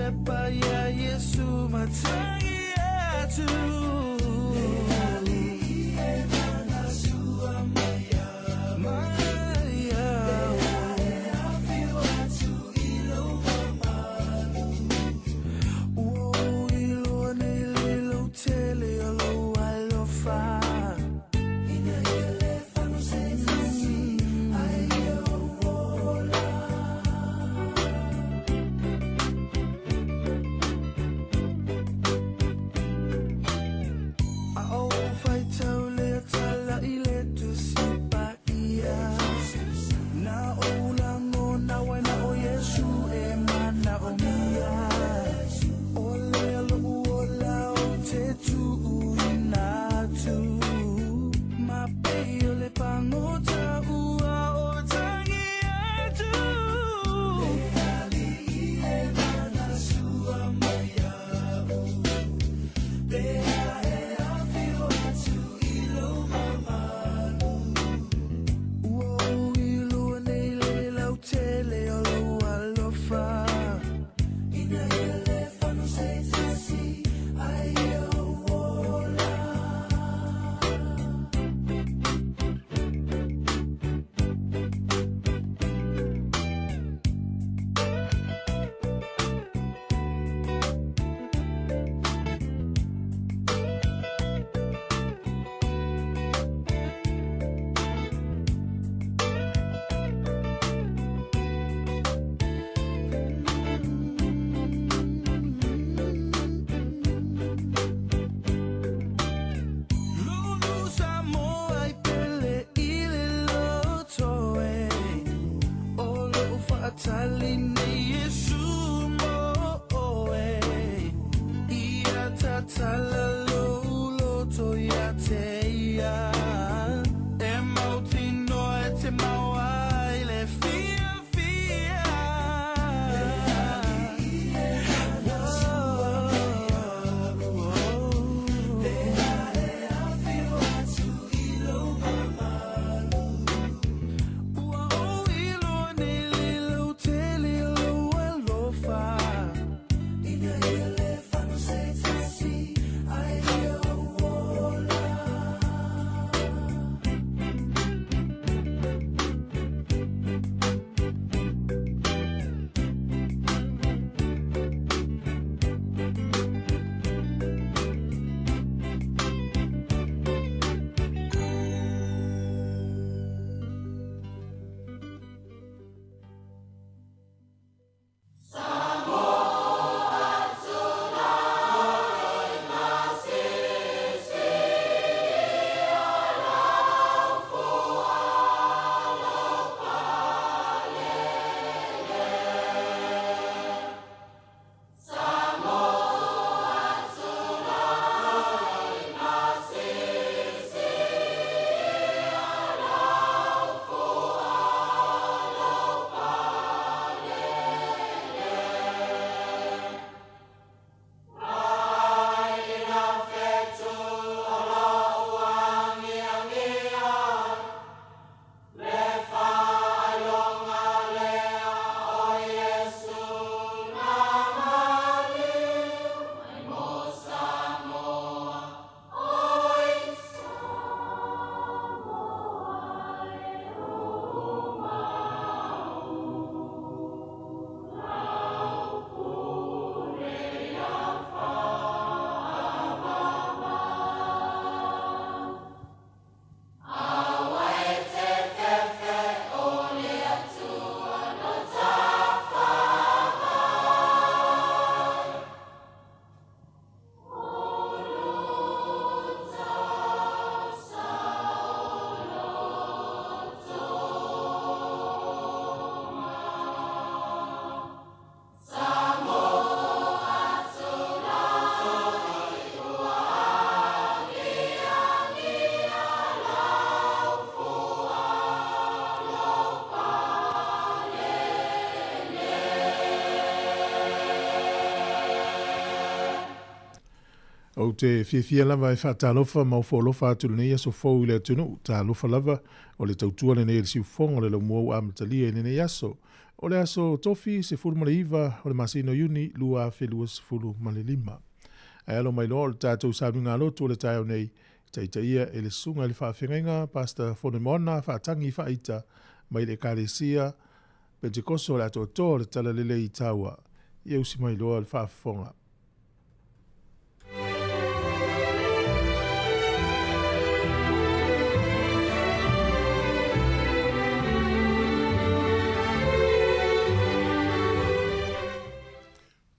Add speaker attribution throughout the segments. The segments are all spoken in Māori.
Speaker 1: tepa ya Yesu matangi atu.
Speaker 2: O te whiawhia lava e whaatalofa mau wholofa atu nei aso fau le atunu, talofa lava o le tautua le nei le siufonga le lau muau amatalia i nei aso O le aso tofi se fulu male iwa o le masino yuni lua felua se fulu male lima. Ai alo mai loa o le tātou sabi ngā lotu o le tai au nei, taitaia e le sunga le whaawhenga, pasta Fonemona, whaatangi whaaita, mai le kāresia, Pentekoso le ato tō le tala lele i taua, i usi mai loa le whaafonga.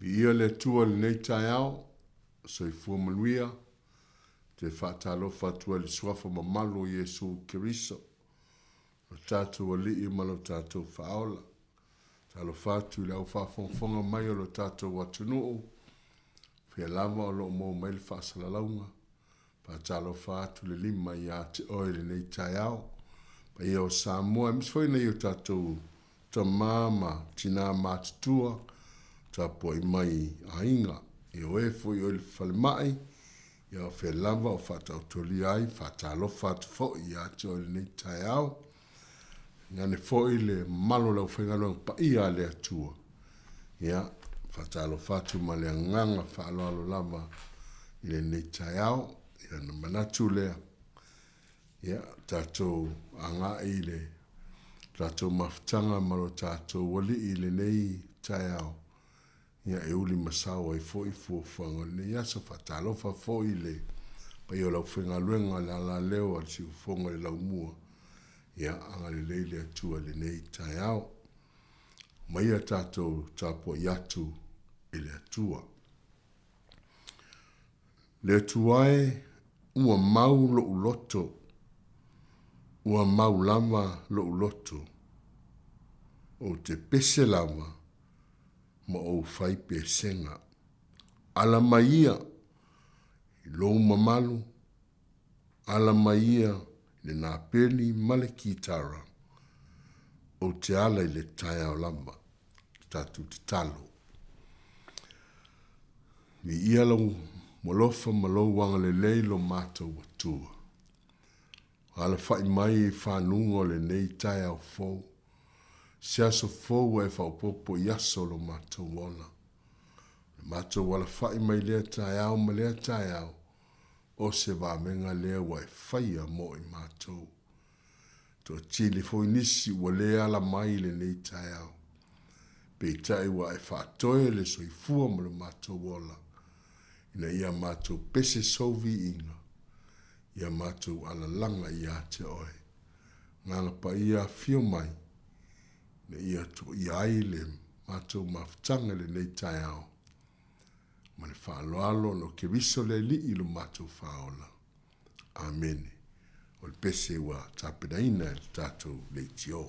Speaker 3: Ia le tua le nei tai au, so i fua manuia, te whaatalo whatua le suafa mamalo Iesu Kiriso, o tātou ali i malo tātou whaola, talo whatu le au whaafonga mai o lo tātou watunuu, whia lava o lo mo mai le whaasalalaunga, pātalo whatu le lima i a te oe le nei tai au, pa ia o Sāmoa, misfoi nei o tātou ta mama tina mātutua, ta po i mai ainga i o e fo i o le fale mai i o fe lava o fata o toli ai fata lo fata fo i ati o le nei tai au ngane fo i le malo lau whengalo pa i a le atua ia fata lo fatu ma le nganga fa alo alo lava i le nei tai au ia na manatu lea ia tatou anga i le tatou maftanga malo tatou wali i le nei tai au ia e uli masao ai fo i fuafanga le ia sa fatalofa fo i le pa i o lau whengaluenga le ala leo al si ufonga le lau mua ia anga le leile atua le nei tai au mai a tātou tāpua i atu i le atua le atuae ua mau lo uloto ua mau lama lo uloto o te pese lama ma o fai pe senga. Ala maia, i lou mamalu, ala maia, le nā peni male kitara, o te ala i le tai au lama, tatu te talo. Ni ia lau molofa malo wanga le leilo mātou watua. Ala fai mai i whanungo le nei tai au fou, se aso fou e whaupopo i aso lo mātou wala. Mātou wala whai mai lea tai au ma lea tai au, o se wāmenga lea wai whaia mo i mātou. Tō tili fo nisi wa lea la mai le nei tai au. Pei tai wa e whātoe le soi fua ma le mātou wala. Ina ia mātou pese sovi inga. Ia mātou ala langa i a te oe. Ngana pa ia fio mai. Na ia to i aile mātou mawhtanga le nei tai au. Ma le whaaloalo no ke riso le li i lo mātou whaola. Amen. O le pese wa tāpenaina le tātou le tio.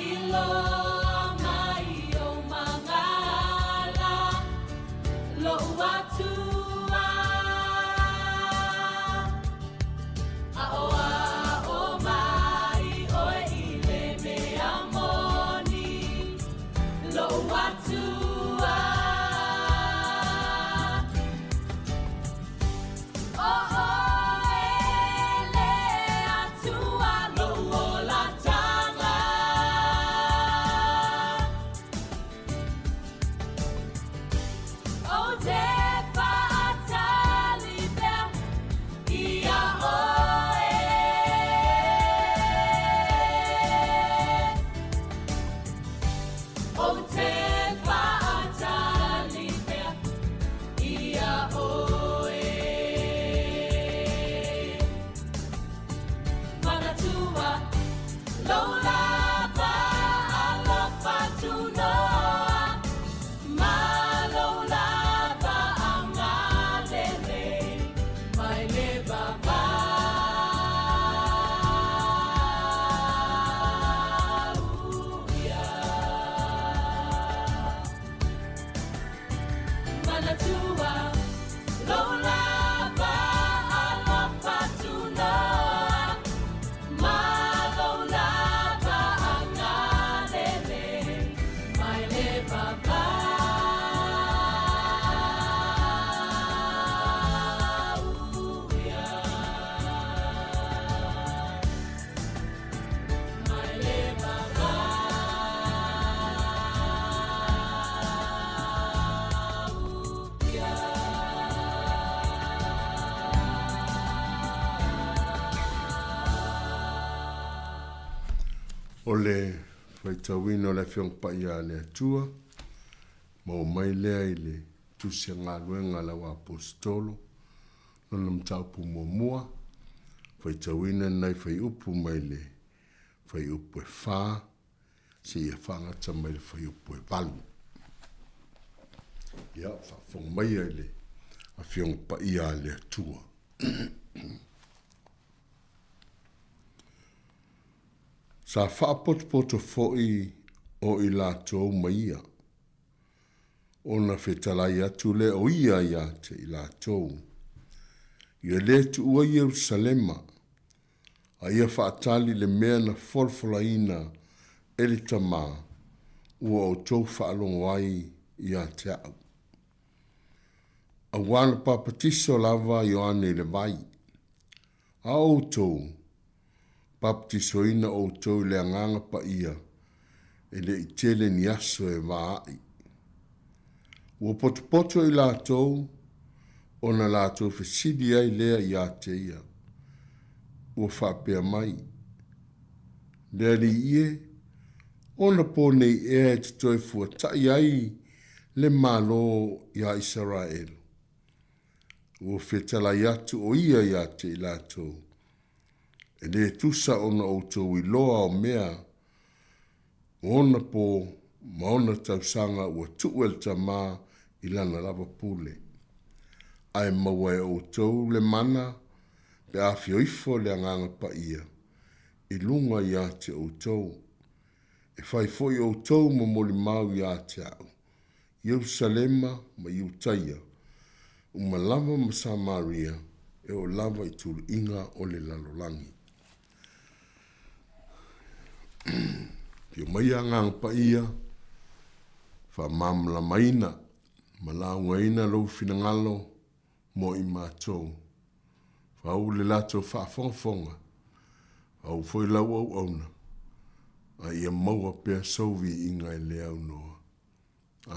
Speaker 4: I love
Speaker 3: O le faitauina o le fiong pa ia le atua, ma o mai lea i le tusia ngā luenga la wa apostolo, nana mtaupu mua, faitauina nai fai upu mai le, fai upu e whā, si ia whangata mai le fai upu e valu. Ia, whafong mai ai le, a fiong pa ia le atua. Sa whaapotopoto fo'i o i lātou maia. Ona whetalai atu le o ia ia te i lātou. Ia le tu ua Yerusalema. A ia whaatali le mea na folfolaina e le tamā. Ua o tau whaalongo ai ia te au. A wana papatiso lava Ioane le vai. A o tau. Baptisoina o tau le anganga pa ia, e le itele ni aso e vaai. Ua potopoto i lātou, o na lātou fesidi ai lea i ate ia. Ua whapea mai. Lea li ie, o na pōnei ea te toi fuatai ai le malo i a Israel. Ua whetala i atu o ia i ate i lātou. E le tusa ona o tau i loa o mea, ona po maona tausanga ua tuel ta mā i lana lava pule. Ai maua e o tau le mana, pe a fioifo le anganga pa ia, i lunga i ate o tau. E fai foi o tau ma moli mau i ate au. Yerusalema ma Iutaia, uma lava ma Samaria, e o lava i tulu inga o le lalolangi. Pio mai angang pa ia, fa mamla maina, malaunga ina lo finangalo, mo i mātou. Fa au le lato fa fonga, au foi lau au auna, a ia maua pea sauvi inga e le au noa.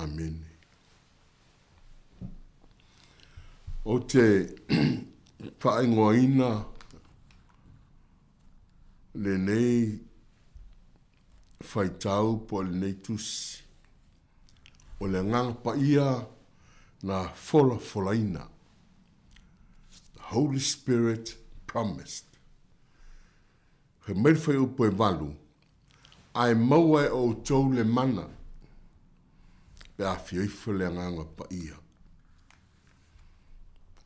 Speaker 3: Amen. O te whaingoa ina, le nei whaitau po le nei tusi. O le ngang pa ia na folaina. The Holy Spirit promised. He mai whai upo e walu. Ai maua e o tau le mana. Pe a whioifo le nganga pa ia.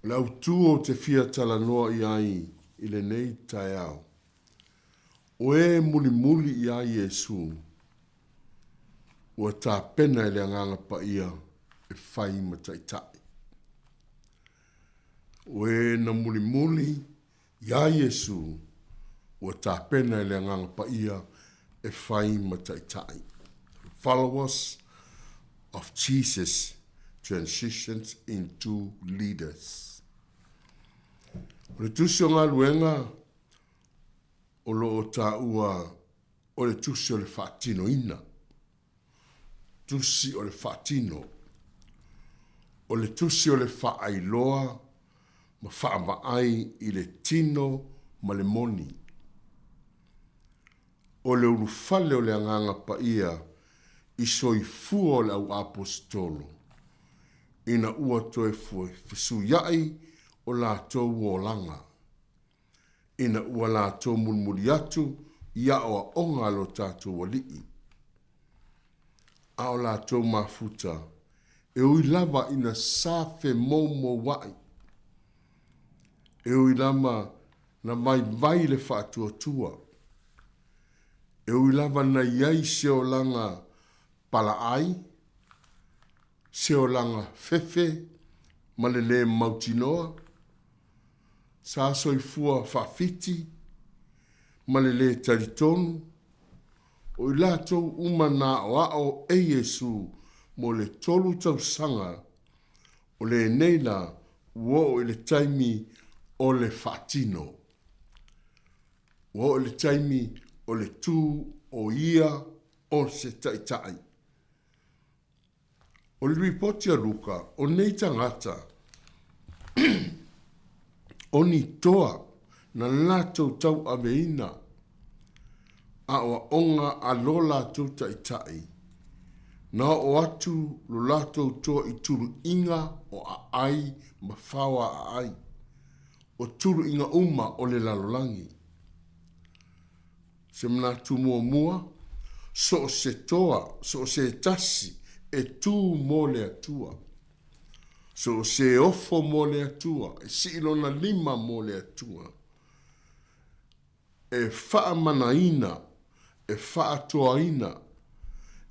Speaker 3: Le au tū o te fia tala noa i ai i le nei tai au. O e muli i a Yesu, ua tā pena i le anganga pa ia e whai mataitai. O e na muli i a Yesu, ua tā pena i le anganga pa ia e whai mataitai. Followers of Jesus transitions into leaders. O le tusi o ngā luenga o lo o tā ua o le tusi o le whaatino ina. Tusi o le whaatino. O le tusi o le whaailoa ma whaamaai i le tino ma le moni. O le urufale o le anganga pa ia i soifua o le au apostolo. Ina ua toe fue fisu iai o la tau o langa. Ina ua la tau mulmuli atu ia o onga lo tātou walii. A o la tau mafuta e ui lava ina safe momo wai. E ui lama na mai vai le whaatua tua. E ui lava na iai se o langa pala ai, se o langa fefe, ma le mautinoa, sa soifua whawhiti, ma le taritonu, o i lātou umana o ao e Yesu mo le tolu tau sanga, o le neila uo i le taimi o le whaatino. Uo i le taimi o le tū o ia o se taitai. O le ripoti a Luka, o nei tangata, o ni toa na lātou tau aveina, a o onga a lo lātou taitai, na o atu lo lātou toa i turu inga o a ai ma whawa a ai, o turu inga uma o le lalolangi. Se mna tu mua, so se toa, so se tasi, e tū mō le atua. So se ofo mō le atua, e si ilona 5 mō le atua. E wha mana ina, e wha toa ina,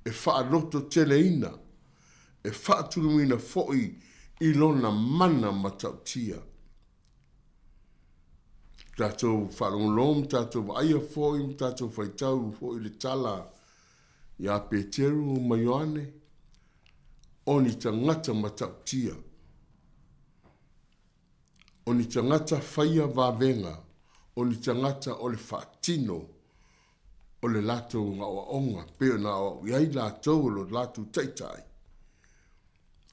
Speaker 3: e wha loto tele ina, e wha turumina foi ilona mana matautia. Tātou whalongolom, tātou aia foi, tātou whaitau foi le tala ia Peteru ma Ioane, o ni tangata matautia. O ni tangata whaia wavenga, o ni tangata o le whaatino, o le lātou ngā onga, peo na o iai lātou o lo lātou taitai,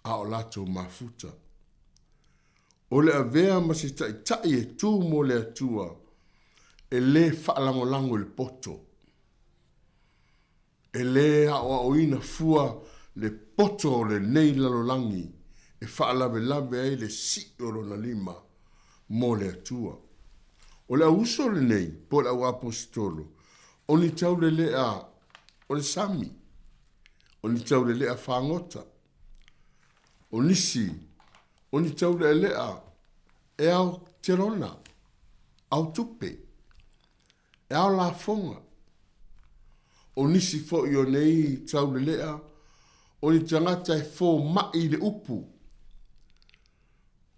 Speaker 3: a o lātou mafuta. O le avea ma se taitai e tū mo le atua, e le whaalangolango le poto. E le a o ina fua le poto o le nei lalolangi, e whaalawe lawe ai le si o na 5 mo le atua. O le auso le nei, po le au apostolo, o ni tau le lea, o le sami, o ni tau le lea whangota, o nisi, o ni tau le lea, e au terona, au tupe, e au la fonga, o nisi fo i o nei tau le lea, o ni tangata e fo mai le upu,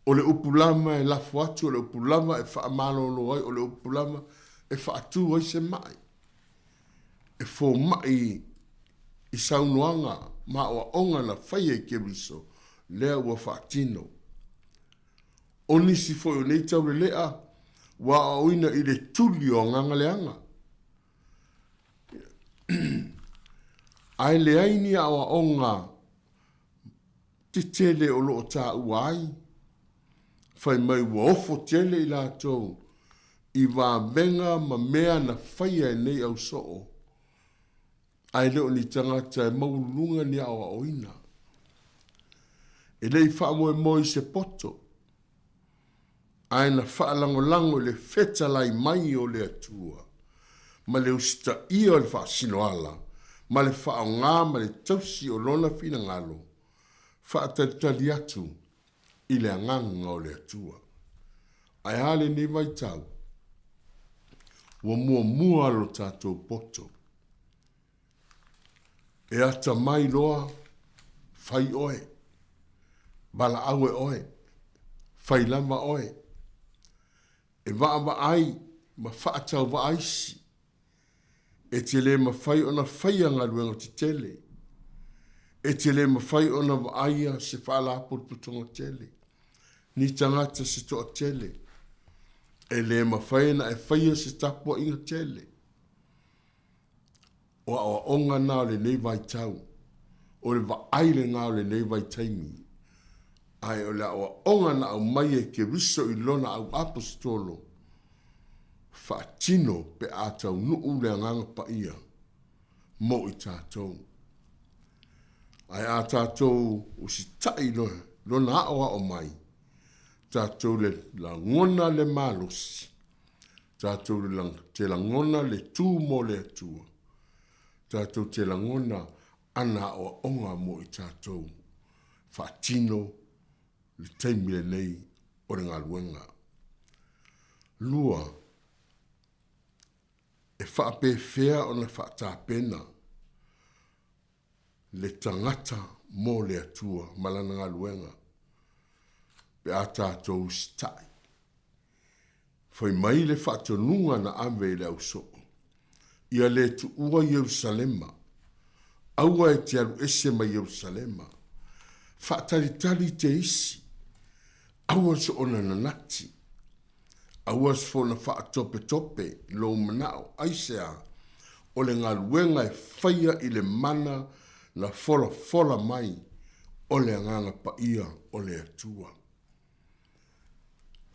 Speaker 3: o le upu lama e lafu atu, o le upu lama e wha malolo ai, o le upu lama e wha atu ai se mai, e fo mai i saunuanga, ma o onga na whaia i Keriso, lea ua whaatino. O nisi foi o nei tau le lea, wa o ina i le tuli o nganga leanga. Ai le aini a o onga titele o loo tā uai, fai mai ua ofo tele i lātou, i wā venga ma mea na whaia e nei au soo. Ai leo ni tangata e maulunga ni a o ina. E lei wha moe se poto, ai na whaalangolango le whetalai mai o le atua, ma le usta ia o le whaasinoala, ma le whaongā ma le tausi o lona whina ngalo, whaatatali atu i le anganga o le atua. Ai hale ni vai tau, ua mua lo tātou poto. E ata mai loa, whai oe, bala aue oe, whai lama oe, e waa ai, ma whaatau wa aisi, e te le ma whai ona whai anga luenga te tele, e te le mawhai o na waaia se whaala putonga tele. Ni tangata se toa tele. E le mawhai na e whaia se tapua inga tele. O awa onga nao le nei vai tau. O le waaile ngao le nei vai taimi. Ai o le awa onga na au mai e ke riso i lona au apostolo. Whaatino pe atau nuu le anganga pa ia. Mo i tātou. Ai a tātou o si tai lona awa o mai. Tātou le la ngona le malos. Tātou te la ngona le tū mo le atua. Tātou te la ngona ana o onga mo i tātou. Whaatino le teimile nei o le ngā luenga. Lua, e whaape whea o na whaatapena le tangata mo le atua malana ngā luenga. Pe a tātou stai. Whai mai le whaatonunga na ame le au soo. Ia le tu ua Yerusalema. Aua e te alu ese ma Yerusalema. Whaataritari te isi. Aua so ona nanati. Aua so na whaatope tope lo manao aisea. O le ngā luenga e whaia i le mana na fola mai. O le anganga pa ia o le atua.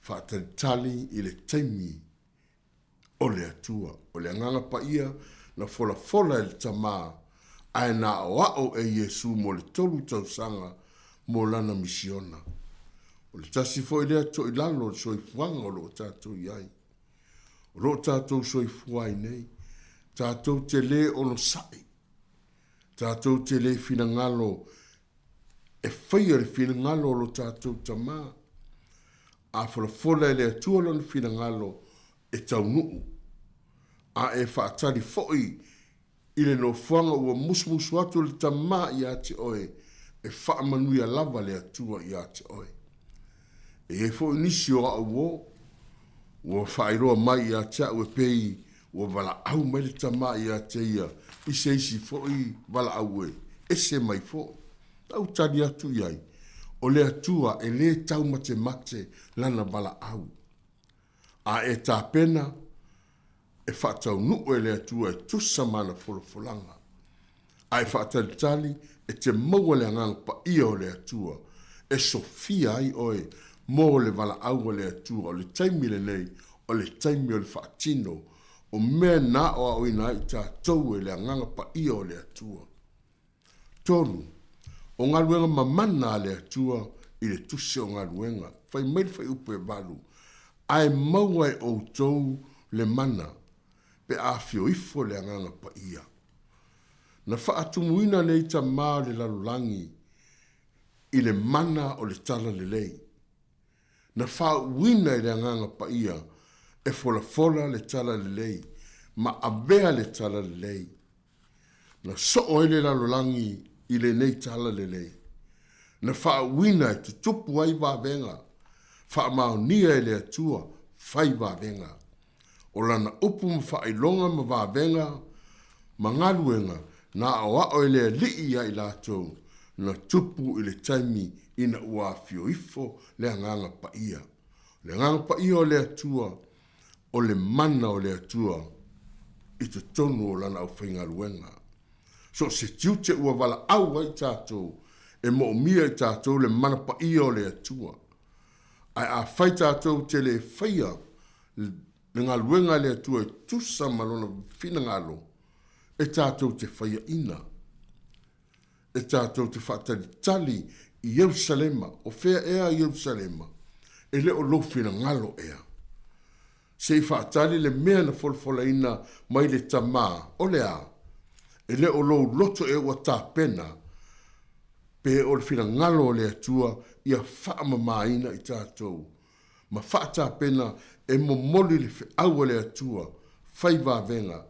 Speaker 3: Whaataritari i le taimi o le atua. O le anganga pa ia na fola e le tamaa. Ai na o e Yesu mo le tolu tausanga mo lana misiona. O le tasi fo i lea to i lalo o soi fuanga o lo tātou iai. O lo tātou soi fuai nei. Tātou te le o lo sai. Tātou te le fina ngalo e whaia le fina ngalo o lo tātou tamaa. A fola e lea tuolo le fina ngalo e tau nuu. A e whaatari foi i le no fuanga ua musmusu atu le tamaa i ate oe e whaamanuia lava le atua i ate oe. E foi nisi o au o ua whairoa mai i ate au e pei ua wala au mai le tamaa i ate ia i se isi foi wala au e se mai fo. Au tani atu iai o le atua e le tau mate lana wala au. A e tā pena e whaatau nuu e le atua e tusa mana folanga. Ai whaatalitali e te maua le angang pa ia o le atua. E sofia ai oe mo le wala au o le atua o le taimi le nei o le taimi o le whaatino o mea na o au ina i tātou e le angang pa ia o le atua. Tonu, o ngā luenga mamana le atua i le tusi o ngā luenga. Whai mai whai upe valu. Ai maua e o tou le mana. Pe a fio ifo le anganga pa ia. Na whaatumuina nei ta maa le lalulangi i le mana o le tala le lei. Na whaawina i le anganga pa ia e fola le tala le lei. Ma avea le tala le lei. Na soo le lalulangi i le nei tala le lei. Na whaawina e tutupu ai wavenga. Whaamaunia e le atua whai wavenga. O lana upu mwhailonga ma wavenga, ma ngaluenga, na awa ele lii ya ilatou, na tupu ile taimi ina ua fio ifo le anganga pa ia. Le anganga pa ia o le atua, o le mana o le atua, ito tonu o lana au whainga luenga. So se tiute ua wala au ai tātou, e mo mia i tātou le mana pa ia o le atua. Ai a whai tātou te le whaia, le ngā luenga le atua e tusa malona fina ngalo, e tātou te whaia ina. E tātou te whaatari tali i Yerusalema, o whea ea Yerusalema, e le o lo fina ngalo ea. Se i whaatari le mea na folfola ina mai le tamā, o le a, e le o lo loto e ua tā pena, pe o le fina ngalo le atua ia whaamama ina i tātou. Ma whaata pena e momoli le au le atua, whai wavenga,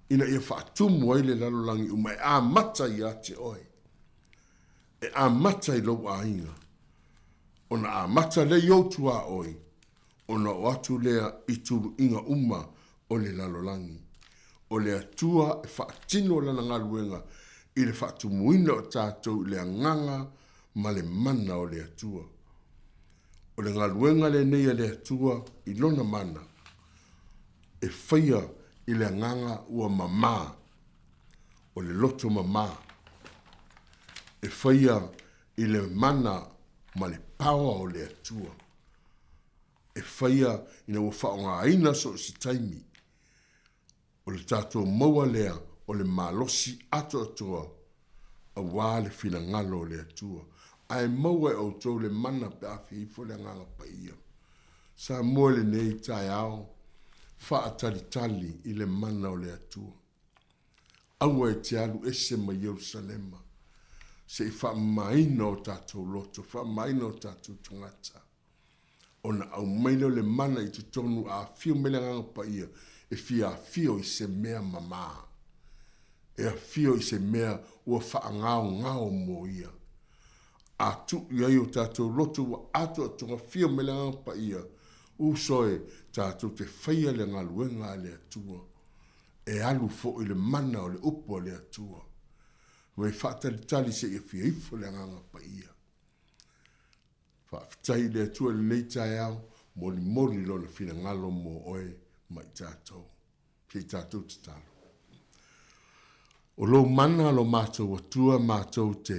Speaker 3: ina ia whaatumu ai le lalolangi umai a mata i ate oe. E a mata i lau a inga. Ona a mata le yotu a oe, ona o atu lea i turu inga o le lalolangi. O le atua e whaatino lana ngaluenga i le whaatumuina o tātou le anganga ma le mana o le atua. O le ngaluenga le nei le atua i lona mana. E whaia i le anganga ua mama. O le loto mama. E whaia i le mana ma le pawa o le atua. E whaia i na ua whaonga aina so si taimi. O le tātou maua lea o le malosi ato atua a wā le fina ngalo le atua. Ai maua e o tau le mana pe awhi ifo le nganga pa ia. Sāmoa le nei tai ao, wha tali tali i le mana o le atua. Aua e te alu ese ma Yerusalema. Se i wha maina o tātou loto, wha maina o tātou tungata. Ona au maina le mana i tu tonu a fio mele nganga pa ia. E fia fio i se mea mama. E a fio i se mea ua wha ngao mo ia. A tu ia i o tātou loto wa ato atunga fio mele nganga pa ia. Usoe tātou te whaia le ngaluenga le atua. E alu fo i le mana o le upo le atua. Wai whaatali tali se i fia ifo le nganga pa ia. Whaafitai le atua le nei tai au. Mori lo le fina ngalo mo oe. Mai tātou. Kei tātou te talo. O lo mana lo mātou atua mātou te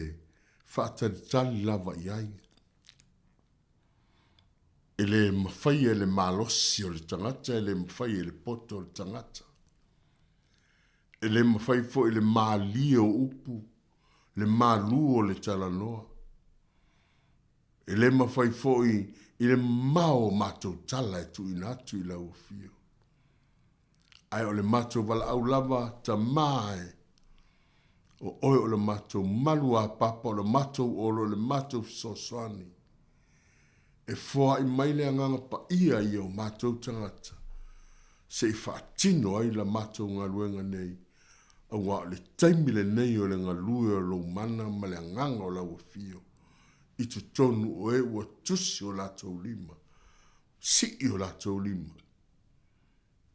Speaker 3: whaatalitali lava iai. E le mawhai e le malosi o le tangata, e le mawhai e le poto o le tangata. E le mawhai fo e le māli o upu, le mālu o le talanoa. E le mawhai fo i le mao mātou tala e tu inatu i lau fio. Ai o le mātou wala au lava ta mai. O oi o le mātou malu a papa o le mātou olo le mātou sosoani. E fua i maile anganga pa ia i o mātou tangata. Se i whaatino ai la mātou ngaluenga nei. A wā le taimile nei o le ngalue o lo mana ma le anganga o lau fio. I tu tonu o e ua tusi o lātou lima. Si i o lātou lima.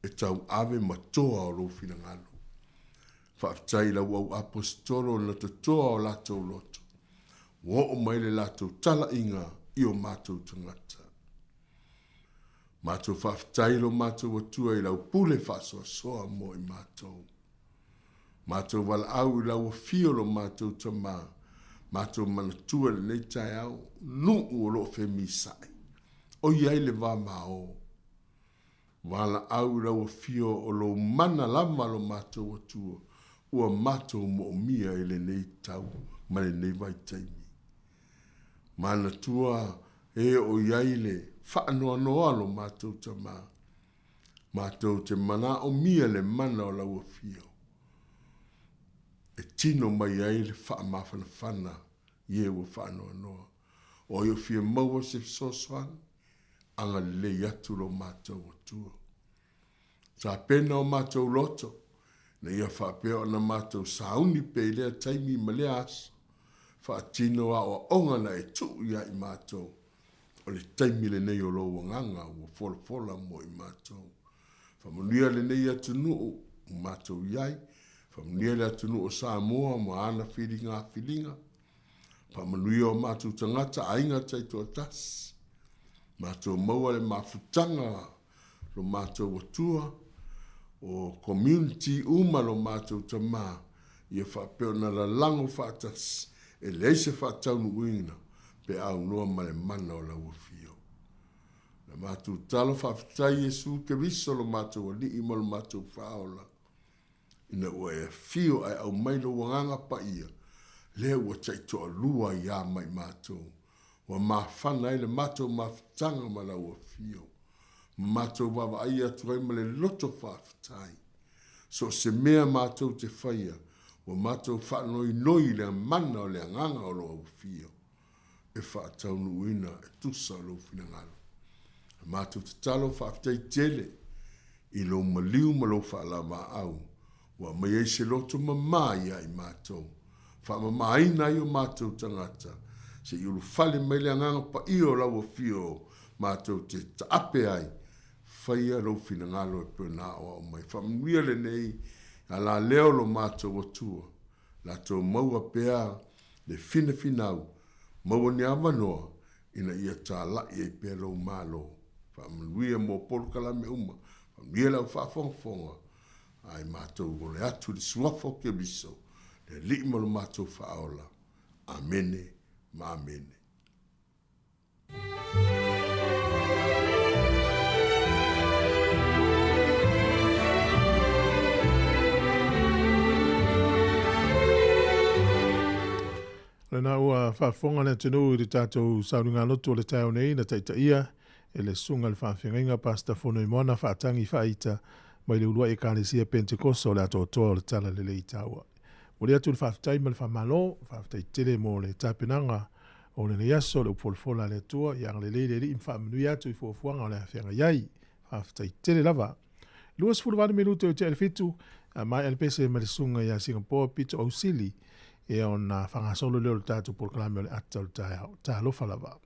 Speaker 3: E tau ave matoa o lo fina ngalo. Whaafitai la wau apostolo na te toa o lātou loto. Wo o maile lātou tala inga i o mātou tangata. Mātou whaafitai lo mātou atua i lau pule whasoa soa mo i mātou. Mātou wala au i lau fio lo mātou tamā. Mātou manatua le nei tai au, nuu o lo femi sai. O iai le wā mao. Wala au rau fio o lo mana lama lo mātou atua. Ua mātou mo mia i le nei tau, ma le nei vai taimi. Mana tua e o iai le whaanoa noa lo mātou tamā. Mātou te mana o mia le mana o lau fio. E tino mai ai le whaamawhana whana, ie ua whaanoa noa. O io fia maua se sosoan, anga le atu lo mātou atua. Sa pena o mātou loto, na ia whapea o na mātou sauni pe lea taimi ma lea asa. Whaatino a o ongana e tu ia i mātou. O le taimi le nei o lo wanganga ua fola mo i mātou. Whamanuia le nei atu nuu mātou iai. Whamanuia le atu nuu o Sāmoa mo ana whilinga. Whamanuia o mātou tangata ainga taito atas. Mātou maua le mafutanga lo mātou atua. O community uma lo mātou tamā. Ia whapeo na la lango whaatas. E leise whaatau nuingina. Pe au noa male mana o la uafio. Na mātou talo whaafitai Jesu ke riso lo mātou ali ima lo mātou whaola. Ina ua e fio ai au mailo wanganga pa ia. Lea ua taito a lua ia mai mātou. Wa mawhana ele mātou mawhitanga ma la uafio. Mātou wawa ai atu ai ma le loto whaafitai. So se mea mātou te whaia. Wa mātou whanoi noi le mana o le anganga o lo uafio. E whaatau nuina e tusa lo finangalo. Mātou te talo whaafitai tele. I lo maliu ma lo whaalama au. Wa mai ei se loto mamai ai mātou. Whaamamai nai o mātou tangata. Se iulu whale mai le anganga pa i o lau fio mātou te taape ai. Whaia lo finangalo e pēnā o mai. Whamanuia le nei a la leo lo mātou atua. la tō maua pēa le fina finau, maua ni amanoa, ina ia tā lai e pēa rau mālo, whaamanuia mō polo kalame uma, whaamanuia lau whaafonga, ai mātou o le atu le suafo ke biso, le li malo mātou whaaola. Amene, ma amene.
Speaker 2: Lena ua whaafonga le tenu i tātou saurunga loto le tau nei na taitaia e le sunga le whaawhinga pasta fono i moana whaatangi whaita mai le urua e kālesia Pentekosto le ato toa le tala le lei taua. O le atu le whaafitai ma le whaamalo, whaafitai tere mo le tāpenanga o le neaso le upolfola le tua i ang le leile li im whaamanui atu i fuafuanga o le hawhianga iai, whaafitai tere lava. Luas furuwani minuto i te elfitu, mai alpese ma le sunga i a Singapore, Pito Ausili, e ona whangasolo leo le tātou polkalame o le atau tā lofa lava.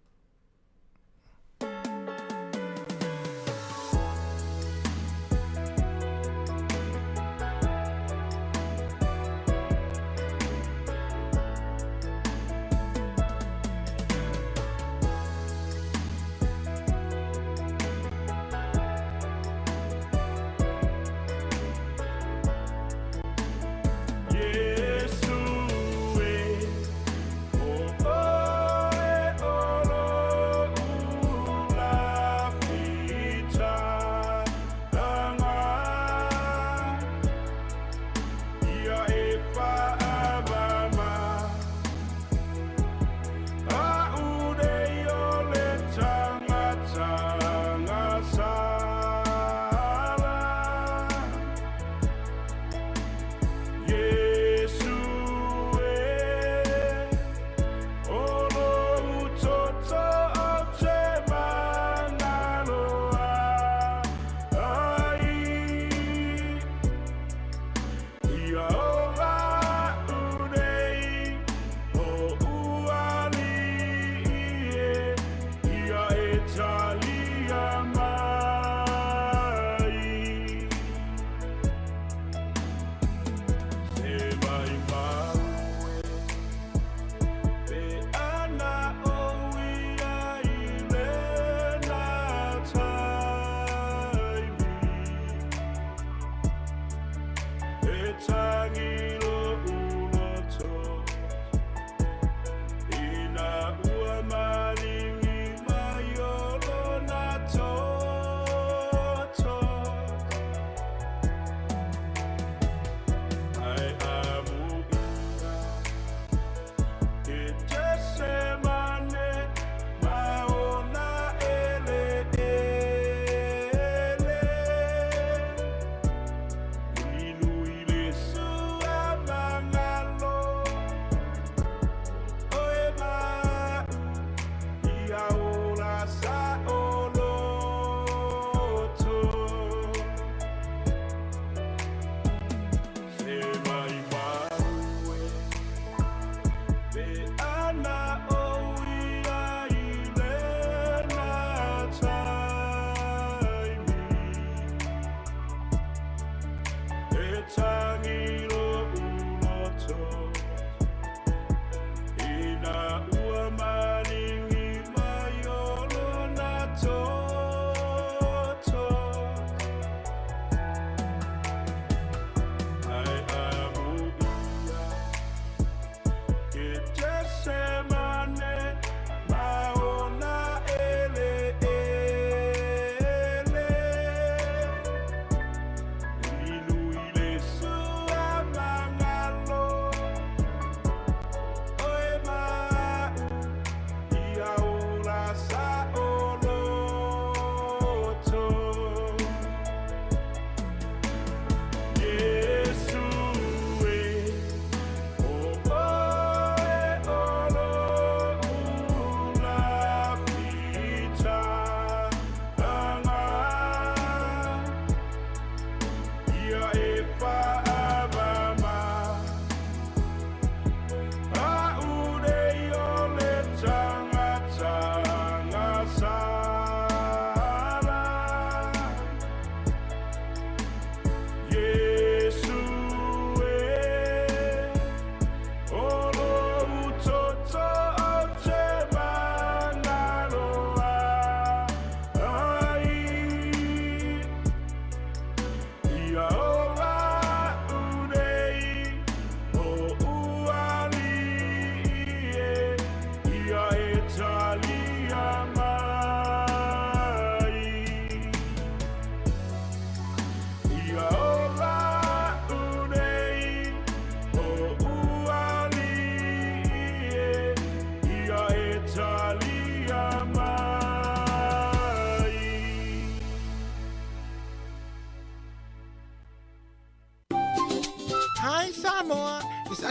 Speaker 1: Semana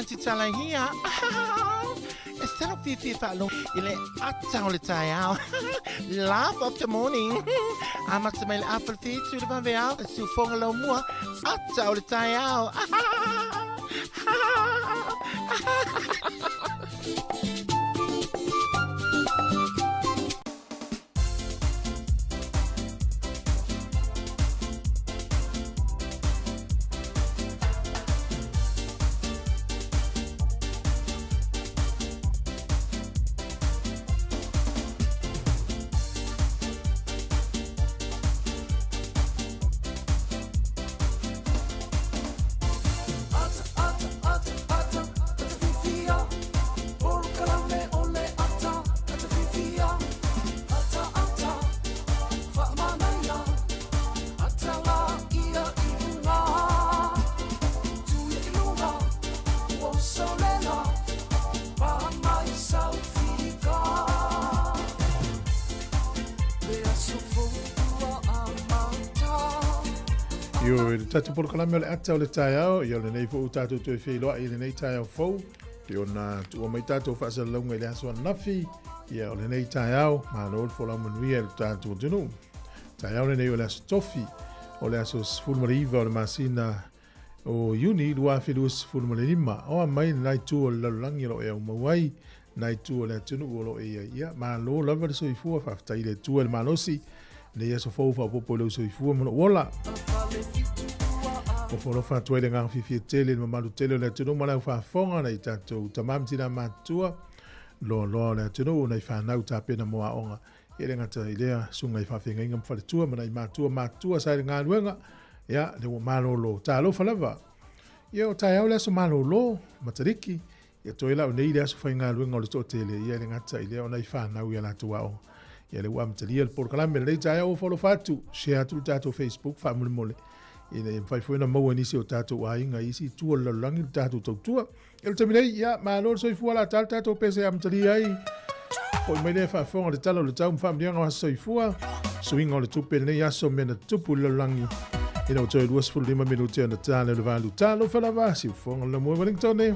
Speaker 4: ti tala hia. Estero fifi falo ile atau le tai au. Laugh of the morning. Amat semel apple feet to the vanveal. Su fongalo mua. Atau le tai au.
Speaker 2: Yo, tatu por kalame le ata o le taiao, yo le nei fo tatu tu e whiloa i le nei taiao fau, yo na tua mai tatu whaasa launga i le asua nafi, ia o le nei taiao, ma no fo lau manuia le tatu o tunu. Taiao le nei o le asu tofi, o le asu sfulmariva o le masina o Juni, lua whilua sfulmaririma, o a mai nai tu o le lalulangi lo e au mawai, nai tu o le atunu o lo e ia, ma lo lava le soifua, whaftai le tu o le malosi, nei aso fau popo le soifua mono wola. O folo fatua le ngā whiwhia tele le mamalu tele le tunu mana u whafonga nei tātou tamamtina mātua lo le tunu nei whanau tāpena moa onga e le ngata i lea sunga i whawhenga inga mwhaletua mana i mātua sai le ngā nuenga ia le o malolo tā lo whalawa ia o tai au le aso malolo matariki ia toi lau nei le aso whai ngā nuenga o le tō tele ia le ngata i lea o nei whanau ia lātua onga ia le uamatalia le porkalame le tai au o folo fatu share tu tātou Facebook whamule mole ina e fai foi na mau nisi o tatou ainga isi tua lalangi tatou tautua e le taminei ia malo soifua la tatou pese amtali ai o mai le fa fonga le talo le tau mfamlianga o soifua swing o le tupe nei aso mena tupu lalangi ina o toi 2 minuti ana tale le valu talo fala vasi fonga le mo Wellington e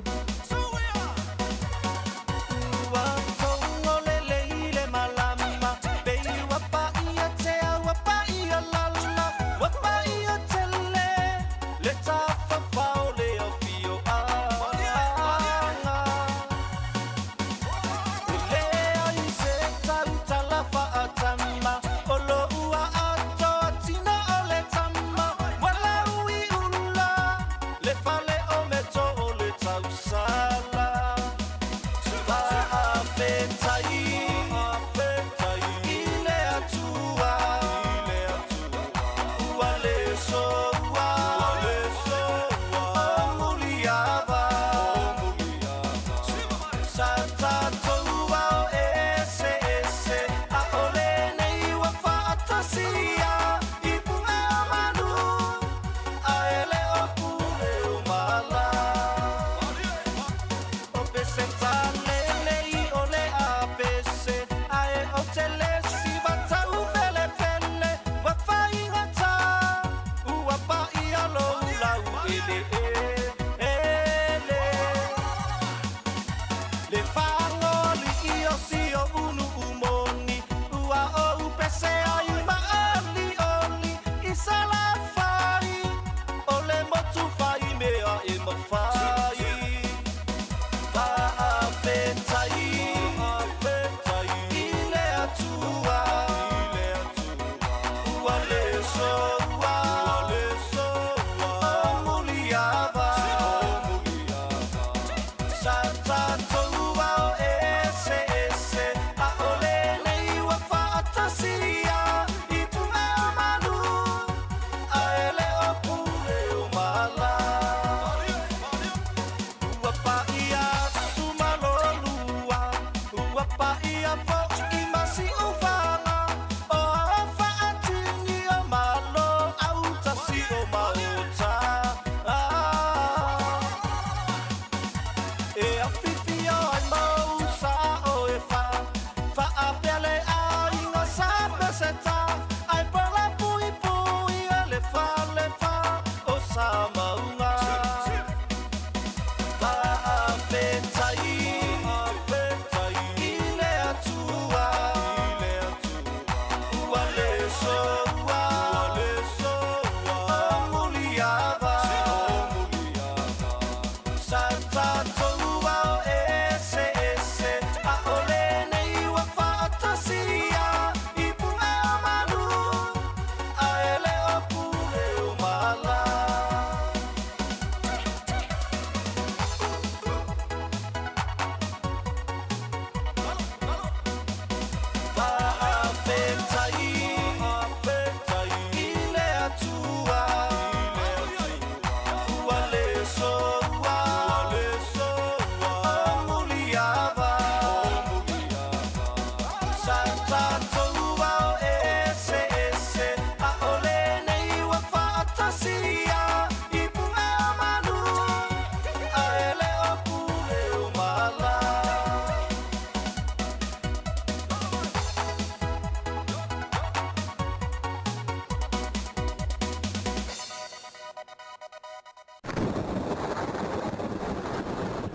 Speaker 1: Sāmoa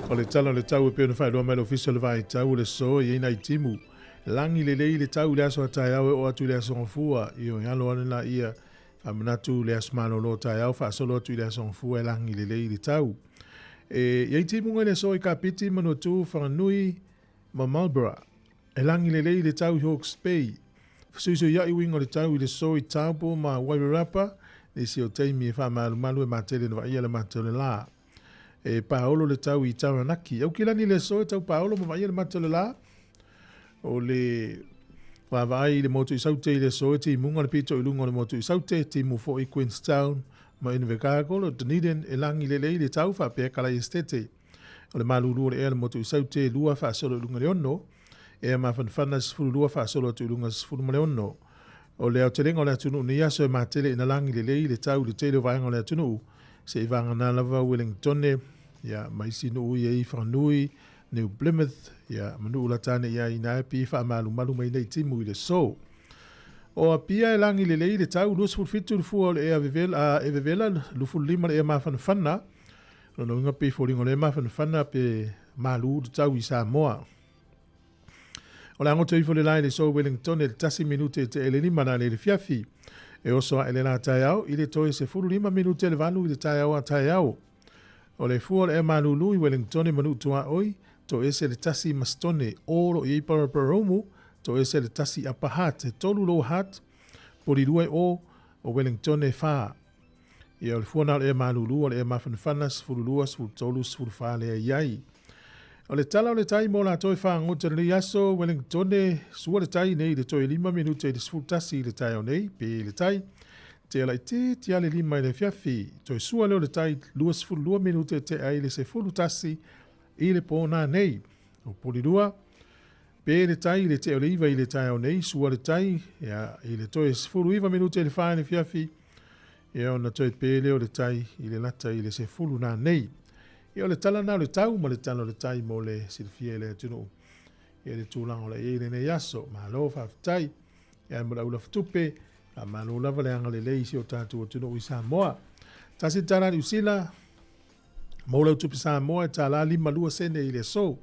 Speaker 2: O le tala le tau e peo na whai roa mai le official le vai tau le so i eina i timu. Langi le lei le tau le aso a tai au e o atu le aso ngafua i o ngalo ane la ia whamanatu le aso mano lo tai au wha solo atu le aso ngafua e langi le lei le tau. E i timu ngai le so i ka piti mano tu whanganui ma Marlborough. E langi le lei le tau i Hawke's Bay. Suiso ia i wingo le tau i le so i taupo ma Wairarapa le si o teimi e wha malu e matele na wa ia le matele la. E paolo le tau i Taranaki. Au kilani le so e tau paolo ma wa ia le matele la. O le wawai le motu i saute i le so e ti munga le pito i lunga le motu i saute ti mu fo i Queenstown ma Invercargill o Dunedin e langi le lei le tau wha pia kala i estete. O le malulu le ea le motu i saute lua wha solo i lunga le ono e ma whanwhana sifuru lua wha solo tu i lunga sifuru ma le ono. O le au te rengo le atunu ni aso e matele ina langi le lei le tau le tele vaenga le atunu se i vanga na lava Wellingtone ya maisi no i e i whanui New Plymouth, ya manu ulatane ya ina pi fa malu mai nei timu i le so. O a pia e langi le lei le tau lus ful fitu fu le e vevela lu ful lima le e ma fanfana. No nga pi folingo le ma fanfana pe malu le tau i Sāmoa. O la ngoto i fo le lai le so Wellington e tasi minute te ele lima na le fiafi. E oso a ele na taiao i le toi se fulu 5 minute le vanu i le taiao a taiao. O le fuol e malulu i Wellington e manu tua oi, to ese le tasi mastone oro i paraparomu, to ese le tasi apahat, e tolu lo hat, pori lue o Wellington e wha. I o le fuona e malulu o le e mafanfanas, furuluas, furtolus, furfa le iai. O le tala o le tai mo la toi wha ngota le aso, Wellington e sua le tai nei le toi 5 minute le sfurtasi le tai o nei, pe le tai, te alai te ale 5 le fiafi, toi sua leo le tai 2 minute te ai le se furtasi, i le pōna nei. O polirua, pe le tai le te oliva i le tai o nei, sua le tai, i le toi sfuru 5 minute le whae le fiafi, e o na toi pe leo le tai, i le lata i le se furu na nei. E o le tala na le tau, ma le tala le tai mo le silfie le tunu. E le tūlango le e le ne yaso, ma lo whaftai, e a mura ula ftupe, a ma lo lava le anga le leisi o tātu o tunu i Sāmoa. Tasi tala ni usila, Mola utupi Sāmoa e tāla 5 sene i le so.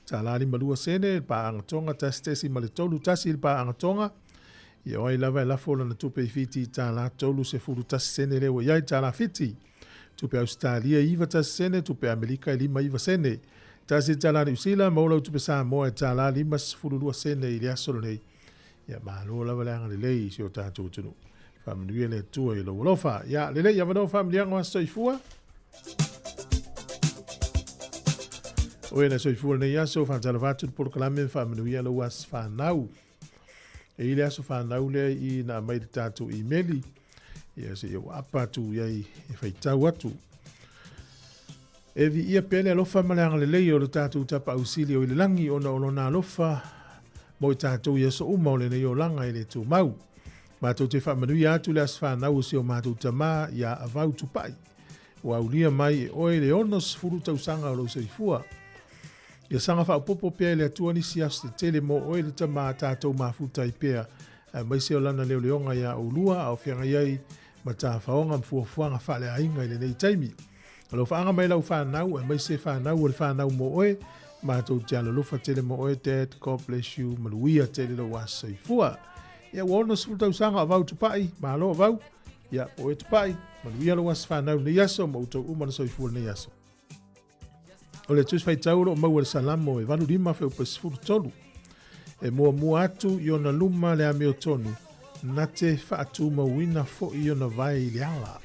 Speaker 2: Tāla 5 sene pa angatonga tasi ma le tolu tasi il pa angatonga. I oi lava e lafola na tupe i fiti tāla tolu se furu tasi sene lewa iai tāla fiti. Tupe Australia iwa tasi sene, tupe Amerika 5 iwa sene. Tasi tāla ni usila, mola utupi Sāmoa e tāla 5 sene i le asolo nei. Ia malo lava le anga le lei si o tātu tunu. Whamanuia le tua i lo walofa. Ia le lei awano whamilianga wa soifua. O ena soifua nei aso whantala vatu por kalame whamanuia lo was whanau. E ile aso whanau le i na mai tātu i meli. Ia se iau apatu iai e whaitau atu. E vi ia pene alofa maleanga le lei o le tātu tapa ausili o ile langi o na olona alofa. Mo i tātou ia so uma o le nei o langa i le tū mau. Mātou te whamanuia atu le as whanau si o mātou tamā ia avau tupai. O aulia mai e oe le onos furu tausanga o lo soifua. Ia sanga wha upopo pia le atua nisi as te tele mo oe le tamā tātou mafuta i pia. Mai se o lana leo leonga ia o lua au whianga iai ma tā whaonga mfuafuanga whale ainga i le nei taimi. Alo whaanga mai lau whanau e mai se whanau o le whanau mo oe mātou te alolofa tele mo oe Dad, God bless you, maluia tele lo wa soifua. Ia wana sulu tausanga avau tupai, mahalo avau, ia oe tupai, maluia lo was whanau ne yaso, ma utou umana soifua ne yaso. O le tuis whaitauro o maua le salamo e vanu lima wheu pasifuru tolu. E mua atu i ona luma le ameo tonu, na te whaatu mawina fo i ona vai i le ala.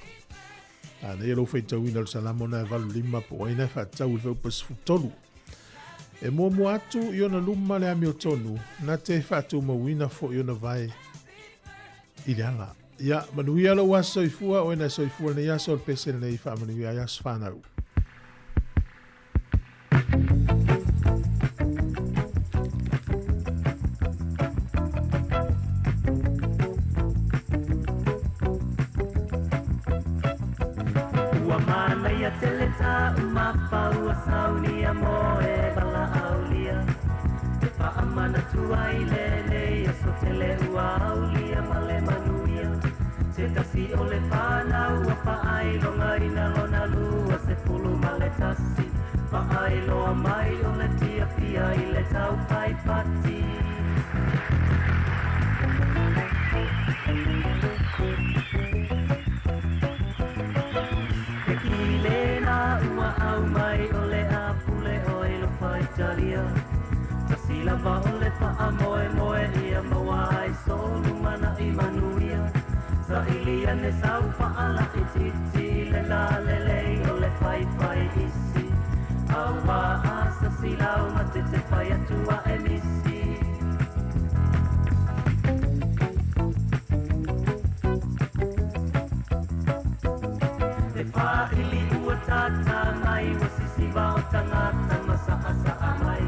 Speaker 2: Ana ia lo whaitauina le salamo na e valu lima po oina whaatau le wheu pasifuru tolu. E mua atu i ona luma le ameo tonu, na te whaatu mawina fo i ona vai i le ala. Ia, manuia lo wa soifua o ina soifua ne yaso le pese nei wha manuia yas whanau.
Speaker 5: Teleta umapa uasauni amoe bala aulia Tefa amana tuailele Yasotele uaulia male manuia Tekasi ole whana uafa ailonga ina lona lua Se fulu male tasi whai loa mai o le tia pia I le tau whai pati. Ke kile na ua au mai o le a pule o I lo whai talia. Ta sila wa o le wha moe moe ia maua ai solu mana I manuia. Sa ilia ne sau wha ala I titi le la le lei o le whai whai isi. Au wa asa silau ma te te whai atua e misi. Le wha ili ua tata mai wa sisi wa o tangata masa asa a mai.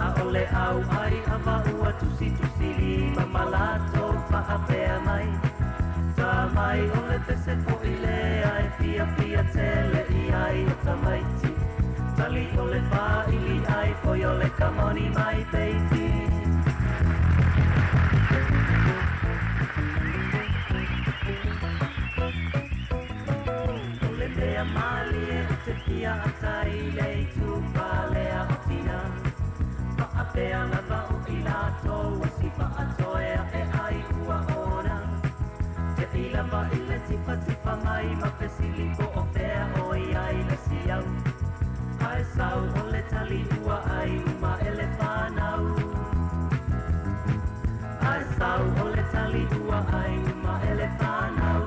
Speaker 5: A ole au ai a wa ua tusi tusi li ma malato wha a pea mai. Ta mai ole pese fo ile ai fia fia tele I ai o tamaiti. Tali ole wha ili ai foi ole kamoni mai baby. Ole mea mali e te fia atai lei tupa lea o tina. Wha a pea na wa o I lato o si wha atoe e ai ua ona. Te ila wa I le tipa tipa mai ma pesili ko o fea o I ai le siau. Ai sau o le tali ua ai uma ele whanau. Ai sau o le tali ua ai uma ele whanau.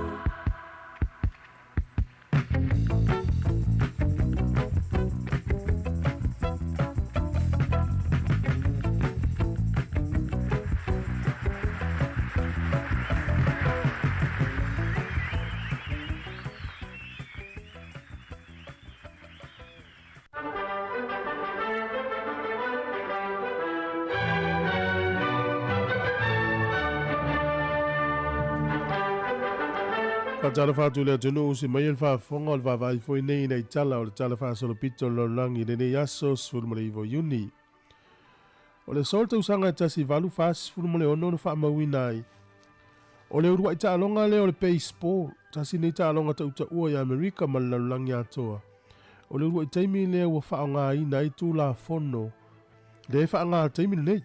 Speaker 2: Ka tala whātu lea tunu usi mai el whaafonga o le whaavai foi nei nei tala o le tala whaasolo pito lo langi le nei aso sfurumale iwo Juni. O le solta usanga e tasi valu whaas sfurumale ono le whaamawina ai. O le urua I taalonga le o le baseball, tasi nei taalonga tauta ua I Amerika ma le langi atoa. O le urua I taimi le ua whaonga ina I tū la fono, le whaonga taimi nei.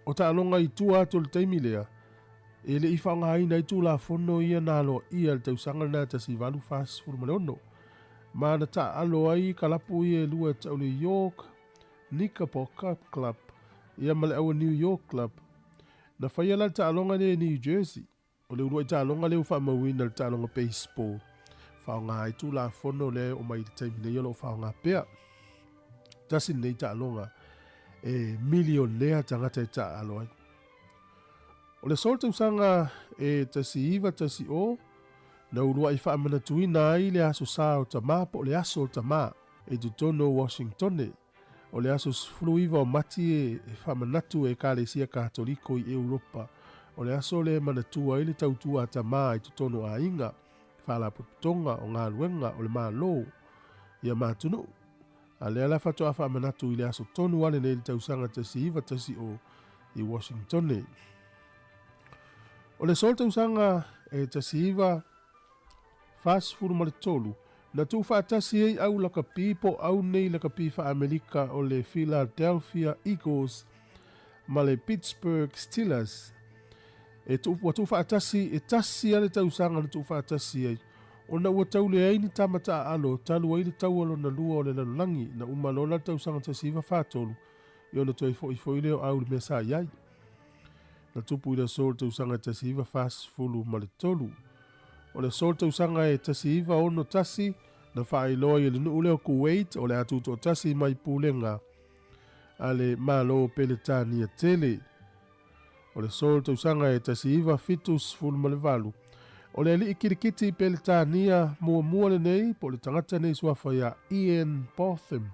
Speaker 2: O taalonga I tua atu le taimi lea, e le I whaonga ina I tū la fono ia nalo ia le tausanga na tasi valu whaas sfurumale ono. Ma na ta alo ai kalapu ia lua tau le York, Knickerbocker Club, ia male au New York Club. Na whaia la taalonga le New Jersey. O le urua I taalonga le uwha mawina le taalonga baseball. Whaonga I tū la fono le o mai le taimi nei alo whaonga pea. Tasi nei taalonga e milionea tangata I taalo ai. O le solta usanga e tasi iwa tasi o. Na urua I whaamana tuina ai le aso saa o tamā po le aso o tamā. E tutono Washingtone. O le aso fluiva o mati e whamanatu e kālesia katoliko I Europa. O le aso le manatua I le tautua tamā I tutono a inga. Whala putonga o ngā luenga o le mālo. Ia mātunu. A le ala whatoa whamanatu I le aso tonu ale nei le tausanga tasi iwa tasi o I Washingtone. O le solta usanga e tasi iwa fast food ma le tolu. Na tu whaatasi ei au laka pipo au nei laka pifa Amerika o le Philadelphia Eagles ma le Pittsburgh Steelers. E tu whaatasi e tasi ale tausanga na tu whaatasi ei. O na ua tau le aini tamata alo, talu ai le tau alo na lua o le lalulangi na umalola tausanga tasi iwa whaatolu. Io na toi foi leo au le mesa iai. Na tupu I le sol tausanga tasi iwa fast food ma le tolu. O le sol tausanga e tasi iwa ono tasi na whaailoa I le nuu leo Kuwait o le atuto tasi mai pulenga a le malo peletani a tele. O le sol tausanga e tasi iwa fitus fulu ma le valu. O le ali ikirikiti peletania mua le nei po le tangata nei suafa ya Ian Botham.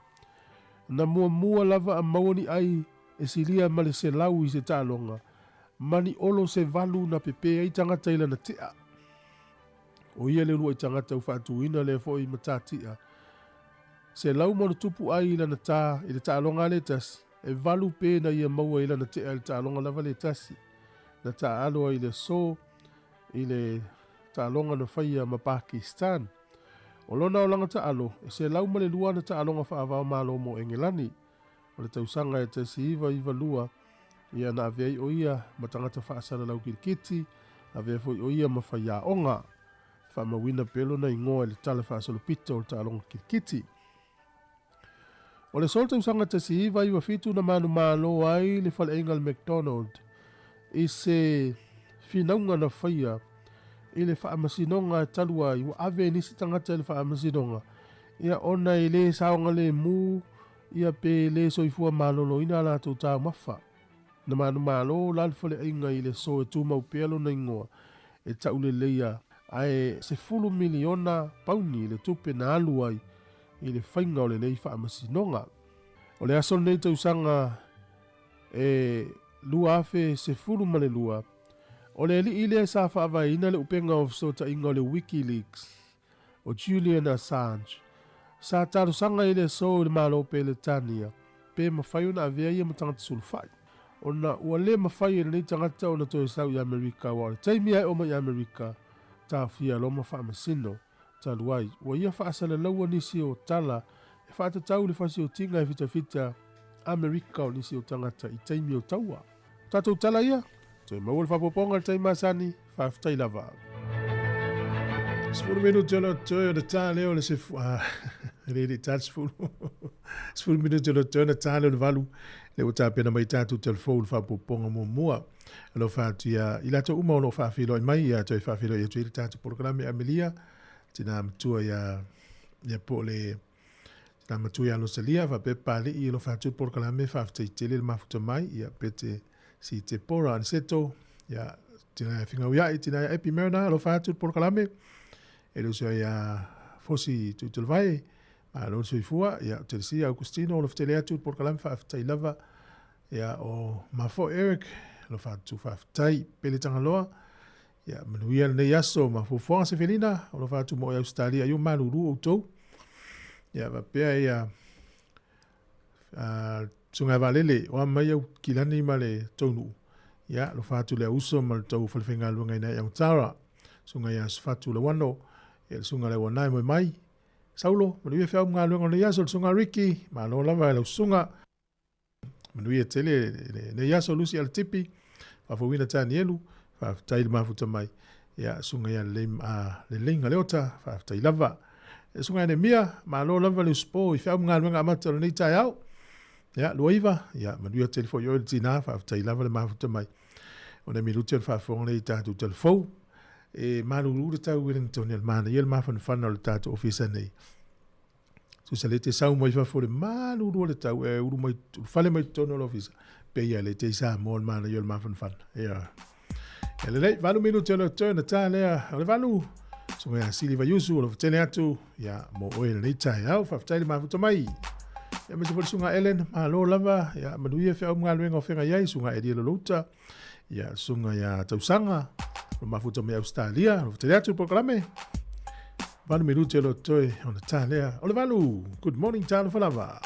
Speaker 2: Na mua lava a maoni ai e silia ma le se lau I se talonga. Mani olo se valu na pepe ai tangata ila na tea. O ia le rua I tangata u whaatuina le fo I matatia. Se lau mono tupu ai ila na tā I le tālonga le tasi. E valu pe na ia maua ila na tea le tālonga lava le tasi. Na tā aloa I le so I le tālonga na whaia ma Pakistan. O lona o langa taalo, e se lau male lua na taalonga whaavao malo mo Engelani. O le tausanga e te si iwa lua, ia na avei o ia matangata whaasana lau kirikiti, avei foi o ia mawhaia onga. Whamawina pelo na ingoa le tala whaasalo pita o le taalonga kirikiti. O le solta usanga te si iwa fitu na manu malo ai le whale ingal McDonald. I se finaunga na whaia, i le whaamasinonga talua i wa ave nisi tangata le whaamasinonga. Ia ona i le saonga le mu, ia pe le soifua malolo ina la tau tā mawha. Na manu malo lalwhale inga i le so e tūmau pelo na ingoa. E tau le leia ai se fulu miliona pauni le tupe na aluai i le whainga o le nei whaamasinonga. O le aso nei tausanga e lua afe se fulu male lua. O le li ile sa whaavai ina le upenga of so ta inga o le Wikileaks o Julian Assange. Sa taro sanga ile so le malo pe le tania. Pe mawhai ona avea ia matangata sulfai. O na ua le mawhai e nei tangata o na toi sau i Amerika wa le taimi ai oma i Amerika. Ta fia loma whaamasino. Ta luai. Ua ia whaasala laua nisi o tala. E whaata tau le whasi o tinga e fita Amerika o nisi o tangata i taimi o taua. Tatou tala ia. Toi maua le whapoponga le taimi masani. Whaftai lava. Spulu minuti o toi o na tā leo le se redi tātu spulu. Spulu minuti o toi o na tā leo le valu. Le o tā pena mai tātu telefou le whapoponga mua. Alo whātu ia ilato uma o no whawhilo i mai ia toi whawhilo ia tui le tātu programe Amelia. Tina matua ia po le na matua ia losalia va pe pali i lo whātu programe whaftai tele le mafuta mai ia pete si te pora anseto ia tina whinga uia tina epi meona lo whātu programe. E lo so ia fosi tutulvai ma lo so ifua ia telesi Augustino lo ftele atu programe whaftai lava ia o mafo Eric lo whātu whaftai pele tangaloa. Ia manuia nei aso ma fufonga se felina o lo whātu mo i Australia i o manuru o tau. Ia vapea ia tunga valele o mai au kilani ma le tonu. Ia lo whātu le uso ma le tau whalwhenga luanga ina i Autara. Sunga ia whātu le wano. Ia sunga le wanai mo mai. Saulo, manuia whiau mga luanga le aso le sunga Riki. Ma lo lava e lau sunga. Manuia tele le aso lusi al tipi. Whawawina tani elu. Whaftai le mafuta mai. Ia sunga ia le linga leota. Whaftai lava. E sunga ia ne mia. Ma lo lava le uspo. I whiau mga luanga amata le nei tai au. Ia luaiva. Ia manuia telefo yo le tina. Whaftai lava le mafuta mai. O ne miluti al whafonga le tātu telefou. E maluru le tau Wellington ia le mana. Ia le mawhanwhana le tātu ofisa nei. Tusa le te sau mai whafo le maluru le tau. E uru mai. Whale mai tono le ofisa. Pe ia le te Sāmoa le mana. Ia le mawhanwhana. Ia. E le lei, valu minuti o le tōna tā lea, o le valu. Sunga ia sili vayusu, o le fatele atu, ia mo oe le nei tai au, whaftaile mafuta mai. Ia me te wale sunga Ellen, ma lo lava, ia manuia whia mga luenga o whenga iai, sunga Edia Lolota, ia sunga ia tausanga, o mafuta mai Australia, o fatele atu proklame. Valu minuti o le toe o le tā lea, o le valu, good morning tāna whalava.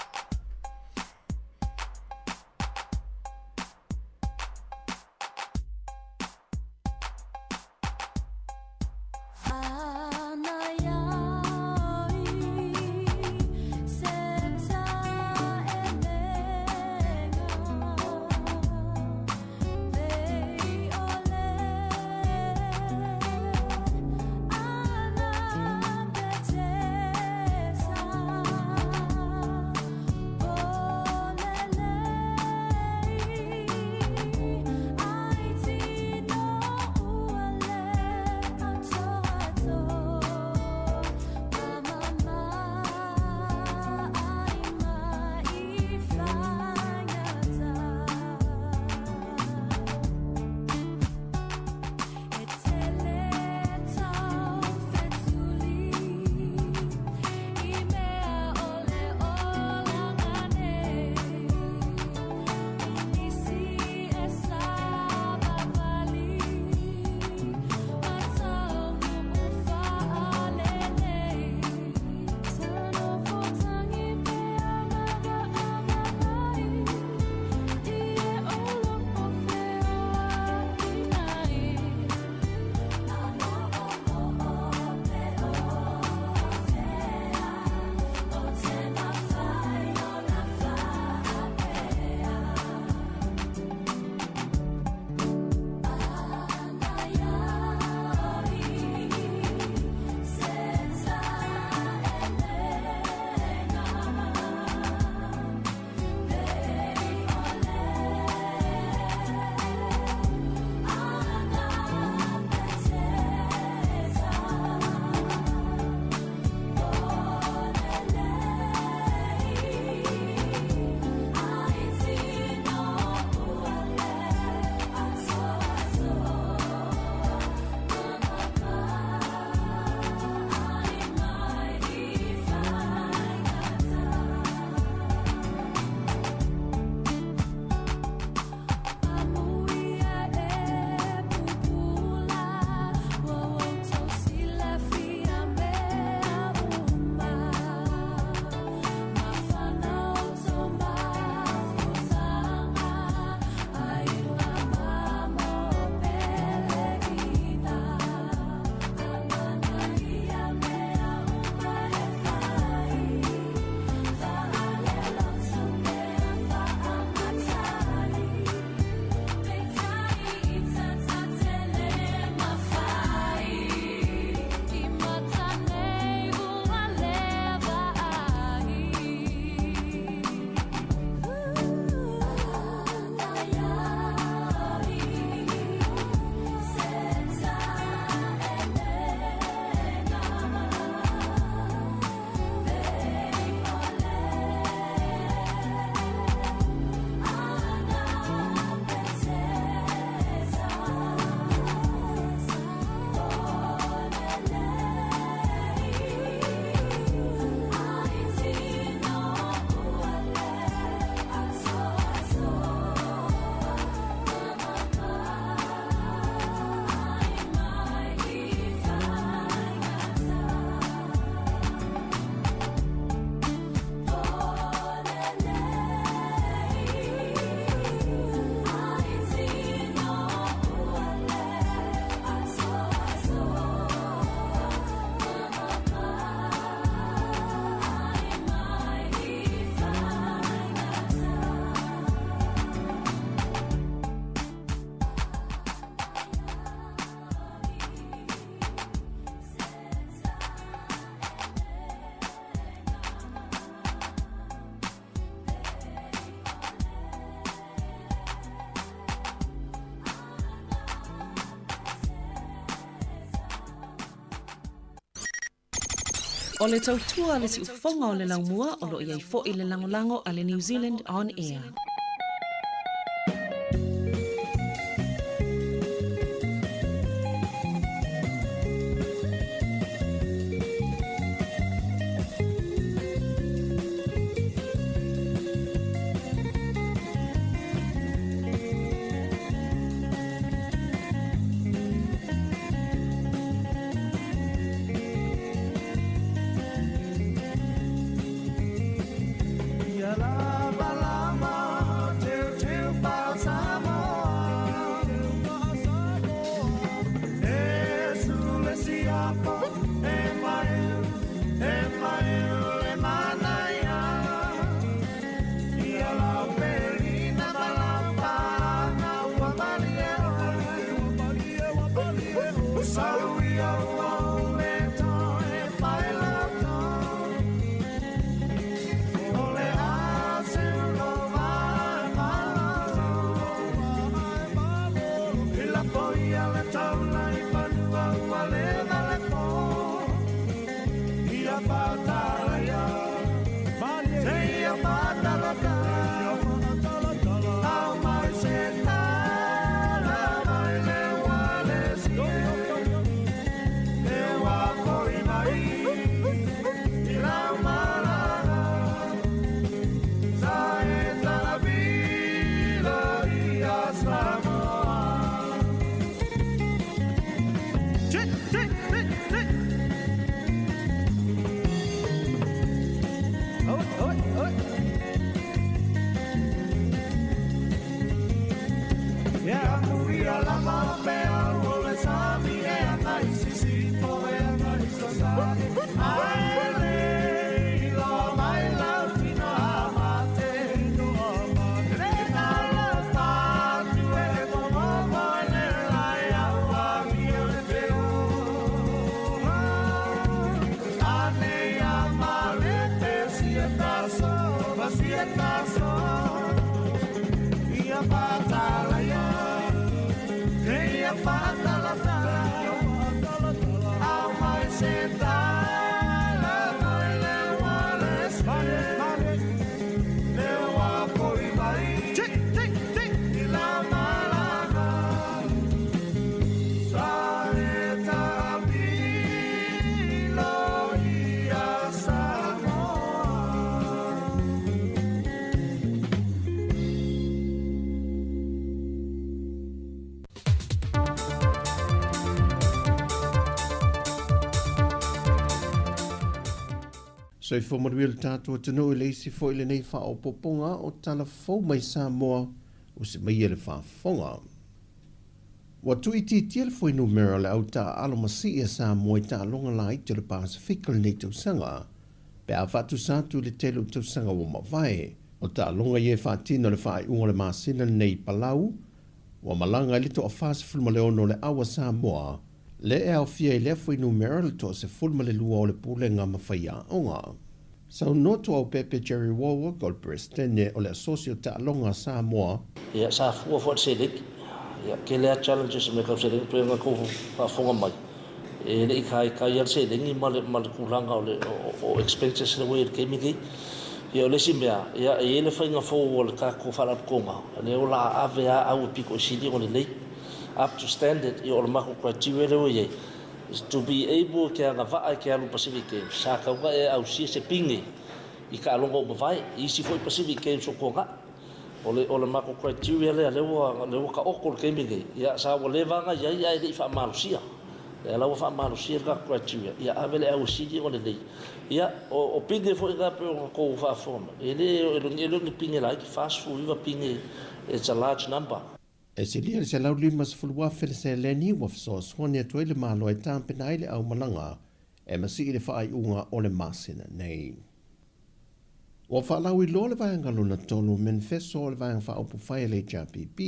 Speaker 6: O le tautua le si ufonga o le laumua o lo iai fo i le langolango a le New Zealand On Air.
Speaker 7: So i whamaruia le tātua tanu i leisi fo i le nei wha o poponga o tala fau mai Sāmoa o se mai le whaafonga. Wa tui tia le fwoi numera le au ta alo masi e Sāmoa i ta longa lai te le Pasifika le nei tausanga. Pe a whatu sātu le telu tausanga o mawai. O ta longa i e whaatino le whaai unga le masina le nei Palau. Wa malanga i le to a whaasa fulma le ono le awa Sāmoa. Le e au fia i le fwoi numera le to se fulma le lua o le pule ngā mawhai a onga. Sau noto au pepe Jerry Wawa gol presidente o le asocio ta longa Sāmoa.
Speaker 8: Ia sa fua fua selik. Ia ke lea challenges me kau selik pe nga ko fa fonga mai. E le kai al selik ni mal kulanga o expenses le way ke mi. Ia le simbea ia e le fa nga fo o le ka ko fa la konga. Le o la avea au piko sili o le lei. Up to standard i o le mako criteria le oye is to be able ke anga vai ke alu Pacific Games sa ka wa e au si se pingi i ka longo o vai i si foi Pacific Games o konga o le mako criteria le o ka okol ke mingi ia sa o le vanga ia i fa malusia le la fa malusia ka criteria ia avele au si di o le dei ia o pingi foi ka pe ko fa forma ele ni pingi like fast food va pingi it's a large number.
Speaker 7: E se lia se lau lima se fulua fele se leni wa fiso swani atu ele malo e tampena ile au malanga e masi ile whaai unga o le masina nei. Wa whaalau I lo le vaianga luna tolu manifesto o le vaianga wha opu whai le JPP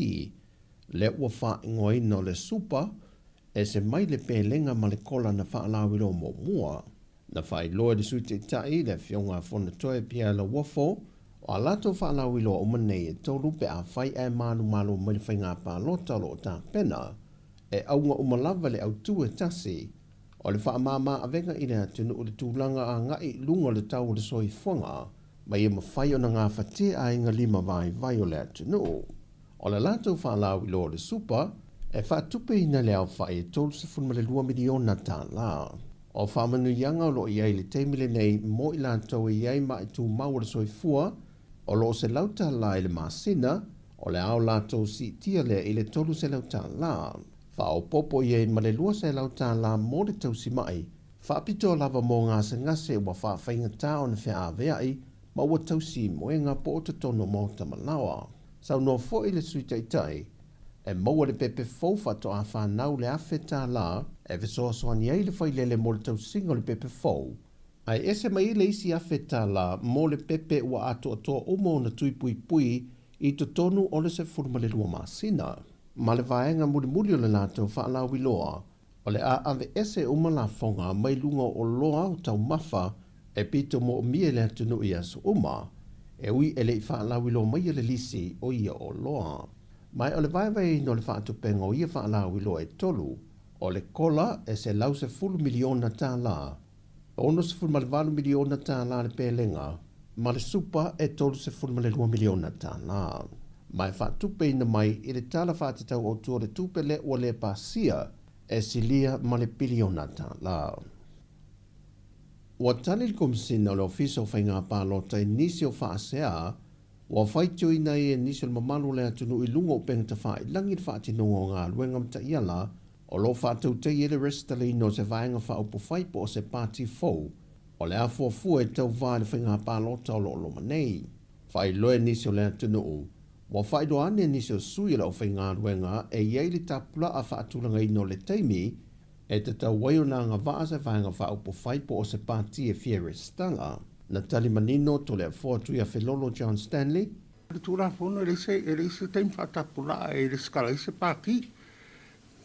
Speaker 7: le ua wha ingoa ino le supa e se mai le pelenga ma le kola na whaalau I lo mo mua na whai loa le sute tai le fionga fona toe pia la wafo o a lato whanau I loa o manei e tolu pe a whai e manu mai whai ngā pālota lo o tā pena e aunga umalawa le au tue tasi O le whaamama avenga i rea tunu o le tūlanga a ngai lunga le tau o le soifuanga, mai e mawhai o na ngā whate a inga lima vai o le tunu. O le lātou whaalau i lo le supa, e whaatupe ina le au whai e tolu se funma le 2 miliona tā la. O whamanu ianga o lo iai le teimile nei mo i lātou i iai mai tū mau le soifua, o lo se lauta la i le masina, o le au lātou si tia le i le tolu se lauta la. Whao popo iai ma le lua se lauta la mo le tausi mai, whaapito lava mo ngā se ngase wa whaawhainga tā o na whea aveai, ma ua tausi moenga po o te tono mo tamalawa. Sau no fo i le sui taitai, e maua le pepe faufa to a whanau le awhe tā la, e visoa soani ei le whailele mo le tausinga o le pepe fau. Ai ese mai le isi awhe tā la mo le pepe ua ato atoa umo na tui pui pui i to tonu o le se furuma le lua masina. Ma le vaenga muli o le lātou whaalau i loa, o le a ave ese uma la fonga mai lunga o loa o tau mafa e pito mo mie le atunu i asu uma, e ui ele i whaalau i loa mai le lisi o ia o loa. Mai o le vaevai no le whaatupenga o ia whaalau i loa e tolu, o le kola e se lau se 10 miliona tā la, ono se 10 miliona tā la le pelenga, ma le supa e tolu se 2 miliona tā la. Mai whaatupe ina mai i le tala whaatatau o tua le tupele o le pasia e silia ma le biliona tā la. Ua tali le komisina o le ofisa o whainga pālota i nisi o whaasea, ua whaitio ina e nisi o le mamalu le atunu i lunga o pengta wha i langi le whaatinonga o ngā luenga mta iala, o lo whaatau te i le restalino se vaenga whaaupo whaipo o se pāti fau, o le afuafua e tau vā le whainga pālota o lo loma nei. Whai loe nisi o le atunu u, ua whaido ane nisi o sui la o whainga luenga e iei le tapula a whaatulanga ino le teimi, e te tau waio na ngā vaa se whainga whaaupo whaipo o se pāti e fiere stanga. Na tali manino to le afuatui a Filolo John Stanley.
Speaker 9: Le tūra whono e se teim whaatapula e le skala i se pāti.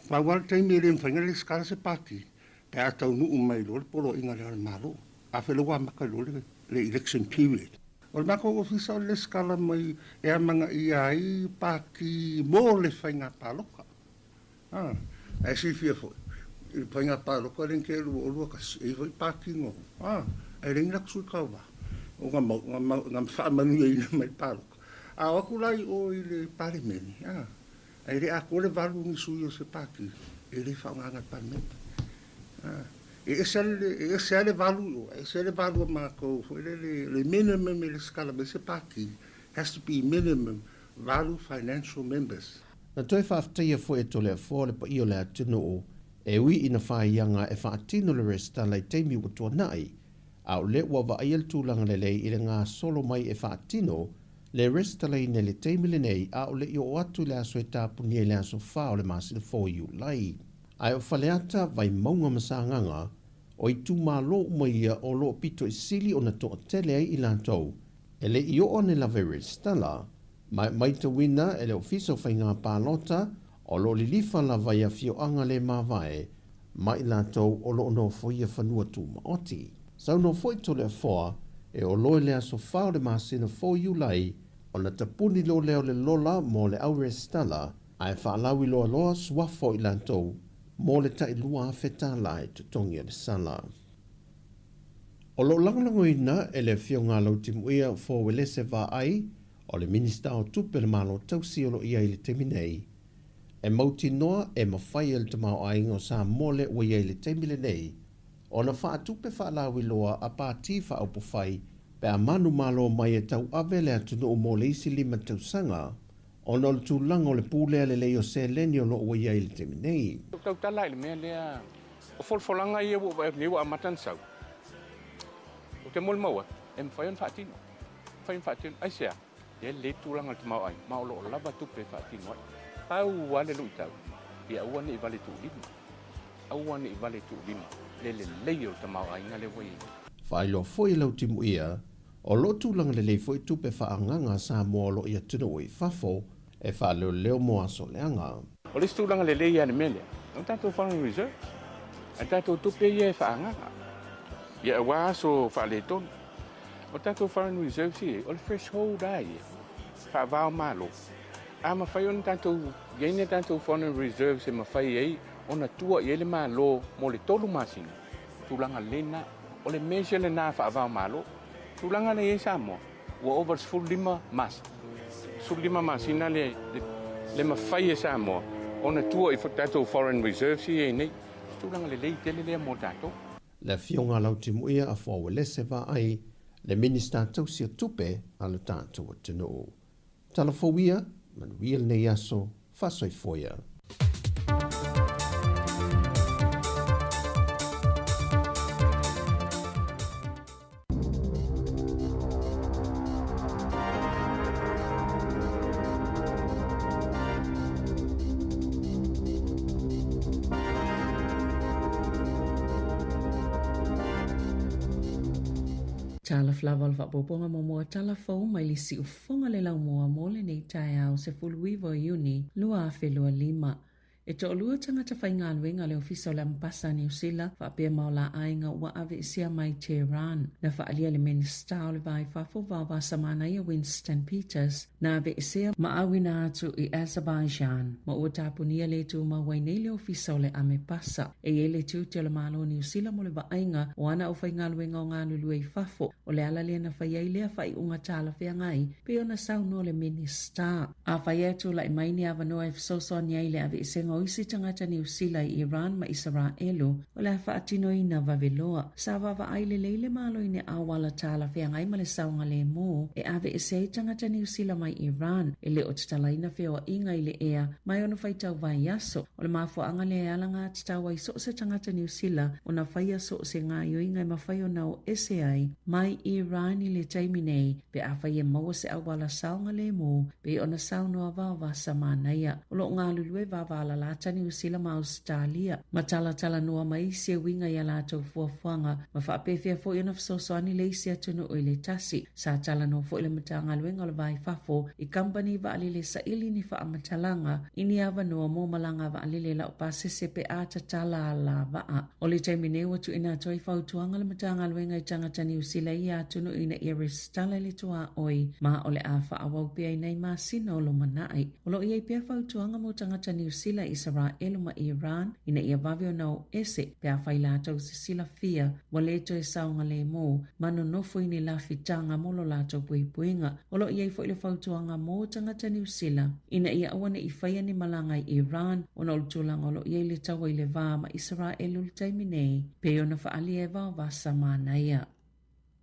Speaker 9: Wawal teim e le mwhainga le skala se pāti. Pe a tau nuu mai lo le polo inga le malo. A wheloa maka lo le election period. O le mako ofisa o le skala mai e a manga i ai pāti mo le whainga pāloka. E si fia foi. I whainga pāloka renke e lua kasi. E foi pāti ngo. E ringi la kusui kaua. O ngā whaamanu e ina mai pāloka. A wakulai o i le parimeni. E re a kore valu ni sui o se pāti. E re whaunganga parimeni. E se ale valu o. E se ale valu o mākou. Le minimum e le skala me se pāti has to be minimum value financial members.
Speaker 7: Na toi whaaftaia fo e tole a fo le pa i o le atunu o. E ui ina whaianga e whaatino le resta lai teimi o tua nai. Au le ua wa aiel tūlanga le lei i le ngā solo mai e whaatino, le resta lei ne le teimile nei au le i o atu le aso e tāpuni e le aso whao le masina fōiu lai. Ai o whaleata vai maunga masanganga, o i tū mā lo umaia o lo pito i sili o na toa tele ai i lantou, e le i o ne la vere stala, mai ta wina e le ofiso whainga pālota, o lo lilifa la vai a fio anga le mawai, mai lantou o lo no foia whanua tū maoti. Sau no foi tole a foa, e o loe lea so whao le masina fo iu lai, o na tapuni lo leo le lola mo le aure stala, ai whaalawi loa loa suafo i lantou, mo le tai lua wheta lai tutongi le sala. O lo langalango ina e le fio ngā lau timuia fo wele se va ai, o le minista o tupe le malo tausi o lo ia i le teminei. E mauti noa e mawhai el tamau ai ngo sa mole o ia i le temile nei, o na whaatupe whaalawi loa a pāti whaaupo whai, pe a manu malo mai e tau awele atunu o mo le isi lima tau sanga, o na le tūlanga o le pūlea le leo se leni o lo ua ia i le teminei.
Speaker 10: Tau tala i le mea lea, o folfolanga ia o a matan sau. O te mol maua, e mwhaion whaatino. Mwhaion whaatino, ai sea, e le tūlanga te mau ai, mau lo o lava tupe whaatino ai. Au wale lui tau, ia uane i vale tū lima. Au wane i vale tū lima. Le leio te mau ai ngale wai.
Speaker 7: Whailo foi lau timu ia, o lo tūlanga le lei foi tupe whaanganga Sāmoa lo ia tunu o i whafo, e whaleo leo moa so leanga.
Speaker 10: O le tūlanga le lei ane mele, o tātou whanau reserve, a tātou tupe ia e whaanganga. Ia e wā so whale tonu. O tātou whanau reserve si, o le threshold ai, whaavao malo. A mawhai on tātou, gaine tātou whanau reserve se mawhai ei, ona tua i ele malo mo le tolu masina. Tulanga lena, o le mese le na whaavao malo. Tulanga le e Sāmoa, ua over lima mas. Lima masina le mawhai e Sāmoa. Ona tua i whaktatou Foreign Reserve si e nei. Tulanga le lei tele lea mo tatou.
Speaker 7: Le fionga lau te muia a fōwe lese wa ai, le minista tau sia tupe a le tātou tino. Tala fōwia, man wiel ne yaso, fasoi foia.
Speaker 6: Tala flaval va poponga mo mo tala fo mai li si ufonga le lau moa mo le nei tai au se fuluivo Iuni lua afelua 5. E to lua tangata whainga aluenga le ofisa o le Ampasa New Zealand wa pia maula ainga ua ave isia mai Tehran na whaalia le minista o le vai whafo wawa samana ia Winston Peters na ave isia maawina atu i Azerbaijan ma ua tapunia le tu mawai nei le ofisa o le Amepasa e le tu te le malo New Zealand mo le vainga o ana o whainga aluenga o ngā lulu e whafo o le ala lea na whaiai lea whai unga tala whea ngai pe ona sauno le minista a whai atu la imaini avanoa e fsoso niai le ave isia o isi tangata New Zealand, Iran ma Israelu o le whaatino ina waveloa. Sa wawa ai le leile malo ine awala tala whea ngai ma le saunga le mo e ave e sei tangata New Zealand mai Iran e le o tatala ina whea inga i le ea mai ono whaitau vai aso o le mafua anga le alanga tatawa i so se tangata New Zealand o na whaia so se ngā yo inga i mawhai o nao ese ai mai Iran i le taiminei pe a whaia maua se awala saunga le mo pe ona saunoa wawa samanaia o lo ngā lulue wawa la lata New Zealand ma Australia. Matala tala noa mai se winga ia lātou fuafuanga ma whaapewhia fo i ana fsosoani le isi atunu o le tasi. Sa tala no fo i le matanga luenga le vai fafo i company wa alile sa ili ni wha amatalanga ini awa noa mo malanga wa alile la upase se pe ata tala la waa. O le taimine watu ina toi fautuanga le matanga luenga i tangata New Zealand i atunu ina iris tala le tua oi ma o le awha awau pia inai ma sina o lo manai. O lo iei pia fautuanga mo tangata New Zealand Israelu ma Iran ina ia vavio nao ese pe a whai lātou se sila fia wa leto e saunga le mo mano nofo ini la fitanga molo lātou puipuinga o lo iei fo ile fautuanga mo tangata New Zealand ina ia awane i whaia ni malanga i Iran o na ultulanga o lo iei le tawa i le vā ma Israelu le taiminei pe o na whaali e vā vasa mānaia.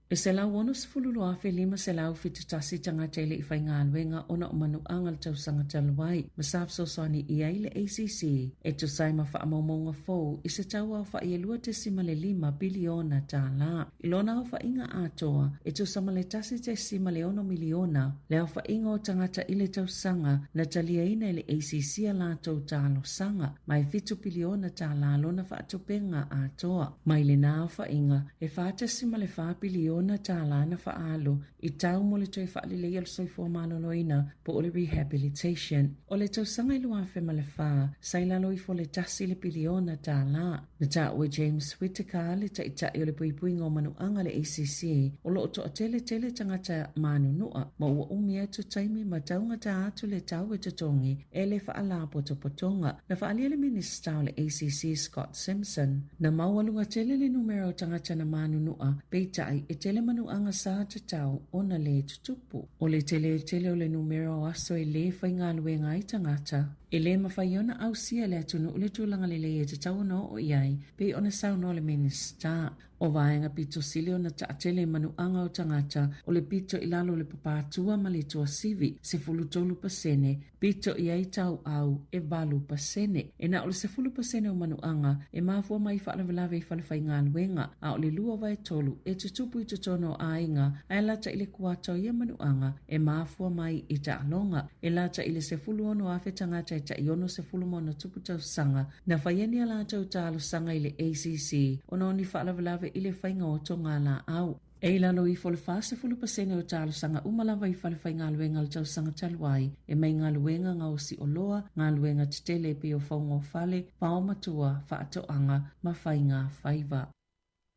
Speaker 6: E se lau ono se fululu afe lima se lau fitutasi tangata ile i whainga aluenga ona o manu angal tau sangata luai. Masaf sosoni i aile ACC e tu saima wha amaumonga fau i se tau au wha i elua te simale 5 biliona tā la. I lona au wha inga atoa e tu samale tasi te simale 1 miliona le au wha inga o tangata ile tau sanga na talia ina ile ACC a la tau talo sanga mai fitu biliona tā la lona wha atupenga atoa. Mai le na au wha inga e wha te simale 5 biliona ona tala na faalo i tau mo le toi faali le yel soifua maloloina po o le rehabilitation. O le tau sanga ilua fe ma le faa, sailalo i fo le tasi le biliona tala. Na ta ue James Whittaker le ta ita i o le puipui ngō manu anga le ACC o lo oto a tele tangata manu nua ma ua umia tu taimi ma taunga ta atu le tau e tutongi e le faala potopotonga. Na faali le minista o le ACC Scott Simpson. Na maualunga tele le numero tangata na manu nua peitai e tele manu anga sa te tau ona le tutupu. O le tele o le numero aso e le whainga luenga i tangata. E le mawhaiona au sia le atunu ule tūlanga le e te tau no o iai pe ona sau no le minista. O vaenga pito sili o na taatele manu anga o tangata o le pito ilalo le papatua ma le tua sivi se fulutolu pasene pito iai tau au e valu pasene. E na o le se fulu pasene o manu anga e mafua mai whaalavelave i whalawhainga luenga a o le lua vai tolu e tutupu i tutono a inga a e lata ile kuato ia manu anga e mafua mai i ta alonga e lata ile se fulu ono afe tangata ta iono se fulu mono tupu tau sanga na whaieni ala tau talo sanga ile ACC ono ni whaalavelave ile whainga o tonga la au. E lalo i fole fase fulu pasene o talo sanga umalawa i fale whainga luenga al tau sanga taluai e mai ngā luenga ngā osi o loa, ngā luenga titele pe o whaunga o fale, pao matua, whaatoanga, ma whainga whaiva.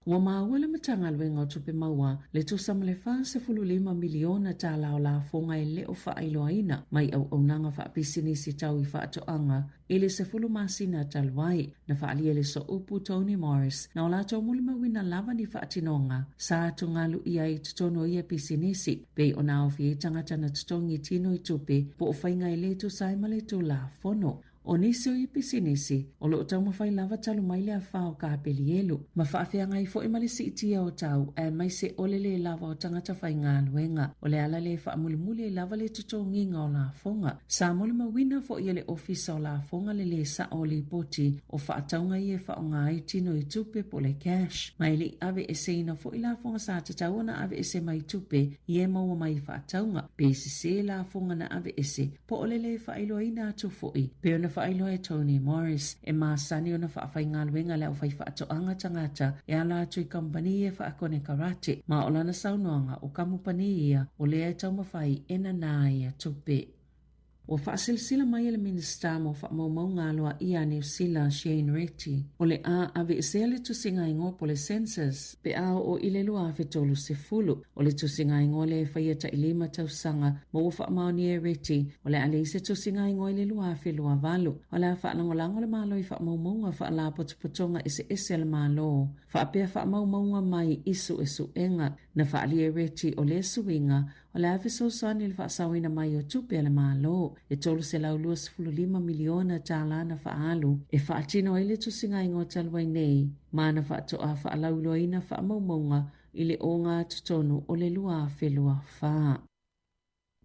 Speaker 6: Ua maua le matanga luenga o tupe maua, le tusama le wha se 15 miliona tā lao la fonga e leo wha ailoaina mai au nanga wha pisinisi tau I wha atoanga, I le se 10 masina talwai na wha alia le so upu Tony Morris na o la tau mulima wina lava ni wha atinonga, sa tungalu ia I tutono ia pisinisi, pei o nao fie tangata na tutongi tino I tupe po o whainga I le tu saima le tu la fono. O nisi o I pisinisi, o lo tau mawhai lava talu mai le a whao ka apeli elu. Ma whaafea ngai fo I male si itia o tau, e mai se ole le lava o tangata whai ngā luenga. O le ala le wha mulimuli e lava le tuto nginga o la fonga. Sa mole mawina fo I le ofisa o la fonga le sa o li poti, o wha ataunga I e wha o ngā I tino I tupe po le cash. Mai li ave e seina fo I la fonga sa tatau na ave e se mai tupe, I e maua mai wha ataunga. Pesi se la fonga na ave e se, po ole le wha ilo ina atu fo I. Pe ona whailo e Tony Morris, e maasani o na whaafai ngā luenga leo whai whaatoanga tangata, e ala atu I kampani e whaakone karate, ma o lana saunoanga o kamupani ia, o lea e tau mawhai e na nā ia tupe. O whaasilsila mai ele minista mo whaamaumau ngā loa ia New Zealand Shane Retty. O le a ave e sea le tusinga ingo po le census, pe a o ile lua a whetolu se fulu. O le tusinga ingo le whaiata I lima tausanga, mo o whaamau ni e Retty. O le ale se tusinga ingo ile lua a whelua valu. O le a whaalangolango le malo I whaamaumaunga whaala potupotonga ese le malo. Whaapea whaamaumaunga mai isu enga. Na whaali e Retty o le suinga, o le awe sosani le whaasawina mai o tupe le malo. E tolu se lau 25 miliona tāla na whaalu. E whaatino ile tusinga ingo talwai nei, mana whaatoa whaalauloina whaamaumaunga ile o ngā tutonu o le lua whelua whaa.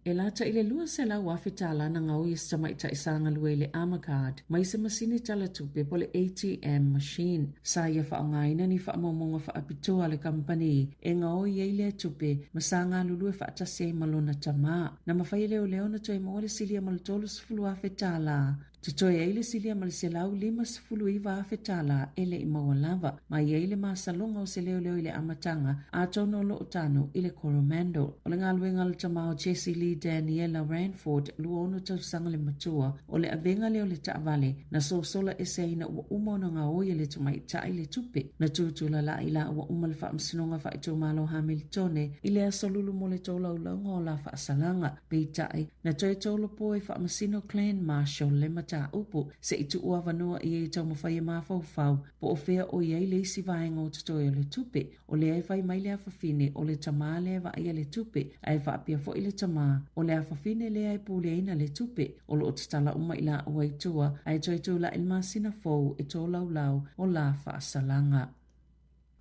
Speaker 6: E lata ile lua se lau awhitala na ngau I stamaita I sanga lue le Amacard, mai se masini tala tupe po le ATM machine. Sa ia whaongaina ni whaamaumonga whaapitoa le kampani, e ngau I eile tupe, masanga lulue whaatase malona tama. Na mawhai leo leo na toi mo le silia malutolu sifulu awhitala. Tutoe eile silia mali se lau 5 awhitala ele I maua lava, mai eile masalonga o se leo leo ile amatanga, a tono lo utano ile Coromando. O le ngaluenga le tamao Jesse Lee Daniela Ranford luono tau sanga le matua, o le avenga leo le taavale, na sosola eseina ua umona ngā oia le tumai tai le tupe, na tutula la ila ua umale wha amsinonga wha ito malo Hamiltone, ile asolulu mo le tola ulaunga o la wha asalanga, peitai, na toi tolo poe wha amasino Clan Marshall le mata upu, se itu ua vanua I e tau mawhai mawhau, po o whea o iei le isi vaenga o tutoe o le tupe, o le ai mai le awhawhine o le tamā le wa ia le tupe, ai wha apia fo I le tamā, o le awhawhine le ai pūleina le tupe, o lo tatala uma ila ua itua, ai toi tula ilmasina fau e tō lau o la wha asalanga.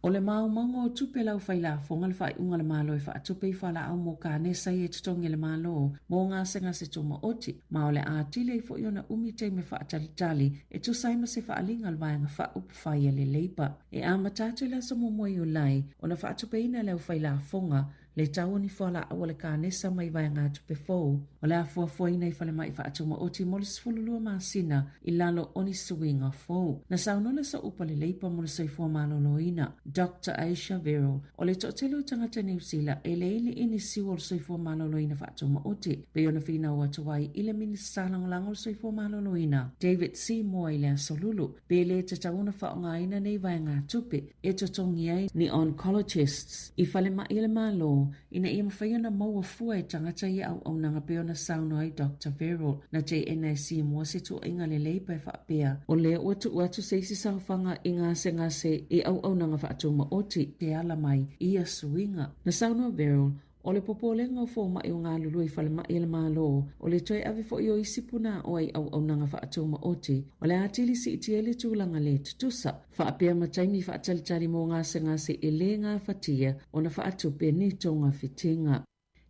Speaker 6: O le maumanga o tupe lau whaila fonga le whai unga le malo I wha tupe I whala au mo ka nesa I e tutongi le malo mo ngā senga se tuma oti ma o le ātile I fo iona umite me wha talitali e tu saima se wha alinga le vaianga wha upu whai le leipa. E a matatu la sa momoi o lai o na wha tupe ina lau whaila fonga le tau ni whala au le ka nesa mai vaianga tupe fau. O le afua foina I whale mai wha atuma oti mo le sifululua masina I lalo oni suinga fau. Na saunola sa upa le leipa mo le saifua maloloina. Dr. Aisha Verrill, o le totelo tangata New Zealand, e leile ini siwa o soifua maloloina whaatuma oti. Pe ona whina ua tuwai ile minista langolango o soifua maloloina. David Sāmoa ile asolulu. Pe le tatauna whaongaina nei vai ngā tupe. E totongi ai ni oncologists. I whale ma ile malo, ina ia mawhaiona maua fua e tangata I au nanga pe ona sauno ai Dr. Verrill. Na JNAC mua se tu inga le leipa e whaapea. O le uatu seisi sauwhanga I ngā se I au nanga whaatuma oti te ala mai ia suinga. Na sauno Verrill, o le popolenga o fō mai o ngā lulu I whale mai ele malo, o le toi ave fo I o isipuna o ai au nanga whaatuma oti, o le atili si iti ele tūlanga le tutusa, whaapea mataimi whaatalitari mō ngā se e le ngā whatia o na whaatupe ni tonga whitinga.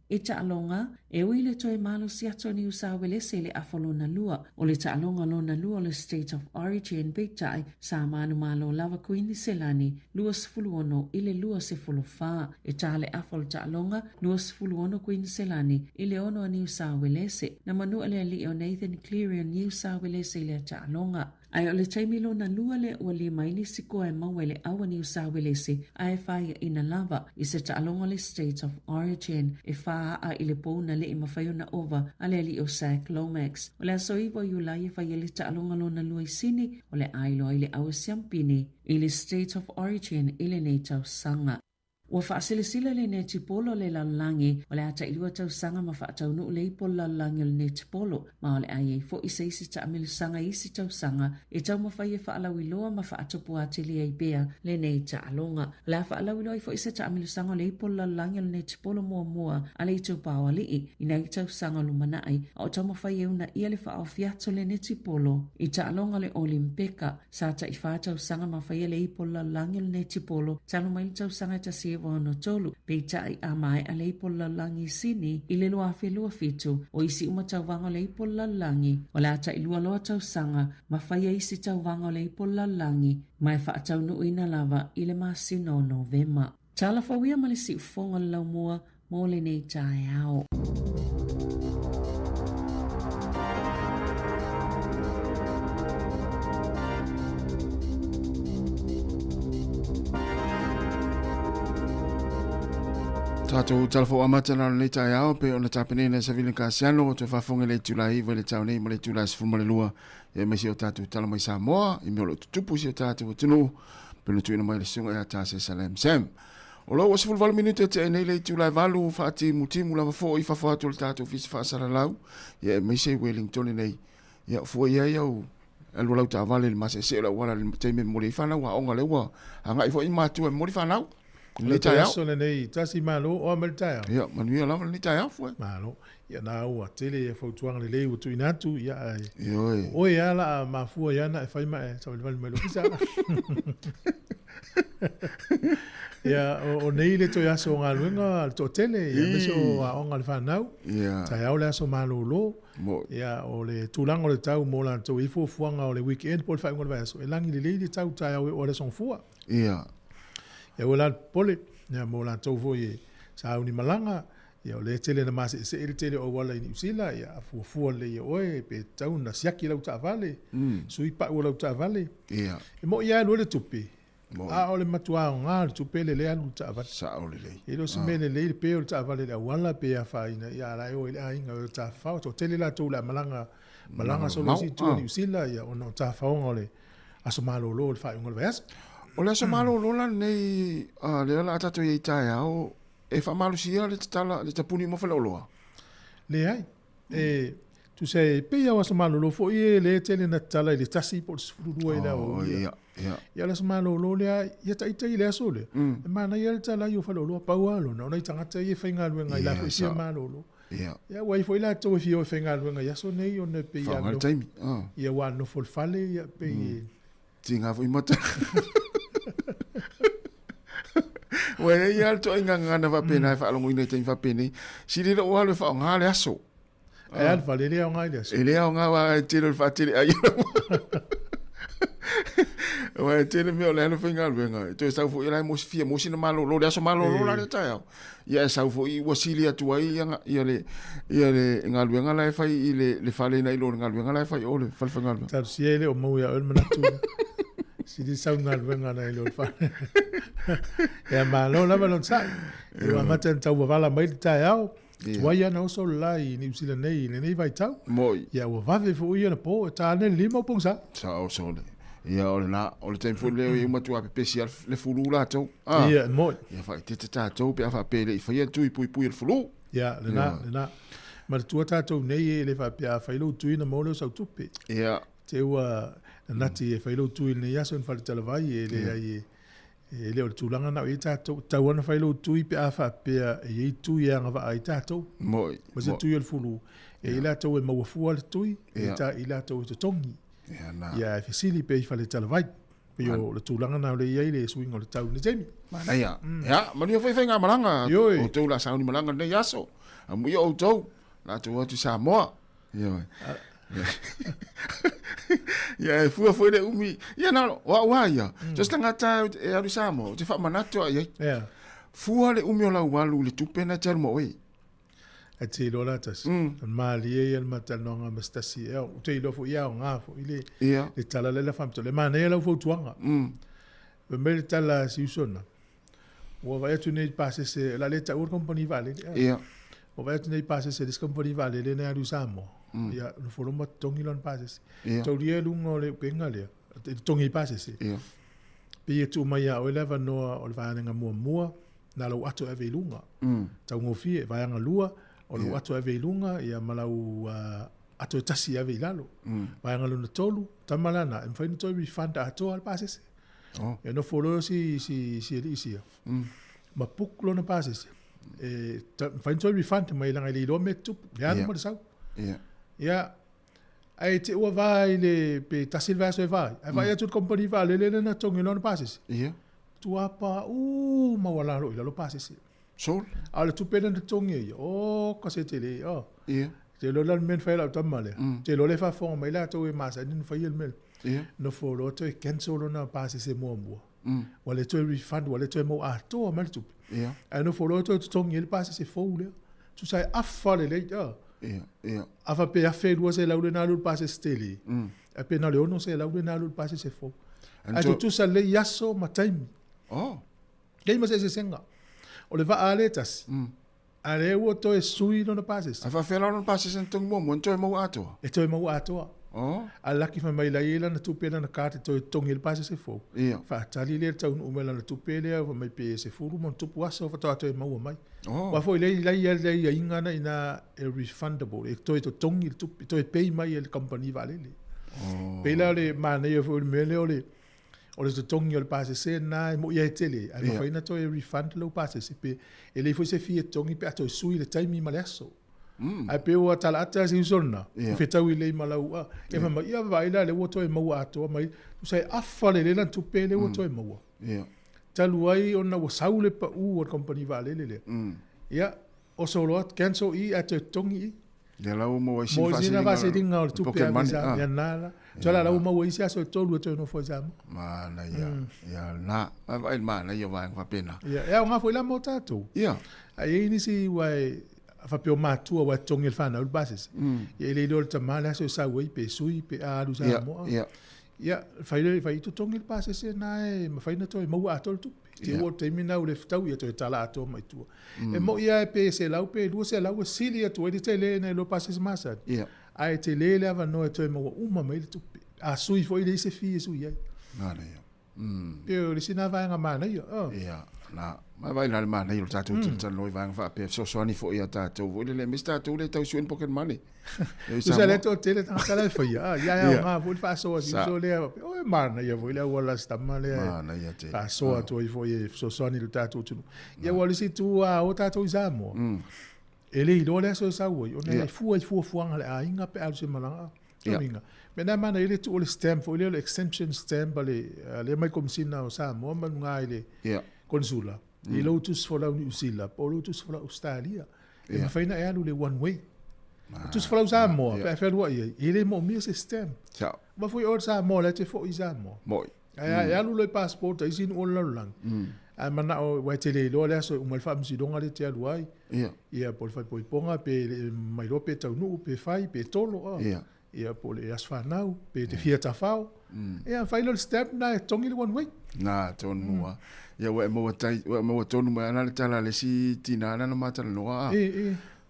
Speaker 6: E taalonga, e uile toi malo si ato ni usawelese le afolona lua, o le taalonga lona lua le State of Origin beitai sa manu malo lava kuini selani, lua sifuluono ile lua sifulufaa, e tale afol taalonga, lua sifuluono kuini selani, ile ono ni usawelese, na manu ale li o Nathan Cleary ni usawelese ile taalonga. Ai o le taimilo na lua le ua li maili sikoa e mawele awa ni usawelese, ai whaia ina lava, I se taalonga le State of Origin, e whaa a ile pou na le I mawhaiona ova ale ali o Sac Lomax. O le aso iwa Iulai e whai ele taalonga lona lua I sini o le ailo ai le awa siampini I le State of Origin I le nei tau sanga. Ua whaasilisila le ne tipolo le lalangi o le ata ilua tau sanga ma whaataunu le ipo lalangi o le ne tipolo ma o le ai fo I se isi ta amilu sanga isi tau sanga e tau mawhai e whaalawiloa ma whaatopu atili ai bea le ne ta alonga. Le a whaalawiloa I fo isi ta amilu sanga o le ipo lalangi o le ne tipolo mua mua a le itau pāwa lii ina I tau sanga lumanai a o tau mawhai e una ia le whaao fiato le ne tipolo I ta alonga le Olimpeka sa ta I whaatau sanga ma whai le ipo lalangi o le ne tipolo tanu mai tau sanga ta si no tolu pe tai a mai a leipo lalangi sini I le loa whelua fitu o isi uma tauwanga leipo lalangi o la ta ilua loa tau sanga ma whaia isi tauwanga leipo lalangi mai whaatau nuina lava I le masino Novema. Tala whawia malisi ufonga laumua mo le nei tai ao.
Speaker 11: Tātou talafo amata na nei tai ao pe ona tapene na savile kasiano o te whafonga le tulai wa le tau nei mo le tulai sifuma le lua e mesi o tātou tala mai Sāmoa I mea lo tutupu si o tātou o tunu pe no tuina mai le sunga e a tāse Salem Sam. O lau o sifulu valu minute te nei le tulai valu whaati mutimu lava fo I whawhatu le tātou fisi whaasara lau e mesi Wellington nei e o fua ia iau elu lau ta vale le mase se la wala le teime mo le whanau a onga le ua a ngai fo I mātua mo le whanau
Speaker 2: le tai ao le nei tasi malo o mal tai ao
Speaker 11: ia manuia lava le tai ao foi
Speaker 2: malo ia na ua tele e fautuanga le lei o tu inatu ia
Speaker 11: oi
Speaker 2: o ia la mafua ia na e fai mai sa le mai lo pisa ia o nei le to ia so nga luenga to tele ia me so a onga le fanau
Speaker 11: ia
Speaker 2: tai ao le so malo lo ia o le tulango le tau mo la to ifo fuanga o le weekend pol fai ngol vai so e langi le lei le tau tai ao o le son fua
Speaker 11: ia
Speaker 2: ia wala pole ia mo la tau fo ia sa uni malanga ia le tele na mase se ele tele o wala New Zealand ia fu le ia oe pe tau na siaki lau ta vale sui pa o lau ta vale
Speaker 11: ia
Speaker 2: e mo ia lo le tupi a o le matua o nga le tupi le alu ta vale
Speaker 11: sa o le
Speaker 2: e lo se mele le pe o ta vale la wala pe a fa ina ia la o ile a inga o ta fa o tele la tu la malanga so lo si tu New Zealand ia o no ta fa o le aso malo lo fa ngol vas
Speaker 11: o le aso malo lo la nei le la tatu i tai ao e fa malu sia le tala le tapuni mo fela loa
Speaker 2: le ai e tu sei pe ia was malo lo fo ie le tele na tala le tasi por sfuru ila o
Speaker 11: ia
Speaker 2: ia le malo lo le ia tai tai le aso le e mana ia tala yo fa lo pa walo no nei tanga tai fa nga lu nga ila fo sia malo lo ia wai fo ila to fio fa nga lu nga ia so nei o ne pe ia no ia wa no fo fale ia pe
Speaker 11: tinga fo imota Wei ia to inga ngana va pena fa longo ina te fa peni. Si le o halo fa nga le aso.
Speaker 2: E al fa le o nga le aso.
Speaker 11: Ele o nga wa tele fa tele ai. Wei tele me o le no finga venga. To sta fu ila mo fia mo sina malo lo le aso malo lo la ta. Ia sa fu I wasilia tu ai ia le nga venga la fa I le fa le na I lo nga venga la fa o le fa venga.
Speaker 2: Ta si ele o mo ia o manatu. Si di saunga venga na ilo fa. E malo la balon sai. E wa mata tau vala mai tai ao. Wa ia no so lai New Zealand nei vai tau.
Speaker 11: Moi.
Speaker 2: Ia wa va fu ia na po ta ne lima pongsa.
Speaker 11: Sa o so le. Ia o le na o le tempo le I matu a special le fulu la tau.
Speaker 2: Ia moi.
Speaker 11: Ia fa te tau pe fa pe le fa ia tui pui le fulu.
Speaker 2: Ia le na. Ma tu tau nei le fa pe fa ilo tui na mo le sa tupe.
Speaker 11: Ia.
Speaker 2: Te ua nati e failo tui nei aso en fale talavai e le ai e le o tulanga na i tātou tauana failo tui pe afa pe e tui anga va ai tātou
Speaker 11: moi
Speaker 2: ma se tui al fulu e ila tau e mawafua le tui e ta ila tau e tongi ia e fesili pe i fale talavai pe o le tulanga na le iai le suinga le tau ni temi
Speaker 11: mana ia mani o fai ngā malanga o tau la sauni malanga nei aso a mui o tau la tau atu Sāmoa ia ia fua le umi ia na wa ia just ngata e alu Sāmoa te fa manato ia fua le umi o la walu le tupena tau mo e
Speaker 2: a te lola tas mali e el matanonga mastasi e o te lo fu ia nga fu ile le tala le fam to le mana e la fu tuanga be me tala si usona o va tu nei passe se la leta ur company vale O vai nei passes se company vale le na du Sāmoa. Ia no folo ma tongi lon passes. Tau ria lunga le penga le. Tongi passes.
Speaker 11: Ia.
Speaker 2: Pe tu mai o leva no o le vaanga mua na lo ato ave lunga. Tau ngofi e vaanga lua o lo ato ave lunga ia malau ato tasi ave lalo. Vaanga lo na tolu tamalana en fain to refund ato al passes. E no folo si isia. Ma puklo na passes. Fain to refund mai langa le lo metu. Ya no mo sau. Ia ai te ua vai le pe tasil vai so vai. Ai vai atu company vai le na tongi lo na passes.
Speaker 11: Ia.
Speaker 2: Tu apa ma wala lo passes.
Speaker 11: Sol.
Speaker 2: Ale tu pena na tongi o ka se tele
Speaker 11: Ia.
Speaker 2: te lo lan men fai la tamale. Te lo le fa fo mai la to e masa ni fa yel mel.
Speaker 11: Ia.
Speaker 2: No fo lo to e cancel na passes e mo. Wale to refund wale to mo to mal tu.
Speaker 11: Ia.
Speaker 2: Ai no fo lo to tongi le passes e fo le. Tu sai afale le
Speaker 11: Ia.
Speaker 2: Ava pe afe lua se laude na lu pase steli. E pe na leono se laude na lu pase se fo. A tu sa le yaso ma time. Kei ma se senga. O le va aletas. A le ua to e sui no na pase.
Speaker 11: A fa fela no pase sen tong mo to mo ato.
Speaker 2: E to e mau ato. A laki fa mai la ila na tu pena na kate to e tongi le pase se fo.
Speaker 11: Ia.
Speaker 2: Fa tali le tau no umela na tu pele fa mai pe se furu mon tu puaso fa to e mau mai. Wa foi le inga na ina e refundable. E to tongi to e pay mai el company vale le. Pe la le mana e foi mele ole. O le tongi le passe se na mo ia tele. Ai fa ina to e refund lo passe se pe ele foi se fie tongi pe to sui le time ma leso. Ai pe o tala ata se usona. Fe tau ile malau. E ma ia vai la le o to e mau ato mai. Tu sai afale le na tu pele o to e mau.
Speaker 11: Ia.
Speaker 2: Taluai ona wa saule pa o company vale le. Ia o solo cancel I at tongi.
Speaker 11: Ya la mo wa
Speaker 2: Mo sina va se dinga o tu pe ya nala. Tala la mo wa isia so tolu to no foi zama.
Speaker 11: Ma na ya. Ya na. Ai ma na ya va fa pena.
Speaker 2: Ya nga foi la mo tato.
Speaker 11: Ia.
Speaker 2: Ai ni si wa fa pe o matu wa tongi el fana o basis. Ya ile do tamala so sa we pe sui pe a lu zama.
Speaker 11: Ia.
Speaker 2: Ya fai tu tongi el basis na ma fai na to mo atol tu. Te o te mina o le ftau ia to e tala ato mai tua. E mo ia e pe se lau pe lua se lau e sili atu e te le na lo pases masad. Ai te le le ava no e to e maua uma mai le tupe. A sui foi le se fi e sui ai.
Speaker 11: Nana ia.
Speaker 2: Pe o le sina vai nga mana ia.
Speaker 11: Ia. Na, mai vai na mana ia tatu tata loi vai nga pe so so ni foi ia tatu. Vole le mista tu le tau suen pocket money.
Speaker 2: Tu sa le to te le tanga sala foi ia. Ia nga vol fa so so le. O mana ia voi le wala stamma le.
Speaker 11: Mana ia te.
Speaker 2: Fa so atu i foi so so ni le tatu tu. Ia wala si tu a o tatu Sāmoa. Ele i le so sa wo. Ona fu anga a inga pe al se malanga. Inga. Me na mana ile tu le stamp foi le extension stamp le mai kom sina o Sāmoa man nga ile.
Speaker 11: Ia.
Speaker 2: Consula. I lotus for la New Zealand, o lotus for la Australia. E ma faina e alu le one way. Tus for la Sāmoa, pe fe lua ia. Ile mo mi se stem.
Speaker 11: Ciao.
Speaker 2: Ma foi or Sāmoa le te fo i Sāmoa.
Speaker 11: Moi.
Speaker 2: E alu le passport ai sin o lang. A mana o wa tele lo le so umal fam si donga le te alu ai.
Speaker 11: Ia.
Speaker 2: Ia por fa poi ponga pe mai lo pe tau nu pe fai pe tolo.
Speaker 11: Ia.
Speaker 2: Ia por le asfanau pe te fia tafao. Ia fai lo step na tongi le one way.
Speaker 11: Na tonua. Ia mo tonu mai ana le tala le si tina ana na mata noa.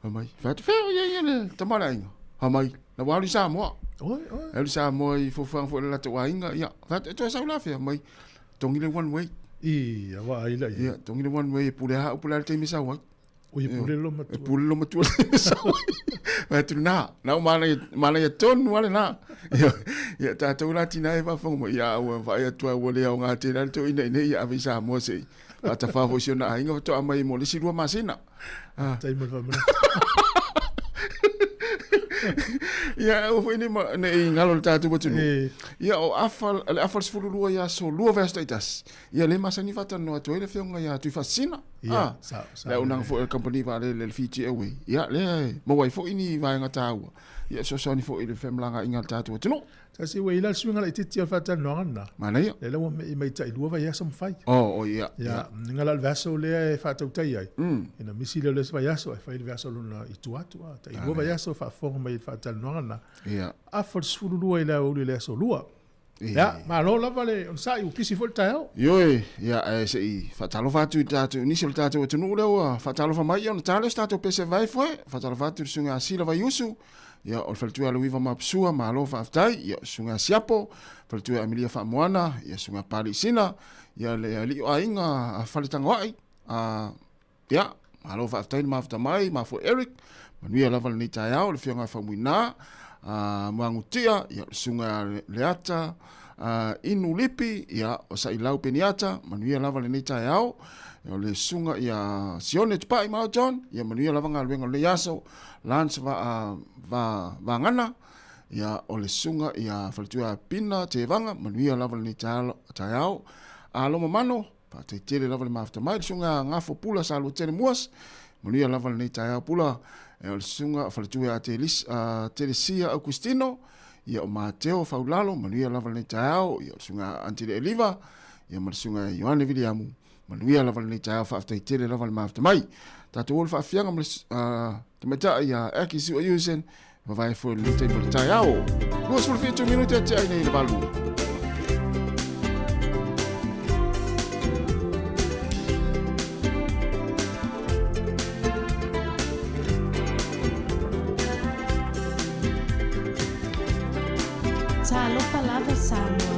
Speaker 11: Mai. Fa te ia le tamara inga. Ha mai. Na wali Sāmoa.
Speaker 2: Oi.
Speaker 11: El Sāmoa I fo fa la to inga. Ia. Fa te sa la fe mai. Tongi le one way.
Speaker 2: Ia wa ila.
Speaker 11: Ia, tongi le one way pule ha pule te mi sa wa.
Speaker 2: O ia pule lo matu.
Speaker 11: Pule lo matu. Vai tu na mana ia tonu wale na. Ia ta tu la tina e va fongo ia o vai tu o le o ngate na tu ina ia avisa mo se. Ata fa ho siona inga to mai mo le si rua masina.
Speaker 2: Tai mo fa.
Speaker 11: Ia o foi ni ne ngalo tatu botu. Ia o afal sfulu lua ia so lua vestaitas. Ia le masani fata no to ele fionga ia tu fascina.
Speaker 2: Ia.
Speaker 11: Le unang fo company va le fiti away. Ia le mo wai fo ini va nga taua. Ia so so ni fo ile femlanga inga tatu botu.
Speaker 2: Ta si we ila swinga le titi fata no ngana.
Speaker 11: Mana ia.
Speaker 2: Le lo mai tai lua va ia som fai.
Speaker 11: Oh ia.
Speaker 2: Ia ngala vaso le fata utai ai. Ina misi le va ia so fa il vaso luna itu atu. Ta lua va ia so fa fo mai fata no ngana.
Speaker 11: Ia.
Speaker 2: Afal sfulu lua ila o le so lua. Ya, malo lava le on sai u kisi fo tao.
Speaker 11: Yoi, ia se i fatalo fatu tatu ni sil tatu tunu le wa fatalo fa mai on tale tatu pese vai foi fatalo fatu sunga sila va yusu ia o faltu ala wiva mapsua malo fa aftai ia sunga siapo faltu Amelia fa moana ia sunga palisina ia le ali ainga falitanga wai ia malo fa aftai ma afta mai ma fo Eric manuia lava ni tayao le fianga fa muina mangutia ia sunga leata inu lipi ia o sa ilau peniata manuia lava le nita yao o le sunga ia sione tupai mau John ia manuia lava ngaluenga le yaso lance va ngana ia o le sunga ia faltua pina te vanga manuia lava le nita yao alo mamano pa te tele lava le mafta mai sunga ngafo pula sa lu tele muas manuia lava le nita yao pula o le sunga faltua Telesia Augustino ia o Mateo Faulalo manuia lava le tau ia sunga Antile Eliva ia marsunga Yohane Viliamu manuia lava le tau fa after tele lava le mafta mai tatu ol fa fianga te meta ia aki su usen vai fo le te tau duas por 2 minutos te ai nei balu
Speaker 12: Alofa lava Sāmoa.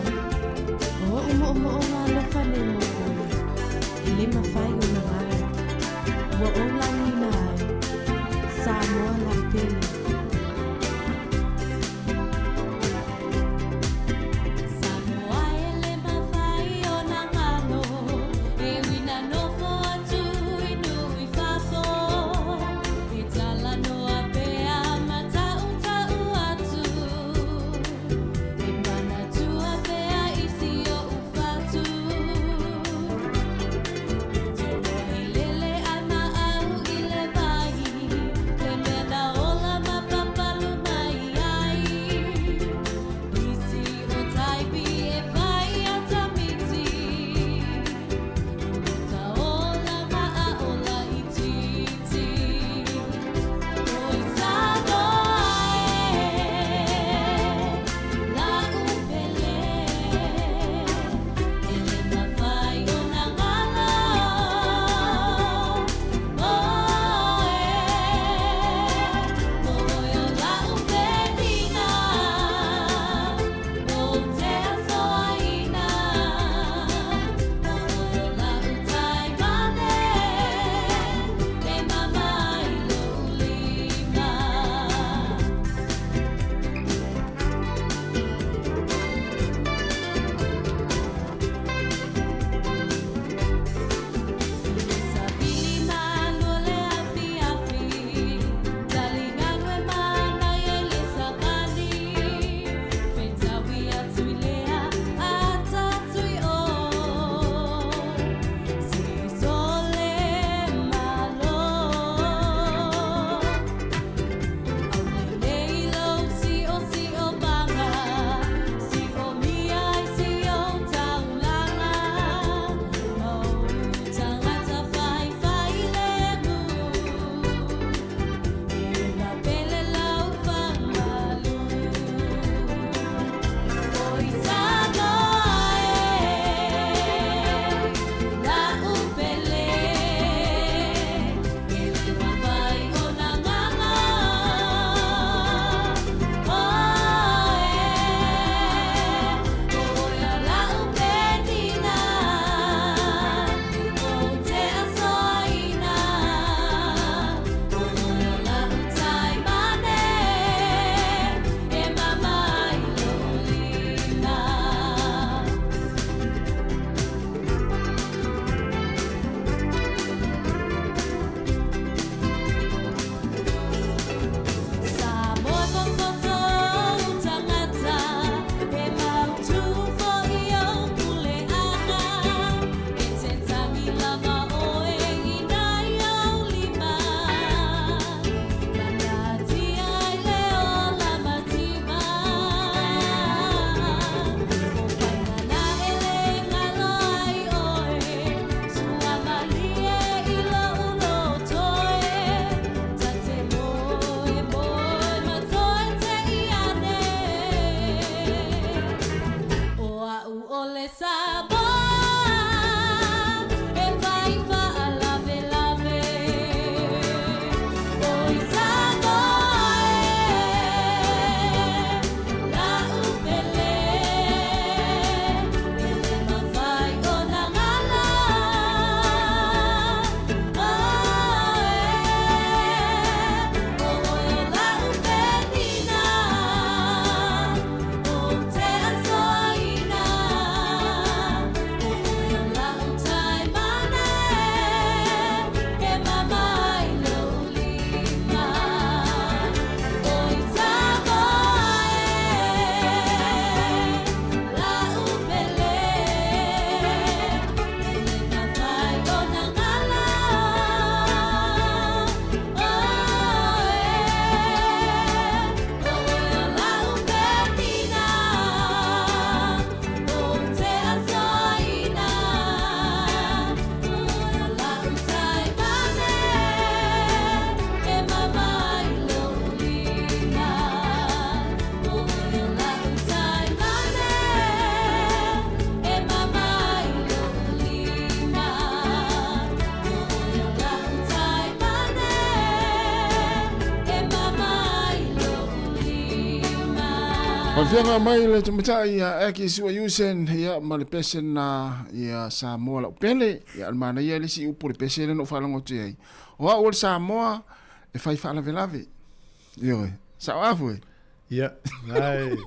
Speaker 12: O nga alofa le mo. Ile mafai o na mai. Wa o langi na ai. Sāmoa la pele. Sāmoa ele mafai o na ngalo. E wina no fo atu inu I fafo. E tala no apea mata utau atu. Ola ole Sāmoa e vai lave lave oi Sāmoa la upele ele mawhai o na ngala o la upelina o te asoina o la utai mana e mamai lo lima oi Sāmoa la upele ele mawhai o na ngala
Speaker 11: Whianga mai le tamatai ia eki sua yusen ia ma le pesen na ia Sāmoa la upele ia almana ia le si upu le pesen no whalango te ai. O a ol Sāmoa e whai whalave lave. Io e, sao afu e?
Speaker 2: Ia, nai,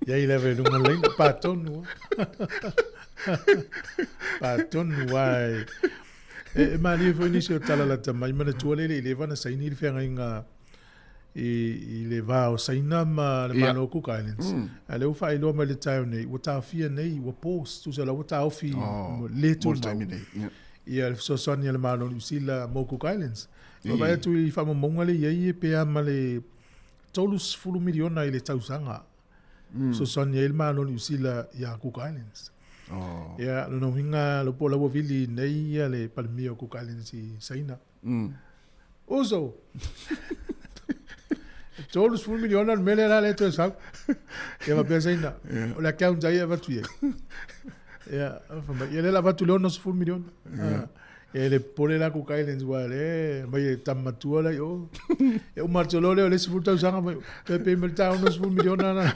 Speaker 2: ia i lewe runga leina, pātonu. Pātonu ai. E maani e fwoi nisi o tala la tamai, mana tualele i le wana saini i le whianga inga i le vao saina ma le Mano Cook Islands. A le ufa i loa mai le taio nei, ua tau fia nei, ua post, tu se la ua tau fi le tonu mau. Ia le fisosani le Mano Usila mo Cook Islands. Ua mai atu i whama monga le iei e pea ma le tolus fulu miliona i le tausanga. Fisosani le Mano Usila ia Cook Islands. Ia no hinga lo pola ua vili nei ia le Palmio Cook Islands i saina. Uso! Tolus fulu miliona mele la le to sa. Ia va pensa ina. O la account aí va tu. Ia, ia le la va tu le nos fulu miliona. E le pole la Cook Islands wale, mai tamatua la yo. E o martolo le le fulu tau sanga mai. Pe melta nos fulu miliona na.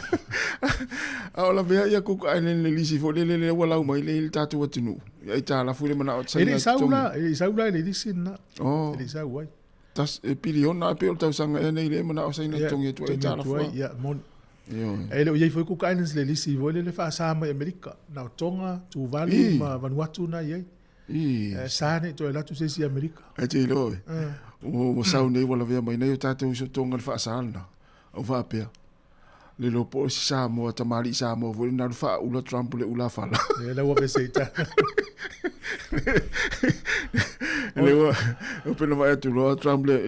Speaker 11: A la vea ia Cook Island le lisi fo le wala mai le tatu atunu. Ia ta la fulu mana o tsai.
Speaker 2: Ele saula le lisi na. Oh. Ele saula.
Speaker 11: Tas e piliona pe o tau sanga e nei le mana o saina tongi tu e tala fo.
Speaker 2: Ia mon. E le ia foi Cook Islands le lisi vo le fa sa mai Amerika. Na Tonga, Tuvalu, ma Vanuatu na ia. Sane to la tu se si Amerika.
Speaker 11: E te lo. O sa nei wala vea mai nei o tatu so Tonga le fa sa na. O va pe. Le lo po Sāmoa tamari Sāmoa vo na fa ula Trump le ula fala.
Speaker 2: E la wa pe seita.
Speaker 11: O pelo vai tu lo Trump le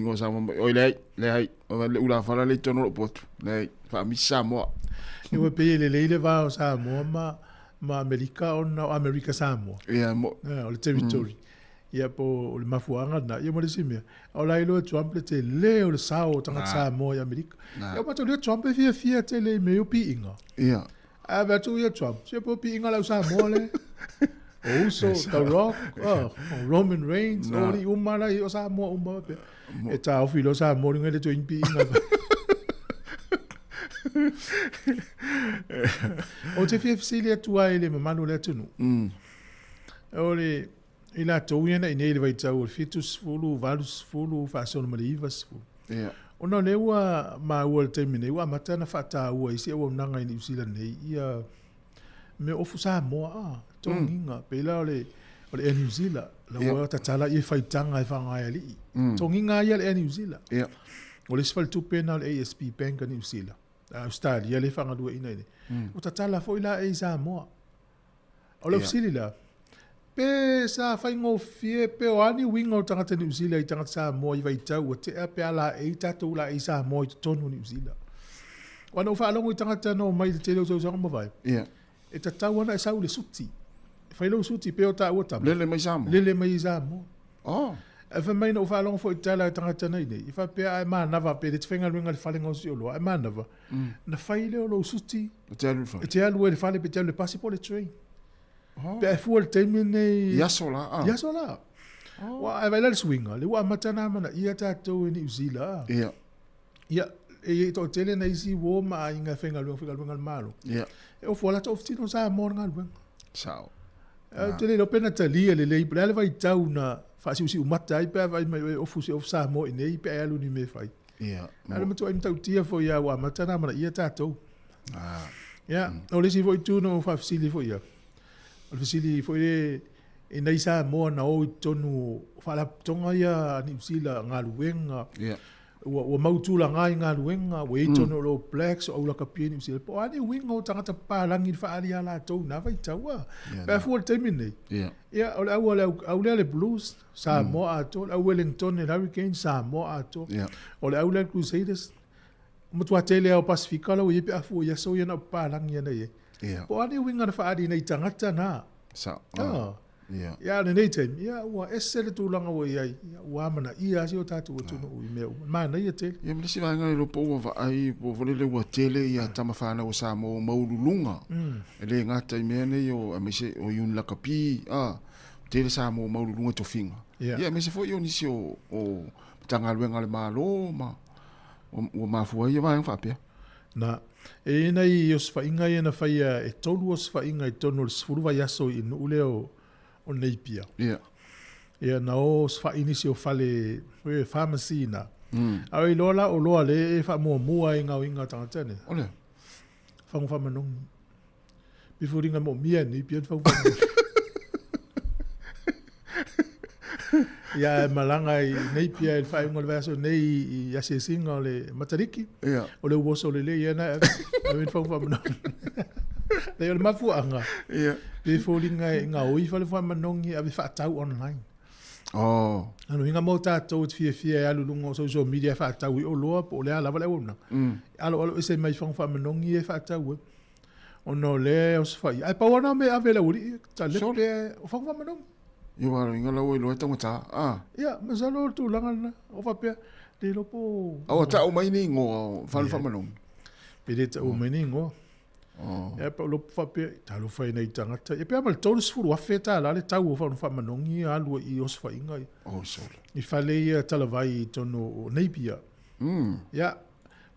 Speaker 11: ngo Sāmoa o le ai o le ula fala le tono lo pot le fa mi Sāmoa
Speaker 2: e o pe le va o Sāmoa ma Amerika o na Amerika Sāmoa
Speaker 11: mo
Speaker 2: o le territory ia po le mafuanga na ia mo le simia o la ilo Trump le le o le sao tanga Sāmoa ia Amerika ia ma to le Trump fia te le me o pi inga
Speaker 11: ia
Speaker 2: a va tu ia Trump se po pi inga la Sāmoa le Also, The Rock, Roman Reigns, oli umara i o Sāmoa umara pe. E tā o filo Sāmoa ringa le to inpi inga pe. O te fia fisili atua ele mamanu le atunu. Ole, i la tau iana i nei le vai tau, fitus fulu, valus fulu, whaasona male ivas fulu. Ona le ua ma ua le taimine, ua matana whata ua isi ua unanga i ni usila nei, ia me ofu Sāmoa tonginga pela ole e New Zealand la wa tatala i faitanga e fanga ali tonginga ia le New Zealand ole sfal tu pena le ASP Bank New Zealand Australia le fanga dua ina ni o tatala fo ila e Sāmoa ole ofsili la pe sa faingo fie pe o ani wingo tangata New Zealand i tangata Sāmoa i vaitau o te pe ala e tatu la e Sāmoa i tonu New Zealand wana ufa alongo i tangata no mai te leo zanga mawai e tatau wana e sau le suti. Fai lo suti pe o ta o tam.
Speaker 11: Lele mai Sāmoa.
Speaker 2: Lele mai Sāmoa.
Speaker 11: Oh.
Speaker 2: e fa mai no fa long fo tala tanga tana nei i fa pe ai ma na va pe te fenga lunga le falinga o si o lo ai ma na va na fai le o lo suti te alu le fale pe te le pasi po le train pe ai fu le time nei
Speaker 11: ya sola
Speaker 2: wa ai vai le swinga le wa matana mana ia tatou ni uzila ia e to tele na isi wo ma inga fenga lunga malo e o fola to ftino sa mo nga lunga
Speaker 11: sao
Speaker 2: tele lo pena tali le vai tau na fa si umata ai pe vai mai o fusi of Sāmoa i nei pe alu ni me fai ala mo to ai tau tia fo ia wa matana mana ia tatou o le si foi tu no fa fisili fo ia o fisili fo e nei Sāmoa na o tonu fa la tonga ia ni usila ngaluenga o mautula ngai ngaluenga we tonu lo blacks o la kapini usila po ani winga o tangata palangi fa ali ala tou na vai taua pe fu le temine ia o le blues Sāmoa ato o Wellington e Hurricane Sāmoa ato o le au le Crusaders mo tua tele o Pacifica lo ye pe afu ia so ia na palangi na ye po ani winga fa ali nei tangata na ia nei time ia wa esele tu langa wo ia wa mana ia si o tatu o tunu i meu mana ia te
Speaker 11: ia me si vai ngai lo po va ai po vole le wa tele ia tama fana o Sāmoa maululunga ele ngata i mene yo me se o JUN la kapi tele Sāmoa maululunga to finga ia me se fo yo ni si o tanga luenga le malo ma o mafu ia vai fa pe
Speaker 2: na e nei os fa inga ia na fa ia e tolu os fa inga i tonu sfuru va yaso i no leo o neipia ia na o fa inisi o fale o pharmacy na ai lola o loa le e fa mo mua inga tanga tene
Speaker 11: ole
Speaker 2: fa mo fa manong before inga mo mia ni pia fa ia malanga i neipia il fa ngol verso nei ia se singa le matariki o le woso le ia na e fa manong le mafu anga before inga oi fa le fa manongi ave fa tau online anu inga mo tatou fie alu lungo social media fa tau o loa po le ala vale ona alo ese mai fa manongi e fa tau o no le os fa ai pa ona me ave la uri ta le fa manongi
Speaker 11: yo waro inga la oi lo tanga ta
Speaker 2: ia masalo tu langa o fa pe le lopo
Speaker 11: o ta o mai ni ngo fa manongi
Speaker 2: pede ta o mai ni ngo e pa lo fa pe ta lo fa nei tangata e pe mal tolu sfuru wa feta la le tau fa manongi alu i os fa inga
Speaker 11: so
Speaker 2: i fa le tala vai tono neipia ya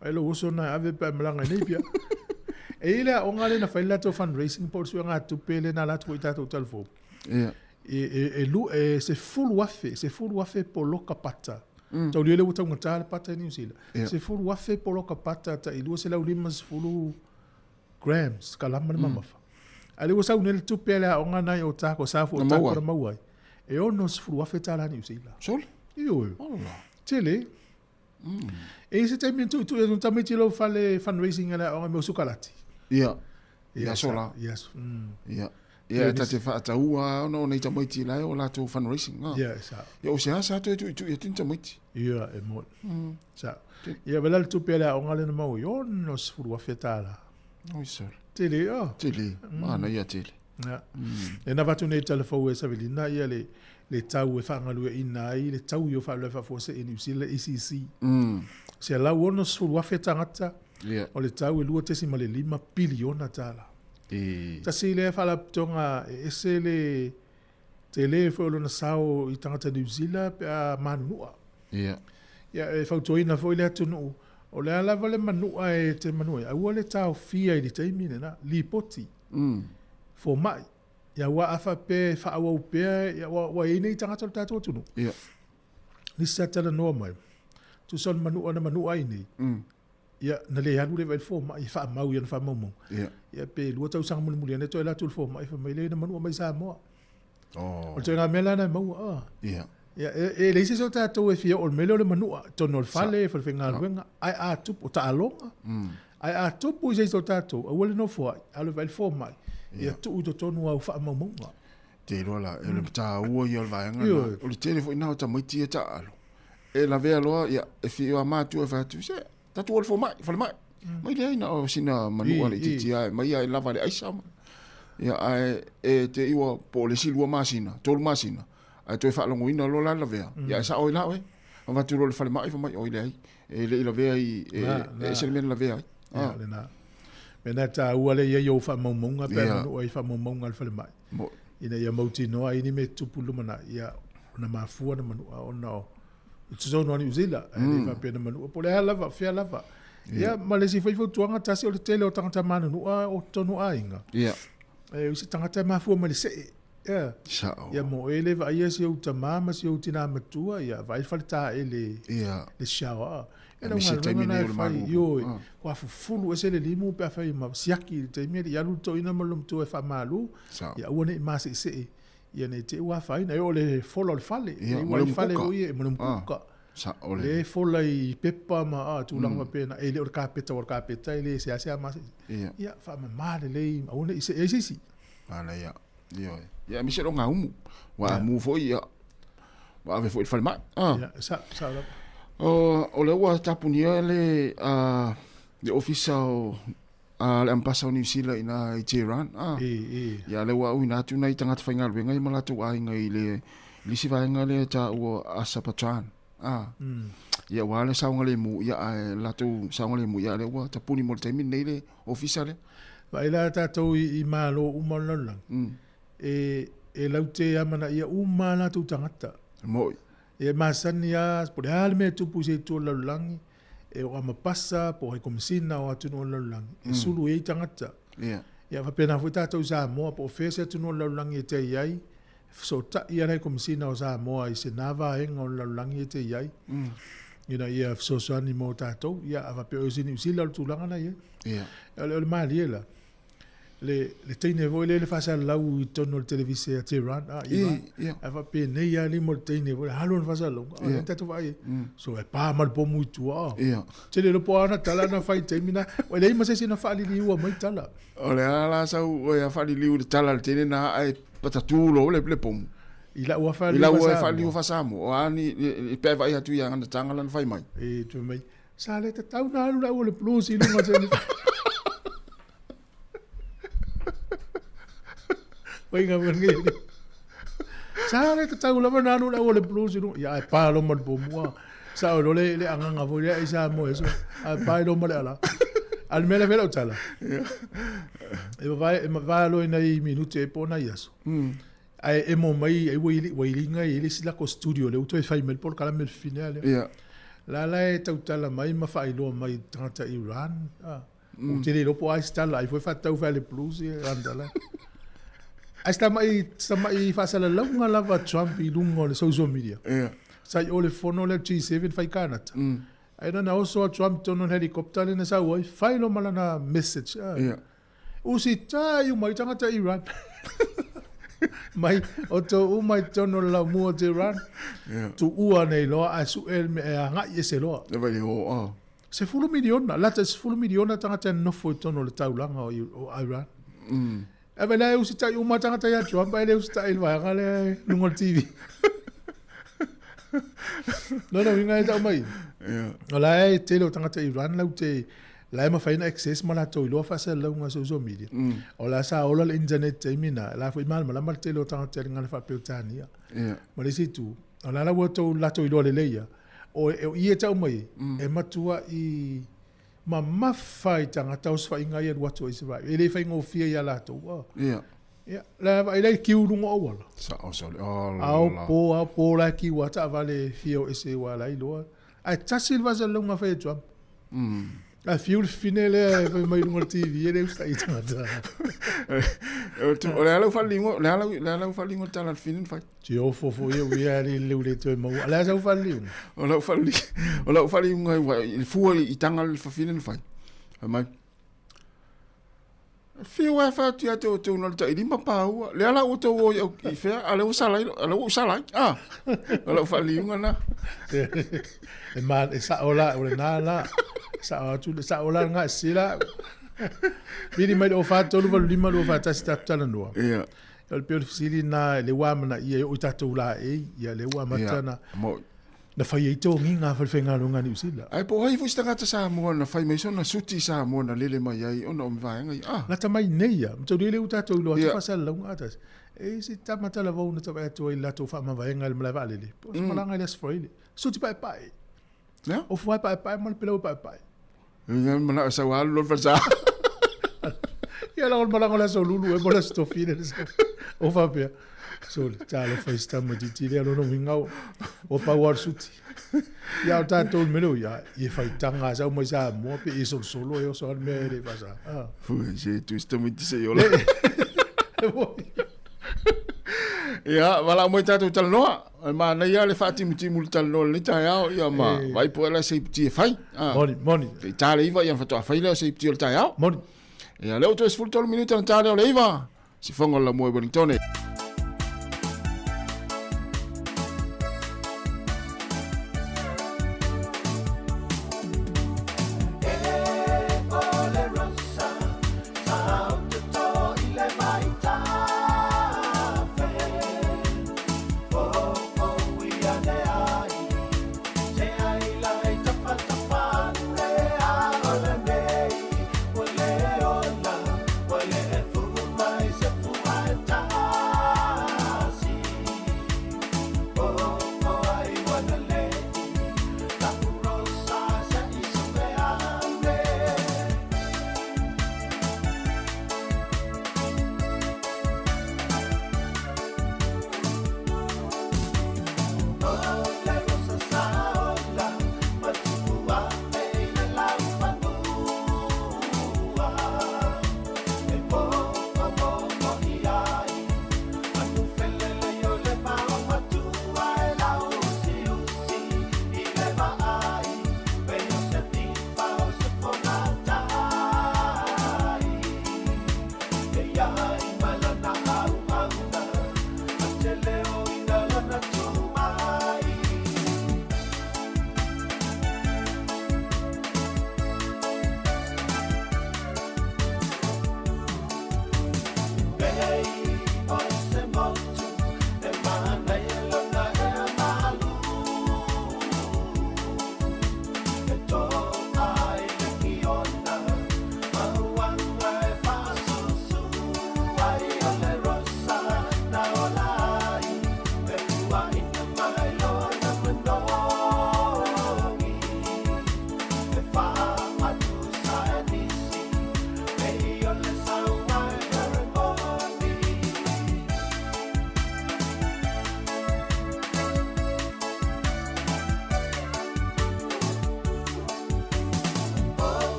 Speaker 2: ai lo uso na ave pa malanga neipia e ile o ngale na fa la to fundraising por su nga tu pele na la tu ita to telfo se full wafe po loka pata tau le uta ngata pata ni usila se full wafe po loka pata ta i lu se la ulimas fulu grams kalama mama fa ale wo sa unel tu pela o ngana yo ta ko sa fu ta ko mawai e ono sfuru wa fetala ni usila
Speaker 11: sol
Speaker 2: yo tele e se tem tu no tamiti lo fale fundraising ala o me sukalati
Speaker 11: sola ia ta te fa ta ua no nei tamiti la o la tu fundraising
Speaker 2: sa
Speaker 11: yo sa tu ia tin tamiti
Speaker 2: ia e mo sa ia velal tu pela o ngale no mau yo no sfuru wa fetala
Speaker 11: sol
Speaker 2: tele
Speaker 11: mana ia tele
Speaker 2: e na vatu nei telefou e savelina ia le tau e whangalu e ina ai le tau i o wha lefa fose e New Zealand ECC se lau ono sfuru wafe tangata o le tau e lua tesi ma le 5 biliona tala ta si le whala tonga e se le te le whaolo na sao i tangata New Zealand pe a manunua ia e whautoina fo i le atunu o le ala vale manua e te manua a ua le tau fia i li teimine na li poti fo mai ia wa afa pe fa wa pe ia wa ine tangata tatu tunu ni satana no mai tu son manua na manua ine ia na le halu le fo mai fa mau ia fa momo ia pe lu tau sang mun ne to la tu fo mai fa mai le na manua mai Sāmoa o te nga mela na mau ia e le se tatu e fia o melo le manua to no fale fa finga wenga ai a tu o ta alonga ai a tu pu se tatu o le no fo alo vai fo mai ia tu to tonu au fa mamunga
Speaker 11: te rola e le ta ua ia vai nga o le telefo ina ta mai tia ta alo e la vea loa ia e fi o ma tu e fa tu se ta tu fo mai fa mai mai le ina o sina manua le tia mai ai lava le ai sama ia ai e te iwa po le silua masina tol masina a toi fa longo ina lo la la vea ya sa oi la we o va tu lo fa mai fa mai oi le e le la vea i e se men la vea
Speaker 2: ah le na mena ta ua le yo fa momonga pe no oi fa momonga al fa mai ina ia mauti no ai ni me tupulu mana ia na mafua na manu ona so no ni uzila ni fa pe na manu po le lava fe lava ia malesi foi fo tuanga tasi o le tele o tangata manu no o tonu ainga e usi tangata mafua malese ia mo ele va ia se o tamama se o tina matua ia vai falta ele le shawa era
Speaker 11: se taimine o le malu
Speaker 2: yo wa fulu ese le limu pe fa ma siaki taimine ia lu to ina malum to e fa malu ia one ma se ia ne te wa fa ina o le folo le fale o le fale o ia mo kuka
Speaker 11: sa ole
Speaker 2: le fola i pepa ma tu langa pena ele o kapeta ele se ase ma ia fa ma le one ise si
Speaker 11: ana ia mi se lo ngaumu wa mu fo ia wa ave fo il falma
Speaker 2: sa
Speaker 11: o le wa tapunia le official le ambassador New Zealand ina i JUN ia le wa una tu nai tanga fainga le ngai mala tu ai ngai le si vai ngai ta o asapatran ia wa le saunga le mu ia la tu saunga le mu ia le wa tapuni mo te min nei le official
Speaker 2: vai la ta to i malo umalala e laute amana ia umala tu tangata
Speaker 11: moi
Speaker 2: e masania por alme tu puse tu lalangi e o amapasa po e komsina o atu no lalangi e sulu e tangata ia va pena futa to Sāmoa po fese tu no lalangi te iai so ta ia nei komsina o Sāmoa i se nava e ngol lalangi te iai ina ia so so ani mo tato ia va pe o sini usila tu langa na ia le maliela le teine voi le fasa lau i tono le televise a JUN ia va pe nei ali mo teine voi halon fasa lau tatu vai so e pa mal po muito te le po ana tala na fai temina o le ima se sina fali li ua mai tala
Speaker 11: o le ala sa o ya fali li u tala le tene na ai patatulo le pom
Speaker 2: ila ua fali
Speaker 11: u fasa mo o ani i pe vai atu ia ngana tanga lan fai mai
Speaker 2: e tu mai sa le tau na lu la o le plus i lunga tene Wai nga ngi. Sare ta tau lava nanu la ole blues no ya pa lo mal bomua. Sa o le anga vo ya isa mo eso. A pa lo mal ala. Al mele vela utala. E vai lo nei minuti e pona yaso. Ai e mo mai e wai linga ele sila ko studio le uto e fai mel por kala mel finale. La e tautala mai ma fai lo mai tanta Iran. O te le lo po ai sta la foi fa tau fa le blues e andala. Asta mai fasa la longa lava Trump i lungo le social media. Sai ole fono le G7 fai kanata. Ai na also Trump tono helicopter le sa wai fai lo malana message. Usi tai u mai tanga Iran. Mai o mai tono la mo Iran. Tu ua nei lo a su el me nga yese lo. Se fulu miliona, lata se fulu miliona tanga no foi tono le taulanga o Iran. Ave la usi tai uma tangata ya Trump ele usi tai vai ngale lungo TV. No winga ta mai. Ola e te lo tangata Iran la te la ma faina access mala to lo fa sa lunga social media. Ola sa ola le internet te mina la foi mal mala te lo tangata ngale fa peltania. Ma le situ. Ola la woto la to lo le leia. O e ta mai e matua i ma mafai tanga taus fa inga ia watu Israel ele fa ingo fia ia la to la vai le ki urungo wala
Speaker 11: sa
Speaker 2: au po la ki wata vale fio ese wala ilo ai tasil va za longa fa tu a fiul finele vai mai no TV ele está aí tanga
Speaker 11: o la fa lingo la fa lingo tala finin fa
Speaker 2: ti o fo ia we ali le to mo la sa fa lingo
Speaker 11: o la fa lingo il fu i tanga fa finin fa mai fio wa fa tu to no ta i ma pa le ala o to o i fe ala o sala ala fa lingo na
Speaker 2: e ma sa ola na sa ola nga sila vidi mai o fa tolu valu lima lo fa tasta tala no el pe sili na le wa mana ia o tatu la ia le wa matana Na fai e tō nginga whawhenga runga ni usila.
Speaker 11: Ai po hai fusta ngata Sāmoa na fai mai sona suti Sāmoa na lele mai ai ona o mvaenga i.
Speaker 2: Lata mai nei ya, mtau lele utato ilo atu whasala launga atas. E si tamata la vau na tawa atu ai lato wha mavaenga le malai valele. Po si malanga ilas froile. Suti pai pai. O fuai pai pai, mal pelau pai pai.
Speaker 11: Nga mana sa walu lo fasa.
Speaker 2: Ia la malanga la so lulu e mola stofine. O fa pia. So, tala festa ma titile alo no mingau o power suti. Ya o tato melo ya e fai tanga sa mo sa mo pe e solo e o so me re pasa. Ah.
Speaker 11: Fu je tu sta mo dise yo la. Ya, wala mo tato tal no. Ma na ya le fati muti mul tal no le ta ya ma. Vai po la se pti fai. Ah.
Speaker 2: Moni.
Speaker 11: E tale iva ya fato fai la se pti o ta ya.
Speaker 2: Moni.
Speaker 11: Ya le o to es full tol minuto na tale o le iva. Si fongo la mo e Wellington.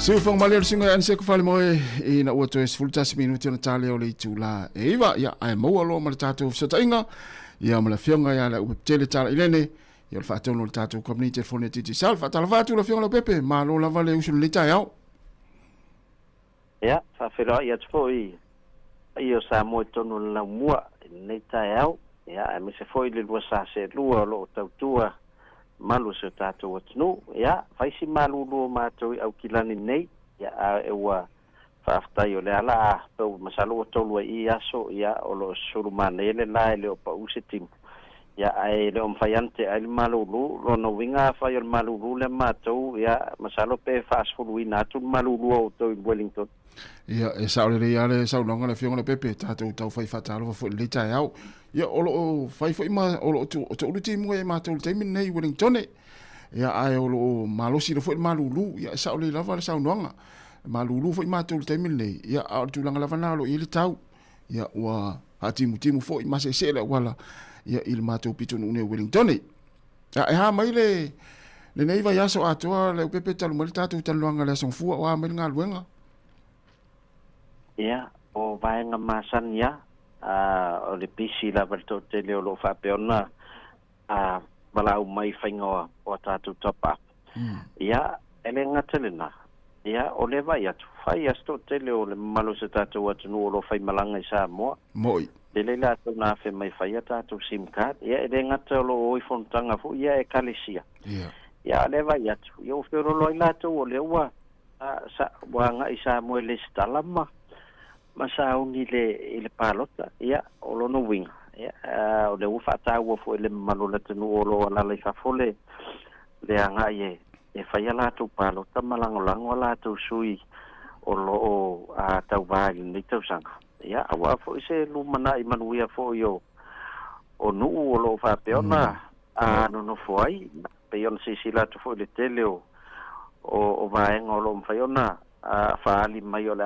Speaker 11: Se fong maler singa an se ko fale mo e na o to es full tas minuti na tale o le tula e iwa ya ai mo alo ma tato so tainga ya ma la fionga ya la u tele tala ilene ya fa tono le tato community phone titi salfa tala fa tu la fionga lo pepe ma lo la vale usul le tayao
Speaker 13: ya fa fero ya tfoi io Sāmoa tono la mua nei tayao ya me se foi le lua sa se lua lo tautua malu se tato atnu ya faisi malu lo mato au kilani nei ya ewa faftai o le ala pe masalo tolu i aso ya o lo surumane le la le o pa usitim ya ai le om fayante ai malu lo no winga fa yo malu le mato ya masalo pe fast food wi natu malu o to Wellington
Speaker 11: ya e sa le ya le sa longa le fionga le pepe tato tau fai fatalo fo le tayao ya olo fai fo ima olo to ulti mo e ma to ulti min nei Wellington ya ai olo malosi le fo malulu ya sa le lava sa longa malulu fo ima to ulti min nei ya tu langa lava na lo ile tau ya wa hati mutimu fo ima se le wala ya il mato pito no Wellington ya ha mai le nei va ya so ato le pepe talu mal tato tan longa le son fu wa mai nga luenga
Speaker 13: ya o vaenga masan ya o le pisi la valto te le o lo whapeona walau mai whaingoa o tātou tapa. Ia, ele ngatele na. Ia, o le vai atu. Whai asto te le o le malo se tātou atu nu o lo whai malanga i Sāmoa.
Speaker 11: Moi.
Speaker 13: Te le la tau nā whi mai whai a tātou SIM card. Ia, ele ngata o lo oi whontanga fu. Ia, e kalesia. Ia, le vai atu. Ia, o whioro loi la tau o le ua. Wanga i Sāmoa le stalama. Masauni le palota. Ia, o lo no winga. O le ufa tāua fu ele malula tenu o lo alalai whafole le anga e whaia lātou palota malangolango lātou sui o lo o tau vāli nei tau sanga. Ia, awa fu se lumana i manuia fu o nuu o lo whapeona no fuai. Peona sisi lātou fu le tele o vaenga o lo mwhaiona whaali mai o le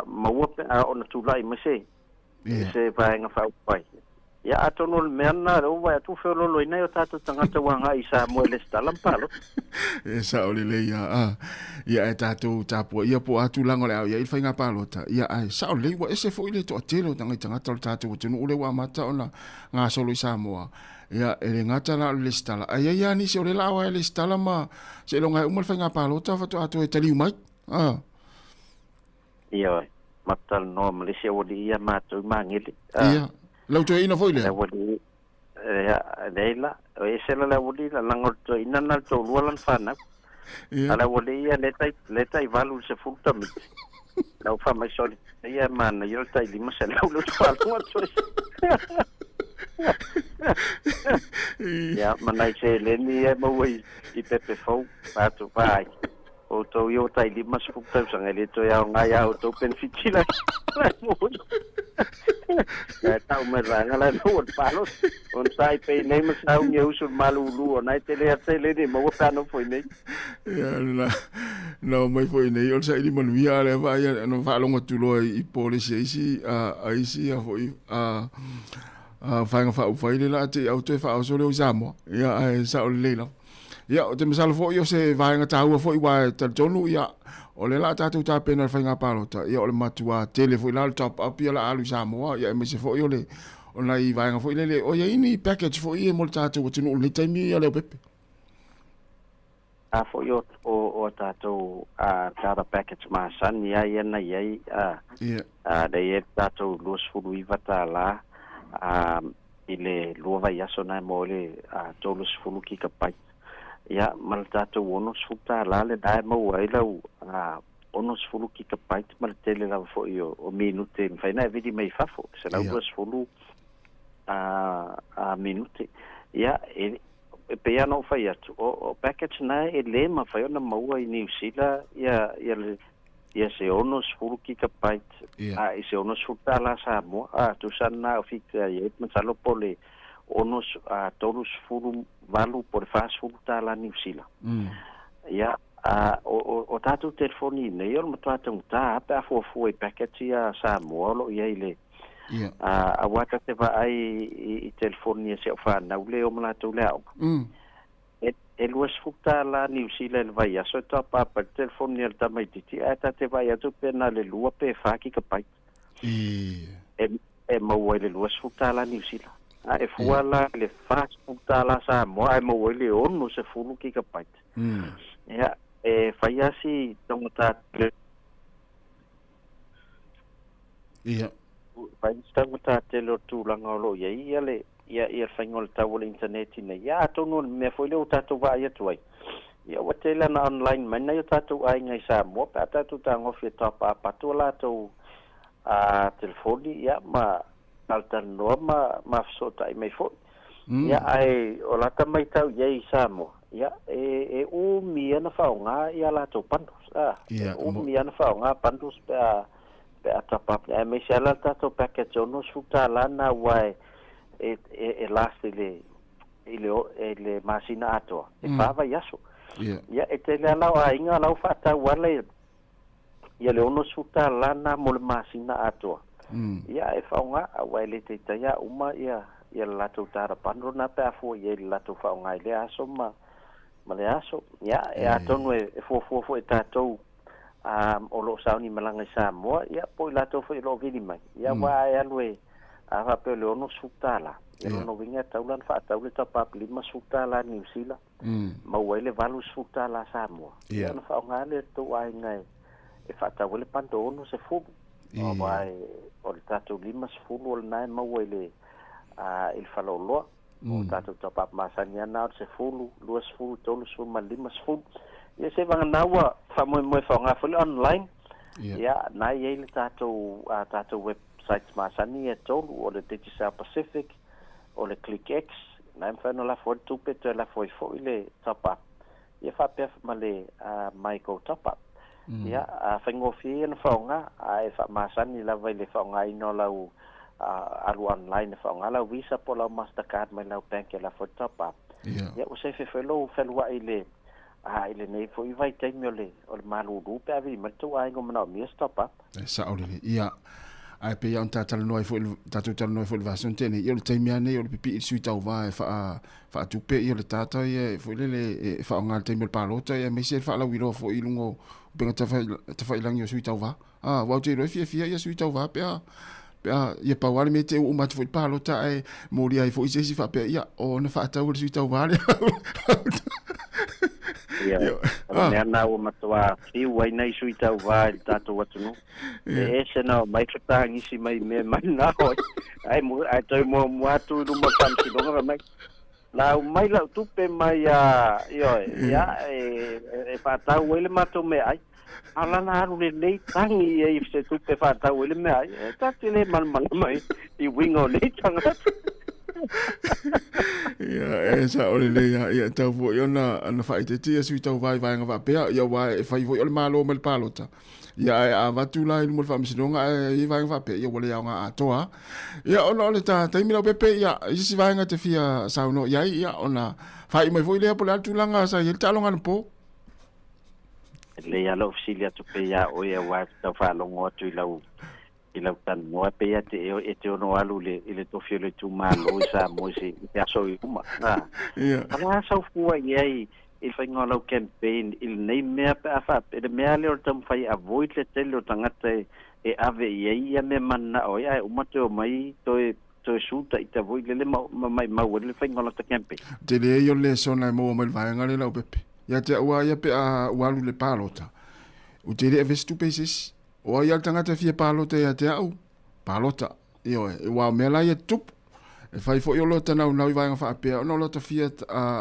Speaker 13: maua pe o na tūlai mase. Se vaenga whaupai. Ia atono le meana o vai atu wheololo i nei o tātou tangata wanga i Sāmoa le stalam palo.
Speaker 11: E sa o le leia. Ia e tātou tāpua. Ia po atu lango le au. Ia i whainga palota. Ia ai sa o leiwa ese fo i le to atelo tangata o tātou tunu ule wa mata o na ngā solo i Sāmoa. Ia e le ngata la le stala. Ia ia ni se o le lawa e le stala ma se longa e umal whainga palota whatu atu e taliu mai.
Speaker 13: Ia oi. Matal no Malaysia wadi ia mātou mangili.
Speaker 11: Ia. Lau tu e ina foile?
Speaker 13: Wadi, leila. E sela la wadi la langor to ina nal to lualan whanau. Ala wadi ia letai valu se fultamit. Lau whamai soli. Ia mana, ia tai lima se lau lu tualu atu. Ia, manai se leni ia mawai i pepe fau. Mātou vai. O tau i o tai lima se fultau sanga le to ia o ngai au tau penfitila. Tau me ranga la no palo. On sai pe nei ma sau ni usul malulu o nai tele a tele ni mo pa no foi nei.
Speaker 11: Ya la. No mai foi nei o sai di manuia le vai no fa longo tulo I police isi isi a foi fa fa ile la te auto fa o solo Sāmoa. Ya sa o le la. Ya o te masalo fo yo se vai nga tau fo I wa te tonu ya o le la tātou tā pena whainga palota. Ia o le matua tele fo I la top up ia la alu Sāmoa. Ia e me se fo I o le o nai vaenga fo I le o ia ini package fo I e mo le tātou o tinu o le taimi ia leo pepe.
Speaker 13: Fo I o tātou tāra package maasan ia ia na iai da ia tātou luas fulu iwa tā la I le lua vai aso nai mo le tolus fulu ki ka pai. Ia, mal tātou onos futa la le dae mau ai lau onos fulu ki ka pai te mal tele lau fo I o minute. Whaina e vidi mai fafo, se lau uas fulu minute. Ia, e pea no whai atu. O package na e le ma whai ona maua I New Zealand. Ia se onos fulu ki ka pai. I se onos futa la Sāmoa. Tu sana o fika i et matalo po le onos tolus fulu valu por fast fulu ta la New Zealand. Ia o tātou telefoni nei o tātou tā pe a fuafua I package a Sāmoa lo ia I le a waka te va ai I telefoni se o whanau le o malatou le au. E luas futa la New Zealand vai aso e top up a telefoni al tamaititi a ta te vai atu pena le lua pe whaki ka pai. E maua le luas futa la New Zealand. E fuala le fast futa la Sāmoa e maua le ono se fulu ki ka pai. Ia, e whaiasi tangata
Speaker 11: Ia.
Speaker 13: Whaiasi tangata te lo tūlanga o lo ia le ia whaingol tau le interneti nei. Ia tono mea foi leo tātou vai atu ai. Ia watela na online mai nei o tātou ai ngai Sāmoa pa tātou tangofi e top up atu la tātou telefoni ia ma altan noa ma fsota I mai foi. Ia ai o lata mai tau iei Sāmoa. Ia e umi ana whaonga ia la tau pandus. Umi ana whaonga pandus pe a top up. E me se ala tātou package o nos futa lana wai e last le masina atoa. E whawa yaso. Ia e te lea lau a inga lau whata wale ia le onos futa lana mo le masina atoa. Ia e whaonga a wai le te taia uma ia le latou tāra pandro na pe a fua ia le latou whaonga I le aso ma le aso. Ia e atonu e fuafua e tātou o lo sauni malanga Sāmoa ia po la to foi lo vini mai ia wa ia lue a pe le ono sutala ia no vinga taulan fa taule ta pa lima sutala New Zealand ma wele valu sutala Sāmoa ia no fa ngale to ai ngai e fa taule pando ono se fu o vai o tato lima fu o nai ma wele il falolo o tato ta pa masanya na se fu luas fu tolu fu ma lima fu ia se vanga nawa fa mo fa nga fo online ia na ia le tato website masani e tolu o le Digital Pacific o le ClickX na fa no la fo tu pe la fo ile top up ia fa pe ma le Michael top up ia fa ngofi no fa nga ai fa masani la vai le fa nga ino la alu online fa nga la Visa po la Mastercard mai la bank la fo top up ia o se fe lo fa wa ile ile nei foi vai taimi o le malulu pe avi matu ai ngom na mi stop up
Speaker 11: sa ole ia ai pe yon tatal noi fo tatu tal noi fo vason tene yo taimi ane yo pipi sui tau va fa tu pe yo le tata ye fo le fa ngal taimi palota ye me se fa la wiro fo ilungo pe ta fa ilang yo sui tau va wa te ro fia ye sui tau va pe ia pa wale me te o mat fo palota ai mori ai fo ise si fa pe ia o na fa tau sui tau va
Speaker 13: ia ne na o matua fi wai nei sui tau vai tato watunu e se no mai fata ngisi mai me mai na ho ai toi mo atu lu ma kan si donga mai la mai la tu pe mai ia e fa tau wele mato me ai ala na ru le nei tangi e se tu pe fa tau wele me ai ta tele man mai I wingo nei tanga
Speaker 11: ia esa ole le ia tau fo ona ana fai te tia sui tau vai nga va pe ia wa e fai fo ole malo mel palota ia a vatu la mo fa misinonga e vai va pe ia ole ia nga atoa ia ona ole ta tai mila pe ia isi vai nga te fia sauno ia ona fai mai fo ile po la tulanga sa ia talonga no po
Speaker 13: le ia lo fisilia tu pe ia o ia wa ta fa longo tu ila tan mo pe ia te ono alu le to fio le tu malo sa mo si te aso I uma ala sa fu ia il fa ngolo campaign il nei me pa fa de me ale o tam fai avoid le tele o tangata e ave ia me manna o ia uma te o mai to suta I te avoid le mai le fa ngolo ta campaign
Speaker 11: te le yo le sona mo mai vai ngale la pepe ia te wa ia pe a walu le palota u te le vestu pesis o ia tangata fia palota ia te au palota io e wa mela ia tup e fai fo yo lota na vai nga fa pe no lota fia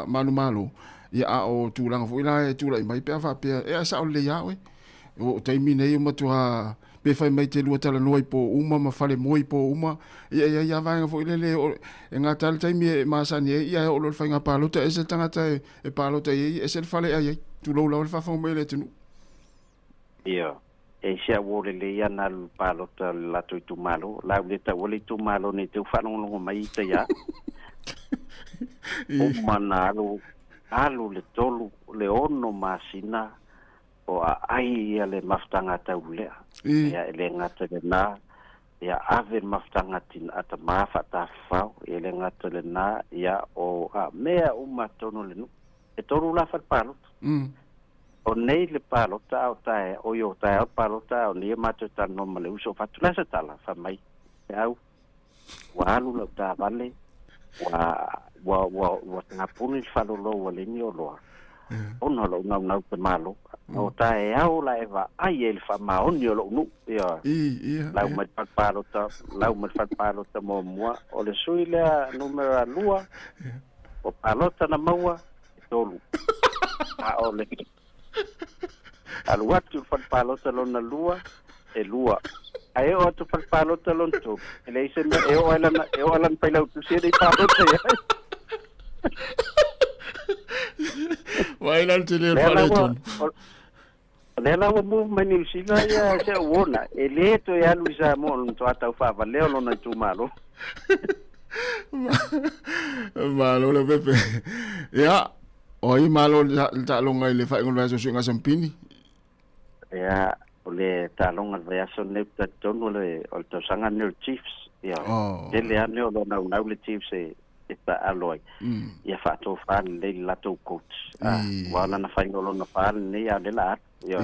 Speaker 11: manu ia a o tulanga fo ila e tula mai pe fa pe e sa o le ia o te mine yo matua pe fai mai te lua tala noi po uma ma fale moi po uma ia vai nga fo ile le e nga tal te mi ma sa ni ia o lo fai nga palota e se tangata e palota e se fale ai tu lo fa fo mai le tunu
Speaker 13: ia e sia wole le ia na palota la tu malo la le ta wole tu malo ni tu fa no mai te ia o manalo alu le tolu le ono masina o ai ia le maftanga taule ia le ngata le na ia ave maftanga tin ata mafa ta fa ia le ngata le na ia o mea uma tono le no e tolu la fa palota o nei le palota o tae o yo tae o palota o ni mato ta no male uso fatula sa tala fa mai au wa lu la ta vale wa na puni fa lo wale ni o lo ono lo na te malo o tae au la eva ai el fa ma on yo lo nu ia la ma fa palota mo o le suila numero lua o palota na maua tolu o le aluatu fal palota lona lua e lua ai o tu fal palota lon tu ele ise e o alan pa lau tu se dei palota ya
Speaker 11: vai lan te le fale ton
Speaker 13: le la mo mani sila ya se wona ele to ya luisa mo to ata fa vale lona tu malo
Speaker 11: malo le pepe ya oi malo ta longa le fa ngol vaso singa sampini
Speaker 13: ya ole ta longa vaso ne ta tono le o to sanga ne chiefs ya ele ane o na le chiefs e ta aloi ia fa to fa le la to coach wala na fa ngolo na fa ni ya de la yo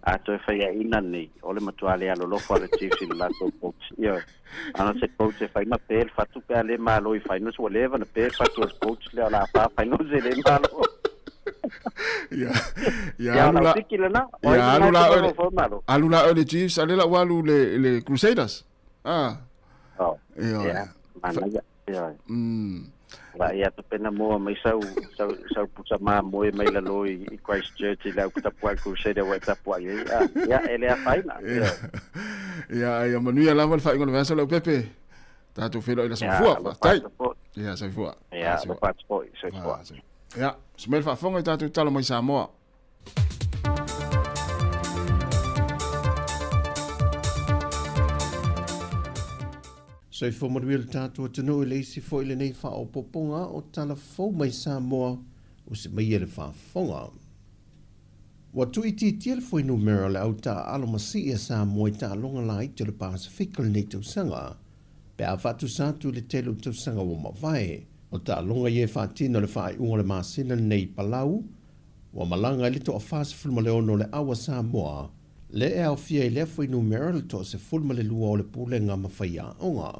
Speaker 13: a to fa ya ina ni ole matuale alo lo fa le chief la to coach yo ana se coach fa ma per fa tu pe ale malo i fa no so leva na per fa to coach le la fa no se le malo
Speaker 11: alula le Chiefs ale la walu le Crusaders
Speaker 13: Wa ia to pena mo mai sau pusa ma mo mai la loi i Christchurch la ku tapua Crusader wa tapua ia ele a faina
Speaker 11: ia manuia lava le faingo le vasa le pepe tatu felo ila safua tai ia safua
Speaker 13: ia le passport safua
Speaker 11: ia smel fa fonga tatu talo mai Sāmoa
Speaker 7: So i whamarwil tātua tino i leisi fo i le nei wha o poponga o tala fau mai Sāmoa o se mai ele whaafonga. Wa tui ti tia le fwoi numera le au tā alo masi e Sāmoa i tā longa lai te le Pasifika le nei tausanga. Pe a whatu sātu le telu tausanga o mawai. O tā longa i e whātino le whaai unga le māsina nei Palau. Wa malanga i le to a whāsa fulma le ono le awa Sāmoa. Le e au fia i le fwoi numera le to se fulma le lua o le pule ngā mawhai a onga.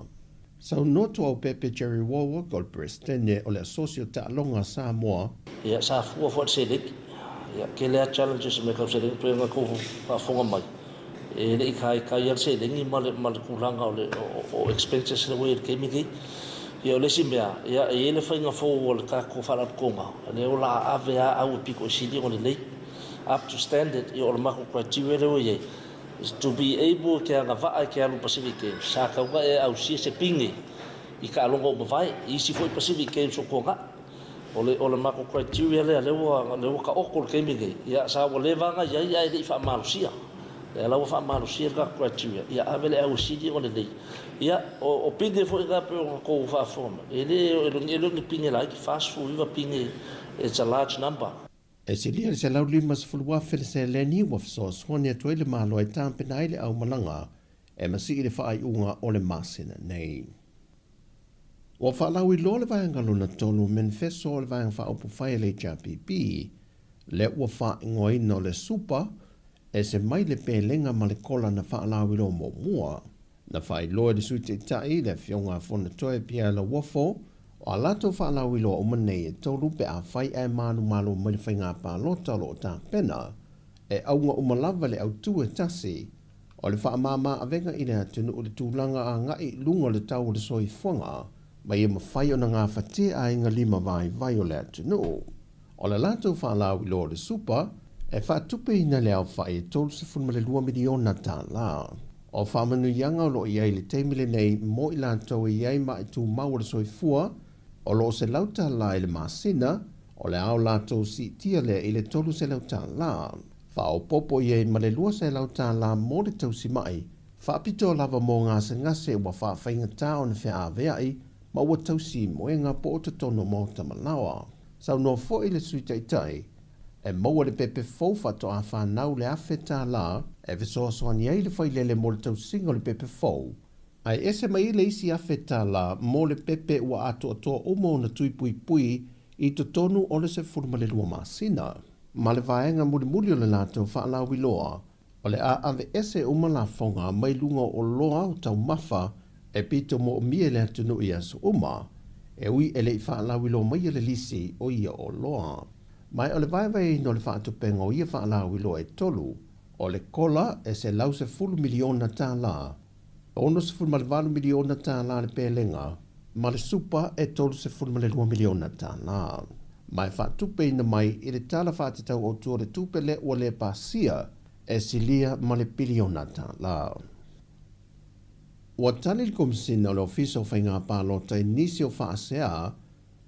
Speaker 7: Sau noto au pepe Jerry Wawa gol presidente o le asocio ta longa Sāmoa.
Speaker 8: Ia sa fua fo sedik. Ia ke le challenges me ka sedik pe nga ko fa fonga mai. E le kai ia sedik ni mal kulanga o expenses le we ke mi ki. Ia le simbea ia e le fa nga fo o le ka ko fa la konga. Le o la avea au piko sili o le lei. Up to standard i o le mako criteria le oye is to be able ke anga vai ke alu Pacific Games sa ka wa e au si se pingi i ka longo o vai i si foi Pacific Games o konga o le mako criteria le o ka okol ke mi ia sa o le vanga ia i fa malusia le la fa malusia ka criteria ia avele au si di o le dei ia o pingi foi ka pe ko fa forma ele ni pingi la ki fast food va pingi it's a large number.
Speaker 7: E se lia se lau lima se fulua fele se leni wa fiso swani atu ele malo e tampe na ile au malanga e masi ile whaai unga o le masina nei. Wa whaalau i lo le vayanga luna tolu manifesto o le vayanga wha upu whai le JPP le ua wha ingoi no le supa e se mai le pelenga ma le kola na whaalau i lo mo mua na whai loa le sute tai le fionga fona toe pia la wafo o a lato whaalau i loa umanei e tolu pe a whai e manu malo mai whai ngā pālota lo o tā pena e aunga umalawa le au tu e tasi o le wha mama a venga i le atunu o le tūlanga a ngai lunga le tau le soi whanga mai e mawhai o na ngā whate a inga lima vai o le atunu. O le lato whaalau i loa le supa e whatupe ina le au whai e tolu se funma le 2 miliona tā la. O whamanu ianga o lo iai le teimile nei mo i lato i iai mai tū mau le soi fua o lo se lauta la le masina o le au lato si tia le i le tolu se lauta la. Fa o popo i ma le lua se lauta la mo le tausi mai. Fa pito lava mo ngase ngase wa fa whainga tau na whea aveai ma ua tausi moenga po o te tono mo tamalawa. Sau no fo i le sui taitai e maua le pepe fau fato a whanau le awheta la e visoa soani ei le whailele mo le tausinga le pepe fau. Ai ese mai le isi awheta la mo le pepe ua ato atoa umo na tui pui pui i to tonu o le se furma le lua masina. Ma le vaenga muli o le lato whaalau i loa o le a ave ese uma la fonga mai lunga o loa o tau mafa e pito mo mie le atunu i asu uma e ui ele i whaalau i loa mai le lisi o ia o loa. Mai o le vai no le whaatupenga o ia whaalau i loa e tolu o le kola e se lau se fulu miliona tā la. Ono se fulma le 4 miliona tā la le pelenga, ma le supa e tolu se fulma le 2 miliona tā la. Mai whaatupe ina mai i le tala whaatatau o tua le tupe le ua le pasia e silia ma le biliona tā la. Ua tali le komisina o le ofisa o whainga pālota i nisi o whaasea,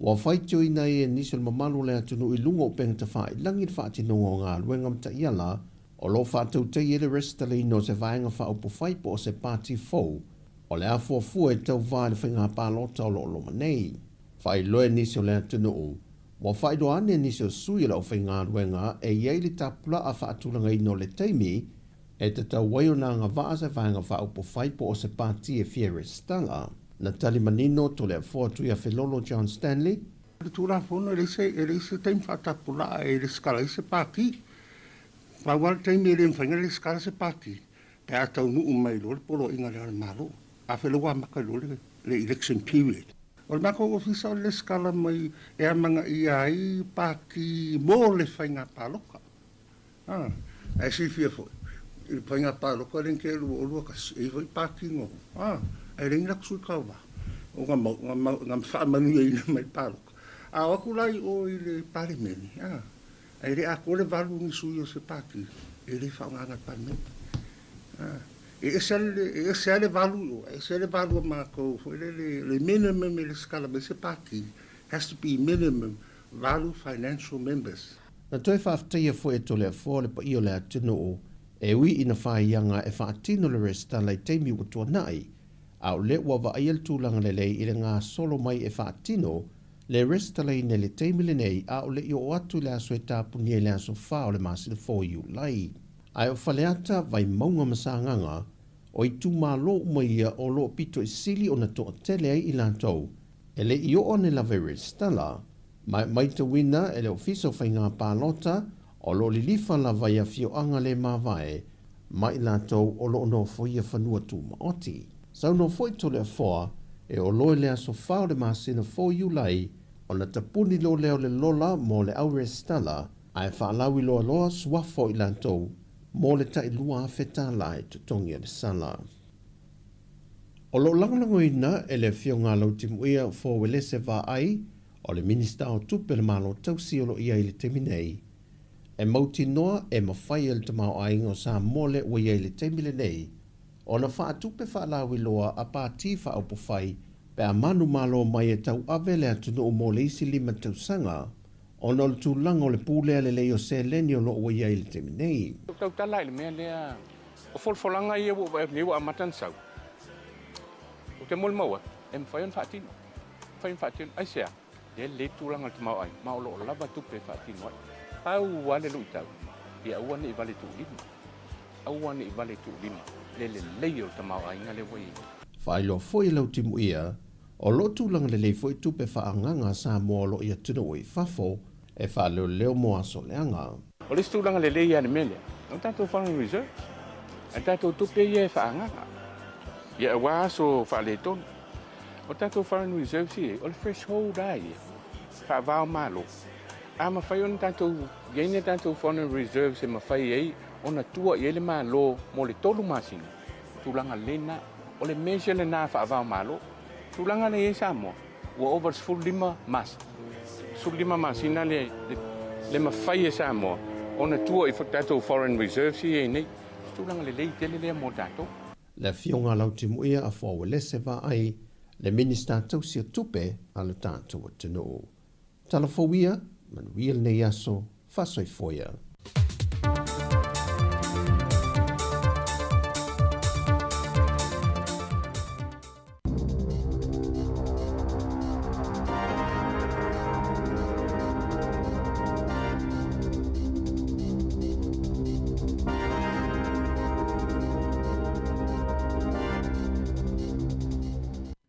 Speaker 7: ua whaitio ina i e nisi o le mamalu le atunu i lungo o pengta wha i langi le whaatinongo o ngā luenga mta iala, o lo whaatau te i le restalino se vaenga wha upu whaipo o se pāti fau, o le afuafua e tau vāi le whainga pālota o lo loma nei. Whai loe nisi o le atunu o, ua whaido ane nisi o sui la o whainga luenga e iei le tapula a whaatulanga ino le teimi, e te tau waio na ngā vaa se vaenga wha upu whaipo o se pāti e fia restala. Na tali manino to le fo tu ia felolo John Stanley.
Speaker 9: Tu la fono e se tem fatapula e le scala se paki. Ma wal tem e le mfanga le scala se paki. Pe ata unu mai lo polo inga le malo. A felo wa makalo le election period. O mako ofisa le scala mai e manga ai paki mo le fainga paloka. E si fia fo. Il fainga paloka len ke lu ka e foi paki ngo. E len la ku ka ba. O ngam fa manu e mai paloka. A wakulai o ile parimeni. E le ako le valu ni suyo se paki. E le fa ngana parimeni. E se le valu ma ko le minimum le scala me se paki has to be minimum value financial members.
Speaker 7: Na toi whaftaia fo e tole a fōle pa io le atino o e ui ina whaianga e whaatino le resta lai teimi o tua nai au le ua wa aiel tūlanga le lei i le ngā solo mai e whaatino le resta lai ne le teimi le nei au le i o atu le aso e tāpuni e le aso whao le masina fō iu lai. Ai o whaleata vai maunga masanganga o i tū mā lo umaia o lo pito i sili o na toa tele ai i lantou e le i o ne lave resta la mai te wina e le ofiso whainga pālota o lo lilifa la vai a fio anga le mawai mai lantou o lo no foia whanua tū maoti. Sau no foi tole a foa e o loe lea so whao le masina fo iu lai o na tapuni lo leo le lola mo le au restala ai whaalawi loa loa suafo i lantou mo le tai lua a wheta lai te tongi le sala. O lo langalango ina e le fio ngā lau timuia fo wele se wā ai o le minista o tupe le malo tausi o lo ia i le temi nei. E mauti noa e mawhai el te mau ai o Sāmoa o ia i le temi le nei. O na wha tupe wha lawi loa a pāti wha aupo whai pe a manu malo mai e tau ave le atunu o mo le isi lima tausanga o na le tūlanga o le pūlea le lei o se leni o lo o ia i le temi nei.
Speaker 10: Tau tala i le mea lea o folfolanga ia wo e lewa a matansau. O te mol maua e mwhaion whaatino. Mwhaion whaatino ai sea. Dia le tūlanga te mau ai. Mau lo o lava tupe whaatino ai. Au wale lu tau. Ia uane i vale tu lima. Au wane i vale tu lima. Le leio te mau ai ngale wai.
Speaker 7: Whailo foi lau timu ia, o lo tūlanga le lei foi tupe whaanganga Sāmoa lo ia tuna o i whafo, e whaleo leo mo aso leanga.
Speaker 10: O le tūlanga le leia ne mele. O tātou whanau reserve. A tātou tupe ia e whaanganga. Ia e wāso whale tonu. O tātou whanau reserve si e, o le threshold ai e. Whaavao malo. A mawhai on tātou, gaine tātou whanau reserve se mawhai ei, o na tua i ele malo mo le tolu masina. Tūlanga lena, o le measure le nā whaavao malo. Tūlanga le e Sāmoa, ua over lima mas. Lima masina le mawhai e Sāmoa. O na tua i whaktātou foreign reserve si e nei. Tūlanga le lei tele lea mo tātou.
Speaker 7: Le fionga lau timu ia a fōwe le se wā ai, le minista tausia tupe a le tātou atinu. Talafowia, manuia nei aso, whasoi foia.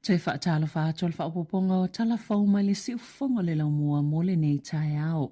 Speaker 6: Te whaatalo whaatol whaapoponga o talafau mai le siufonga le lau mua mo le nei tae ao.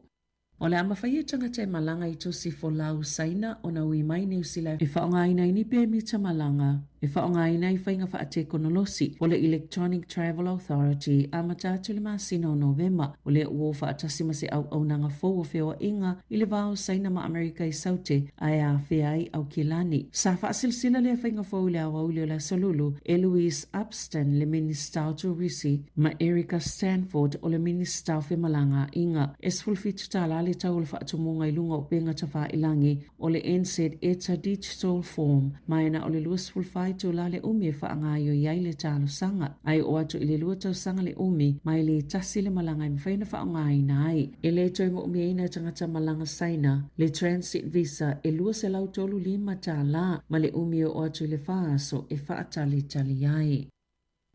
Speaker 6: O le amawhaia tangata e malanga i tosi fo lau saina o na ui mai New Zealand e whaongaina i ni pe mita malanga. E whaongaina i whainga whaate konolosi o le Electronic Travel Authority a matatu le masina o Novemba o le uo whaatasima se au au nanga fōu o whio inga i le vāo saina ma Amerika i saute ai a whiai au kilani. Sa whaasilsila le whainga fōu le au le la solulu e Louise Upston le Minister o Turisi ma Erica Stanford o le Minister o Whemalanga inga e sfulfitu tala le tau le whaatumunga i lunga o penga tawa ilangi o le NZ Eta Digital Form maina o le luas fulfai tu la le umi e whaangaio iai le talo sanga. Ai o atu i le lua tau sanga le umi mai le tasi le malanga i mwhaina whaangai nai. E le toi mo umi eina tangata malanga saina le transit visa e lua se lau tolu lima tā la ma le umi o atu i le whaaso e whaatali tali ai.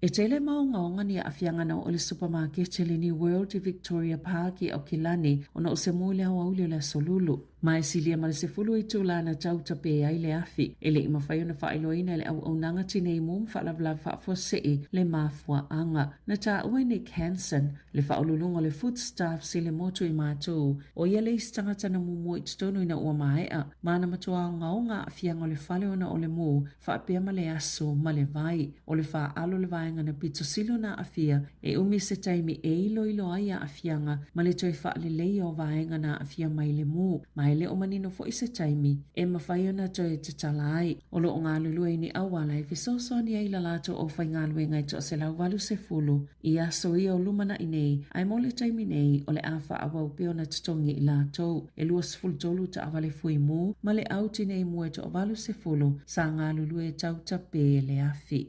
Speaker 6: E tele maungaonga ni a afiangana o le supermarket le New World i Victoria Park i Aukilani o na o se mōle au le solulu. Mai silia ma le se fulu i tūlana tau tape ai le afi, e le ima whai ona whaeloina le au nanga tinei mum whaalawla whaafua sei le mafua anga. Na ta ue Nick Hansen, le whaolulunga le food staff si le motu i mātou, o ia le istangata na mumu i tonu ina ua maea, mana matua ngaunga a fianga le whale ona o le mu, whaapea ma le aso ma le vai, o le wha alo le vaenga na pito silo na afia, e umi se taimi e ilo ilo ai a afianga, ma le toi wha le lei o vaenga na afia mai le mu, mai le o manino fo ise taimi, e mawhai ona toi te tala ai, o lo o ngā lulua ni awala e fisoso ni ai la lato o whai ngā lue ngai to se lau walu se fulu, i aso ia o lumana i nei, ai mo le taimi nei o le awha awau peo na tutongi i lato, e lua sifulu tolu ta awale fui mu, ma le auti nei mua to o walu se fulu, sa ngā lulua e tau tape le afi.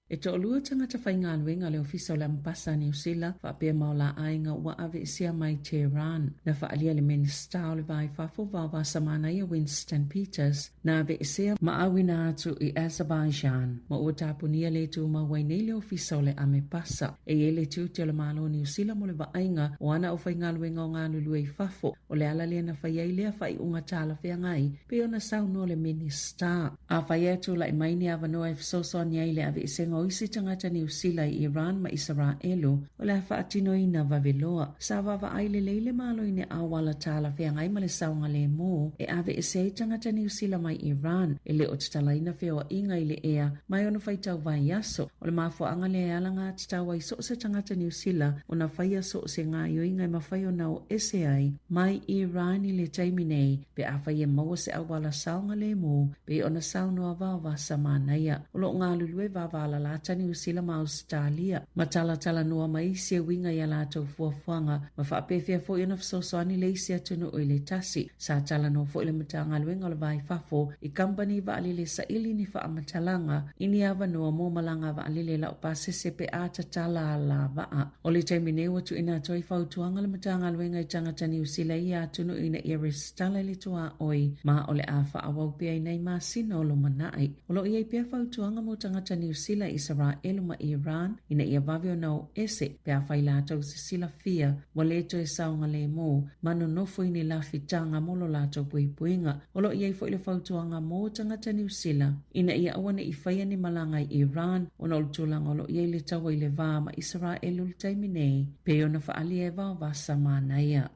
Speaker 6: E to olua tangata whai ngā luenga le ofisa o le Ampasa New Zealand, whaapea maola ainga ua ave isia mai Tehran, na whaalia le minista o le vai whafo wawa samana ia Winston Peters, na ave isia maawina atu i Azerbaijan, ma ua tapunia le tu mawai nei le ofisa o le Amepasa, e ele tu te le malo New Zealand mo le waainga o ana o whai ngā luenga o ngā lulu e whafo, o le ala lea na whai ai lea whai unga tala whea ngai, pe ona sauno le minista. A whai atu la i maini avanoa e fisoso ni ai le ave isia o isi tangata New Zealand i Iran ma Israelu o le whaatino ina vaveloa. Sa wawa ai le leile malo i ne awala tala whea ngai ma le saunga le mo e ave e se tangata New Zealand mai Iran e le o titala ina whea inga i le ea mai ona whaitau vai aso o le mafua anga le alanga titau ai so se tangata New Zealand o na whaia so se ngā ioinga i mawhai o nao ese ai mai Iran i le taimi nei pe a whaia maua se awala saunga le mo pe ona saunua wawa sa manaya o lo ngā lulue wawa lata New Zealand ma Australia. Ma tala noa mai sia winga ia lātou fuafuanga. Ma whaapewhia fo iona fsoswani le isia tunu o le tasi. Sa tala no fo ile matanga luenga o le vai fafo. I company va alile sa ili ni wha amatalanga. Ini ava noa mo malanga va alile la upase sepe ata tala la vaa. O le taimine watu ina toi fautuanga le matanga luenga I tangata New Zealand ia tunu ina iris tala le tua oi. Ma o le awha awau pia inai ma sino lo manai. O lo ia pia fautuanga mo tangata New Zealand Israelu ma Iran ina ia vavio nao ese pe a whai lātou se sila fia wa leto e saunga le mo mano nofo ini la fitanga molo lātou puipuinga o lo ia I fo ile fautuanga mo tangata New Zealand ina ia awane I whaia ni malanga I Iran o na ultulanga o lo ia le tawa I le vā ma Israelu le taiminei pe ona whaali e vā vasa mānaia.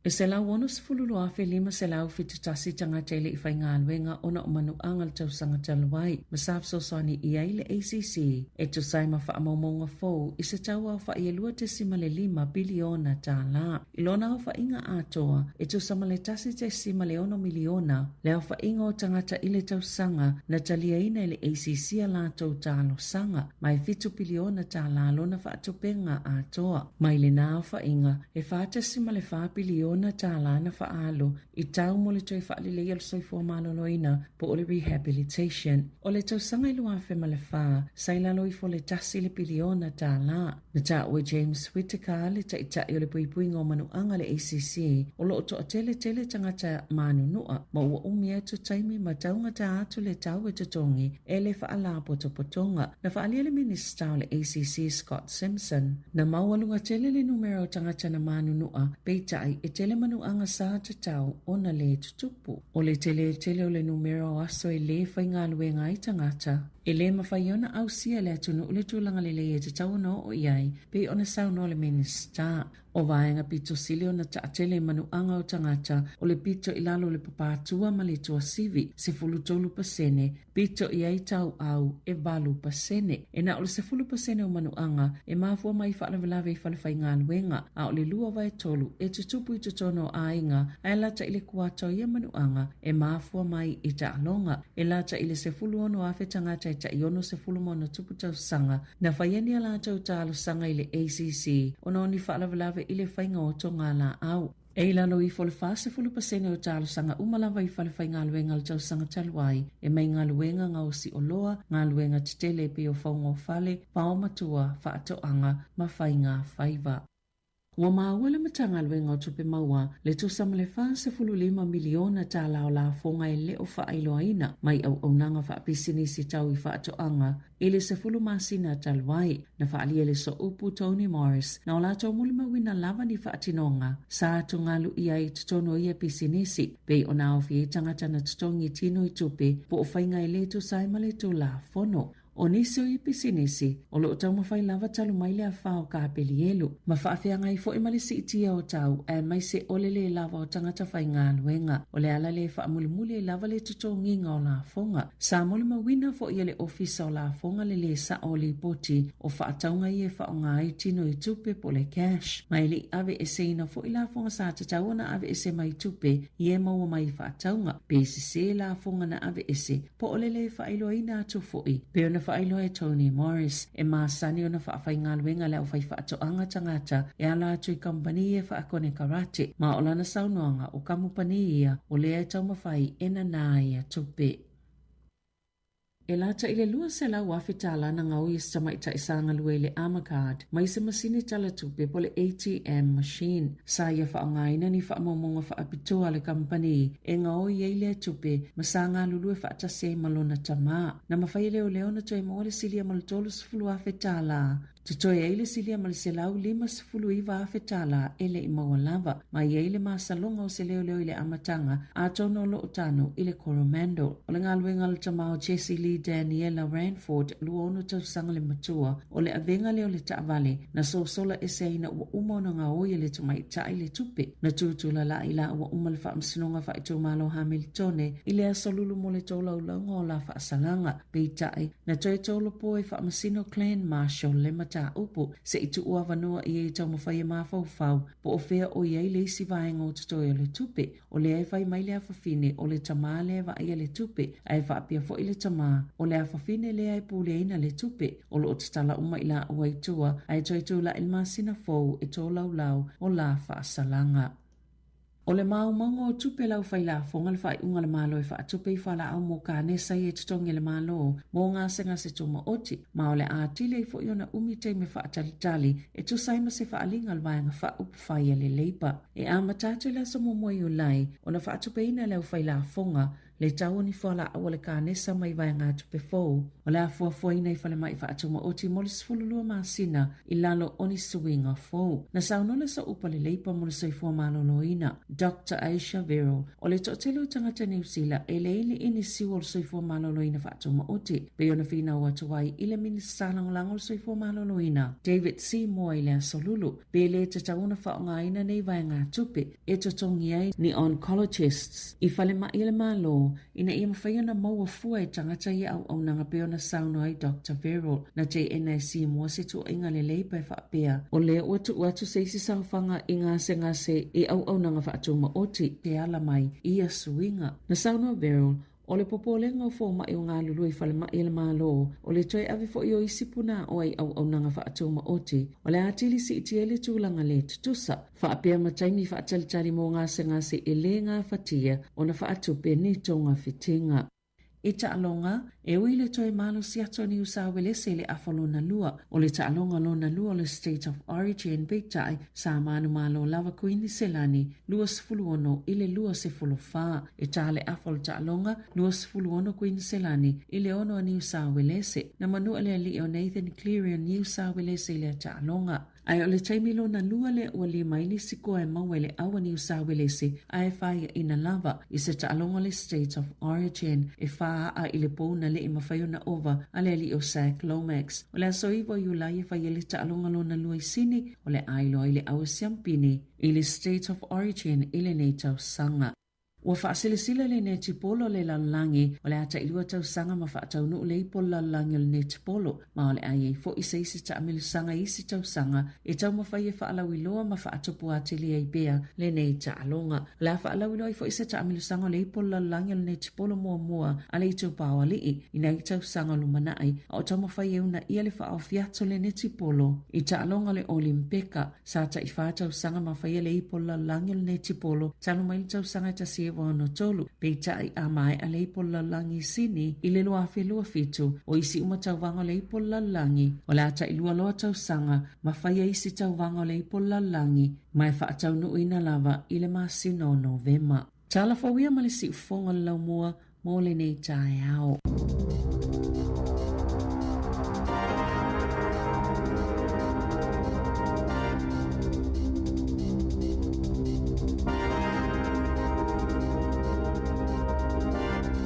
Speaker 6: E se lau ono se fululu afe lima se lau fitutasi tangata ile I whai ngā luenga ona o manu angal tau sanga taluai. Masaf so sani I ai le ACC e tu sai ma wha maumonga fau I se tau au wha I elua te sima le 5 biliona tā la. I lona au wha inga atoa e tu sama le tasi te sima le 1 miliona le au wha inga o tangata ile tau sanga na talia ina ile ACC a la tau tālo sanga mai fitu biliona tā la lona wha atupenga atoa. Mai le nā au wha inga e wha te sima le 5 biliona na tala na faalo I tau mo le toi faali le yel soifua maloloina po o le rehabilitation. O le tau sanga ilu afe ma le faa, sailalo I fo le tasi le biliona tala. Na ta ue James Whittaker le ta ita I o le puipuinga o manu anga le ACC, o lo to tele tangata manu nua, ma ua umia tu taimi ma taunga ta atu le tau e tutongi, e le faala potonga. Na faalia le minista o le ACC Scott Simpson, na maualunga tele le numero tangata na manu nua, peitai e tele manu anga sa tau ona le tutupu. O le tele o le numero aso e le whai ngā luenga I tangata. E le mawhaiona au sia le atunu ule tūlanga le le e te tau no o iai, pe ona sau no le minista. O vaenga pito silio na taatele manu anga o tangata, o le pito I lalo le papatua ma le tua sivi, se fulu tolu pasene, pito iai tau au e valu pasene. E na o le se fulu pasene o manu anga, e mafua mai whalavelave I whalawhai ngā luenga, a o le lua vai tolu, e tutupu I tutono a inga, a lata ile kuato ia manu anga, e mafua mai I ta alonga, e lata ile se fulu ono afe tangata ta iono se fulu mono tupu tau sanga, na whaiani ala tau talo sanga ile ACC, ono ni whalavelave ile whainga o tonga la au. E lalo I fole fase fulu pasene o talo sanga umalawa I whalawhai ngā luenga le tau sanga taluai, e mai ngā luenga ngā osi o loa, ngā luenga titele pe o whaunga o whale, pao matua, whaatoanga, ma whainga whaiva. Ua maua le matanga luenga o tupe maua, le tusama le 5 miliona ta lao la fonga e leo whaailoaina mai au nanga whaapisinisi tau I whaatoanga, I le 10 masina talwai, na whaalia le so upu Tony Morris, na o lato mulima wina lava ni whaatinonga, sa tungalu ia I tutono ia pisinisi, pei o nao fie tangata na tutongi tino I tupe, po o whainga I le tu saima le tu la fono. O nisi o I pisinisi, o lo tau mawhai lava talu mai le a whao ka peli elu. Ma whaafeanga I fo I malisi itia o tau, e mai se ole le lava o tangata whai ngā luenga. O le ala le whaamulimuli lava le tuto nginga o la fonga. Sa mulima wina fo I le ofisa o la fonga le sa o li poti, o whaataunga I e whaonga I tino I tupe po le cash. Mai li ave e seina fo I la fonga sa tatau na ave e se mai tupe, I e maua mai whaataunga. Pesi se la fonga na ave e se, po ole le whailo ina atu fo I. Peo na whailo e Tony Morris, e maasani o na whaafai ngā luenga leo whai whaatoanga tangata, e ala atu I kampani e whaakone karate, ma o lana saunoanga o kamupani ia, o lea e tau mawhai e na nā ia tupe. E lata I le lua se lau awhitala na ngau I stamaita I sanga lue le Amacard, mai se masini tala tupe po le ATM machine. Sa ia whaongaina ni whaamomonga whaapitua le kampani, e ngau I eile tupe, masanga lulue whaatase malona tama. Na mawhai leo na toi moa le silia malutolu sifulu awhitala. Tutoe eile silia mali se lau 5 iwa awhitala ele I maua lava, mai eile maasalonga o se leo I le amatanga, a tono lo utano I le Coromando. O le ngaluenga le tamao Jessie Lee Daniela Ranford luono tau sanga le matua, o le avenga leo le taavale, na sosola eseina ua umona ngā oia le tumai tai le tupe. Na tutula la ila ua umale wha amsinonga wha ito malo Hamiltone, I le asalulu mo le tola ulaunga o la wha asalanga, pei tai, na toi tolo poe wha amasino Clan Marshall le mata upu, se I tua vanua I e tau mawhai mawhau, po o whea o iei le isi vaenga o tutoi o le tupe, o le ai whai mai le awhawhine o le tamā le wa ia le tupe, ai wha apia fo I le tamā, o le awhawhine le ai pūleina le tupe, o lo tatala uma I la ua I tua, ai toi tula il masina fou e tō lau o la wha asalanga. O le maumongo o tupe lau whai la fonga le whai unga le malo I wha tupe I whala au mo ka nesa I e tutongi le malo mo ngā senga se tuma oti, ma o le ātile I fo iona umite me wha talitali e tu saima se wha alinga le vaianga wha upu whai le leipa. E a matatu la sa momoe o lai, o na wha tupe ina lau whai la fonga, le tau ni whala au le ka nesa mai vai ngā tupe fōu. O le a fua ina I whale mai wha atuma oti mo le sifululua masina I lalo oni suinga fōu. Na saunola sa upa le leipa mo le soifua malolo ina. Dr. Aisha Vero, o le totelo tangata New Zealand, e le ili ini siwa le soifua malolo ina wha atuma oti. Pe ona whina o atuai I le minista langolango le soifua malolo ina. David Sāmoa I le asolulu. Pe le te tauna wha o ngā ina nei vai ngā tupe. E totongi ai ni oncologists. I whale mai le malo, ina ia mawhaia na maua fua e tangata ia au nanga peo na sauno ai Dr. Vero, na JNIC mua se tu inga le leipa e whaapea. O le uatu se isi sauwhanga I ngase I au nanga whaatuma oti te ala mai ia suinga. Na sauno Vero, o le popolenga o fo mai o ngā lulu I whale mai le malo, o le toi ave fo I o isipuna o ai au nanga whaatuma oti, o le atili si iti ele tūlanga le tutusa, whaapea mataimi whaatalitari mo ngase e le ngā whatia o na whaatupe ni tonga whitinga. E taalonga, e uile toi malo si ato ni usawelese le afalona lua, o le taalonga lona lua le State of Origin beitai, sa manu malo lava kuini selani, lua sifuluono ile lua sifulufa, e tale afal taalonga, lua sifuluono kuini selani, ile ono ni usawelese, na manu ale li o Nathan Cleary ni usawelese ile taalonga. Ai o le taimilo na lua le ua li maili siko e maua le awa ni usawelese, ai whaia ina lava, I se taalonga le State of Origin, e wha a I le pou na le I mawhaio na ova, ale li o Sac Lomax. O le aso iwa I ulai e whaia le taalonga lo na lua I sini, o le ailo I le awa siampini, I le State of Origin I le nei tau sanga. Ua whaasilisila le ne tipolo le lalangi, o le ata ilua tau sanga ma whaatau nu le ipo lalangi o le ne tipolo, ma o le ai fo I se isi ta amilu sanga isi tau sanga, e tau mawhai e whaalawi loa ma whaatopu atili ai bea le ne ta alonga. Le a whaalawi loa I fo isi ta amilu sanga o le ipo lalangi o le ne tipolo mua a le itau pawa lii, ina I tau sanga lumanai, o tau mawhai e una ia le whaao fiato le ne tipolo, I ta alonga le olimpeka, sa ta I whaatau sanga ma whai le ipo lalangi o le ne tipolo, tanu mai le tau sanga ta siwa wano tolu. Peitai a mai a leipola langi sini i le loa whelua fitu o isi uma tauwanga leipola langi o le ata ilua loa tausanga ma whaia isi tauwanga leipola langi mai whaatau nu ina lava i le masino o Novema. Tala fawia ma le si ufonga le laumua mo le nei tae ao.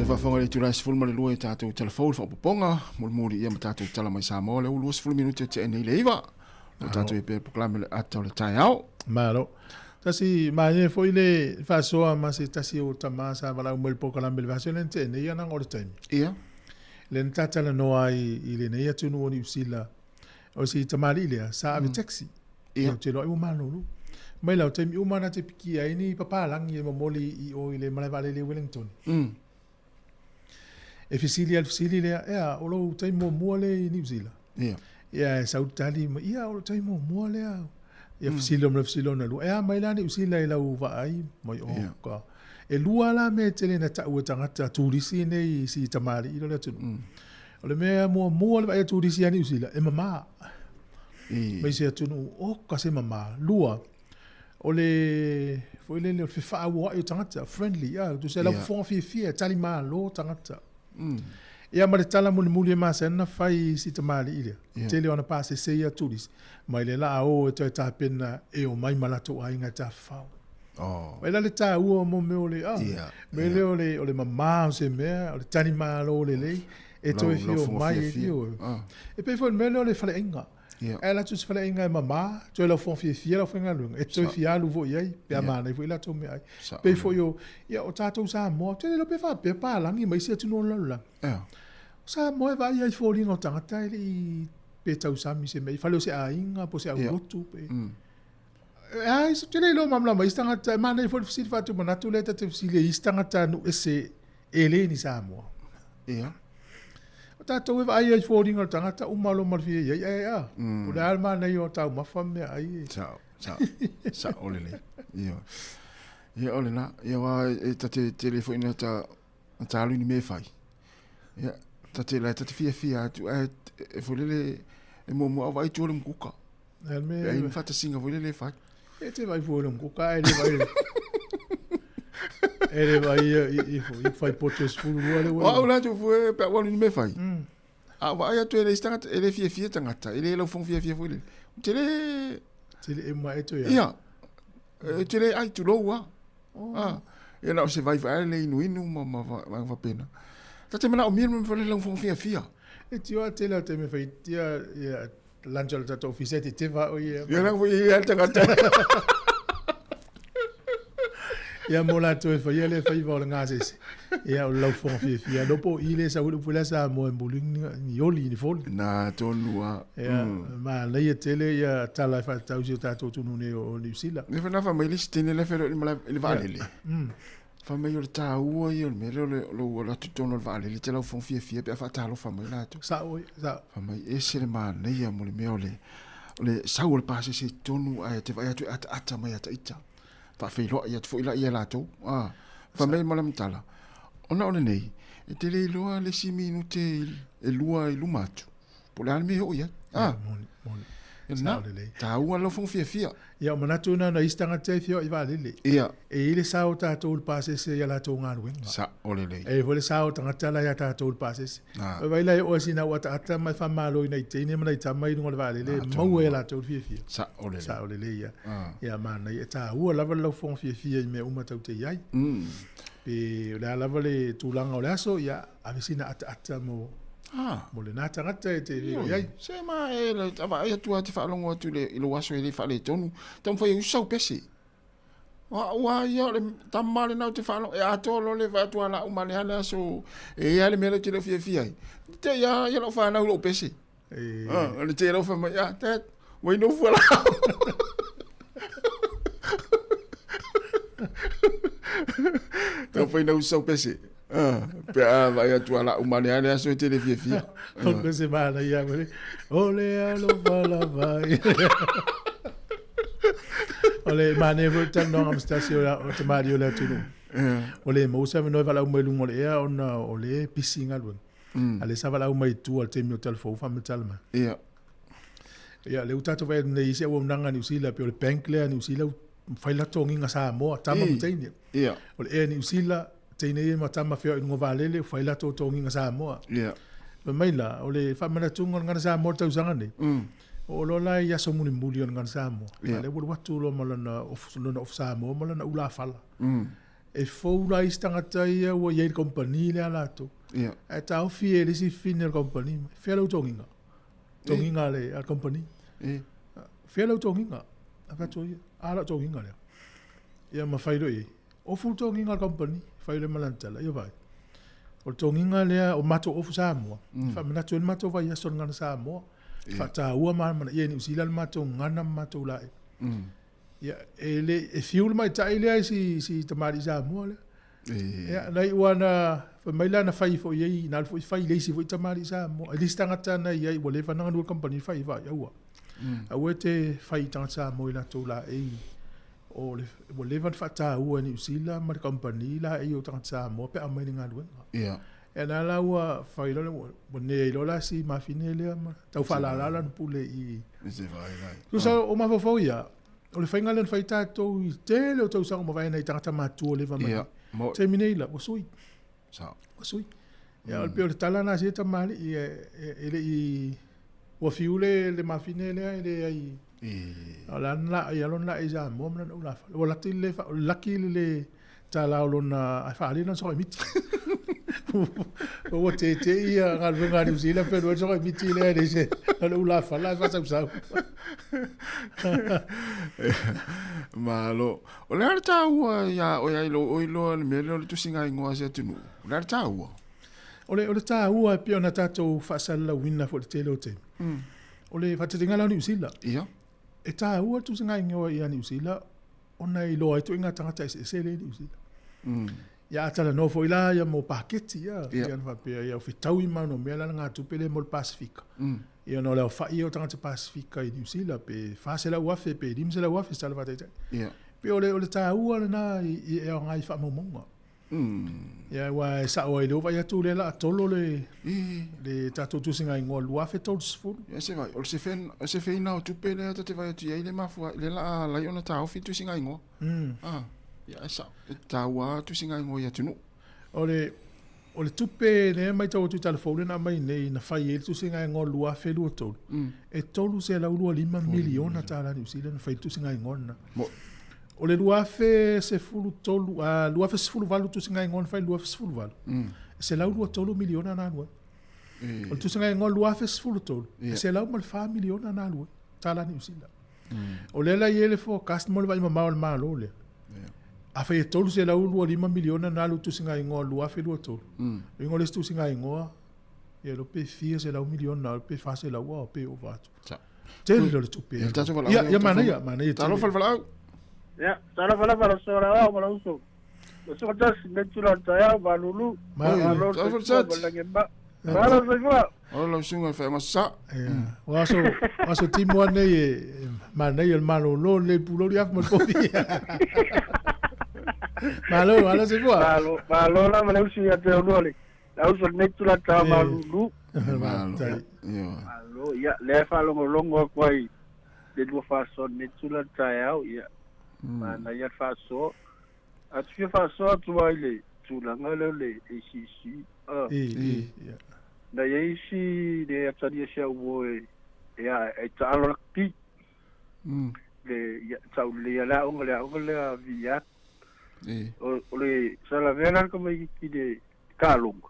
Speaker 11: Whafonga le turai sifuru ma le lua i tātou telefon whapoponga muri ia ma tātou tala mai Sāmoa le ulu sifuru minuti te nei le iwa o tātou e pe proklame le atau le tai au
Speaker 2: Malo tasi maie foi le fasoa ma se tasi o tamasa vala umel proklame le vasionen te nei ana ngore time
Speaker 11: ia
Speaker 2: le tata la noa i le nei atu no ni usila o si tamari le sa ave taxi ia te lo i malo mai la time u mana te piki ai ni papa lang i momoli i o ile mala vale le Wellington e fisili le ea o lo tai mo le i New Zealand ia sautali ia o tai mo le ia fisilo na lu ea mai la ni usila i la uva ai mai o ka e lua la me tele na ta u tangata turisi nei si tamari i lo le tunu o le mea mo le vai turisi ani usila e mama mai se tunu o ka se mama lua o le foi le fa wa i tangata friendly ia tu se la fon fi tali ma lo tangata ia ma le tala muli ma se na fai si tamali ile tele ona pase se ia turis mai le la o e te tapena e o mai malato ai nga ta fa mai la le ta u mo me ole me le ole mama se me ole tani ma lo le e to fi o mai e pe fo me le fale enga ela tu se fale enga mama tu la fon fi la fenga lu e to fi alu vo ye pe amana vo la to me ai pe fo yo ia o tato sa mo te lo pe fa pe pa langi mai se tu no la sa mo va ia fo li no tangata i pe tau sa mi se me fale se a inga po se a rotu pe ai so te lo mamla mai tangata mana fo fi fa tu mana tu le te fi le tangata no ese ele ni sa mo tatou e vai ai fōringa tangata umalo marfie ia o le alma nei o tau mawhame ai
Speaker 11: sa olele ia ole na ia wa e tate telefoni ta alu ni me fai ia tate la tate fia tu e folele e mo vai tu le mkuka e me fata singa folele fai
Speaker 2: e te vai fōle mkuka e le vai ele vai i fai potes fulu ale
Speaker 11: wa la tu foi pe wa ni me fai wa ya tu ele stanga ele fie tangata ele lo fon fie foi tele
Speaker 2: e mai to
Speaker 11: ia tele ai tu lo wa e na se vai le inu ma va pena ta te mana o mir me fole lo fon fie
Speaker 2: e ti o tele te me fai tia l'angelo ta officete te va o ia
Speaker 11: na voi tangata
Speaker 2: ia mola to e fai le fai vola ngase ia o lau fon fia dopo ile sa u pula sa mo embuling ni oli ni fol
Speaker 11: na to lua
Speaker 2: ia ma le ia tele ia tala fa tau si ta to nu ne o New Zealand
Speaker 11: ne fa na fa mai listine le fero il vale le fa mai o ta u io me lo la tutto no vale le te lau fon fia pe fa ta lo fa mai la to
Speaker 2: sa
Speaker 11: fa mai ese le ma ne ia mo le meole le sa o le pase se tonu ai te vai ata mai ata ita fa filo ia tu ila ia lato fa me malam tala ona nei e te le loa le 6 minute e lua i lumatu po le alme ho ia na ta ua lo fon fia
Speaker 2: ia manatu na istanga te fio i vale le
Speaker 11: ia
Speaker 2: e ile sa o ta to pase se ia lato ngaru
Speaker 11: sa ole le
Speaker 2: e vole sa o tanga tala ia ta to pase vai la o sina o ta mai fa malo nei te ne mai ta mai ngol vale le mau e lato fia
Speaker 11: sa ole
Speaker 2: le ia mana ia ta ua lava lo fon fia me uma tau te iai pe la lava le tulanga o le aso ia avesina ata mo mo le nata ngata e te iai
Speaker 11: se ma e le tava ia tu ati fa longo tu le ilo waso ele fa le tonu tam foi u sau pese wa ia le tamale na te fa longo e atolo le va tu ala umane ala so e ia le mele te le fia te ia lo fa na lo pese le te lo fa ma ia te we no fu la tam foi na u sau pese pe vai tu ala umane ala so te le fia
Speaker 2: o se mana ia ole alo vala vai ole mane vo tan no am stasio o te mario la tu O le mo sa no vala mai lungo le ea ona o le pisinga lu. Ale sa vala mai tu al te mi telefon fa me talma. Ia le utato vai nei se o nanga New Zealand pe o le bank le New Zealand fai la tongi nga Sāmoa tama mutaini. O le New Zealand tene ma tama feo i ngovalele fai la tongi nga Sāmoa. Ma mai la o le fa mana tunga nga Sāmoa tau sanga ni. O lo la ia so muli muli nga Sāmoa. Le wo watu lo malana of Sāmoa malana ula fala. E fou la istanga tai o ye company le ala to. E ta ofi e le si fine company. Felo tongi nga. Tongi nga le al company. Felo tongi nga. Aka toi ala tongi nga le. Ia ma fai do e. O fu tongi nga company. Fai le malantala ia vai. O tongi nga le o mato of Sāmoa. Fa mana tu mato vai so nga Sāmoa. Fa ta ua mana ye ni sila mato ngana mato la. Ia e fiul mai tai le si tamari Sāmoa le. Ia nei wana fa mai la na fai fo ye na fo fai le si fo tamari Sāmoa. Li stanga tana ia i wole fa nga no company fai vai ua. A wete fai tanga Sāmoa la to la e o le wole fa ta ua ni sila ma company la e o tanga Sāmoa pe a mai nga lu.
Speaker 11: Ia.
Speaker 2: E na la ua fai lo ne lo la si ma fine le ma. Tau fa la la pule i.
Speaker 11: Se vai vai.
Speaker 2: Tu sa o ma fo ia. O le whainga len whai tātou i te leo tau sanga ma vai nei tangata mātua le wamai. Te minei la, o sui. O sui. Ia, o le peo le tala nā se tamari i le i ua fiule le mawhine lea i le ai. O la nla, i alon la i za mua mana ulafa. O laki le, o laki le tala o lona, ai whaali na soka i miti. O te ia ngal ngā New Zealand pero soka i miti lea i se. Ala ulafa, la i whasau sau.
Speaker 11: Malo. O le ara tāua ia o ia ilo o ilo le mele o le tusinga ingoa se atunu. O le ara tāua.
Speaker 2: O le tāua e pia na tātou whaasala wina fo le tele o te. O le whatatinga la New Zealand.
Speaker 11: Ia.
Speaker 2: E tāua tusinga ingoa ia New Zealand. O na ilo ai tu inga tangata i se le New Zealand. Ia atala no fo ila ia mo paketi ia. Ia na whapea ia o whitau i mano mea la ngā tupele mo le Pasifika. Ia no leo whai o tangata Pasifika i New Zealand pe whaase la uafe pe rimse la uafe stala whataitai. Pe o le tāua le nā i e o ngai whamamonga. Ia wa e sa o e leo vai atu le la tolo le tātou tusinga i ngoa luafe tolu sifuru.
Speaker 11: Ia se vai, o se feina o tupe le ata te vai atu ia i le mafua le la lai ona tā ofi tusinga i ngoa. Ia e sa, e tāua tusinga i ngoa i atunu.
Speaker 2: O le tupe ne mai tau tu telefone na mai nei na fai e tu singa ngo lua fe lua tolu. E tolu se la lua 5 miliona tala New Zealand fai tu singa ngona. O le lua fe se fulu tolu lua fe se fulu valu tu singa ngon fai lua fe se fulu valu. Se la lua tolu miliona na lua. O tu singa ngon lua fe se fulu tolu. Se la mal fa miliona na lua tala New Zealand. O le la yele fo customer vai ma mal malo le. A fai tolu se la lua 5 miliona na lu tu singa ingoa lua fe lua tolu. Ingo le tu singa ingoa e lo pe fia se la 1 miliona na pe fa se la ua pe o vatu. Te le tu pe. Ia mana ia.
Speaker 11: Talo falfalau.
Speaker 14: Ya, talo falfalau so ra o mala uso. So tas ne tula taya balulu.
Speaker 11: Talo falsat.
Speaker 14: Para se va.
Speaker 11: Ola sunga fa masa.
Speaker 2: Waso timo nei mana ia malo lo le pulo dia mo popi. Malo se fue.
Speaker 14: Malo la me usi ya te onole. La uso netula ta malulu. Malo ya le fa longo kwai. De do fa so netula ta ya ya. Mana ya fa so. Atu fa so tu ile. Tu la ngale le isi. Na ye isi de atari sia wo ya e ta lo ki. Le ya ta le la ngale via. Ole sala vela como que de calung.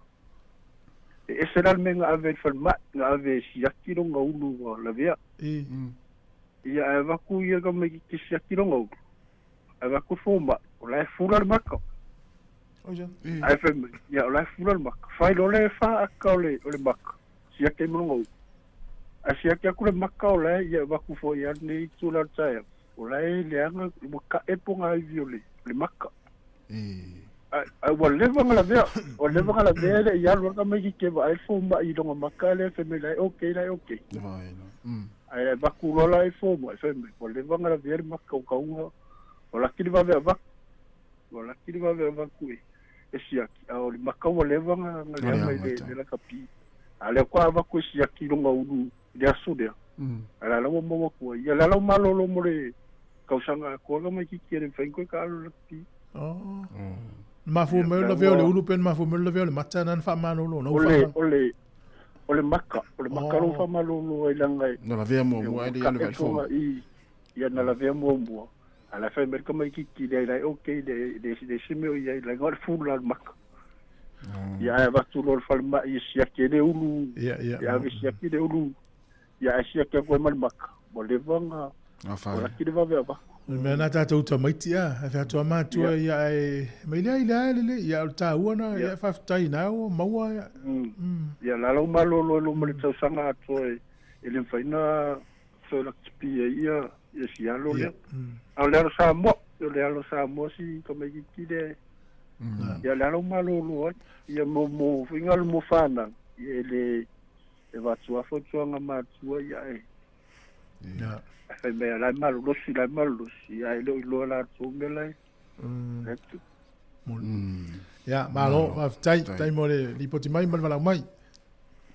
Speaker 14: Esse era menga ave forma na ave siakiro ngau la via. Ia ava ku ia como que siakiro ngau. Ava ku forma, ola fular mako.
Speaker 2: Oja.
Speaker 14: Ai fem, ia ola fular mako. Fai ole fa akole ole mako. Siakiro ngau. A siakia ku le mako ola ia ava ku fo ia ni tular tsaya. Ola le anga ka eponga viole le mako. Wale vanga la vea le ya lo kama ki va iPhone ba i donga makale fe me la okay. Ai ba ku lo la iPhone mo fe me wale vanga la vea makka ka unga wala ki va vea va wala kiri va va ku e siaki a o maka wa leva nga le mai le la kapi ale kwa va ku siaki lo ngau le asude ala la mo ku ya la lo malo lo mo le kausanga ko ga mai ki kere fa ko ka lo pi
Speaker 2: ma fu me lo veo le ulu pen ma fu me lo veo le mata nan fa malo lo no fa
Speaker 14: ole maka lo fa malo lo ilanga
Speaker 11: no la vea mo mo ai le fo
Speaker 14: ya na la vea mo ala fa mer como ki dai okay de simio ya la ngor fu la maka ya va tu lo fa ma ya ke de ulu ya vi ya ke de ulu ya sia ke ko mal maka mo le vanga ora ki de va vea ba
Speaker 2: me na ta tu maiti a fa tu ma tu ya me le ya ta una ya fa tai na o maua
Speaker 14: ya la lo malo lo mo le tau sanga to ele fa ina so la pia ya sia lo le ale lo Sāmoa si ko me ki de ya la lo malo lo ya mo fingal mo fana ele va tu a foto nga ma tu ya ya fa me la malo si ai lo la tu me la
Speaker 2: ya malo va tai mo le li poti mai mal vala mai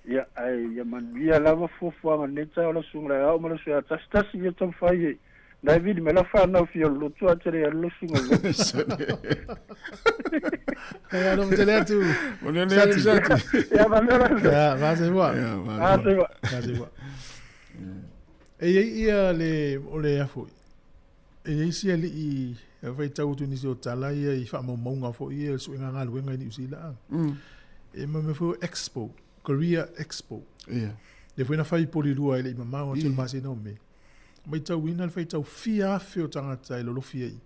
Speaker 14: ya ai ya man via la va fo nga neta la sunga ya mo le sia tas ya tam fai David me la fa na fio lo tu a tere lo sunga
Speaker 2: ya no te le tu
Speaker 14: ya
Speaker 2: va se va ia le ole afu e si ali I vai tau tu ni so tala ia I fa mo nga fo ia so nga ngalu nga ni usila e me fo expo Korea Expo le foi na fai polilua ile mama o tu masi no me mai tau ina fai tau fia fio tanga tai lo fia I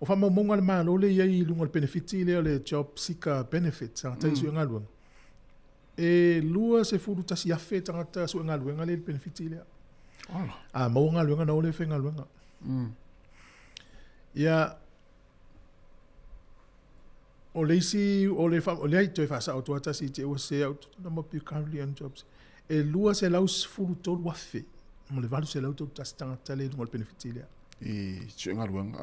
Speaker 2: o fa mo nga ma lo le ia I lunga benefiti le job seeker benefits sa tai so nga lu e lua se fu ta si afe tanga so nga lu nga le benefiti le mo nga lu nga no le fe nga lu nga ya o le fa o le ai toi fa sa o tua si te o se out na mo pi currently on jobs e lua se laus fu to wa fe mo le valu se lau to tasta tale ngol benefiti le
Speaker 11: e tsuenga luanga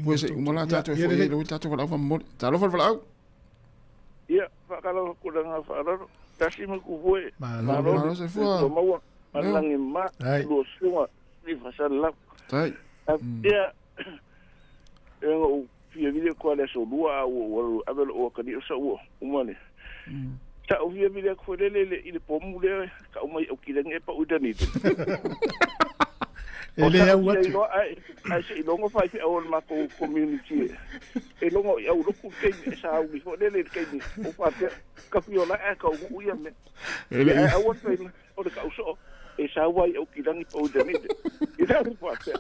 Speaker 11: pues mo la ta to foi le ta to la fa mo ta lo fa la
Speaker 14: ia fa kala ko nga fa ro ta si mo ku foi
Speaker 11: ma lo se foi
Speaker 14: mo malangi ma lo sunga ni fa sa la
Speaker 11: tai
Speaker 14: ia o fia vile ko le so lua o abel o ka di so o umane ta o fia vile ko le ile pomu le ka o mai o kileng e pa o dani ele é o outro ai se longo fai o ma ko community e longo ya o ku ke sa o fo le ke ni o fa ka fiola e ka o ia me ele é o outro o ka so e sa wai o kileng e pa o dani e da o fa se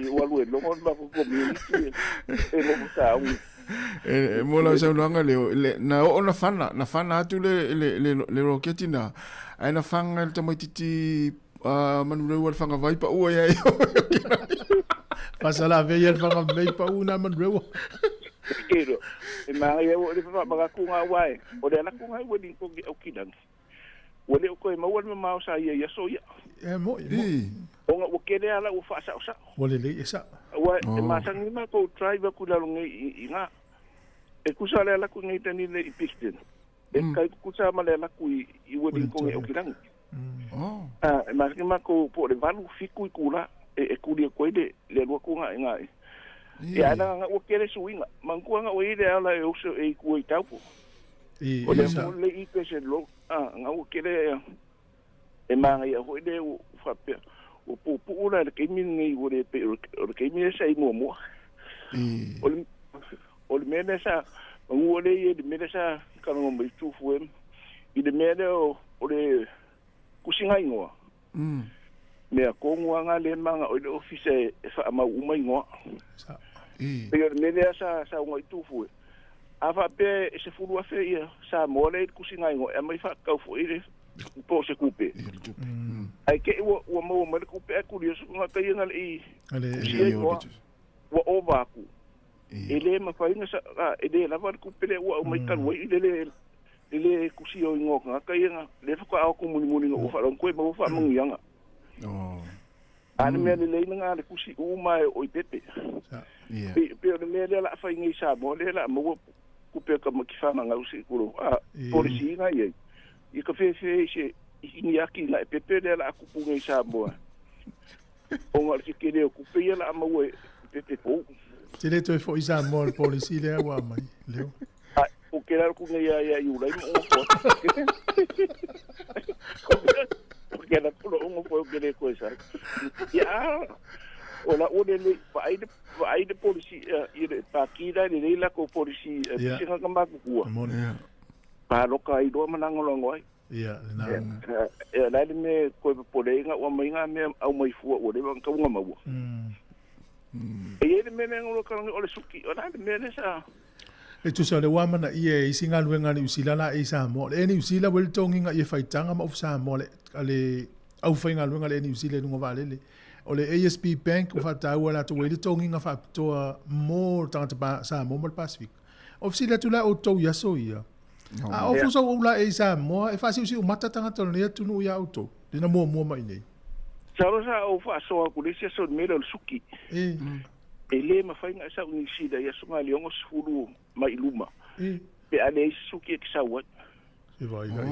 Speaker 14: o alu lo mo ma ko community e lo sa u
Speaker 11: e mo la sa longa le na o na fana tu le roketina ai na fanga le tomatiti man le wal fanga vai pa o ya
Speaker 2: pasala ve el fanga vai pa una man rewo
Speaker 14: kero e ma ia o le fa ma ku nga wai o le na ku nga o din ko o kidan o le ko ma o ma sa ia so ya
Speaker 2: mo
Speaker 14: onga o kene ala o fa sa
Speaker 2: o le esa
Speaker 14: wa e ma sang ma ko drive ku la ngi nga e ku sa la ku ngi tani le pistin e kai ku sa ma la ku I o din ko o kidan e ma ko po le valu fiku ku la e ku dia ko de le lo ku nga nga e ana nga o kene suinga man ku nga o ile ala e o so e ku I tau o le mo le I pese lo nga o kene e ma nga ho de o fa pe o po ora le kimi ngi o le pe o le kimi sai mo o le mena sa o le mena sa ka no mo tu fu I le mena o le kusinga ingoa me ko nga le manga o le office e fa ma uma ingoa pe le mena sa o tu fu a fa pe se fu wa fe ia sa mo le kusinga ingoa e mai fa ka fu ile po se kupe ai ke o mo kupe ku ri so nga ka nga le o over ku ele ma fa inga sa ele la va kupe le o mai ka o ile ku si o nga ka nga le fa ko muni ngo fa ron ko mo fa mo nga Ana mea le ngā le kusi mai o I pepe. Pe o mea le la whai ngai Sāmoa le la maua kupe ka makifanga ngau si kuro. Polisi ngai ei. I ka whewhe se ingi aki ngai pepe le la kupu ngai Sāmoa. O ngā ki kere o kupe ia la maua pepe pou.
Speaker 2: Te le toi fo I Sāmoa le polisi le awa mai. Leo.
Speaker 14: O ke la ku ngai ia iulai mo o ko. Porque la puro un fue que le cosa ya o la o le vai de policía y de paquida de la co policía se nga kamba ku pa lo kai do manango longo ai ya la me ko polenga o mai nga me au mai fu o le ka nga mau e me ngo ka o le suki o la me ne sa
Speaker 2: e tu sa le wamana ia I singa luenga ni usila la I Sāmoa e ni usila wel tonginga I faitanga ma of Sāmoa le ale au fainga luenga le ni usila nunga valele o le ASB Bank o fata wala to wele tonginga fa to mo tanga ba Sāmoa mo Pacific of sila tu la o to ya so ia a o fuso o la e Sāmoa e fa si o mata tanga to le tu no ya auto dina mo mai nei
Speaker 14: sa o fa so ku le so me le suki ele ma fainga sa uni sida ya sunga le ngos fulu mai luma pe ale suki ke sa wat
Speaker 2: e vai gai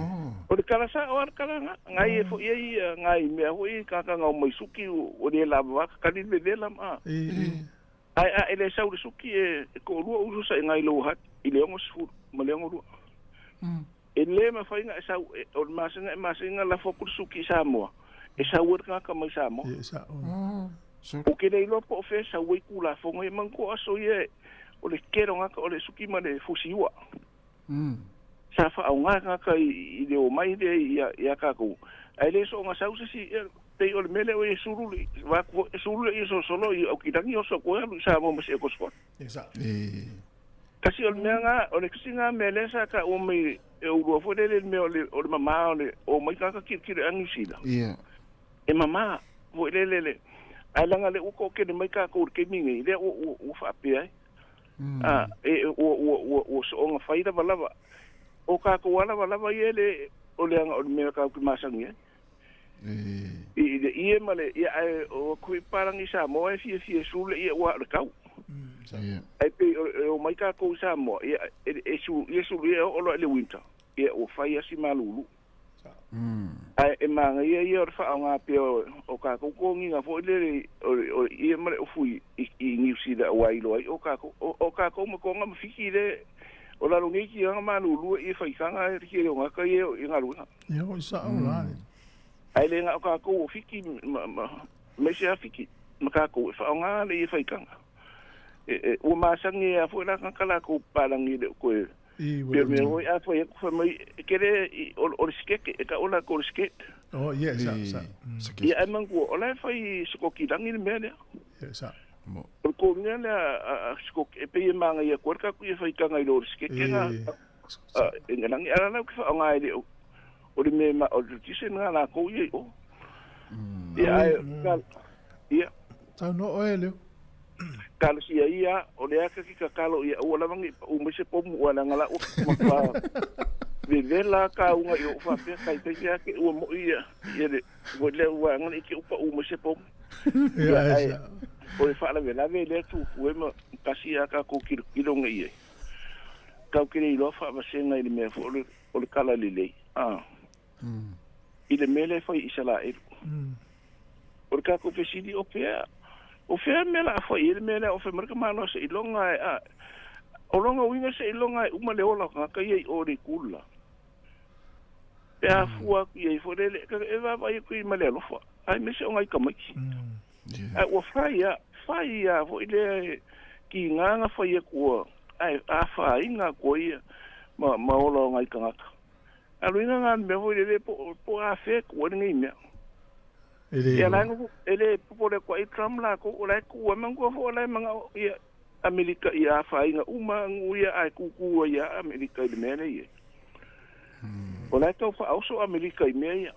Speaker 14: o de kala sa o kala ngai fo ye ngai me ho I ka ngau mai suki o de la va ka ni me la ma ai ele sa o suki e ko lu o sa ngai lo hat ile ngos fulu ma le ngoro ele ma fainga sa o masinga la fo suki Sāmoa e sa wor ka mai Sāmoa o ke nei lopo o fesa wei kula fonga I manko aso ye o le kero ngaka o le suki ma le fusiwa sa fa au ngaka I le o mai de ia kako ai le so nga sausa si te o le mele o e suruli va suruli I so solo I o kitangi o so ko lu Sāmoa ma se ko sport kasi o le nga o le kisinga mele sa ka o mai e o ro fo le me o le mama o mai ka kiri angisida e mama vo le alanga le uko ke mai ka ko ke mingi le o fa pe ai o so nga faida balava o ka ko wala yele o le nga o me ka ku masangi e male ia o ku parangi Sāmoa fi sule ia wa ka ai pe o mai ka ko Sāmoa e su o le winter ia o fa ia si malulu ai e manga ia o fa nga pe o ka ko nginga fo le o ia mare o fui I New Zealand wai lo o ka ko mo ko nga fiki le o la longi ki nga malulu I fa kanga ki le nga ka ia nga lu
Speaker 2: ia o sa o la
Speaker 14: ai le nga ka ko fiki me se fiki ma ka ko fa nga le fa kanga o ma sangi a fo la kala ko palangi le ko pero me voy a fue muy quiere o skate ka ola ko skate
Speaker 2: oh yes
Speaker 14: ya mango ola fai sko kilang ni mele
Speaker 2: yes
Speaker 14: ko ngela sko pe manga ya korka ku fai ka ngai lo skate nga ngelang ala na ko ngai le o le me o tise nga na ko ye o ya ya
Speaker 2: ta no oele
Speaker 14: kalo si ia o le aka ki kakalo ia o la mangi o me se pomu o la ngala o ma de la ka unga yo fa pe kai te ya ke o mo ia le o le wa ngani ki o me se pomu ia o fa la vela le tu fu ma kasi aka ko kilo ngai ka ke lo fa ma se ngai me fo o le kala le ile mele fa isala e o ka ko fesidi o pe o fea mela a fai ele mela o fe marka mano se ilonga o longa winga se ilonga uma le ola ka ye o ri kula pe a fua ki e fodele ka e va vai ku male lo fa ai me se o ngai ka mai o fai vo ile ki nganga fai ku ai a fai nga ko ia ma o ngai ka ngaka a luinga nga me vo ile po a fe ku ngai me ele po le ko itram la ko la ku mango fo la manga ia Amerika ia fa inga uma nguia ai ku ia Amerika le mele ia ola to fa also Amerika ia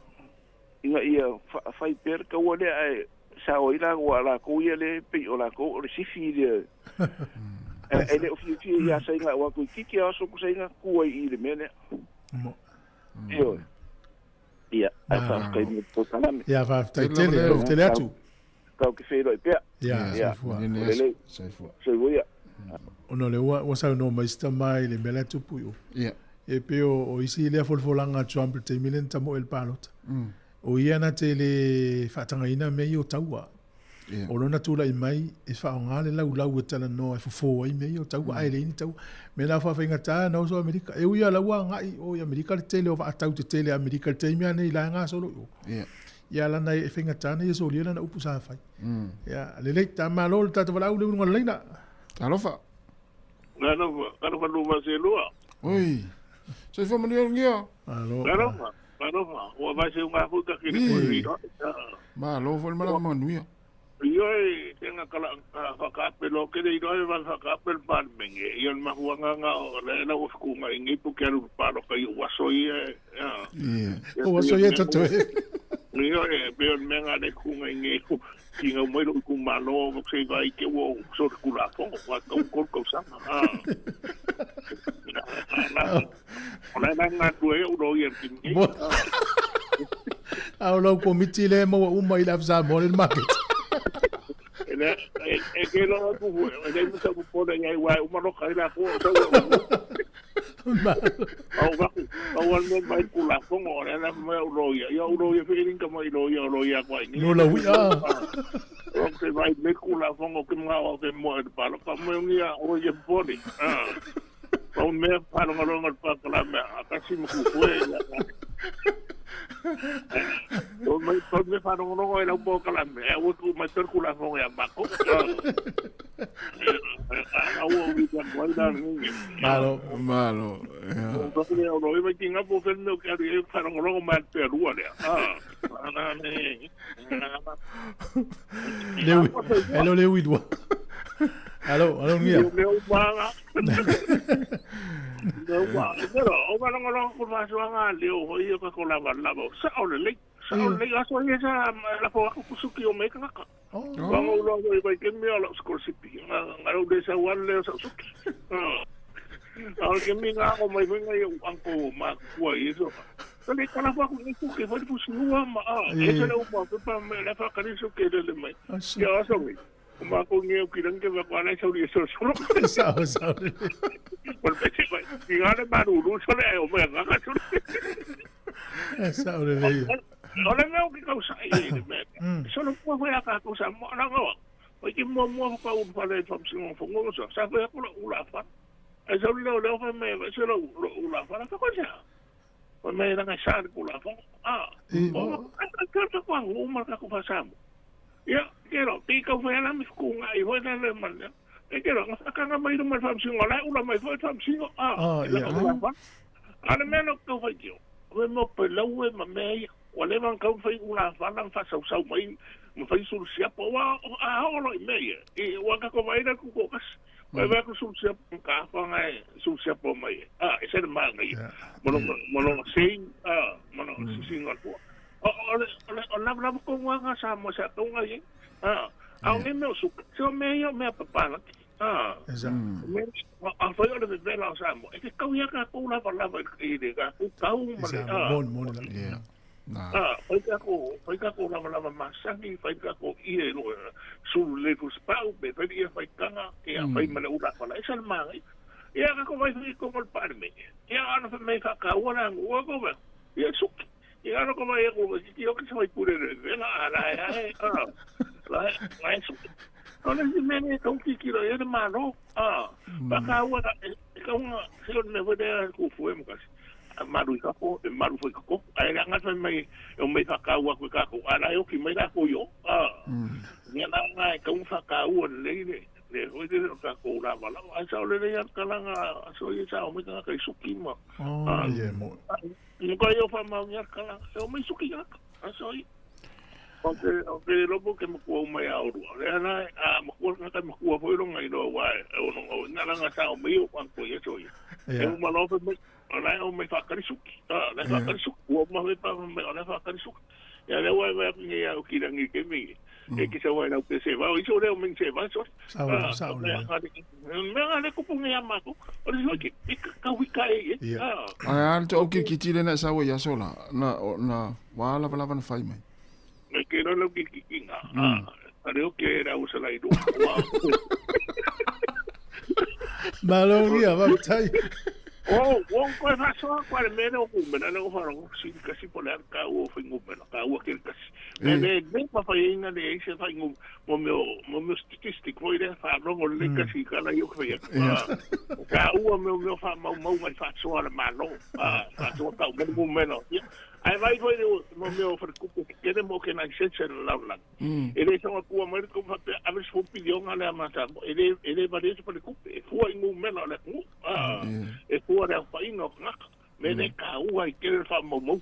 Speaker 14: inga ia fa per ka wole ai sa o ila wala ko ia le pe ola ko le sifi le ele o fi ia sa inga wa ku kiki aso ku sa inga ku i le mele ia fa ka ni po kalame
Speaker 2: ia fa tele atu
Speaker 14: kau ke whero i pia.
Speaker 2: Ia,
Speaker 14: Soifua ia.
Speaker 2: Ono le ua sau no maista mai le mele tupu yo.
Speaker 11: Ia.
Speaker 2: E pe o isi le folfolanga Trump te milen tamo el palot. O ia na te le whatangaina me i o taua. O lona tula i mai e whaonga le lau e tala no e fufo ai me i o taua ai le ini taua. Me la whawhenga tā na oso Amerika. E uia laua ngai o i Amerika le tele o wa atau te tele Amerika le teimea nei la ngā solo yo. Ia lana e whenga tā na i so lia na upu sa whai. Ia le lei tā malo le tata walau le unga leina.
Speaker 11: Alofa.
Speaker 14: Kanofa luma se lua.
Speaker 11: Oi. Sai fa mani ngia.
Speaker 14: Kanofa. Ua vai se unga puta ki ni
Speaker 11: Ma lo fo mala manuia.
Speaker 14: Ioi, tenga kala whakapelo, kere iroi wal whakapel parmenge, ion mahuanga nga o lena ufkunga ingi pukeru paro kai wasoi
Speaker 2: o wasoi e tato e.
Speaker 14: Ioi, peon menga ne kunga ingi kinga umairo ku malo, sei vai ke wo so kula fongo, wa kau kau sama. Ona nga tue udo yer kingi.
Speaker 2: Au lau komiti le mo uma i lafza mo le market.
Speaker 14: E ke lo ku e mo sa ku pone ngai wa uma no kai la ko so au wa me mai ku la ko mo na me ulo ya feeling ka mai lo ya kwa ni
Speaker 2: no la wi
Speaker 14: o ke vai me ku la ko ke ma o ke mo e pa lo ka mo ni o ye body o me pa lo ngalo pa la me ka si mo ku o me fa no era un poco la me o tu me per la fo ya bako o vi ya guarda
Speaker 11: malo
Speaker 14: o to le o iba kinga po fel no que ari fa no mal peru ale
Speaker 2: hello le widwa Allo mia.
Speaker 14: Pero o va no ko ma so nga le o i ko la sa o le aso esa la fo ku suki o me ka ka vamos lo vai que me ala scorsipi nga o de sa wale sa suki que me nga o mai venga eu anko ma ko iso le kana fa ku que vai pu sinua ma ese le o pa me la fa ka ni suki le mai ya so ma ko nge ki rang ke va kwana sa ri so
Speaker 2: sa
Speaker 14: por peche vai digale maru so le o me nga ka so
Speaker 2: sa o le
Speaker 14: Ora meu que causa ele, só não foi a causa na rua. Foi que mo pa un fale from sin fongo so. Sa foi ko ula fa. E so lo fa me, so lo ula fa ka cosa. O me na sa ko ula fa. Ka ko uma ka ko pasamo. Ya, quiero pica foi na mi ku ngai foi na le man. E quiero ka nga mai no mal from sin ola ula mai foi from sin. Ana menos que foi yo. O mo pelau e me o le man kau fai una falang fa sau mai mo fai sul sia po wa a o mai e wa ka ko mai na ku ko kas vai va ku sul sia ka fa ngai sul sia po mai ese de mal ngai mono sei mono singa po o la ko wa ka sa mo sa to ngai a me me su so me yo me pa na me a foi o de vela sa mo e que kau ya ka ko la e de ka ku kau mo fai ka ko lava masangi, fai ka ko ie no su le ku spau, be fai ia fai kanga, ia fai male ura fala, esa le mangai. Ia ka ko vai fai ko mol parme. Ia ana fa me fa ka wana ngua ko ba. Ia suki. Ia ana ko vai ko ki o ki sai pure vela ala la suki. Ona si mene ko ki kilo ia de mano. Ba ka wana ka una se lo me vede ku fu mo kasi. Maru ka ko maru foi ko ai nga fa mai o me fa ka wa ko ka ko ala yo ki mai la ko yo ni na nga ka un fa ka u le o de ka ko la wala ai sa le ya ka la nga so ye sa o me ka ka suki ma
Speaker 2: ye mo
Speaker 14: ni ko yo fa ma ya ka la o me suki ya so i o lobo que me ko mai au le na mo ko ka me ko foi lo ngai lo wa o no na nga sa o me o ko ye so ye e mo lo fa Olha o me fakarisuki, le fakarisuki, o me pa me ole fakarisuki. Ya le wa me ya o kirangi ke mi. E ki sa wa na ke se va, o iso le o men se va so. Sa me ale ko punga ya ma ko. O le ki ka wika e.
Speaker 11: Ai al to ki tile na sa wa ya sola. Na wala pala van fai mai.
Speaker 14: Me que no lo ki kinga. Are o ke ra usa lai do.
Speaker 2: Maloria, va tai.
Speaker 14: Oh, ko fa so ko me no ku me na ko fa ro si ka si polar ka o fa ngu me ka o ke ka. Me pa fa inga de se fa ngu mo me statistic vo ide fa ro go le ka si ka la yo fa ya. Ka o me fa mo mai fa so ala ma no. Fa so ka mo me no. Ai vai foi mo me fa ku ke de mo ke na se se la la. Ele so ko mo ko fa a ver so pidió ala ma ta. Ele va de pa ku fu ngu me no la ku. E fuera país no me de caúa y quiere fa momo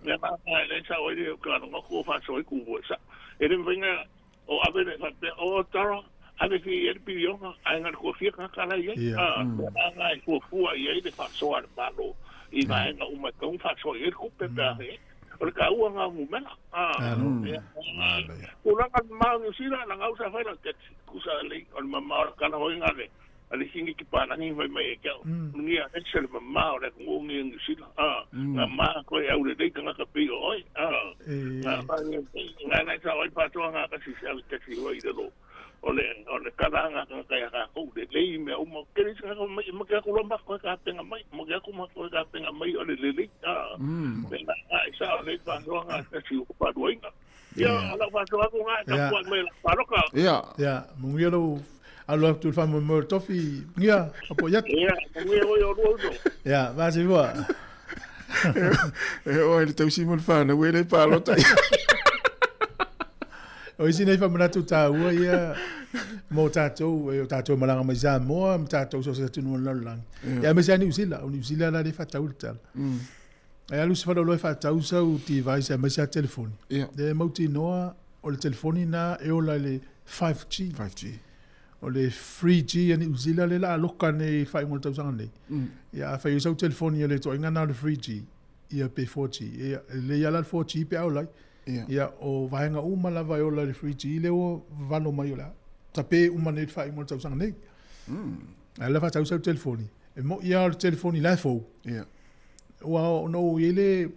Speaker 14: me va a esa oye claro no ko fa soy ku esa eren venga o a ver o taro a ver si él pidió a en el cofía cara y a fu y ahí de fa so al malo y va en un matón fa so el ku pe porque caúa nga mu mena una kan ma ni sira la causa fa la que cusa le on mamá kana ho ngale ali singi ki pana ni vai mai ke ni a excel ma ora ko ngi sila na ma ko ya ure dei kana ka pi oi na ba ni na sa oi pa to nga ka si sa ke si oi de lo ole kada nga ka ya ka ko de lei me o mo ke ni ka mo ke ko lomba ko ka tenga mai mo ke ko mo ko ka tenga mai ole le na sa le pa to nga ka si ko pa do inga ya ala pa to nga ka ko me pa ro ka
Speaker 2: ya mo ngelo Alo tu fa mo tofi ngia apoiat.
Speaker 14: Ngia o rodo.
Speaker 2: Ya, va se voa.
Speaker 11: O ele tau simon fa na wele pa lo tai.
Speaker 2: O isi nei fa mana tu ta ua ia mo tatou e tatou malanga mai Sāmoa mo tatou so se tunu la lang. Ya me sa ni usila la le fa tau tal. Ai alu se fa lo fa tau sa u ti vai se me sa telefone. De mo ti noa o le telefone na e o la le 5G. O le 3G ani uzila le la loka nei fai ngol tau sanga nei. Ia fai usau telefoni le to inga na le 3G. Ia pe 4G. Ia le ia la 4G pe au lai. Ia o vahenga uma la vai o la le 3G le o vano mai o la. Ta pe uma nei fai ngol tau sanga nei. Ia la fa tau usau telefoni. E mo ia le telefoni la fo. Ia. Wa no ile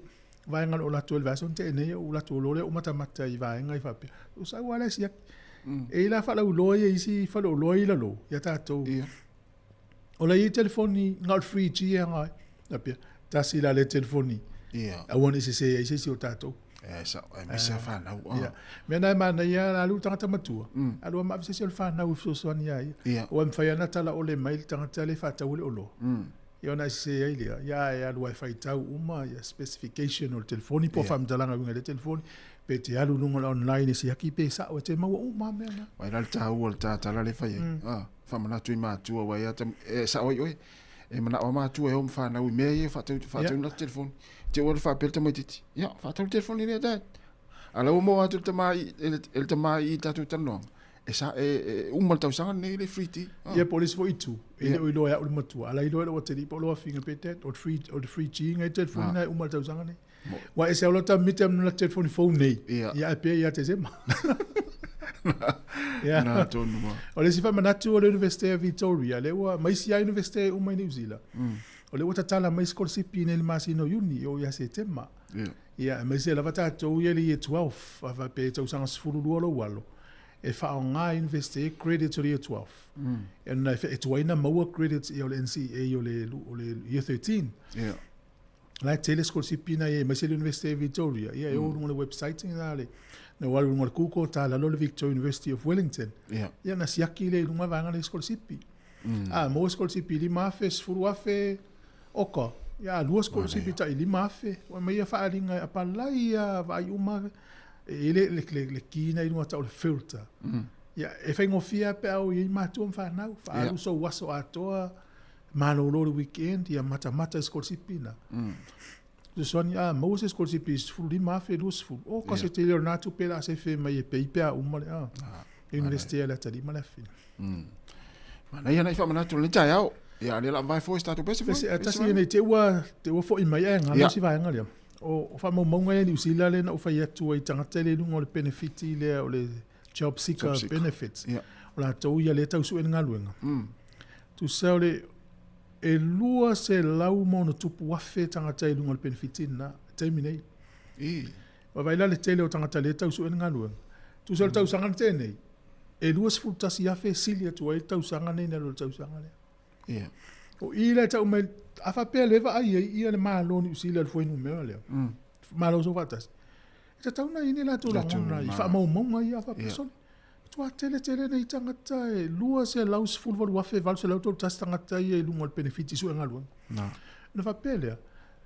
Speaker 2: vahenga o la 12 version te nei o la to lo le o mata mata i vahenga i fa pe. Usa wala sia. E la fa la uloa ia isi fa la uloa ila lo ia tātou o la i telefoni ngā 3G e ngai na pia tasi la le telefoni a wane se isi o tātou
Speaker 11: me se whanau
Speaker 2: mea nai mana ia la lu tangata matua alua ma se se whanau soani ia o am whai ana tala o le mail tangata le whatau le olo ia ona se ia ilia ia alua e whai tau uma ia specification o le telefoni po whamtalanga winga le telefoni pe te alu nunga online si aki pe sa o te mau o mame ana
Speaker 11: wai la ta o ta ta la le fai fa mana tu ma tu wa ya te sa oi e mana o ma tu e o fa na u me e fa tu na telefon te o fa pel te mai titi ya fa tu telefon ni da ala o mo atu te mai el te mai ta tu tano e sa e un mal tau sanga nei le free
Speaker 2: ia police fo itu e o ilo ya o matu ala ilo o te ripo lo finga pe te o free chi ngai telefon ngai un mal tau sanga nei wa ese o ta mitem na telefone phone nei ia pe ia te sema
Speaker 11: na tonu ma
Speaker 2: o le sifa manatu o le University of Victoria le wa mai sia University o mai New Zealand o le wata tala mai scholarship nei le masino uni o ia se tema ia mai se la vata to ia le 12 ava pe tau sanga sfuru lo walo e fa nga University credit to the 12 e na e tuaina maua credits e o le NCA o le year 13 la telescope pina e mas ele University of Victoria e eu no website ngale no walu ngol kuko ta la lo Victoria University of Wellington ia na siaki le numa vanga le scholarship mo scholarship li mafes furu afe oka ia lu scholarship ta li mafe o mai fa alinga apala ia vai uma ele le kina i numa ta o filter ia e fa ngofia pe au i matu fa na fa alu so waso atoa malo lo weekend ia mata scholarship pina so soani Moses scholarship is fully mafe useful o ka se te Leonardo pela se fe mai pe pe uma university la tali mala fin
Speaker 11: mana ia na fa mana tu le tai au ia le la vai fo sta tu pese
Speaker 2: se atasi nei te wa fo i mai nga si vai nga o fa mo ngai ni usila le na o fa ia tu ai tanga tele lungo le benefit le o le job seeker benefits o la to ia le tau su en nga luenga tu se e lua se lau mo na tupu wafe tangata i lunga le benefitina taimi nei wa vai la le tele o tangata le tau su en ngalua Tu sal tau sanga tēnei. E luas fu tasi afe sili atu ai tau sanga nei na lo tau sanga le.
Speaker 11: Ia.
Speaker 2: O ila tau mai afa pe leva ai ia le malo ni usila le foi no meo le. Malo so fatas. Ta tau na ini la tu la ngona i fa mau mau ai afa person. Tu a tele nei tangata e lua se laus ful vol wafe val se lauto tas tangata e lungo le benefiti su ngalu. Na fa pele.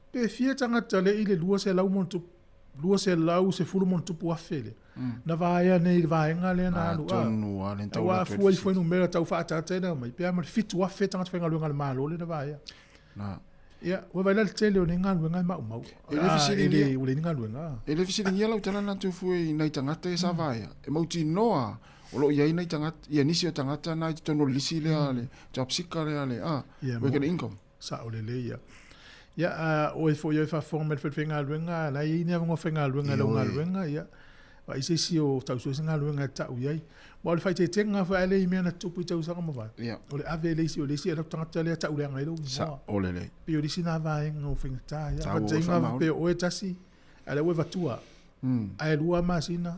Speaker 2: Pe fie tangata le ile lua se lau montu lua se lau se fulu montu pu afele. Na vaia nei vaenga le na lu.
Speaker 11: Tonu a le tau.
Speaker 2: Wa foi no mera tau fa ta tena mai pe ma fitu wafe tangata fa ngalu ngal malo le na vaia.
Speaker 11: Na.
Speaker 2: Ya, wa vai la tele o ngalu ngai mau.
Speaker 11: Ele fisiri
Speaker 2: ni ule ngalu nga.
Speaker 11: Ele fisiri ni la tala na tu fui nei tangata e sa vaia. E mauti noa. O lo ia nei tangata, ia nisi o tangata na i tono lisi le ale, chapsika le ale, we can income.
Speaker 2: Sa o le ia. Ia, o e fo ia fa forma le whenga luenga, na i nia mga whenga luenga lo ngā luenga, ia. Wa i se si o tau so ngā luenga tau iai. Wa o le whai te tenga wha ele i mea na tupu i tau sanga mawai. O le ave leisi o leisi, e tangata lea tau lea ngai lo.
Speaker 11: Sa o le le.
Speaker 2: Pe o lisi nā vaenga o whenga tā, ia. Wa tenga pe o e tasi, ale ue vatua. Ai lua masina.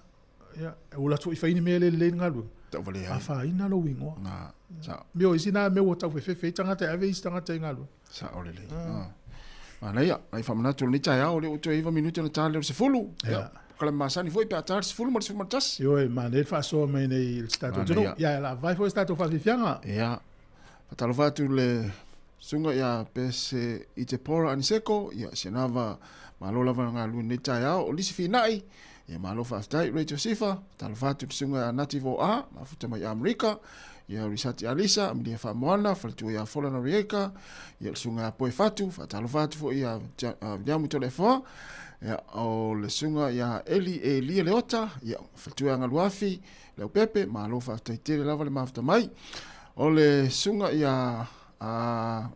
Speaker 2: Ya, o la tu faini mele le ngalu.
Speaker 11: Ta vale ai.
Speaker 2: Afa ina lo wingo.
Speaker 11: Na. Sa.
Speaker 2: Meo isina me o tau fe tanga te ave istanga te ngalu.
Speaker 11: Sa ole le. Ana ia, ai fa mana tu ni tai au le o tu eva minuto na tale se fulu. Ya. Kala masani foi pe atar se fulu mo se matas.
Speaker 2: Yo e mane fa so me nei stato no. Ya la vai foi stato fa fianga.
Speaker 11: Ya. Patalo va tu le sunga ya pese i te pora aniseko, ya senava malola va ngalu ni tai au o lisi finai. Ia malo fa aftai Radio Sifa, talo fatu tsunga nativo a, mafuta mai Amerika, ia risati alisa, mdia fa moana, faltu ia fola na rieka, ia tsunga poe fatu, fa talo fatu fo ia jamu telefon, ia o le tsunga ia eli e lia leota, ia faltu ia ngaluafi, leo pepe, malo fa aftai tele lava le mafuta mai, o le tsunga ia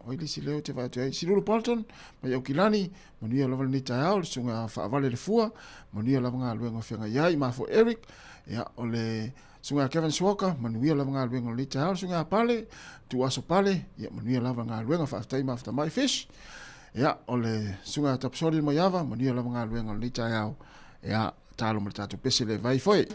Speaker 11: oili si leo te vatu ai Silulu Polton mai au kilani manuia lava ni tai au sunga fa vale le fua manuia lava nga luenga fenga yai ma fo Eric ya ole sunga Kevin Swoka manuia lava nga luenga ni tai au sunga pale tu aso pale ya manuia lava nga luenga fa tai ma my fish ya ole sunga tapsori mai ava manuia lava nga luenga ni tai au ya talo mo tatu pesele vai foi.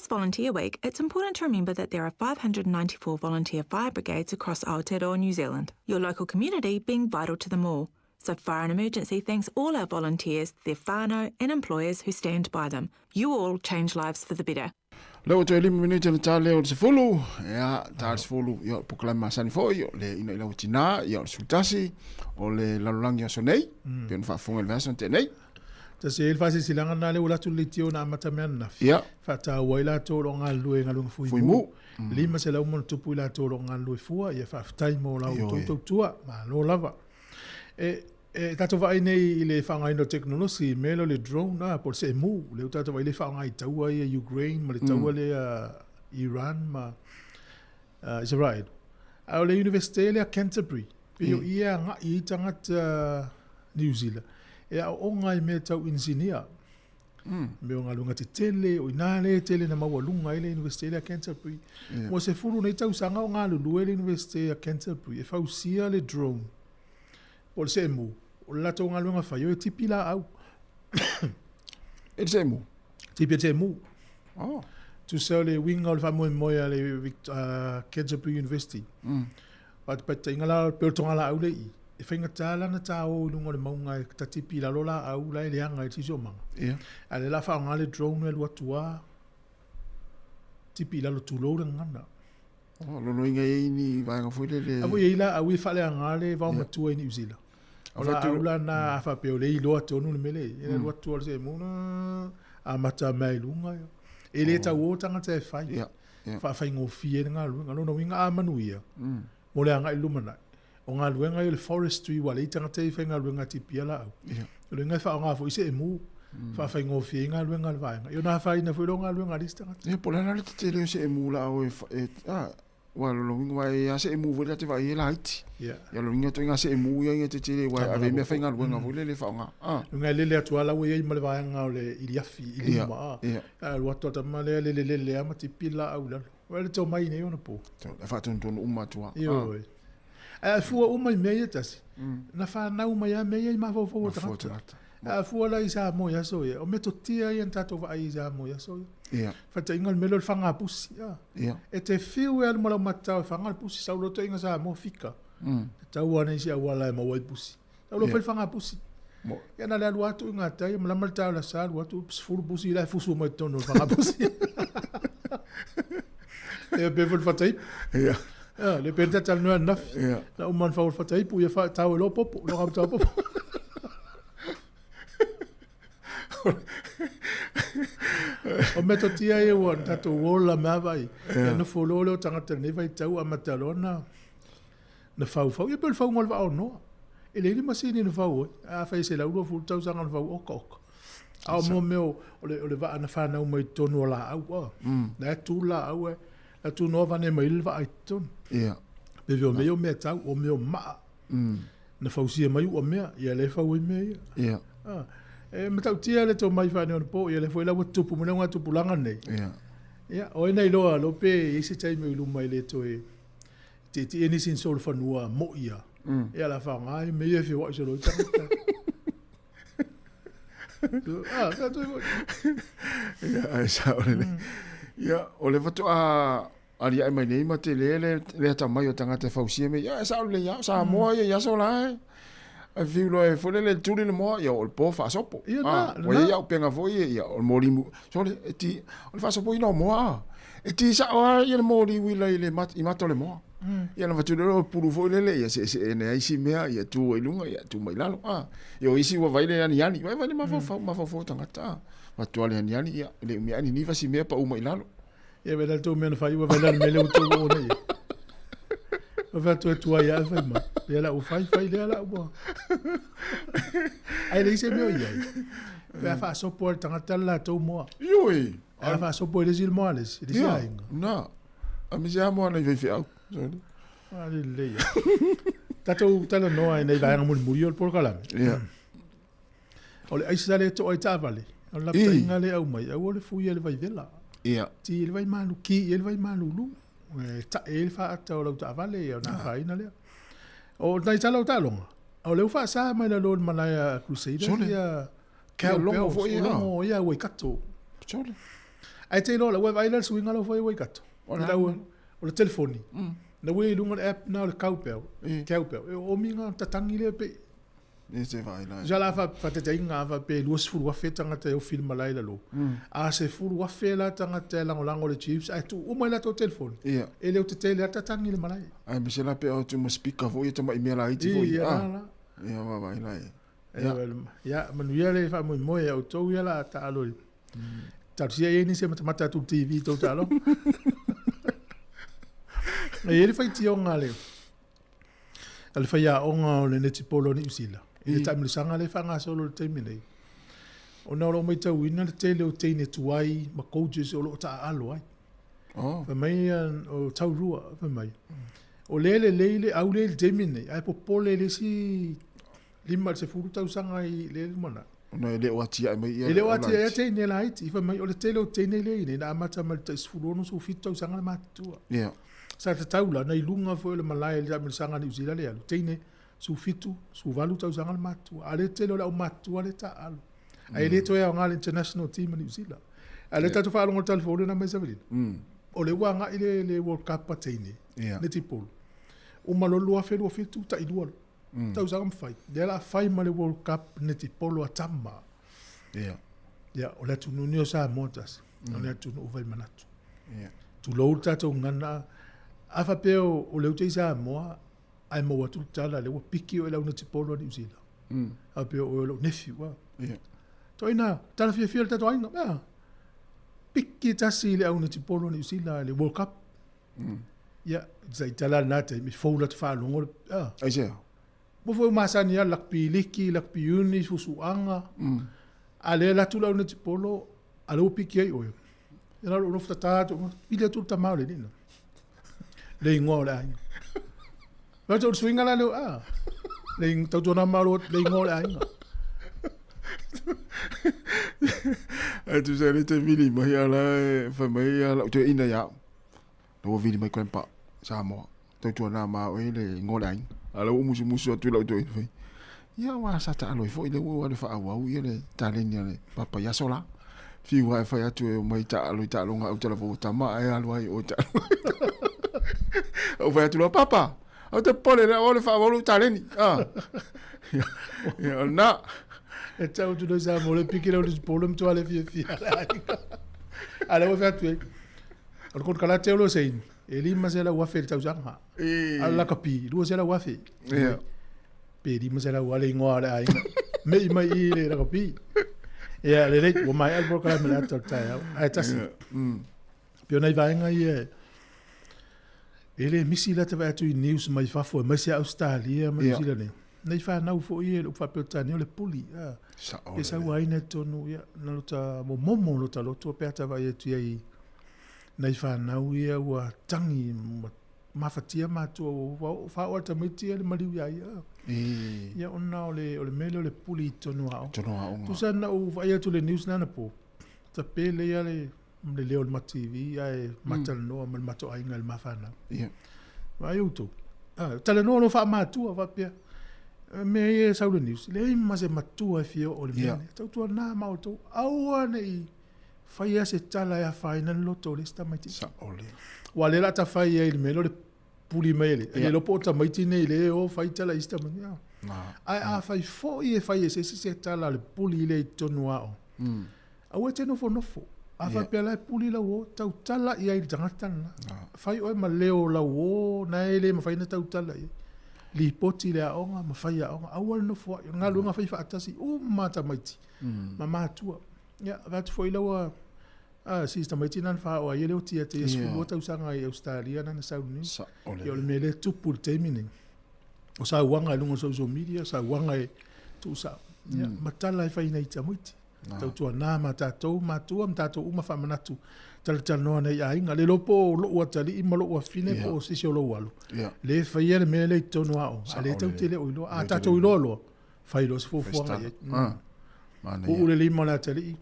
Speaker 15: this Volunteer Week, it's important to remember that there are 594 volunteer fire brigades across Aotearoa, New Zealand, your local community being vital to them all. So Fire and Emergency thanks all our volunteers, their whānau and employers who stand by them. You all change lives for the better.
Speaker 11: Leo to 11 minute na tale o se fulu, ya ta se fulu yo proclama sani foi yo le ina ila utina yo sultasi o le lalulangi so nei, pe no fa fonga version te nei.
Speaker 2: Ta se il fasi silanga na le ula tu litio na matamena.
Speaker 11: Ya.
Speaker 2: Fa ta waila to lo ngalu ngalu fui mu. Lima se la mo tupu ila to lo ngalu fua ya fa tai mo la to tua ma no lava. Tato vai nei le whangai no teknolosi melo le drone na por se mu le tato vai le whangai taua i Ukraine ma le taua le Iran ma Israel au le University le Canterbury pio ia nga i tangat New Zealand o ngai me tau engineer me o ngalunga te tele o inale tele na mawalunga i le University le Canterbury mo se furu nei tau sanga o ngalu le University le Canterbury e fausia le drone por se mu o la tonga lunga fa yo tipi la au
Speaker 11: e se mu
Speaker 2: tipi te mu tu se le wing al fa mo le Canterbury University pat pat ingala pe tonga la au le e finga tala na tao lunga le maunga ta tipi la lola au la le anga ti so manga ale la fa ngale drone le watua tipi la lo tu lo ngana
Speaker 11: lo inga ni vai nga foi le
Speaker 2: abo ila awi fa le ngale va ma tu ni usila Ola na fa pe ole ilo tonu mele e lo tu se mona a mata mai lunga e le ta wo tanga te fai fa ngo fie nga lu nga no winga amanuia mo le nga ilumana o nga lu nga le forestry wala i tanga te fa nga lu nga tipia la lo nga fa nga fo se mu fa ngo fie nga lu nga va nga yo na fa ina fo lo nga lu nga lista
Speaker 11: e po la le te le se mu la o Well, lo winga vai ase e mu vole te vai la haiti. Ya lo winga to inga se e mu ya te tele vai ave me fa inga winga vole le fa nga.
Speaker 2: Nga le atu ala we i male vai nga le iliafi ilima. Lo to ta male le ama ti pila au la. Well to mai ne ona po.
Speaker 11: E fa ton uma tua.
Speaker 2: Yo. Fu uma me tas. Na fa na uma ya me i ma fo ta. Fu la isa mo ya so ya. O me to tia i tato vai isa mo ya so. Fata ingal melo fanga pusi e te fiu e mala mata fanga pusi sa lo to inga sa mo fika tau ana isi awala e mawai pusi tau lo fanga pusi ya na le watu inga tai mala malta la sa watu furu pusi la fusu mo tono fanga pusi e be vol fatai le penta tal no naf na o man fa fatai pu ya fa tau lo popo lo ga tau popo o me to tia e o tato wola ma vai no fololo tangata ne vai tau a matalona na fau e pel fau mal va no ele ni masini no fau a fa se la ulo fu tau sanga no fau ok a mo meu o le va na fa na o mai tonu la au na tu la au la tu no va ne mai va ai ton pe vio me o me tau o me ma na fau si mai o me ia le fau me me tau tia le to mai fane on po le foi la tupu mo nga tupu langa nei o nei lo pe i se tai me lu mai le to e ti eni sin sol fa nua mo ia la fa ngai me e fi wa so lo tata ka to
Speaker 11: ai sa o le fatu ali ai mai nei ma te le ta mai o tanga te fausia me sa le Sāmoa ya so lai a viu e fole le tuli le mo o po fa sopo o ia o penga foi ia o molimu so ti o fa sopo ino mo e ti sa o ia le moli wila ile mat i mato le mo ia na fatu le pulu foi le ia se ne ai si mea ia tu e lunga ia tu mai lalo ia isi wa vai le ani vai ma fo tangata ma tu ale ani ia le mi ani ni va si mea pa u mai lalo
Speaker 2: ia vedal tu me no fai wa vai le mele o tu o nei va tu ia fa ma ia la o fai le la o ai le se me ia va fa so por tangata la tu mo
Speaker 11: yoi
Speaker 2: ai fa so por les îles Moales di sai
Speaker 11: no a mi siamo nei vai fiau
Speaker 2: ali le tato tala no ai nei vai ngul muriol por kala ole ai sale to ai tavale la pinga le au mai au le fu ia le vai vela ti le vai malu ki ele vai malu lu ta ele fa ata o ta vale o na faina le o dai tala ta longa o le fa sa mai la lo manaya crusader ia ka longo fo ia we kato
Speaker 11: chole
Speaker 2: Ai te lo la web island swinga lo foi wai kato. La o le telefoni. Na we lunga app na le kaupel. Kaupel. O minga tatangi le pe.
Speaker 11: Ese vai lá.
Speaker 2: Já lá fa te inga fa pe luas furu wa fetanga te o film lai la lo. A se furu wa fela tanga te lango le chiefs ai tu o mai la to telefoni.
Speaker 11: Ia.
Speaker 2: Ele o te tele tatangi le malai.
Speaker 11: Ai me se la pe o tu mo speaker vo ia te mai mela ai ti vo.
Speaker 2: Ia.
Speaker 11: Ia vai lá.
Speaker 2: Ya manuia le fa mo mo ya o to ya la ta lo. Ta sia ye ni se mata tu TV to ta lo. Ele fai ti onga le. Ele fai ya onga o le neti polo ni usila. Ele ta mi sanga le fanga solo le temi nei. O na lo mai ta wina le tele o teine tuai ma coaches o lo ta alo ai.
Speaker 11: Oh.
Speaker 2: Fa mai o tau rua fa mai. O lele au le temi nei. Ai po pole le si lima se furu tau sanga i le mana.
Speaker 11: No ele o atia mai ia.
Speaker 2: Ele o atia te ne la iti fa mai o le tele o teine le ni na amata mal te furu no so fito sanga le matua.
Speaker 11: Yeah.
Speaker 2: Sa te taula na ilunga fo le malai le sanga ni usila le alu. Teine su fitu, su valu tau sanga le matua. Ale tele o matua le ta alu. Ai le to ya ngal international team ni usila. Ale ta to fa lo telefone na mesa vile. O le wanga ile le World Cup pa teine. Ne tipolo. O malolo a felo fitu ta idualo. Tau sanga mfai. Le la fai ma le World Cup ne tipolo a tama.
Speaker 11: Yeah.
Speaker 2: Ya, o le tunu ni o Sāmoa tas. O le tunu o vai manatu.
Speaker 11: Yeah.
Speaker 2: Tu lo tato ngana afa peo o le te Sāmoa ai mo watu tala le piki o le una tipolo ni usila. A peo o le nephew wa.
Speaker 11: Yeah.
Speaker 2: To ina tala fia tato ainga. Ya. Piki tasi le una tipolo ni usila le World Cup. Ya, zai tala nata mi foula te fa longo. Ah.
Speaker 11: Ai se.
Speaker 2: Mo foi masani ya lakpi liki, lakpi uni, susuanga. Ale la tula una tipolo, ale o piki ai oyo. Ina lo nofta tato, ile tu tamau le nina. Le ingo le ai. Wa tu swinga la le le tau tona malo le ingo le ai.
Speaker 11: Ai tu se te vili mai ala fa mai ala tu ina ya. Do vili mai kwempa Sāmoa. Tau tona ma o le ingo le ai. Ala o musu tu la tu foi. Ya wa sa ta alo foi le wo le fa wa u le taleni le papa ya sola. Fi wa fa ya tu mai ta alo nga o tele fo ta ma ai alo ai o ta. O fa tu lo papa. O te pole le o le fa wa taleni. Ah. Ya na.
Speaker 2: E tau tu dosa mo le piki le polum tu ale fi. Ale o fa tu. Al kon kala te lo sein. Eli masela wa fe tau sanga. Alla kapi, lu sela wa fe.
Speaker 11: Yeah.
Speaker 2: Pedi masela wa le ngoa ai. Me mai le la kapi. Ya le le o mai al broka me la tota ya. Ai tasi. Pio nei vai ngai ele misi la te va tu news mai fa fo mai se Australia mai sila ne. Nei fa na fo ie o fa pe tani o le puli. E sa wa ina tonu ya na lota mo lota loto pe ta va ye tu ai. Nei fa na ia wa tangi mafatia mato fa o ta miti le mali ya ya ona o le mele le puli tonu ao tu sa na o va ia tu le news na po ta pele ya le le ma TV ai matal no mal mato ai ngal mafana va yuto tale no fa matu va pe me ia sa le news le ma se matu fio o le mele tu na ma to au nei fai se tala ya final loto le sta mai
Speaker 11: sa ole
Speaker 2: wale la ta fai il melo le puli mele e lo pota mai tine le o fai tala ista mai ai fai fo e fai se tala le puli le tonua o a o te no fo a fa pe la puli la o tau tala ia il tangatan fai o ma leo la o na ele ma fai na tau tala li poti le o ma fai a o awal no fo nga lu nga fai fa atasi o mata mai ti ma tua ya va tu foi la sista mai tinan fa o ele o tia te esku ta usanga e Australia na sa uni yo le mele tu por termining o sa wanga lungo social media sa wanga e tu sa ya matala fa ina ita muti tau tu na mata to matu am tato uma fa manatu tal no na ya inga le lopo lo wa tali i malo wa fine po si se lo walu le fa ye le mele to no ao ale tau tele o lo a tato lo fa lo fo fo o le limo na tali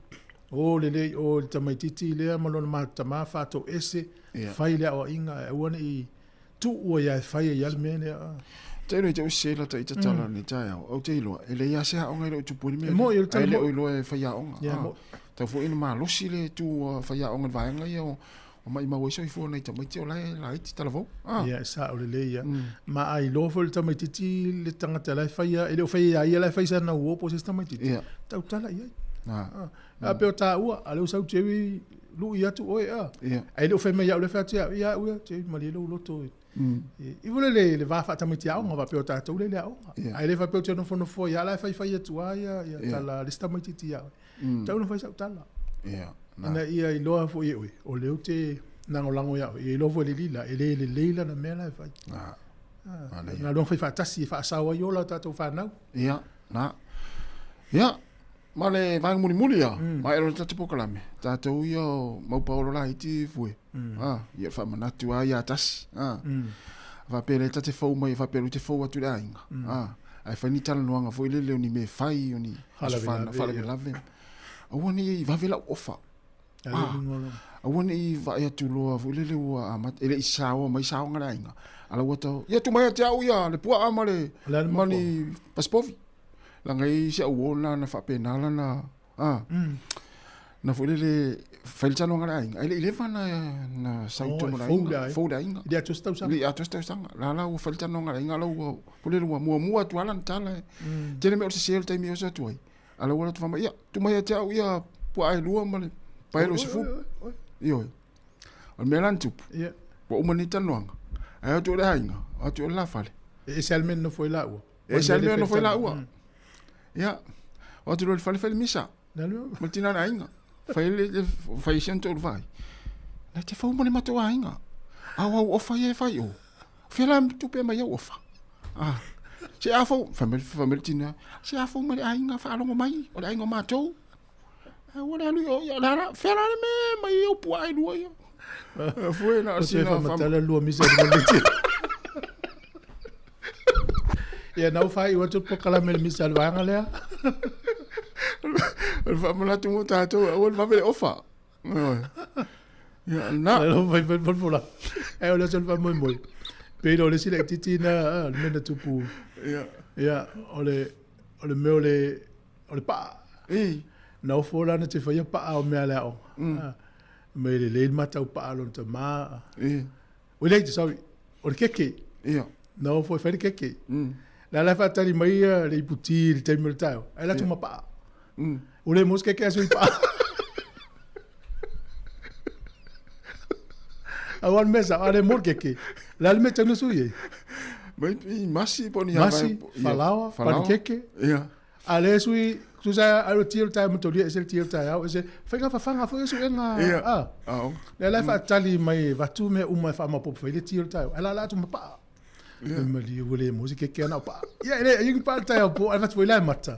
Speaker 2: o le o tamaititi le malon mata ma fato ese fai le o inga e wona i tu o ya fai ya mene
Speaker 11: te no te se la te tala ni tai o te lo ele ya se o ngai tu puni me
Speaker 2: mo il
Speaker 11: ele o lo e fai ya o tau fo ina malosi le tu fai a onga vaenga ia o mai mau iso i fo nei tamai tio lai ti talavo.
Speaker 2: Ia sa o le ia. Ma ai lo fo le tamai titi le tangata lai fai ele o fai ia lai fai sa na uo po se tamai titi. Tau tala ia. A pe o ta ua ale o sau tewi lu ia tu oi a. Ai le o fai mai ia o le fai tia ia ua te mali lo loto. I vole le va fa tamai tia o va pe o ta tu le au. Ai le fa pe o te no fo ia lai fai fai tu ia tala le tamai titi ia. Tau no fai sa tala. Na ia I loa fo ia o leo te nangolango ia I lo fo le lila ele le leila na mela e fai. Na lo fai fa tasi fa sawa yo la tatou fa nau.
Speaker 11: Ia na. Ia ma le vai muli ia. Ma ero tatu pokalame. Tatou ia mau paolo la iti fue. Ia fa manatu ia tasi. Va pele tate fo mai va pele te fo atu la inga. Ai fa ni tala noanga fo ile le ni me fai oni. Fala ve lave. Awani va vela ofa. Awani va ia tu loa vulele ua amat ele isawa mai sawa ngara inga. Ala wata ia tu mai te au ia le pua amale mani paspovi. La ngai se uona na fa penala na na vulele failtano ngara inga. Ele ile na sautu ngara. Fouda inga.
Speaker 2: Dia tu stau sang.
Speaker 11: Dia tu stau sang. La u failtano ngara inga la u vulele mua tu alan tala. Tene me o se sel taimi o sa tuai. Ala wala tu fama ia tu mai te au ia pua ai lua male. Paelo se fu. Io. O melan tup.
Speaker 2: Ia.
Speaker 11: Po umanita noanga. Ai tu le hainga, tu la fale.
Speaker 2: E salmen no foi la ua.
Speaker 11: E salmen no foi la ua. Ia. O tu le fale misa.
Speaker 2: Nalo.
Speaker 11: Matina na inga. Fai sento vai. Na te fau mole mato ainga. Au ofa ye fai o. Fela tu pe mai ofa. Se afo family tina. Se afo mole ainga fa longo mai. O ainga mato. Wala lu yo la fera me mai yo puai lu yo. Foi na
Speaker 2: sina matala lu misa de. Ya não fai o outro pokala mel misa vanga le.
Speaker 11: El famula tu mutato, o va ver ofa. Ya na.
Speaker 2: Não vai vola. É o leso vai moi. Pero le sila titina le mena tupu. Ya ole meole ole pa. Nau fora na te whaia paa o mea leo. Me le leil mata o paa lon ta maa. Ui leite, sorry. O le keke. Nau foi whaire keke. La lai whatari mai le iputi le teimere tau. Ai la tuma paa. O le mos keke asu i paa. Awan mesa, a le mor keke. La le meta nusu ye.
Speaker 11: Masi poni.
Speaker 2: Masi, falawa, pani keke. A le sui tu sa alo tio tai motoria ese tio tai au ese fanga fanga foi eso enga la fa tali mai va tu me uma fa ma pop foi le tio tai ala la tu ma pa me li wole musique que na pa ya ele ing pa tai po ala foi la mata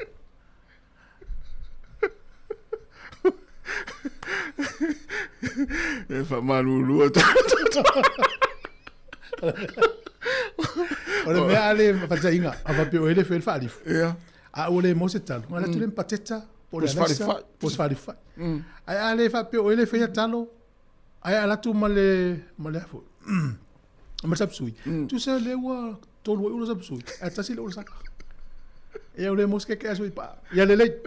Speaker 11: e fa malulu
Speaker 2: ole me ale fa tainga ava pe ele foi fa alif a ole mo se talo ala tu le pateta por pos farifa ai ale fa pe ole fe talo ai ala tu male fo ma sapsui tu se le wa to lo ulo sapsui ata si lo sa e ole mo ke aso pa ya le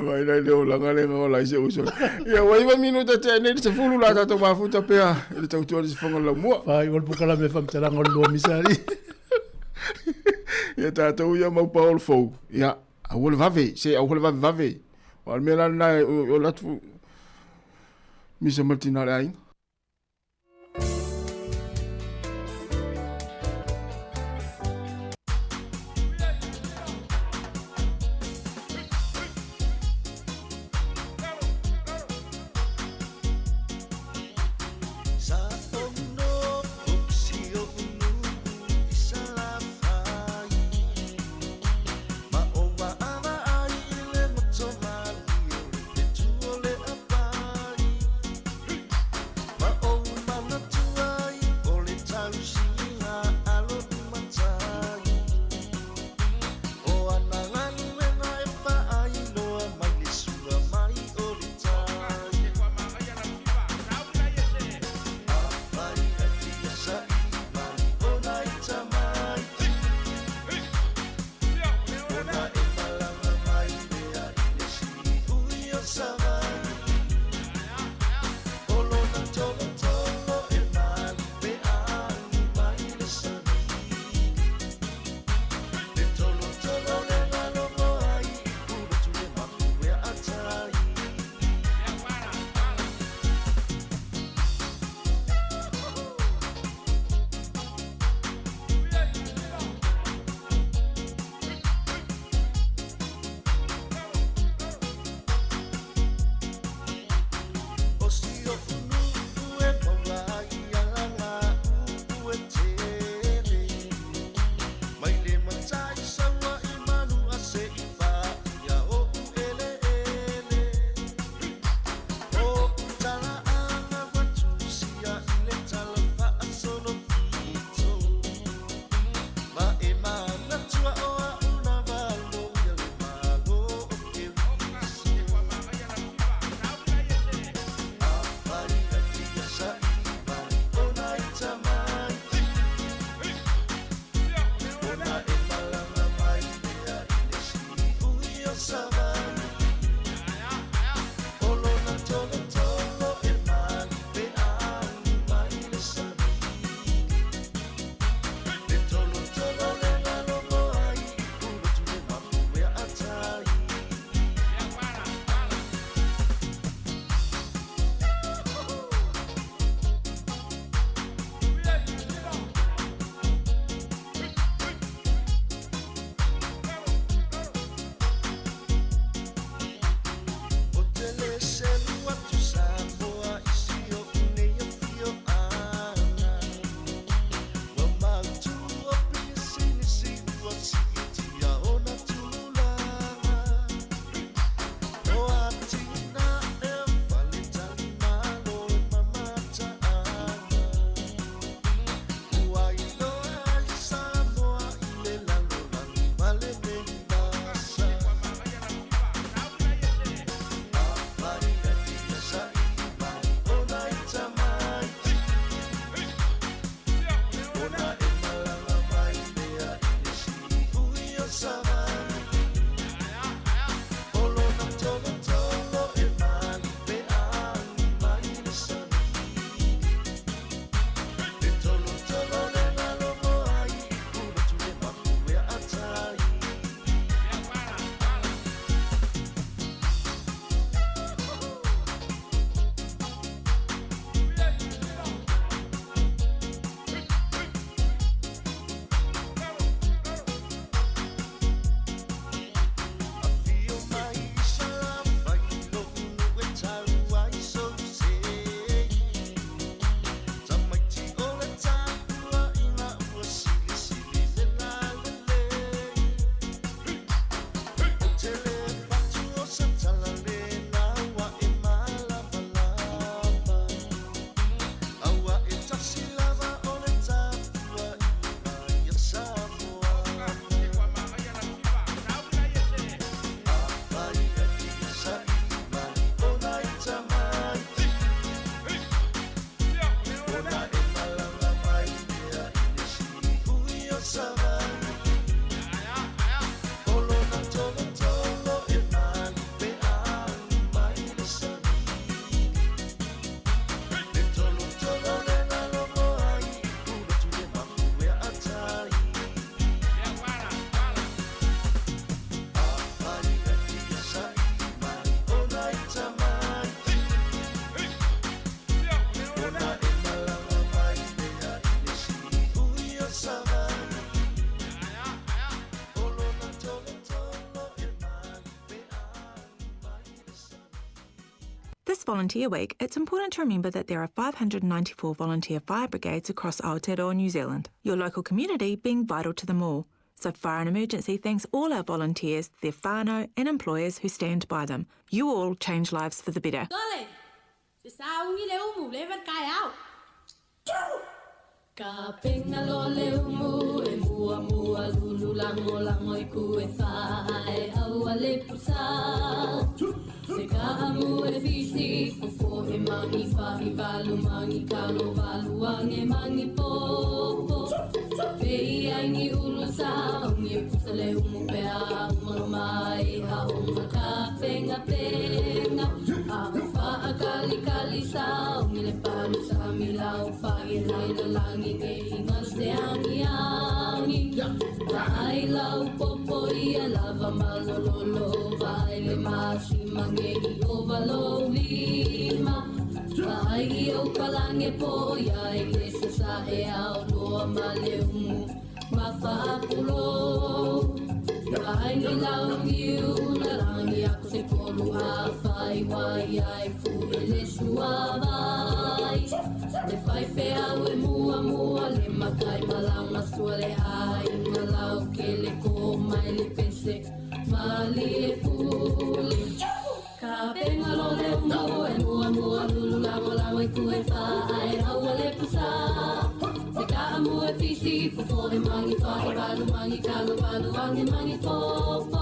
Speaker 11: vai na leo langa le ngola ise uso ya wai va minuta te ne se fulu la tato ba futa pea le tau tu se fonga la mo
Speaker 2: vai gol pukala me fam tela ngol lo misari
Speaker 11: ya tato ya mau paul fo ya awol vave se awol vave wal mela na o la tu misa martina ai
Speaker 15: This Volunteer Week, it's important to remember that there are 594 volunteer fire brigades across Aotearoa, New Zealand, your local community being vital to them all. So Fire and Emergency thanks all our volunteers, their whānau and employers who stand by them. You all change lives for the better.
Speaker 12: Dole, se saungi le umu, lever kai au. Ka penga lo le umu, e mua mua lulu lango lango I ku e whae au a le pusa. Se ka amu e fisi, fufo e mangi whahi walu mangi kalo walu ange mangi popo. Pei aingi ulu saungi e pusa le umu pea umaro mai a uma ka penga penga. A ufa a kali kali saungi le palu sa milau whae laila langi nge inga se angi angi. Vai lau popo ia lava malololo, vai le masi mangehi ovalo lima. Vai I o kalange po ia iglesia sa e ao loa male umu mawhaapulo. Vai ni lau niu na rangi ako se kolu a whai wai ai fu ele sua vai. Le whai whea ue mua mua le makai malau masua le ai na lau ke le ko mai le pese mali e pule. Ka penga lo le umu e mua mua lulu lango lango I ku e whae aua le pusa. Se ka amu e fisi fufo e mangi whae walu mangi kalo walu ange mangi popo.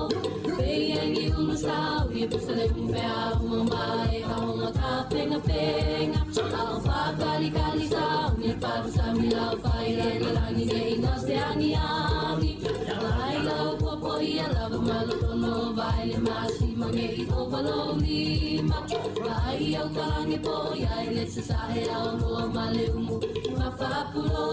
Speaker 12: Pei angi ulu sau I e pusa le umpea uma mai aonga ka penga penga. Ao whakali kali sau I e paru sa milau whae le langi nge inga se angi angi. Vai lau popo ia lava malotolo vai le masi mange I ovalo lima. Vai au kalange po ia I le sasahe au loa male umu mawhapulo.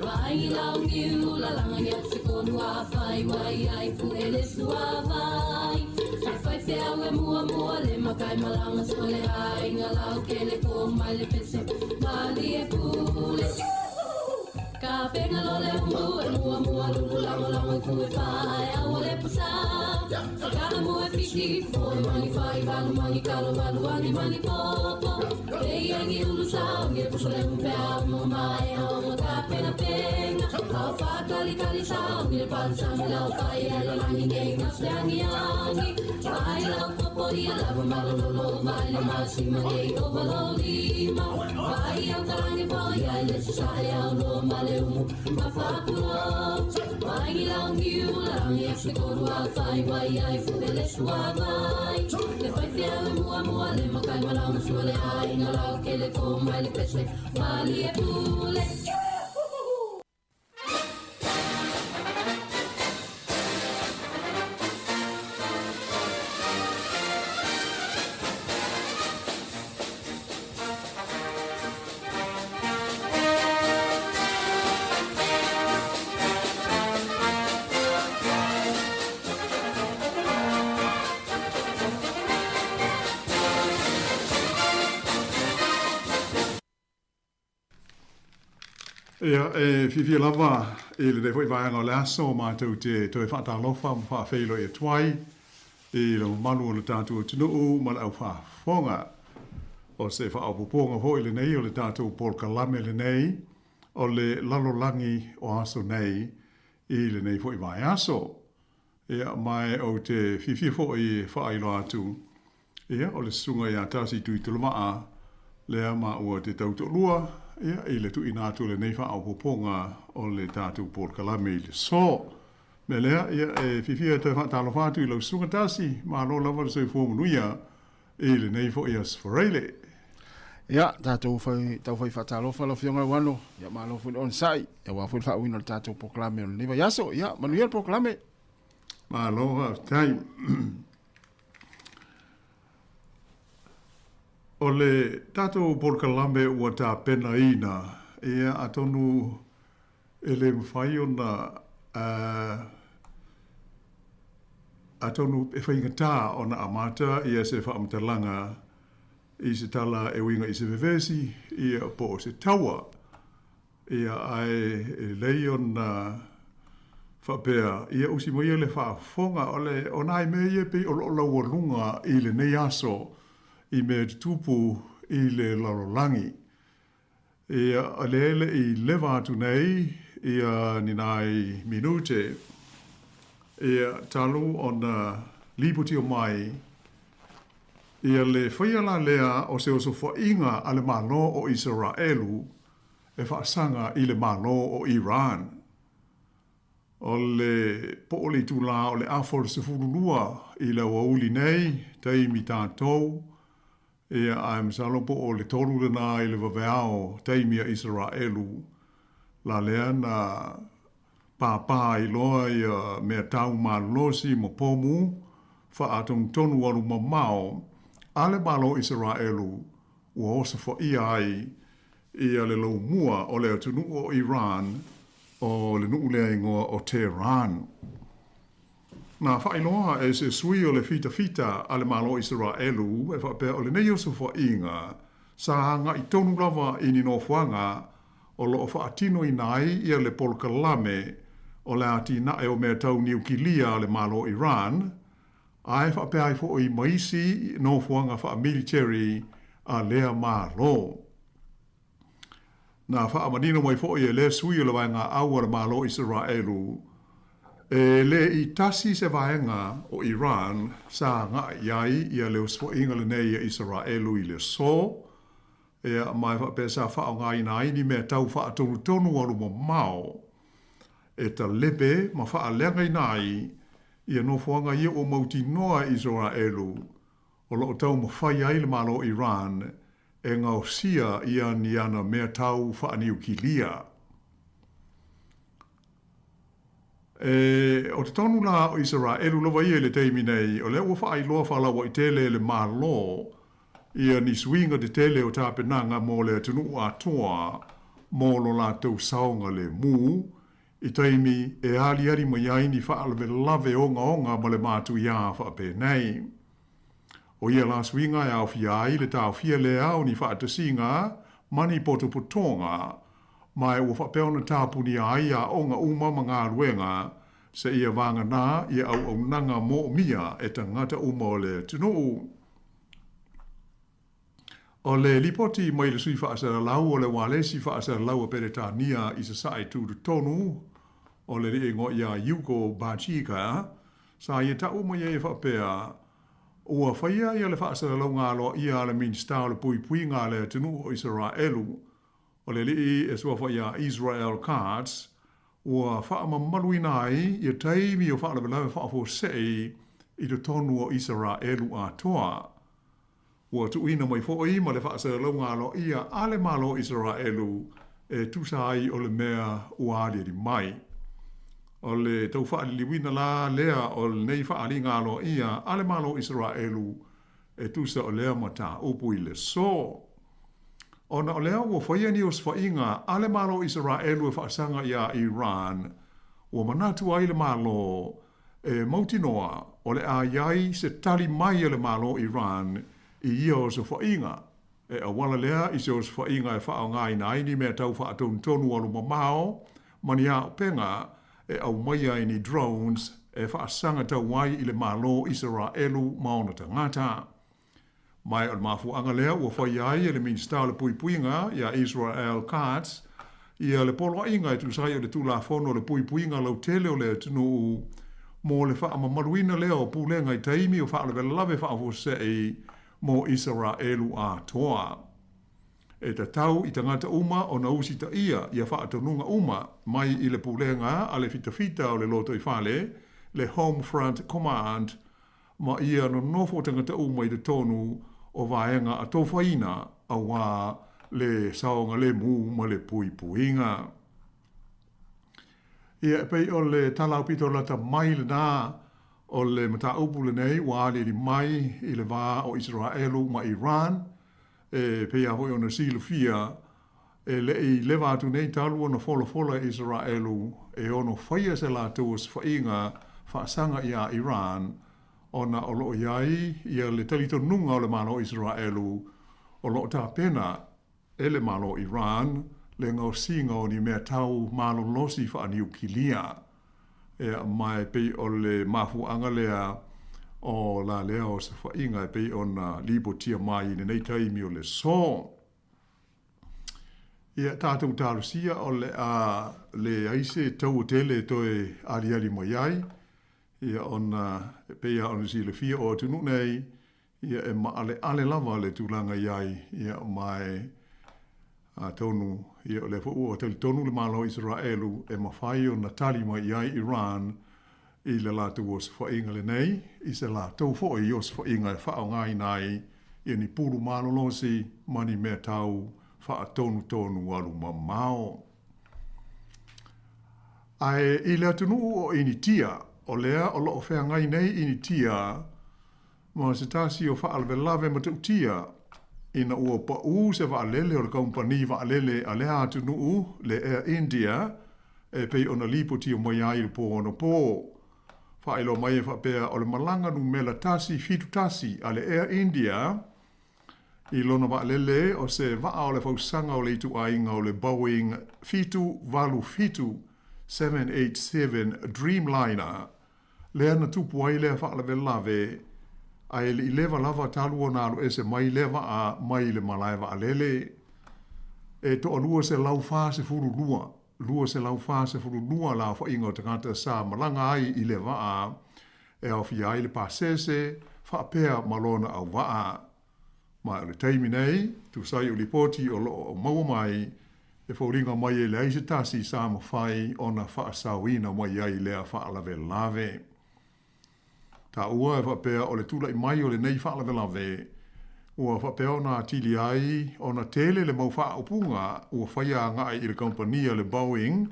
Speaker 12: Vai lau niu la langa ngia se konu a whai wai ai fu ele sua vai. Ai whai whea ue mua mua le makai malanga sole ai ngā lau ke le ko mai le pese mali e pule. Ka penga lo le umu e mua mua lulu lango lango ku e whae au le pusa. Se ka amu e fisi fo e mangi whai walu mangi kalo walu angi mangi popo. Pei angi ulu sau nge pusa le umpea umu mai aonga ka penga penga. Au whakali kali sau nge palu sa milau whai ele langi nge inga se angi angi. Vai lau popo ia lava malololo vai le masi mange I ovalo lima. Vai au kalange po ia ele sasahe au loa male umu mawhapulo. Vai lau niu la rangi se koru a whai wai ai fu ele sua vai. Le whai whea ue mua mua le makai malau masua le ai ngā lau ke le ko mai le pese mali e pule.
Speaker 2: Ia, whiwhia lava, le ne fwoi vaenga o le aso, mātou te whaatalofa, whaafeilo e tuai, le manu o le tātou tunuu, ma le au whaafonga, o se whaapoponga hoi le nei, o le tātou Paul Kalame le nei, o le lalolangi o aso nei, le nei fwoi vae aso. Ia, mai o te whiwhia fwoi whaailo atu, ia, o le sunga ia tasi tui tulamaa, lea ma ua te tautolua, ia, le tu inatu le neifa au poponga o le tātou Paul Kalame le so. Me lea, ia, whiwhia te whaatalo whātu I lau sunga tasi, ma lo lava le soi fōmunuia, le neifo ia sforeile.
Speaker 11: Ia, tātou tau whai whaatalo whala whionga wano, ia ma lo fwin on sai, ia wafwin whaawino le tātou Paul Kalame o le neifa yaso, ia, manuia le Paul Kalame.
Speaker 2: Ma lo tai. O le tātou Paul Kalame ua tā pena ina, ia atonu ele mwhai o na atonu e whaingatā o na amata ia se whaamatalanga I se tala e winga I se vevesi, ia po o se taua, ia ai e lei o na whapea, ia usi moia le whaafonga o le o nai me ia pe o lau lunga I le nei aso,
Speaker 16: i me tupu i le lalolangi. Ia alele i lewa atu nei, ia ni nai minute, ia talu o na liputi o mai, ia le whaiala lea o se oso whainga a le malo o Israelu, e whaasanga i le malo o Iran. O le po'oli tula o le afol se furulua i le wauli nei, teimi tātou, ia am salopo o le toru lana i le waweao teimi a Israelu, la lea na pāpā i loa ia mea tau mālosi mo pomu, whaatong tonu aru mamao, ale malo Israelu, ua osa fo ia ai, ia le lau mua o le atunu o Iran, o le nuu lea ingoa o Tehran. Nā whailoa e se sui o le fita ale malo Israelu, e whapea o le nei o sufo inga, sa hanga i tonu lava i ni nofuanga, o lo o whaatino i nai ia le polkalame, o le ati na e o mea tau niukilia le malo Iran, ai whapea i fo i maisi nofuanga wha military a lea malo. Nā whaamanino mai fo i le sui o le wainga aua le malo Israelu, e le i tasi se vaenga o Iran sa ngā iai ia le usfo inga le nei a Israelu i le so, e mai whape sa whao ngā ina aini mea tau wha tonu aru mo mao, e ta lepe ma wha lenga i nai ia no fuanga ia o mauti noa Israelu, o lo tau ma whai ai le malo Iran, e ngau sia ia ni ana mea tau wha niukilia. O te tonu la o Israelu lova ia le teimi nei, o le ua wha ailoa whalawa i tele le malo, ia ni swinga te tele o tāpenanga mō le tunu atoa, mō lo la tau saonga le mū, i teimi e aliari mai aini wha alwe lave onga ma le mātu ia wha pe nei. O ia la swinga e au fia ai le tau fia le au ni wha atasinga, mani poto putonga, mai ua whapeona tāpuni ai a onga uma ngā ruenga, se ia vanga nā ia au nanga mō mia e tangata uma o le tunuu. O le lipoti mai le sui whaasara lau o le walesi whaasara lau a pere tā nia i sa sae tūru tonu, o le ri ngo ia Yuko Bachika, sa ia ta uma ia e whapea, ua whaia ia le whaasara lau ngā loa ia le minsta o le pui ngā le tunuu o Israelu, o le lii e sua whaia Israel Cards, ua whaamamalu nai ia taimi o whaalawe whaafo sei i te tonu o Israelu a toa. Ua tuina mai fōi ma le whaasara lau ngā lo ia ale malo Israelu e tusai o le mea uari di mai. O le tau whaaliwina la lea o le nei whaali ngā lo ia ale malo Israelu e tusa o lea mata upu i le so. Ona o lea ua whaia ni o swainga ale malo Israelu e whaasanga ia Iran, ua manatu ai le malo e mautinoa o le a iai se tali mai le malo Iran i ia o se whainga. E awala lea i se o se whainga e whao ngai nai ni mea tau wha tonu alu mamao, mani a penga e au mai ai ni drones e whaasanga tau wai i le malo Israelu maona tangata. Mai al mafu anga lea ua whai ai e le minsta le puipuinga ia Israel Cards, ia le polo inga e tu sai o le tula fono le puipuinga lau tele o le tunu mo le wha mamaruina lea o pūlenga i taimi o wha le lave wha o sei mo Israelu a toa. E ta tau i tangata uma o na usi ta ia wha atanunga uma mai i le pūlenga a le fita o le loto i whale, le Home Front Command, ma ia no nofo tangata uma i te tonu o vaenga a tōwhaina a wā le saonga le mū ma le puipuinga. Ia e pei o le talau pito lata mai le nā o le mata upu le nei wāle di mai i le wā o Israelu ma Iran, e pei a hoi o na silufia, e le i lewa atu nei talu o na fola Israelu, e ono whaia se la tuas whainga whaasanga ia Iran, ona o loo iai ia le talito nunga o le malo Israelu, o loo tā pena e le malo Iran, le ngau singa o ni mea tau malo losi wha niukilia. E mai pei o le mafu anga lea o la lea o se whainga e pei ona lipo tia mai i nei taimi o le so. Ia tātou tārusia o le aise tau o tele toi ari mai ai. Ia ona pei ona si le fia o tunu nei. Ia e ale lava le tūlanga iai. Ia mai tonu. Ia o le fuu o tele tonu le malo Israelu e mawhai o na tali mai iai Iran. I le lātou o se whainga le nei. I se lātou fōi o se whainga e whao ngai nai. Ia ni puru malo losi mani mea tau. Wha tonu alu mamao. Ai i lea tunu o initia, o lea o loo whea ngai nei initia, ma se tasi o wha alvelave matautia, ina ua pa se wha alele o le kompani wha alele a lea tunu le Air India, e pei ona lipo ti o mai ai le po ono po. Wha ilo mai e wha pea o le malanga nu mela tasi, fitu tasi, a le Air India, I lona wa lele o se waa o le fausanga o le itu ainga o le Boeing fitu 787 Dreamliner. Lea na tupu ai lea wha lave lave. Ai le lewa lava talu o nālu e se mai lewa a mai le malai wa lele. E to o lua se lau fase furu lua. Lua se lau fase furu lua la wha ingo te kata sa malanga ai I le waa. E au fi ai le pasese wha pea malona au waa. Ma le taimi nei, tu sai o lipoti o loo o maua mai, e whauringa mai e le aise tasi sa mawhai o na whaasawina mai ai lea whaalave lave. Ta ua e whapea o le tula I mai o le nei whaalave lave, ua whapea o na tili ai o na tele le mau whaaupunga, ua whaia ngai I le kompania le Boeing,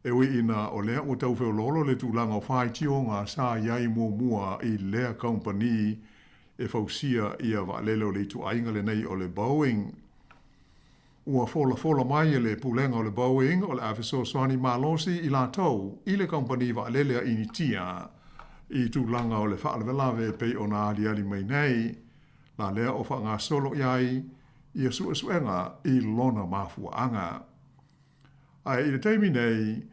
Speaker 16: e ui ina o lea ua tau lolo le tūlanga o whai tionga sa iai mua I lea kompania, e fausia ia wa lelo le tu ainga le nei o le Boeing. Ua fola mai le pulenga o le Boeing o le afiso swani malosi I la tau I le kompani wa lelea initia I tu langa o le whaalvelave pe o na ali mai nei la lea o wha ngā solo iai ia suenga I lona mafuanga. Ai I le teimi nei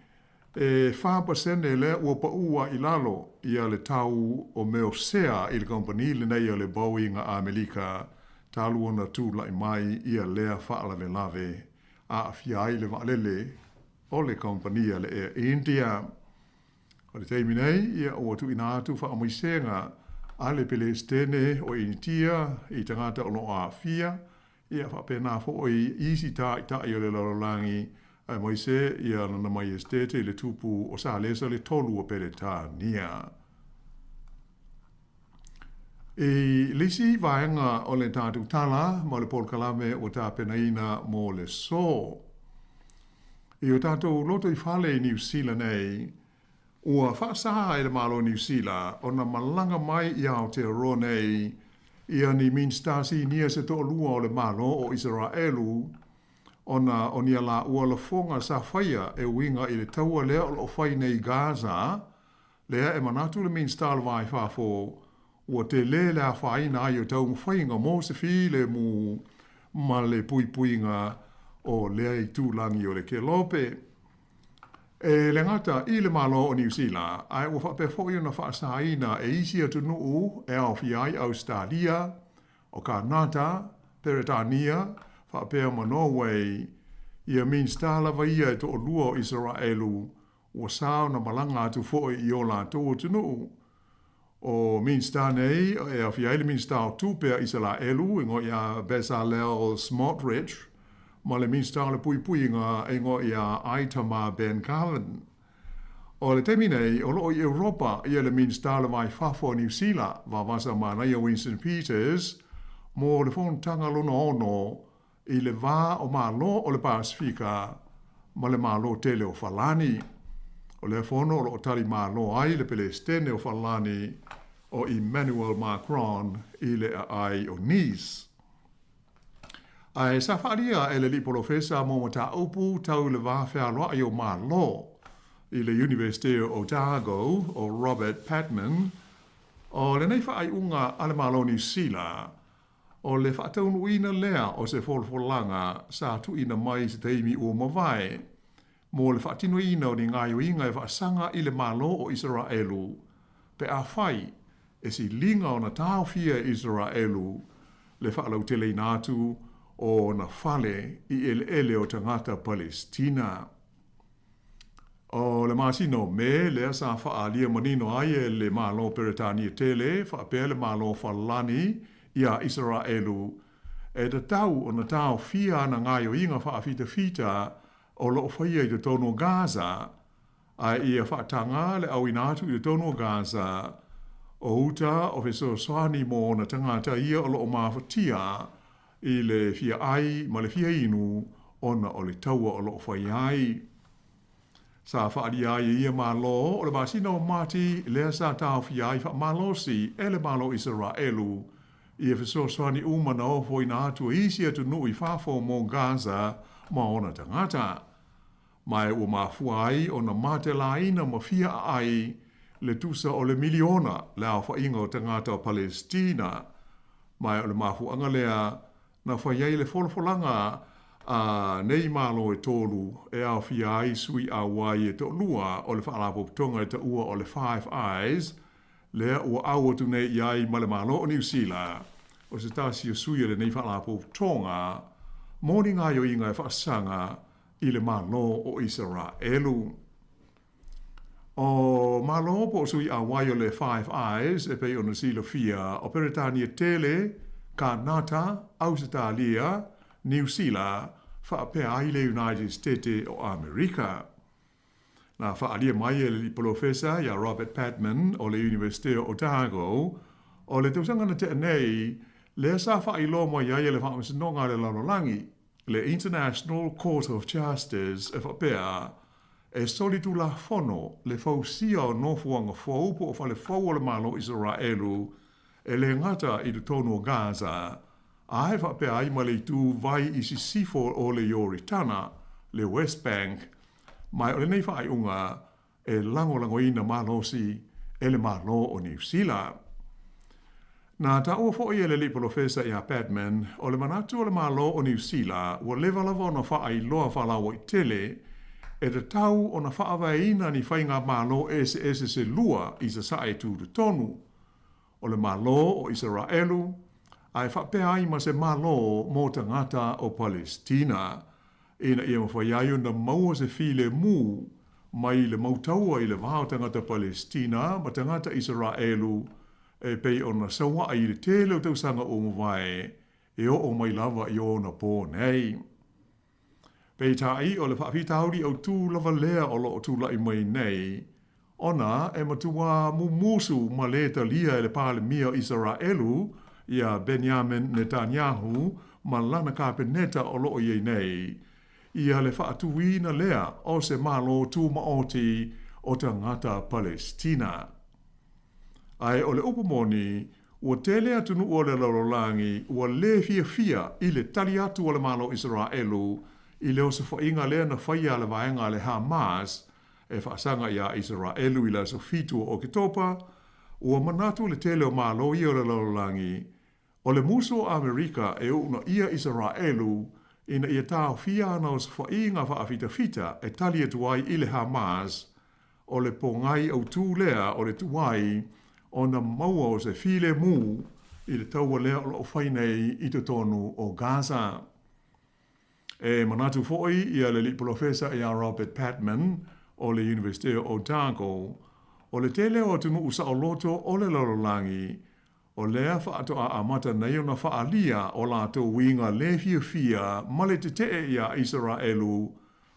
Speaker 16: e 5% le ua pa ua I lalo ia le tau o meo sea I le kompani le nei o le Boeing a Amerika talu ona tu lai mai ia lea whaalave lave a fiai le waalele o le kompani le Air India. O le teimi nei ia ua tu ina atu whaamoisenga a le Palestine o initia I tangata o loa a fia ia whapena fo I isi ta I o le lalolangi ai mai se ia na mai estete le tupu o sa lesa le tolu o Peretania. E lisi vaenga o le tātou tala mo le polkalame o tā penaina mo le so. E o tātou loto I whale New Zealand nei, ua whaasaha le malo New Zealand o na malanga mai I Aotearoa nei, ia ni minstasi nia se to lua o le malo o Israelu, ona onia la ua la fonga sa whaia e winga I le taua lea o whai nei Gaza, lea e manatu le minstala vai whafo, ua te le lea whaina ai o tau mwhainga mo se file mu ma le puipuinga o lea I tūlangi o le kelope. E le ngata I le malo o New Zealand, ai ua whape fwoi na whaasaina e isi atu nuu e au fiai Australia, o Kanata, Peretania, whapea ma Norway, ia minstala vaia e to o lua o Israelu, ua sao na malanga atu fwoi I o la tō tunu. O minsta nei, e a fiaile minsta o tūpea Israelu, ingo ia Bezalel Smotrich, ma le minsta le puipuinga ingo ia Itamar Ben-Gvir. O le temi nei, o loo I Europa, ia le minsta le vai fafo New Zealand, va vasa mana ia Winston Peters, mo le fontanga lona ono, I le vā o malo o le Pasifika, ma le malo tele o Falani. O le fono o tali malo ai le Palestine o Falani o Emmanuel Macron I le ai o Nice. Ai sa wharia e le lipolofesa mo mata upu tau le vā whea I o malo I le University of Otago o Robert Patman o le nei whaai unga ale malo New Zealand o le whaataunu ina lea o se folfolanga sa tu ina mai se teimi o mawai. Mo le whaatino ina o ni ngai o inga e whaasanga I le malo o Israelu. Pe a whai, e si linga o na tau fia Israelu le whaalau te lei nātu o na fale i ele o tangata Palestina. O le masino me le asa whaalia manino ai le malo Peretania tele, whaapea le malo whalani ia Israelu, e da tau o na tau fia na ngaio inga whaafita fita o loo whaia i te tono Gaza, a ia whaatanga le au inatu i te tono Gaza, o uta o feso swani mo na tangata ia o loo mawhatia i le fia ai ma le fia inu ona o le taua o loo whaia ai. Sa whaari ai ia malo o le masina o mati lea sa tau fia ai wha malosi e le malo Israelu i e feso swani umana o fo ina atu isi atu nui whafo mo Gaza ma ona tangata. Mai ua mafua ai o na mate la ina ma fia ai le tusa o le miliona le au whainga o tangata o Palestina. Mai o le mafuanga lea na whaiei le wholawholanga a nei malo e tolu e au fia ai sui a wai e to lua o le whaalapo tonga e ta ua o le Five Eyes lea ua au atu nei iai ma le malo o New Zealand o se tasi o sui le nei whaalapo tonga moni ngā yo inga e whaasanga i le malo o Israelu. O malo po sui a wai o le Five Eyes e pei o na silo fia o Peretania tele, Kanata, Australia, New Zealand, whaapea ai le United States o Amerika. Na whaalia mai e le professor ia Robert Padman o le University o Otago, o le tausanga na te nei, le sa whailo mo ia le whaamasinonga le lalolangi, le International Court of Justice e whapea, e solitu la fono le fausia o nofuanga fau po o whale fau o le malo Israelu, e le ngata i le tono Gaza, a he whapea ai ma le tu vai i si sifo o le Yoritana, le West Bank, mai o le nei whaai unga e lango ina malosi e le malo o New Zealand. Nā ta ua fo i le li professor ia Padman, o le manatu o le malo o New Zealand, ua lewa lava o na whaai loa whalawa i tele, e te tau o na whaawaina ni whainga malo ese se lua i sa sae tu te tonu. O le malo o Israelu, ai whapea ai ma se malo mō tangata o Palestina. Ina ia mawhaiaio na maua se file mu mai le mautaua i le wahao tangata Palestina ma tangata Israelu e pei o na sawa ai le tele o tausanga o mwai e o mai lava i o na pō nei. Pei tai o le whaafitauri au tū lava lea o lo o tū lai mai nei, ona e matua mumusu ma le talia e le pāle mia Israelu ia Benjamin Netanyahu ma lana kāpeneta o lo o iei nei, ia le whaatuina lea o se malo tū maoti o tangata Palestina. Ai o le upamoni, ua tele atunu o le laurolangi, ua le fia i le tali atu o le malo Israelu, i leo se whainga lea na whaia le vaenga le Hamas, e whaasanga ia Israelu i la sofitu o kitopa, ua manatu le tele o malo i o le laurolangi, o le muso o Amerika e una ia Israelu, ina ia tau fia ana o se whainga whaafita e tali atuai i le Hamas, o le pongai au tū lea o le tuai, o na maua o se file mu i le taua lea o whainei i te tonu o Gaza. E manatu foi ia le li professor ia Robert Padman o le University o Otago, o le tele o tunu usa o loto o le lalolangi, o lea whaato a amata nei o na whaalia o lato winga le fia ma le te ia Israelu,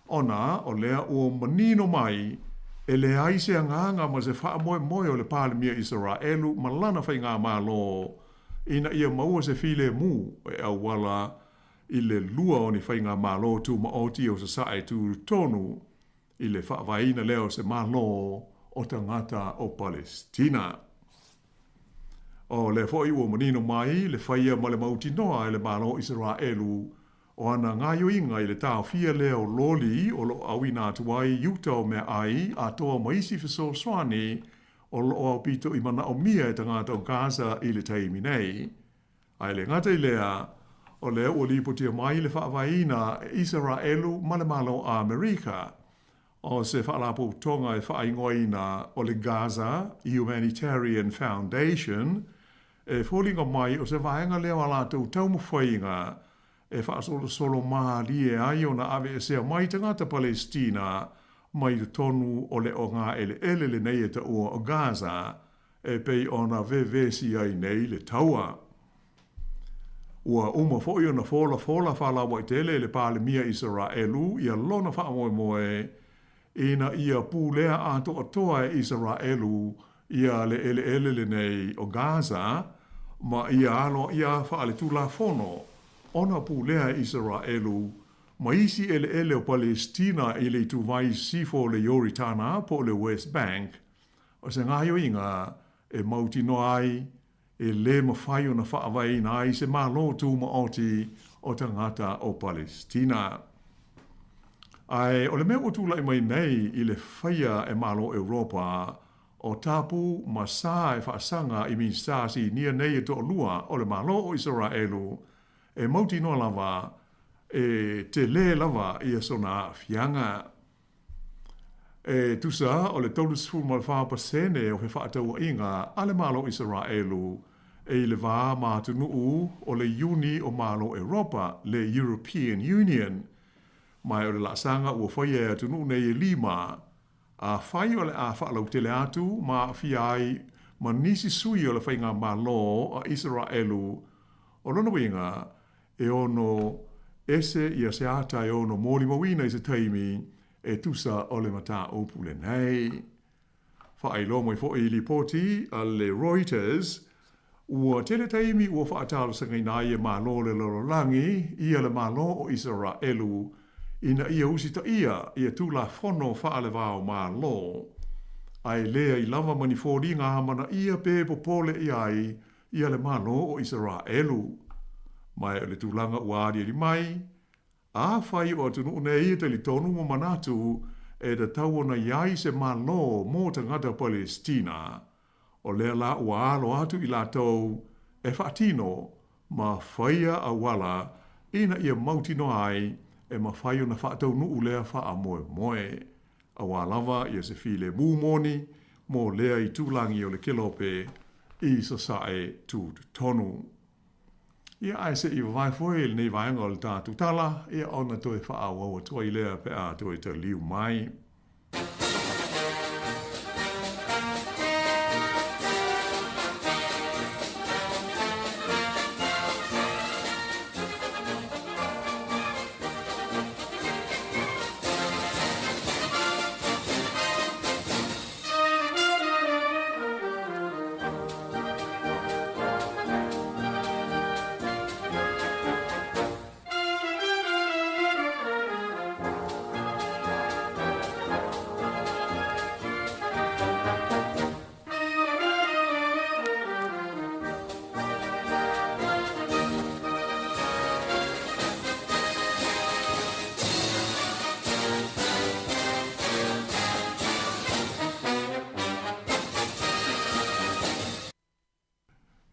Speaker 16: ona o lea o manino mai, e le aise nganga ma se wha moe o le pālemia Israelu ma lana whai ngā mālo, ina ia maua se file mu e au wala i le lua o ni whai ngā mālo tu maoti o se sae tu tonu, i le whaavaina leo se mālo o tangata o Palestina. O le fo ua manino mai, le whaia ma le mauti noa e le mālo Israelu, o ana ngāio inga i le tāo fia leo loli o lo awina atuai Utah mea ai a toa maisi fiso swani o lo au pito i mana o mia e tangata o Gaza i le taimi nei. Ai le ngata i lea, o leo o lipotia mai le whaavaina Israelu ma le malo a Amerika. o se whaalapo tonga e whaingoina o le Gaza Humanitarian Foundation, e wholinga mai o se vaenga leo ala tau taumawhainga e whaasolo solo maha lie ai o na ave e sea mai tangata Palestina mai te tonu o le o ngā ele le nei e ta ua o Gaza e pei o na vevesi ai nei le taua. Ua uma foi o na fola whala wai tele le pāle mia Israelu ia lona wha moe moe ina ia pūlea ato atoa e Israelu ia le ele le nei o Gaza ma ia alo ia wha le tūla fono ona pūlea Israelu ma isi ele o Palestina i le tūwai sifo le Yoritana po le West Bank o se ngāio inga e mauti no ai e le mawhai o na whaawai na ai se malo tū maoti o tangata o Palestina. Ai, o le mea o tūlai mai nei i le whaia e malo Europa o tapu masa e whaasanga i min stasi nia nei e to lua o le malo o Israelu e mauti no lava e te le lava i a sona fianga. E tusa o le taulus fu malwha pasene o he whaataua inga ale malo Israelu e le vā mātunuu o le uni o malo Europa, le European Union. Mai o le lasanga ua whaia e tunu nei e lima a whai o le a whaalau tele atu ma fiai ma nisi sui o le whainga malo a Israelu o lona winga e ono ese ia se ata e ono mōli mawina i se taimi e tusa o le mata opule nei. Whaelo mai fo i li poti a le Reuters ua tele taimi ua whaatalo sa ngai nai e malo le lorolangi ia le malo o Israelu ina ia usita ia tūla whono whaale wāo malo. Ai lea i lava mani fōri ngā hamana ia pē popole ia le malo o Israelu. Mai o le tūlanga uari eri mai, a whai o atunu nei ia te li tonu mo manatu e da tauona iai se malo mō tangata Palestina. O lea la ua alo atu i la tau e whaatino ma whaia a wala ina ia mautino ai e ma whaio na whaatau nuu lea wha moe moe. A wālawa ia se file mūmoni mō lea i tūlangi o le kelope i sasae tū tonu. Ia ai se i vai foi nei vaenga o le tātu tala, ia ona toi wha awa toi lea pe a toi te liu mai.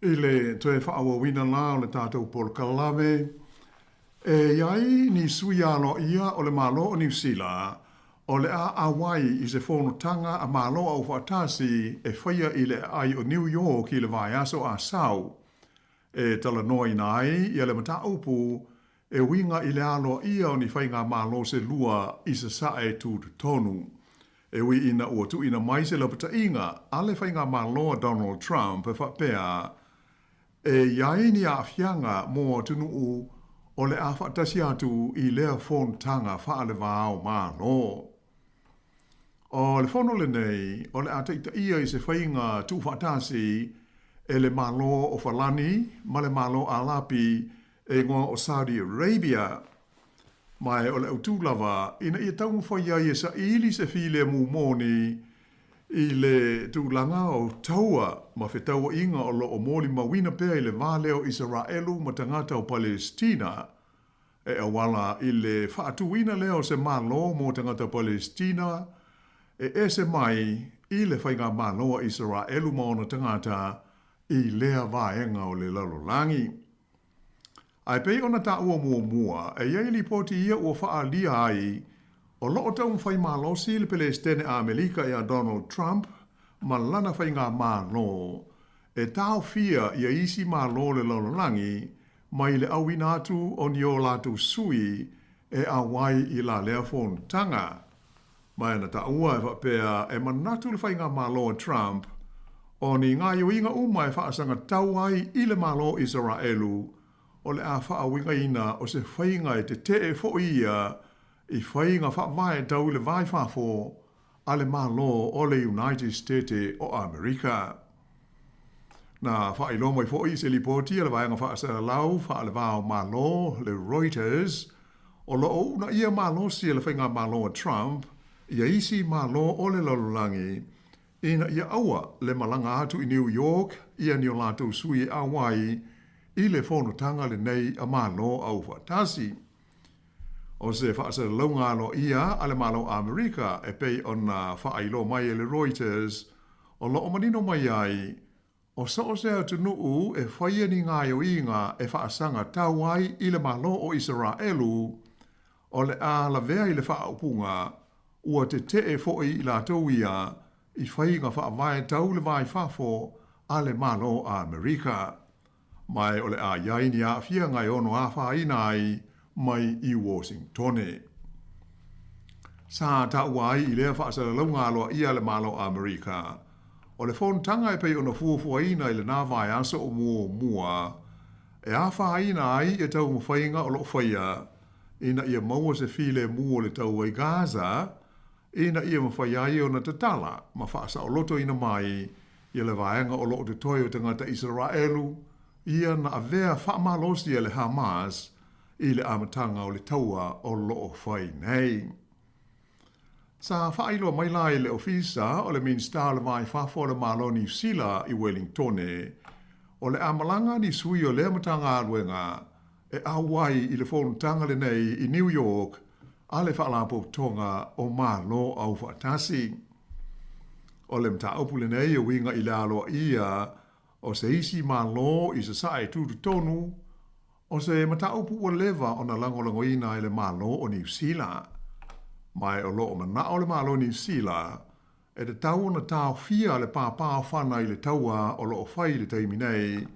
Speaker 16: I le toe whaawa wina la o le tātou polo kalame. E iai ni sui alo ia o le malo o New Zealand, o le a Hawaii i se whonotanga a malo au whaatasi e whaia i le ai o New York i le vai aso a sau. E tala noi nai i le mata upu e winga i le alo ia o ni whainga malo se lua i se sae tū tonu. E wi ina ua tu ina mai se lapata inga a le whainga malo a Donald Trump e whapea e iai ni a fianga mō tunu o le a whaatasi atu i lea whontanga whaale wāo malo. O le whono le nei, o le a teita ia i se whainga tū whaatasi e le malo o Falani, ma le malo a Lapi e ngoa o Saudi Arabia. Mai o le autūlawa, ina ia taungu whaia i sa ili se file mu moni i le tūlanga o taua ma whetaua inga o lo o mōli mawina pēr i le vāleo Israelu ma tangata o Palestina e awala i le whaatuina leo se malo mō tangata Palestina e ese mai i le whainga maloa Israelu ma ona tangata i lea vaenga o le lalolangi. Ai pei ona ta ua mua e iei li poti ia ua wha lia ai O loo tau mwhai malo si le pele stene a Amerika ia Donald Trump, ma lana whai ngā malo, e tau fia ia isi malo le laulangi, mai le awina atu o ni o lātou sui, e a wai i la lea phone tanga. Mai na ta ua e whapea e manatu le whai ngā malo a Trump, o ni ngā yoinga uma e whaasanga tau ai i le malo Israelu, o le a whaawinga ina o se whainga e te e fo ia, i whainga whaamai tau le vai whafo, a le malo o le United States o Amerika. Na whailo mai fo i se lipoti a le vaianga whaasara lau, wha le vao malo, le Reuters, o lo o na ia malo si le whainga malo a Trump, ia isi malo o le lalulangi, ina ia aua le malanga atu i New York, ia ni o lātou sui a wai, i le whonotanga le nei a malo au whatasi. O se whaasara launga lo ia a le malo Amerika e pei o na whailo mai e le Reuters, o lo o manino mai ai, o sa o se atu nuu e whaia ni ngā yo inga e whaasanga tau ai i le malo o Israelu, o le a la vea i le whaupunga, ua te e foi i la tauia, i whainga whaamai tau le vai whafo a le malo a Amerika. Mai o le a iaini a fia ngai ono a whaina ai mai i Washingtone. Sa ta uai i lea whaasara launga loa ia le malo a Amerika. O le whontanga e pei ona fuafuaina i le nā vai asa o mua, e a whaina ai e tau mawhainga o lo whaia, ina ia maua se file mua le tau ai Gaza, ina ia mawhaiai o na tatala, ma whaasa o loto ina mai, ia le vaenga o lo te toi o te ngata Israelu, ia na avea whaamalosi e le Hamas, i le amatanga o le taua o lo whai nei. Sa whailo mai lai le ofisa o le minsta le vai whafo le malo New Zealand i Wellingtone, o le amalanga ni sui o le amatanga aluenga, e awai i le whontanga le nei i New York, a le whaalapo tonga o malo au whaatasi. O le mta opule nei o winga i lalo ia, o se isi malo i se sae tutu tonu, o se mata opu o leva o na langolango ina i le malo o New Zealand. Mai o loo mana o le malo New Zealand, e te tau na tau fia le pāpā whana i le taua o loo whai le teimi nei,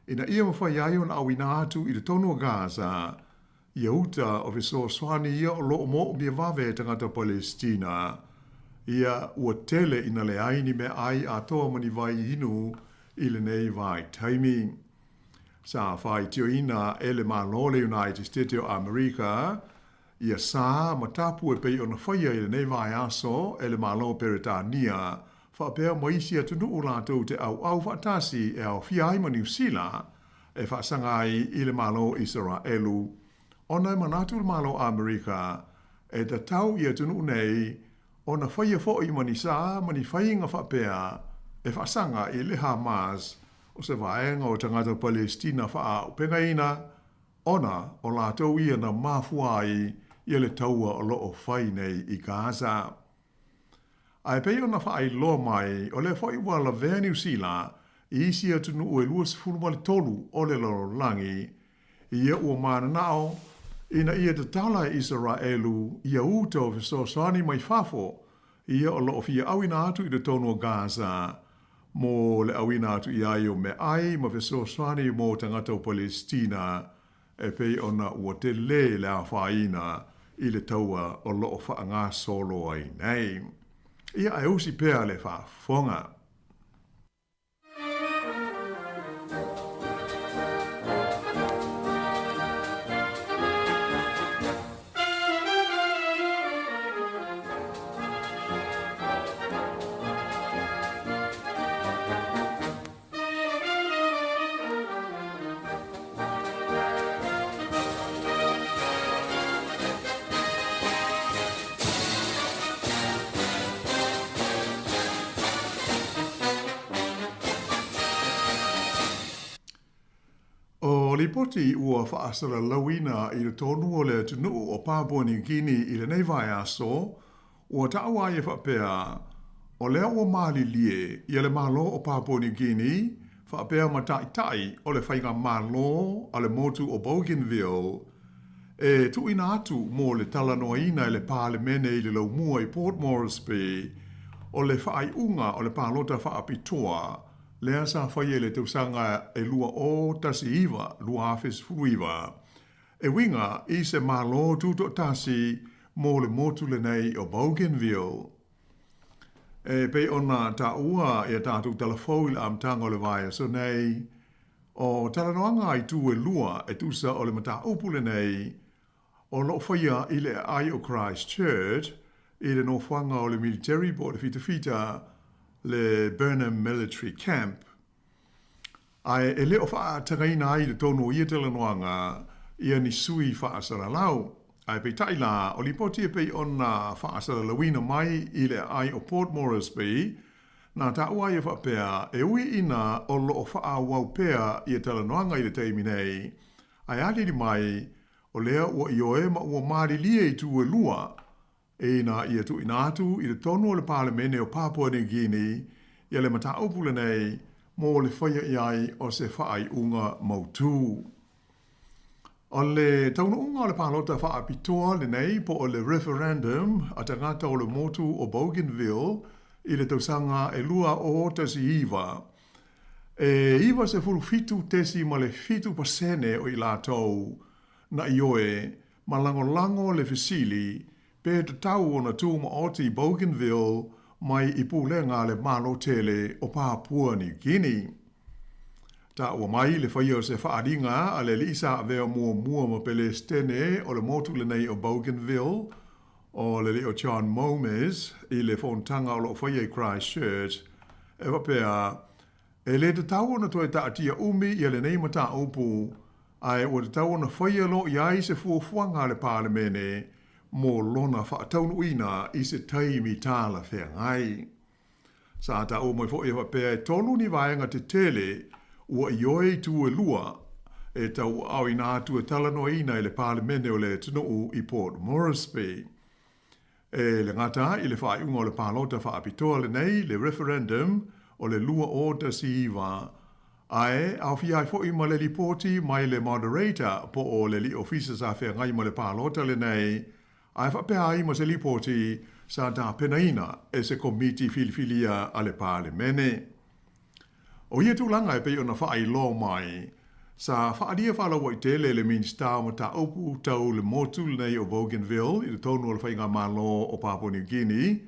Speaker 16: ina ia mawhai ai o na awina atu i le tonu o Gaza, ia uta o viso swani ia o loo mo o mia vave tangata Palestina, ia ua tele ina le aini me ai a toa mani vai inu i le nei vai taimi. Sa whai tio ina e le malo le United States o Amerika, ia sa matapu e pei o na whaia i le nei vai aso e le malo Peretania, whapea maisi atu nuu lātou te au whaatasi e au fiai ma New Zealand, e whaasangai i le malo Israelu. Ona e manatu le malo Amerika, e ta tau i atu nuu nei, o na whaia fo i mani sa, mani whainga whapea, e whaasanga i le Hamas, o se vaenga o tangata Palestina wha upenga ina, ona o lātou ia na mafuai i le taua o loo whai nei i Gaza. Ai pei ona whaai loa mai o le whai wala vea New Zealand i isi atu nuu e luas fulumali tolu o le lalolangi, ia ua mana nao, ina ia te tala Israelu ia uta o fesosani mai fafo, ia o loo fia awina atu i le tonu o Gaza, mo le awina atu i ai o me ai ma fesosani mo tangata o Palestina, e pei ona ua te le a whaina i le taua o loo whaanga solo ai nei. Ia ai usi pea le whaafonga. Lipoti ua whaasara lawina i le tonu o le tunu o Papua New Guinea i le nei vai aso, ua taua e whapea o lea ua maali lie i le malo o Papua New Guinea, whapea ma tai o le whainga malo a le motu o Bougainville, E tu ina atu mo le talanoaina i le palemene i le laumua i Port Moresby o le whaaiunga o le palota whaapitoa lea sa whaie le tausanga e lua o tasi iwa, lua afes fuiwa. E winga i se malo tuto tasi mo le motu le nei o Bougainville. E pe ona ta ua e tātou telefou le amtanga o le vaia so nei o talanoanga i tu e lua e tusa o le mata upu le nei o lo whaia i le ai o Christchurch i le no whanga o le military bo le fita le Burnham Military Camp. Ai e leo wha takaina ai le tono i e talanoanga ia ni sui wha asara lau. Ai pe taila o li poti e pe ona wha asara lawina mai i le ai o Port Moresby na ta ua e wha pea e ui ina o lo wha wau pea i e talanoanga i le teimi nei. Ai aliri mai o lea ua i oe ma ua maari lia i tu e lua e na i atu ina atu i le tonu o le palemene o Papua New Guinea i le mata upule nei mo le whaia iai o se whaai unga mautu. O le tauna unga o le palota whaapitoa le nei po o le referendum a tangata o le motu o Bougainville i le tausanga e lua o tasi iwa. E iwa se furu fitu tesi ma le fitu pasene o i lātou na ioe ma lango le fisili pe te tau o na tūma oti Bougainville mai i pūlenga le malo tele o Papua New Guinea. Ta ua mai le whaia o se whaaringa a le lisa a vea mua ma Pelestene o le motu le nei o Bougainville o le leo John Momes i le whontanga o lo whaia i Christchurch e wapea e le te tau na toi ta atia umi i le nei mata upu ai o te tau na whaia lo i ai se fuafuanga le palemene mo lona whaataunu ina i se taimi tāla whea ngai. Sa ta o mai fo e wapea e tolu ni vaenga te tele ua ioi tu e lua e tau au ina atu e talanoa ina i le palemene o le tunuu i Port Moresby. E le ngata i le whaaiunga o le palota whaapitoa le nei le referendum o le lua o tasi iwa. Ai, au fiai fo i ma le lipoti mai le moderator po o le li officers a whea ngai ma le palota le nei. Ai whapea ai ma se lipoti sa ta penaina e se komiti filifilia a le palemene. O ia tūlanga e pei ona whaai lo mai, sa whaadia whalawa i tele le minsta o ta opu tau le motu nei o Bougainville i le tonu o le whainga malo o Papua New Guinea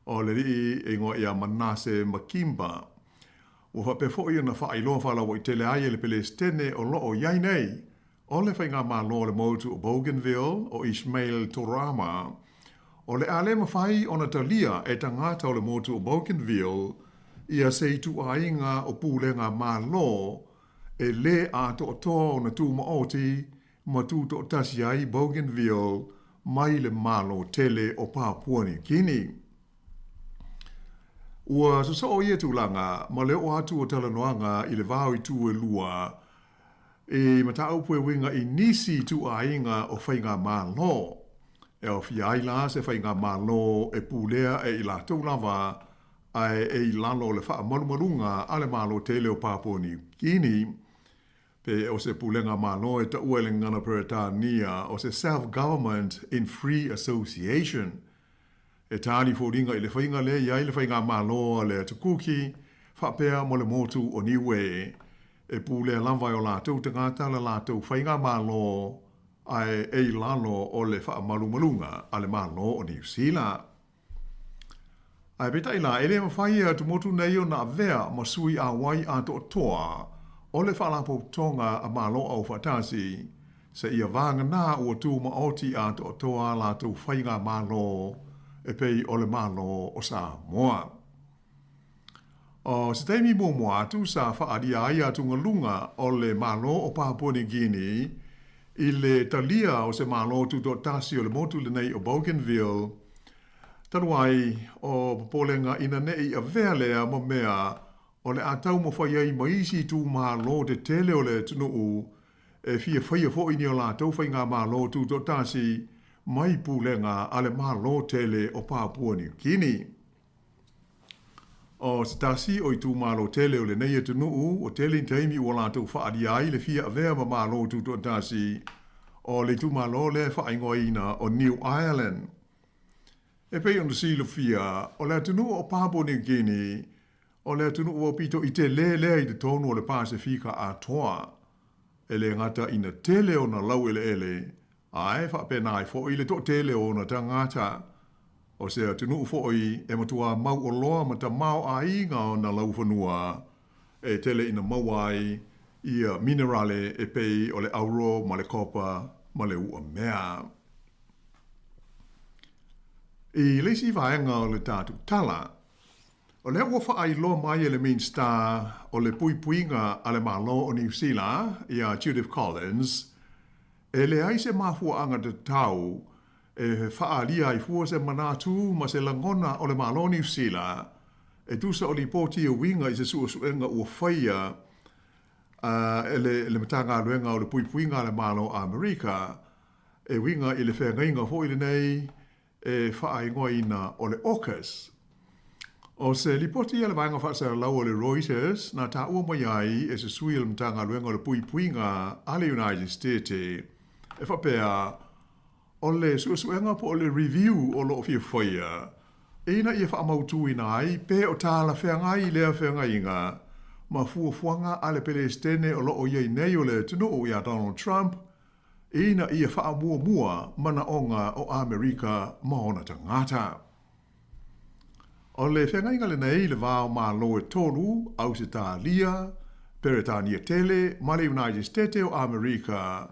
Speaker 16: o le rii e ngoa ia Manase Makimba. O whape fo i ona whaai lo whalawa i tele ai le Pelestene o loo iai nei o le whainga malo le motu o Bougainville o Ismail Torama. O le ale mawhai ona talia e tangata o le motu o Bougainville ia se tu ainga o pūlenga malo e le a to o na tū maoti ma tū to tasi ai Bougainville mai le malo tele o Papua New Guinea. Ua so ia tūlanga ma leo atu o talanoanga i le vāu i tū e lua e mata upu e winga i nisi tu ainga o whainga malo. E o fiai la se whainga malo e pūlea e i la tūlava ai e i lalo le wha malumalunga ale malo tele o Papua New Guinea. Pe o se pulenga malo e ta uele ngana Peretania o se Self-Government in Free Association. E tāli fōringa i le whainga le iai le whainga malo le tukuki whapea mo le motu o niwe. E pūlea lamwai o lātou tangata le lātou whainga malo ai e i lalo o le wha malumalunga ale malo o New Zealand. Ai beta ila ele mawhai atu motu nei o na vea ma sui a wai a to toa o le whalapo tonga a malo au whatasi se ia vanga nā ua tū ma oti a to toa la tu whainga malo e pei o le malo o Sāmoa. O se teimi mua atu sa whaadia ai atu ngalunga o le malo o Papua New Guinea i le talia o se malo tu to tasi o le motu le nei o Bougainville. Tanuai o polenga ina nei a vea lea mo mea o le atau mo whaiai maisi tu malo te tele o le tunuu e fia whaia fo ini o la tau whainga malo tu to tasi mai pulenga ale malo tele o Papua New Guinea. O se tasi o i tu malo tele o le nei e tunuu o tele in taimi o la tau whaadia ai le fia a vea ma malo tu to tasi o le tumalo le whaingoina o New Ireland. E pei on silo fia, o le atunu o Papua New Guinea, o le atunu o pito i te le i te tonu o le Pasifika a toa, e le ngata ina tele o na lau ele, ai whapena ai fo i le to tele o na tangata, o se atunu fo i e matua mau o loa ma ta mau a inga o na lau whanua, e tele ina mawai, ia minerale e pei o le auro ma le kopa ma le ua mea. I leisi vaenga o le tātu tala, o le ua whaai loa mai e le Main Star o le puipuinga a le malo o New Zealand, ia Judith Collins, e le aise mafua anga te tau, e whaalia i fua se manatu ma se langona o le malo New Zealand, e tusa o li poti o winga i se suenga ua whaia, e le matanga luenga o le puipuinga le malo a Amerika, e winga i le whengainga hoi le nei, e whaingoina o le AUKUS. O se lipoti le vanga whaasara lau o le Reuters, na ta ua mai ai e se sui le matanga luenga o le puipuinga a le United States, e whapea o le suenga po o le review o lo fia whaia, ina ia whaamautu ina ai, pe o tāla whengai lea whengainga, ma fuafuanga a le Palestine o loo iei nei o le tunu o ia Donald Trump, ina ia whaamua mana onga o Amerika maona tangata. O le whengainga le nei le vāo mā loe tolu au se tā lia, Peretania tele, ma le United States o Amerika,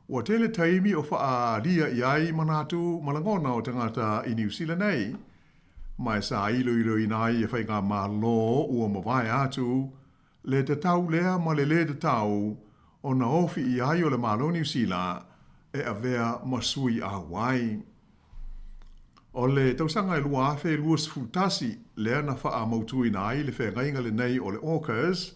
Speaker 16: ua tele taimi o wha lia iai manatu malangona o tangata i New Zealand nei, mai sa ilo inai e whainga mā lo ua mawai atu, le te tau lea ma le te tau o na ofi i ai o le malo New Zealand e a vea masui a wai. O le tausanga e lua awhe luas futasi lea na wha a mautui na ai le whengainga le nei o le AUKUS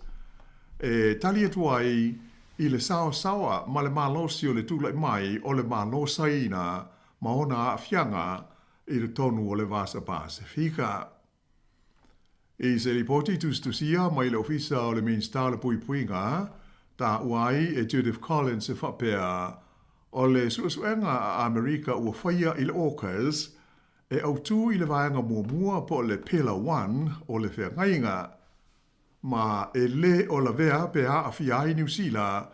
Speaker 16: e tali atua i le sawa ma le malosi o le tūlai mai o le malosaina ma ona a fianga i le tonu o le Vasa Pasifika. I se ripoti tustusia mai le ofisa o le Main Star le puipuinga, ta uai e Judith Collins e whapea o le suenga a Amerika ua whaia i le AUKUS e autu i le vaenga mua po le Pillar 1 o le whengainga, ma e le o la vea pea a fiai New Zealand,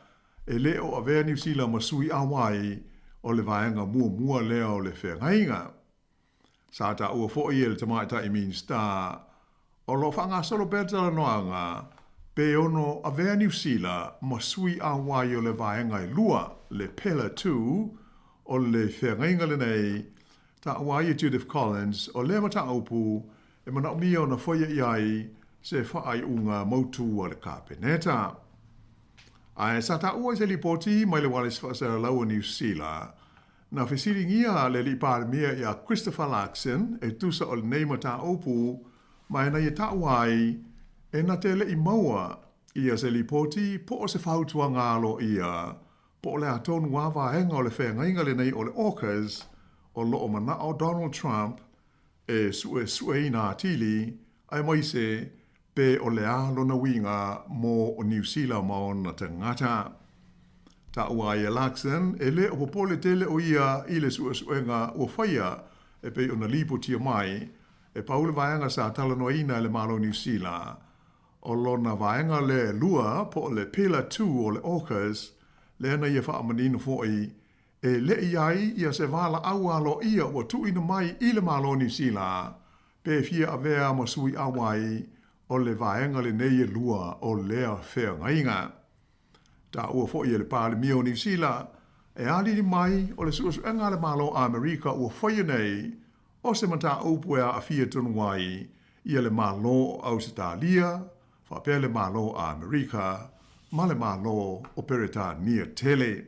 Speaker 16: e le o a vea New Zealand masui awai o le vaenga mua lea o le whengainga. Sa ta ua fwoi e le tamaita i Main Star, o lo whanga solo betala noanga, pe ono a vea New Zealand masui awai o le vaenga i lua, le Pillar 2, o le whengainga le nei, ta awai e Judith Collins, o le mata aupu, e mana mi o na whaia iai, se whaai unga mautu o le kāpeneta. Ai sa ta ua se lipoti mai le walis whaasara lau o New Zealand, na whisiringia le li pārmia i a Christopher Larkson, e tusa o le nei mata aupu, mai na i tauai, e na te le i maua, ia se lipoti, po o se whautua ngalo ia, po le atonu wawa henga o le whengainga le nei o le AUKUS, o loo mana o Donald Trump, e sue ina atili, ai moise, pe o le alo na winga mo o New Zealand mo na tangata. Ta ua ia Larkson, e le o popole tele o ia i le suenga o whaia, e pe o na lipo tia mai, e paule vaenga sa talanoina le malo New Zealand, o lona vaenga le lua po le Pillar 2 o le AUKUS, le ana ia whaamanino fwoi, e le iai ia se wala awalo ia o tuina mai i le malo New Zealand, pe fia avea masui awai o le vaenga le neie lua o lea whea ngainga. Ta ua fwoi le pāle mia o New Zealand, e ali ni mai o le suenga le malo Amerika ua whaia nei, o se mata upua a fia tonu wai, ia le malo o Australia, whapea le malo a Amerika, ma le malo o Peretania tele.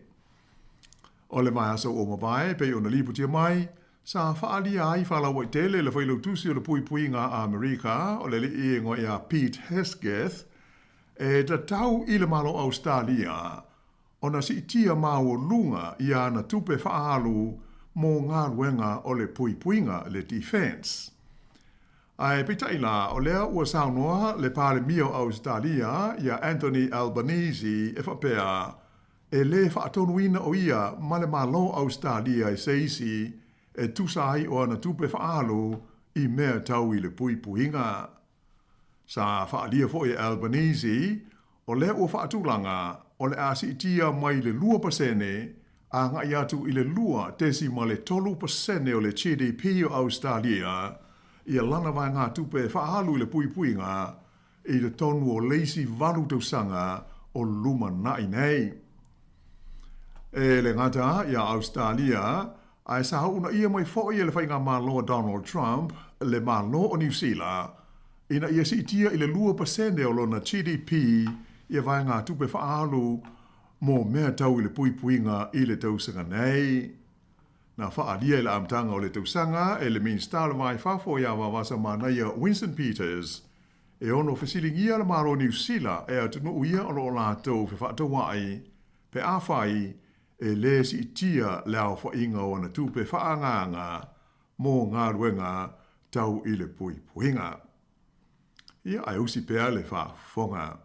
Speaker 16: O le mai asa o mawai, pe o na liputia mai, sa whaalia ai whalawai tele le whailau tusi o le puipuinga a Amerika, o le li ingo ia Pete Hesketh, e ta tau i le malo Australia, o na si tia mau lunga ia na tupe whaalu mō ngā ruenga o le puipuinga le defense. Ai pitaila o lea ua saunoa le pāle mio Australia ia Anthony Albanese e whapea e le whaatonuina o ia male malo Australia e seisi e tusai o ana tupe whaalo i mea tau i le pui puinga. Sa whaalia fo e Albanese, o le o whaatulanga, o le asi itia mai le 2% a ngai atu i le 2.3% o le GDP o Australia, i a lana vai ngā tupe whaalu i le pui puinga, i le tonu o leisi valu tausanga o luma nai nei. E le ngata i a Australia, ai sa una ia mai fo i le whainga malo Donald Trump, le malo o New Zealand, ina ia si itia i le 2% o lona GDP i a vai ngā tupe whaalu mō mea tau i le pui puinga i le tausanga nei. Na whaalia i le amtanga o le tausanga, e le minstala mai whafo i a wawasa manaia Winston Peters, e ono whesilingia le maro New Zealand e atunu uia o lo lātou whawhatawai, pe awhai e le si itia leo whainga o na tupe whaanganga mō ngā ruenga tau i le pui puinga. Ia ai usi pea le whafonga.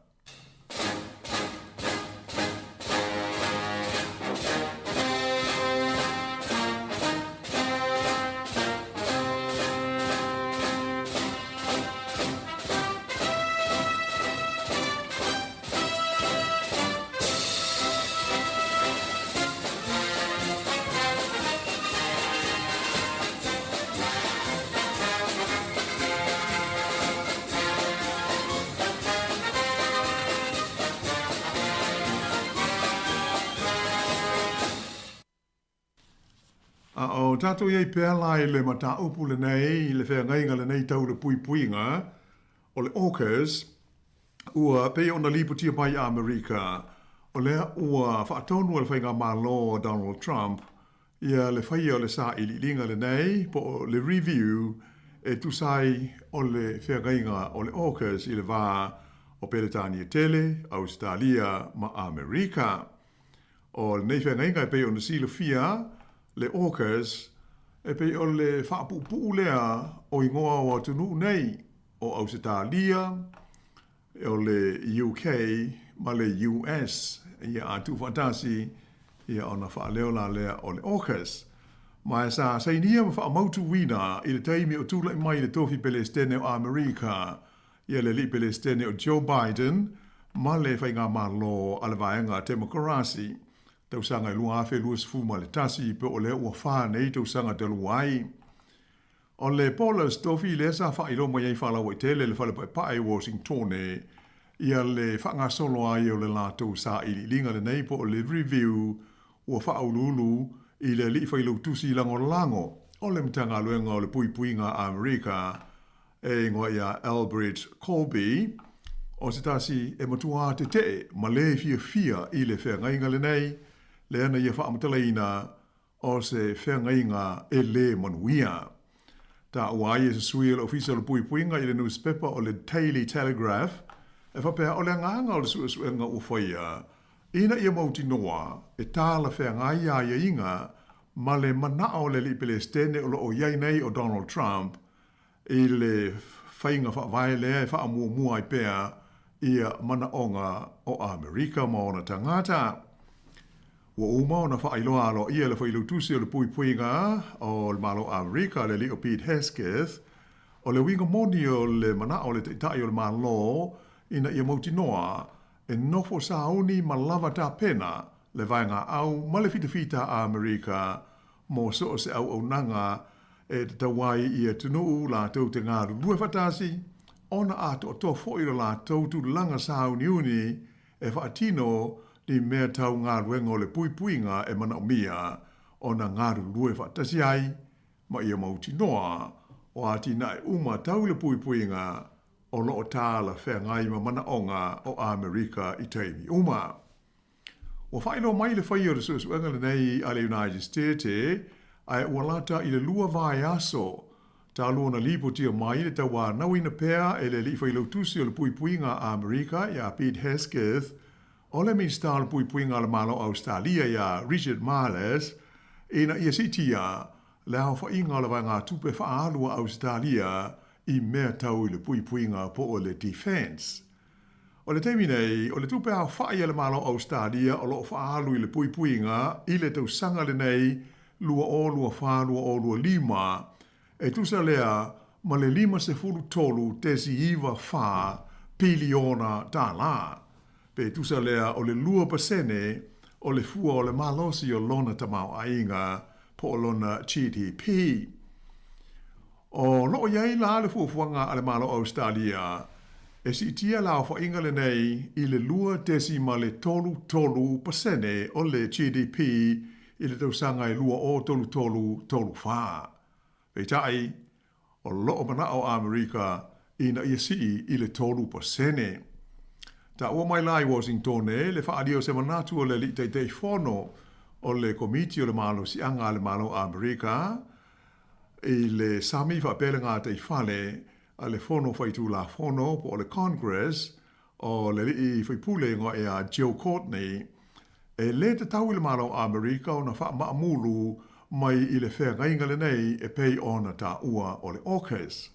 Speaker 16: O tātou iei pēr lai le mata upu le nei, le whea ngainga le nei tau le pui puinga, o le AUKUS, ua pei ona liputia pai a Amerika, o lea ua whaatonu le whainga malo Donald Trump, ia le whaia o le sa ili linga le nei, po le review e tusai o le whea ngainga o le AUKUS i le wā o Peretania Tele, Australia ma Amerika. O le nei whea ngainga e pei ona sila fia, le AUKUS, e pei o le whaapupu lea o ingoa o atunu nei o Australia, o le UK, ma le US, ia atu fantasi, ia ona whaaleo la lea o le AUKUS. Ma e sa sainia ma whaamautu wina i le taimi o tula i mai le tofi Palestine o Amerika, ia le li Palestine o Joe Biden, ma le whainga malo a le vaenga demokrasi, tau sanga i lua afe lua sifuma le tasi pe o le ua wha nei tau sanga te luai. O le polas tofi le sa wha ilo mai ei whala wa i tele le whale pai pai Washington ia le whanga solo ai o le lātou sa i linga le nei po o le review ua wha ululu i le li whailau tusi lango lango o le mtanga luenga o le pui puinga Amerika e ngoa ia Albert Colby o se tasi e matua te te ma le fia i le whea ngainga le nei le ana ia whaamutalaina o se whengainga e le manuia. Ta uai e se sui le official pui puinga i le newspaper o le Daily Telegraph e whapea o le nganga o le suenga uwhaia ina ia mauti noa e tāla whengai a ia inga ma le mana o le li Palestine o lo o iai nei o Donald Trump i le whainga whawai lea e whaamuamua i pea ia mana onga o Amerika ma ona tangata. Ua uma ona whaailoa alo ia le whailutusi o le pui puinga o le malo Amerika le li o Pete Hesketh o le winga moni o le mana o le teitai o le malo ina ia mauti noa e nofo sauni ma lava ta pena le vainga au ma le fita a Amerika mo so se au nanga e te tawai ia tunu la tau te ngā rue fatasi ona ato to fo i la tau tu langa sauni uni e whaatino ni mea tau ngā ruenga o le pui puinga e mana o mia o na ngā rue whatasi ai ma ia mauti noa o ati nai uma tau le pui puinga o lo o tāla whea ngai ma mana onga o Amerika i teimi uma. O whailo mai le whaia o le suenga le nei a le United States ai ua lata i le lua vai aso ta lua na lipo tia mai le tawa nawina pea e le li whailo tusi o le pui puinga a Amerika ia Pete Hesketh o le minsta le pui puinga le malo Australia ia Richard Marles ina ia sitia le hau whainga le vai ngā tupe whaalua Australia i mea tau i le pui puinga po o le defense. O le teimi nei, o le tupe a whaia le malo Australia, o lo whaalu i le pui ngā, i le tau sanga le nei, lua o, lua wha, lua o, lua lima, e tusa lea, ma le 5 tolu tesi iwa wha piliona tā la. Pe tusa lea o le 2% o le fua o le malosi o lona tamau ainga po o lona GDP. O loo iai la le fuafuanga a le malo Australia, e si tia lao fa inga le nei i le 2.3% o le GDP i le tausanga i lua o tolu wha. Pe tai, o loo mana o Amerika ina ia si i le 3%. Ta ua mai lai Washington e le whaadio se manatu o le li teitei whono o le komiti o le malo si anga le malo Amerika i le sami whapele ngā tei whale a le whono whaitu la whono po o le Congress o le li whaipule ngā e a Joe Courtney e le te tau i le malo Amerika o na wha maamulu mai i le whea ngainga le nei e pei ona ta ua o le AUKUS.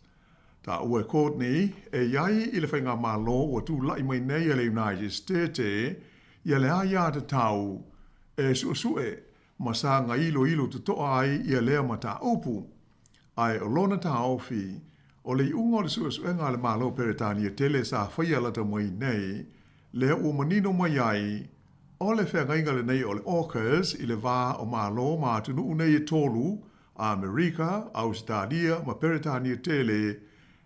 Speaker 16: Ta ua Courtney e iai i le whainga malo o tu lai mai nei e le United States i le aia te tau e suasue ma sa ngā ilo tu toa ai i lea ma ta upu. Ai o lona ta ofi o le iunga o le suasue ngā le malo Peretania tele sa whaia lata mai nei lea ua manino mai ai o le whea ngainga le nei o le AUKUS i le wā o malo ma tunu unei e tolu Amerika, Australia ma Peretania tele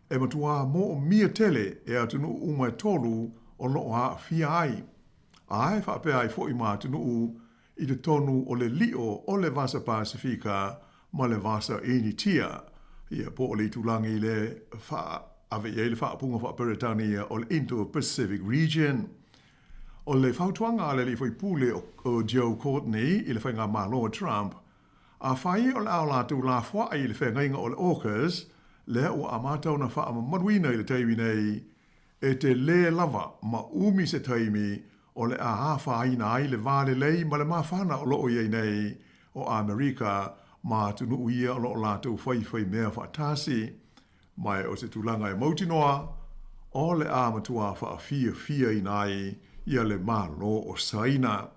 Speaker 16: e matua mo o mia tele e atunu umai tolu o loo a fia ai. Ai whapea ai fo i mā tunu i te tonu o le lio o le vasa Pasifika ma le vasa Initia. Ia po o le tulangi le wha ave i le whaapunga wha Peretania o le Indo-Pacific region. O le whautuanga le li whaipule o Joe Courtney i le whainga malo Trump. A whai o le au lātu la wha i le whaingainga o le AUKUS lea ua amatau na wha maruina i le teimi nei e te le lava ma umi se teimi o le a hawhaina ai le vale lei ma le mawhana o loo iei nei o Amerika ma tunu uia o loo lātou whai mea whaatasi mai o se tulanga e mautinoa o le a matua wha fia inai ia le malo o saina.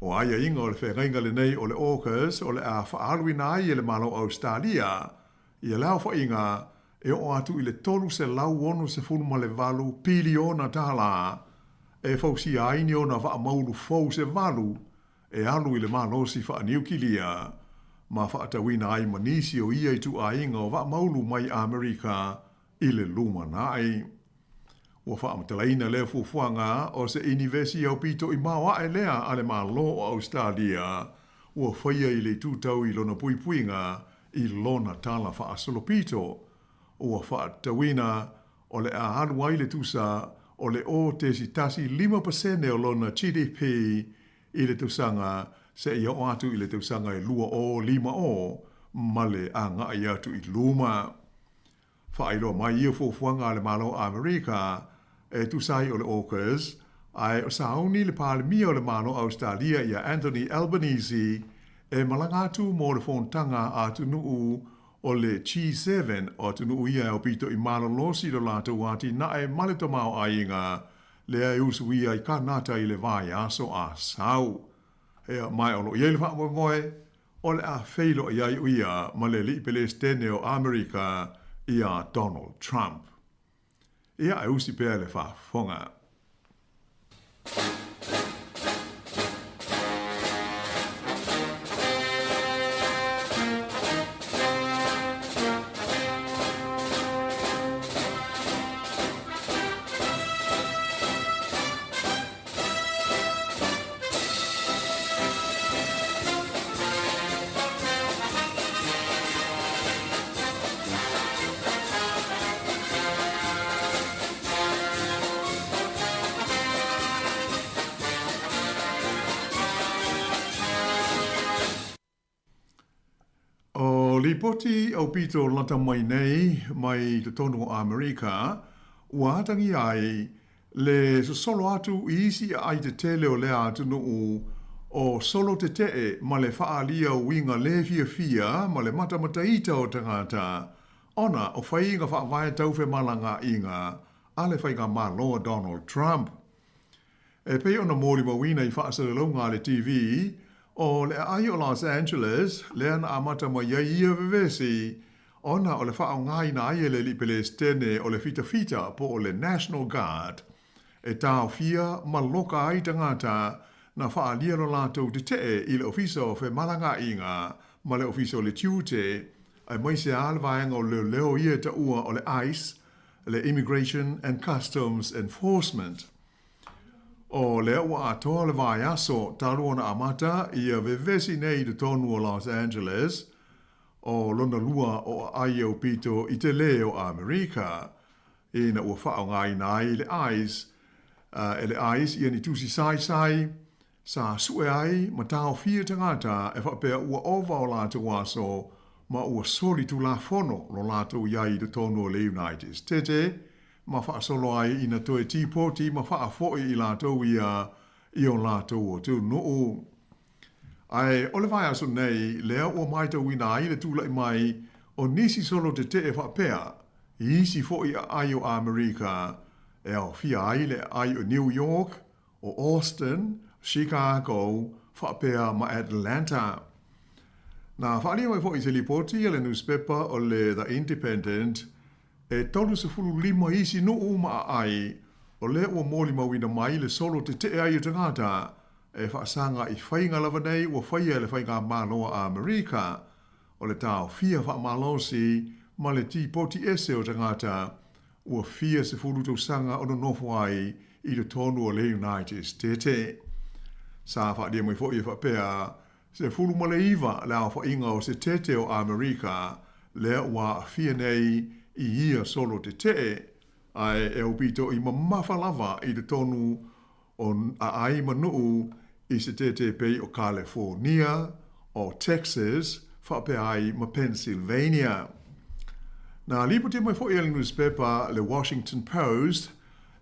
Speaker 16: O aia inga o le whengainga le nei o le AUKUS o le a whaaluina ai le malo Australia ia lau whainga e o atu i le tolu se lau ono se funu ma le valu piliona tala e fausi aini o na wha maulu fau se valu e alu i le malosi wha niukilia ma wha atawina ai manisi o ia i tu a inga o wha maulu mai Amerika i le luma nai. Ua wha amatalaina lea fufuanga o se inivesi au pito i mawa e lea ale malo o Australia ua whaia i le tutau i lona puipuinga i lona tala wha asolopito ua wha tawina o le a hanu ai le tusa o le o tesi tasi 5% o lona GDP i le tusanga se ia o atu i le tusanga i lua o 5 o ma le a nga i atu i luma. Wha ilo mai ia fufuanga le malo Amerika e tusai o le AUKUS ai o sauni le palemia o le malo Australia ia Anthony Albanese e malangatu mo le fontanga a tunuu o le G7 o tunuu ia o pito i malo losi do lato wati na e malito mao ainga le ai usu ia i kanata i le vai aso a sau. E mai o lo iei le wha moe o le a feilo i ai uia ma le li pelestene o Amerika ia Donald Trump. Ia e usi pea le wha fonga. Lipoti au pito lata mai nei mai te tonu o Amerika ua atangi ai le solo atu isi ai te tele o lea atu nuu o solo te tee ma le whaalia winga le fia ma le matamata ita o tangata ona o whainga whaavaya tauwhe malanga inga ale whainga māloa Donald Trump. E pei ona mōri mawina I whaasarelonga le TV, o le ai o Los Angeles, le ana amata ma ia vevesi, ona o le whao ngai na ai le li Palestine o le fita po o le National Guard, e tau fia maloka ai tangata na wha lia lo lātou te te I le ofiso fe malanga inga ma le ofiso le tiute ai mai se alvaenga o leo ia ta ua o le ICE, le Immigration and Customs Enforcement. O le ua atoa le vai aso taruona amata ia vevesi nei de tonu o Los Angeles o lona lua o ai au pito I te leo Amerika ina ua whao ngai nai le ICE e le ICE ia ni tusi sai sa sue ai ma tau fia tangata e whapea ua ova o lātou aso ma ua soli tu la fono lo lātou iai de tonu o le United States ma wha solo ai ina toe tīpoti ma wha foi I lātou ia I o lātou o tu nuu. Ai ole vai aso nei lea o maita wina ai le tūlai mai o nisi solo te te e whapea I isi foi ai o Amerika e au fia ai le ai o New York o Austin, Chicago, whapea ma Atlanta. Na whaali mai fo I se lipoti le newspaper o le The Independent e tolu se fulu lima isi no uma ai o le ua mōli mawina mai le solo te te ai tangata e whaasanga I whainga lava nei ua whaia le whainga māloa a Amerika o le tau fia wha malosi ma le tīpoti ese o tangata ua fia se fulu tau sanga o no nofo ai I le tonu o le United States. Sa whaadia mai fo I whapea se fulu ma le iwa le au whainga o se tete o Amerika le ua fia nei I ia solo te te ai e upito I mamafa lava I le tonu o a ai manuu I se tete pei o California o Texas whape ai ma Pennsylvania. Na lipoti mai fo I le newspaper le Washington Post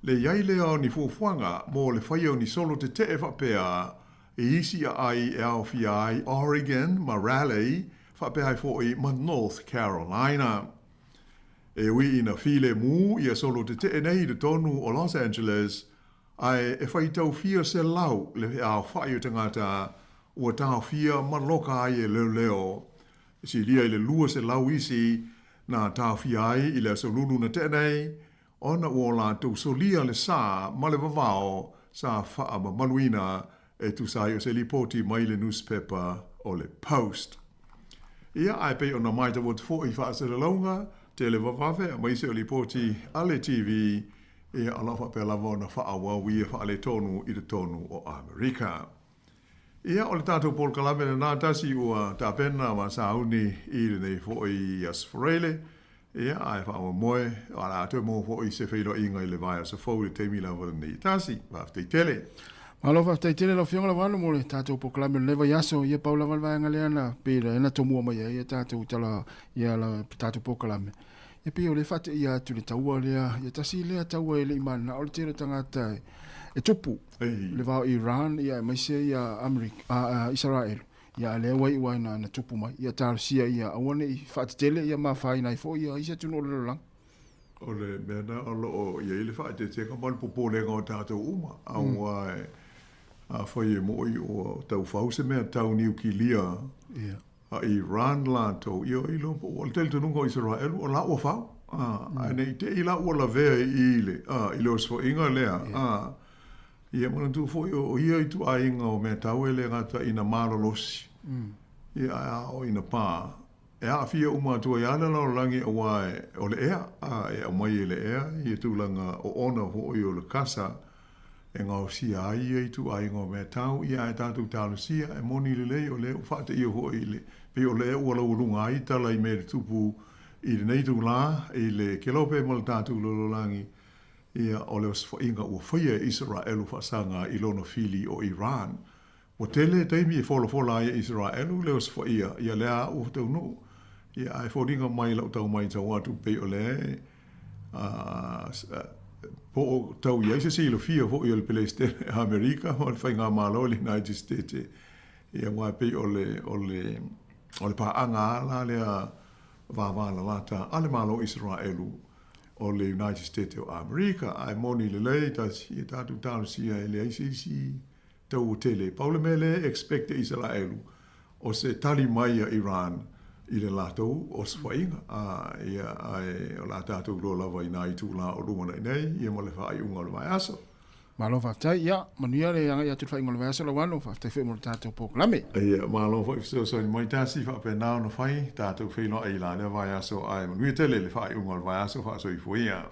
Speaker 16: le iai leo ni fuafuanga mo le whaio ni solo te te whapea I isi ai e au fia ai Oregon ma Raleigh whape ai fo I ma North Carolina. E wi ina file mu ia solo te te nei de tonu o Los Angeles ai e whai tau fia se lau le au whaio tangata ua tau fia maloka ai e leo. Si lia I le lua se lau isi na tau fia ai I le solulu na te nei ona ua la tau solia le sa ma le vavao sa wha ma manuina e tu sai o se lipoti mai le newspaper o le Post. Ia ai pe ona mai te wot fo I wha se le launga te le vavave mai se o lipoti ale TV e alafa pe lava na wha awawi e wha ale tonu I le tonu o Amerika. Ia o le tātou Paul Kalame na nātasi ua tāpena ma sauni I le nei fo I asforele. Ia ai wha awa moe ala atu mo fo I se whilo inga I le vai sa fau le teimi la wala nei tasi wafte tele.
Speaker 11: Malo wafte tele la fionga la wano mo le tātou Paul Kalame leva yaso ia paula walvaenga leana pera ena tomua mai ia tātou tala ia la tātou Paul Kalame. Ia pia o le fate ia tu le taua lea ia tasi lea taua le imana o le tera tangata e topu le vao Iran ia maise ia Amerika Israel ia le wai wai na topu mai ia tarsia ia awane I fate tele ia mawhai nai fo ia isa tuno le lang
Speaker 16: o le mena o lo ia I le fate te ka mal popo le ngā tātou uma au ai a whai mo I o tau whause mea tau niukilia a Iran lanto ia I lo o le tele tununga Israel o la ua whau ane te I la ua la vea I le I lo sfo inga lea ia mana tu fo o ia I tu a inga o mea tau ele ngata ina maralosi ia a o ina pā e a fia uma tua ia ala lau langi o wae o le ea e a mai le ea ia tūlanga o ona ho o le kasa e ngā o sia ai I tu a inga o mea tau ia e tātou tālu sia e moni le lei o le o whate ia ho I le pe o le ua lau runga ai tala I mea tupu I le nei tu la I le kelope mo le tātou lololangi ia o le osfo inga ua whaia Israelu whasanga I lono fili o Iran. Wa tele teimi e fola ai Israelu le osfo ia lea ua tau no. Ia ai whoringa mai lau tau mai tau atu pe o le po o tau ia se silo fia ho I o le Palestine Amerika o le whainga malo le United States. Ia wai pe o le pa anga ala lea vāwala lata ale malo Israelu. o le United States of America, ai moni le lei, ta si tatu tau si ai le ICC, tau tele, paule me le expecte Israelu, o se tali mai a Iran, i le lātou o swainga, ia ai o la tātou lo lava i nai tū la o runga nei, ia mo le whaai unga le mai aso.
Speaker 11: Malo whaftai, ia, manuia le anga ia tu whainga le aso la wano, whaftai whi mo le tātou pōklame.
Speaker 16: Ia, malo whai so ni mai tāsi whape nao no whai, tātou whino ai la le vai aso ai, manuia tele le whaai unga le vai aso, wha so i fuia.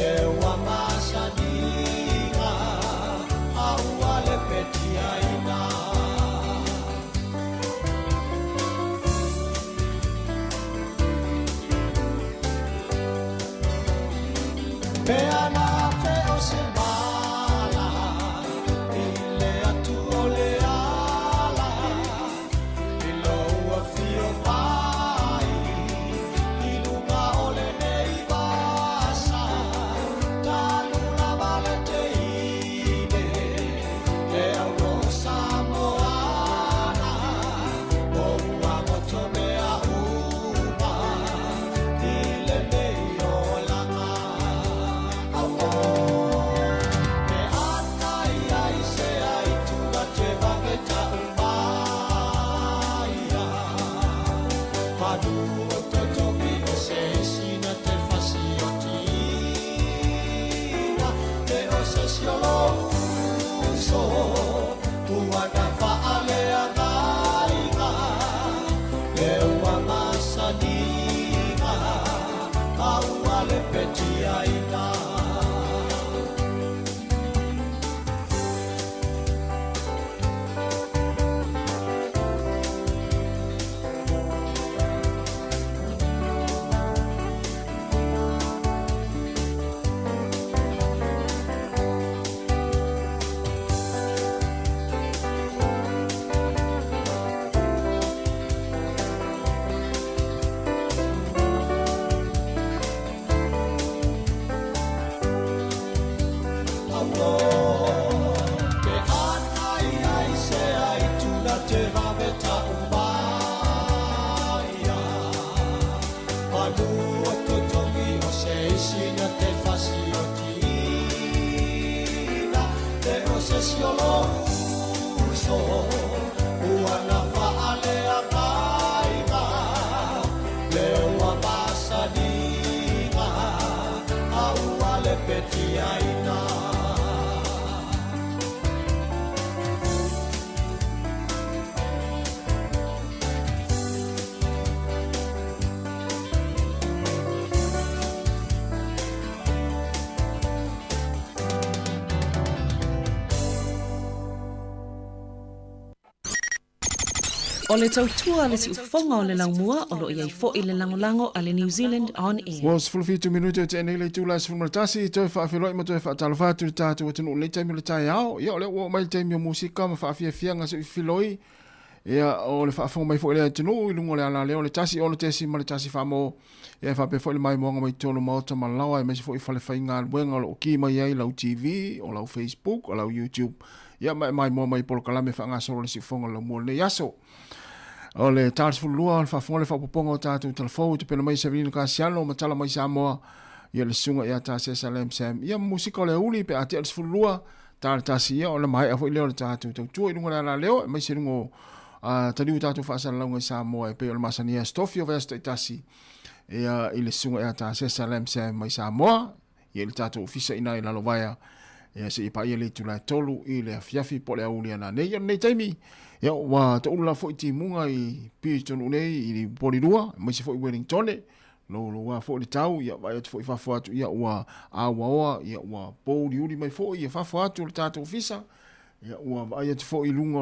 Speaker 1: Ewa masaninga, au
Speaker 6: O le tautua le si ufonga o le laumua o lo iai fo i le langolango a le New Zealand On Air.
Speaker 11: Was full 2 minutes te nei le tula se full tasi te fa filo mo te fa talo fa tu tatu o tenu le time le tai ao ia le o mai time musika ma fa fia nga se filoi ia o le fa fo mai fo le tenu i lungo le ala le o le tasi o le tesi ma le tasi fa mo ia fa pe fo le mai mo mai tolo mo ta malawa e me se fo i fa le fa inga wenga o ki mai ai lau TV o lau Facebook o lau YouTube ia mai mo mai polo kala me fa nga so le si fonga le mo le yaso o le tārs fulua, fa fonga le fa poponga o tātou telefou, te pena mai se vini ka siano, ma tala mai Sāmoa, ia le sunga ia tā se salem sam. Ia musika o le uli, pe ati alis fulua, tāle tāsi ia, o le mai a fo i leo le tātou tau tua i lunga la leo, mai se rungo taliu tātou fa asana launga i Sāmoa, e pe o le masania stofi o vesta i tasi, ia i le sunga ia tā se salem sam mai Sāmoa, ia le tātou fisa ina i lalo vaya, ia se i pa ia le tula tolu i le afiafi po le auli ana. Nei taimi, ia wa to ula fo ti munga i piton unei i polirua mai se fo i Wellington lo wa fo le tau ia vai fo i fa fo atu ia wa ia wa poli mai fo ia fa fo atu le tatu ofisa ia wa vai fo i lunga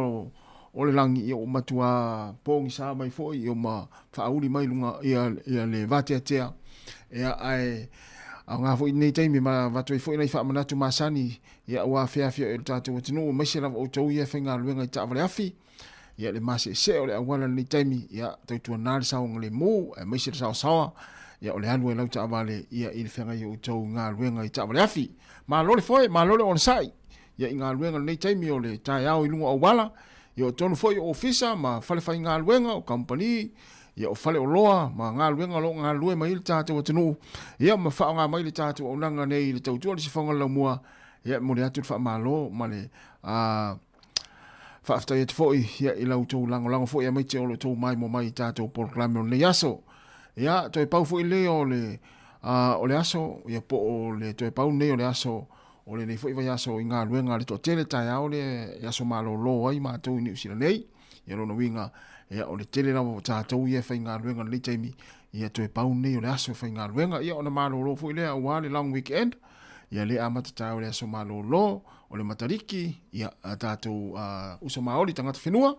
Speaker 11: o le langi ia o matua pongi sa mai fo i o ma fa uli mai lunga ia le vate tea ia ai nga fo nei taimi ma va toi fo nei fa manatu masani ia wa fia le tatu tinu mai se la o tau ia fenga luenga i ta vale afi ia le mase se o le awala ni taimi ia tautua nāre sao ngale mō e maise le sao sawa ia o le anu e lau ta avale ia i le whenga i o tau ngā luenga i ta avale afi ma lore foi, ma lore on sai ia i ngā luenga nei taimi o le tai au i lunga o wala ia o tonu foi o ofisa ma fale fai ngā luenga o company ia o fale o loa ma ngā luenga lo ngā lue mai le tātou o tenu ia ma wha ngā mai le tātou o nanga nei le tautua le si whanga lau mua ia mo le atu wha malo ma le fa te foi ia i lau tau lango foi ia mai te o tau mai mo mai tātou proklame o le aso ia toi pau foi le o le aso ia po o le toi pau nei o le aso o le nei foi vai aso i ngā luenga le to tele tai au le aso malo lo ai mātou i New Zealand nei ia rono winga ia o le tele lawa tātou ia fai ngā luenga le taimi ia toi pau nei o le aso fai ngā luenga ia o le malo lo foi le a wale long weekend ia le amata tau le aso malo lo o le matariki ia tātou uso maoli tangata whenua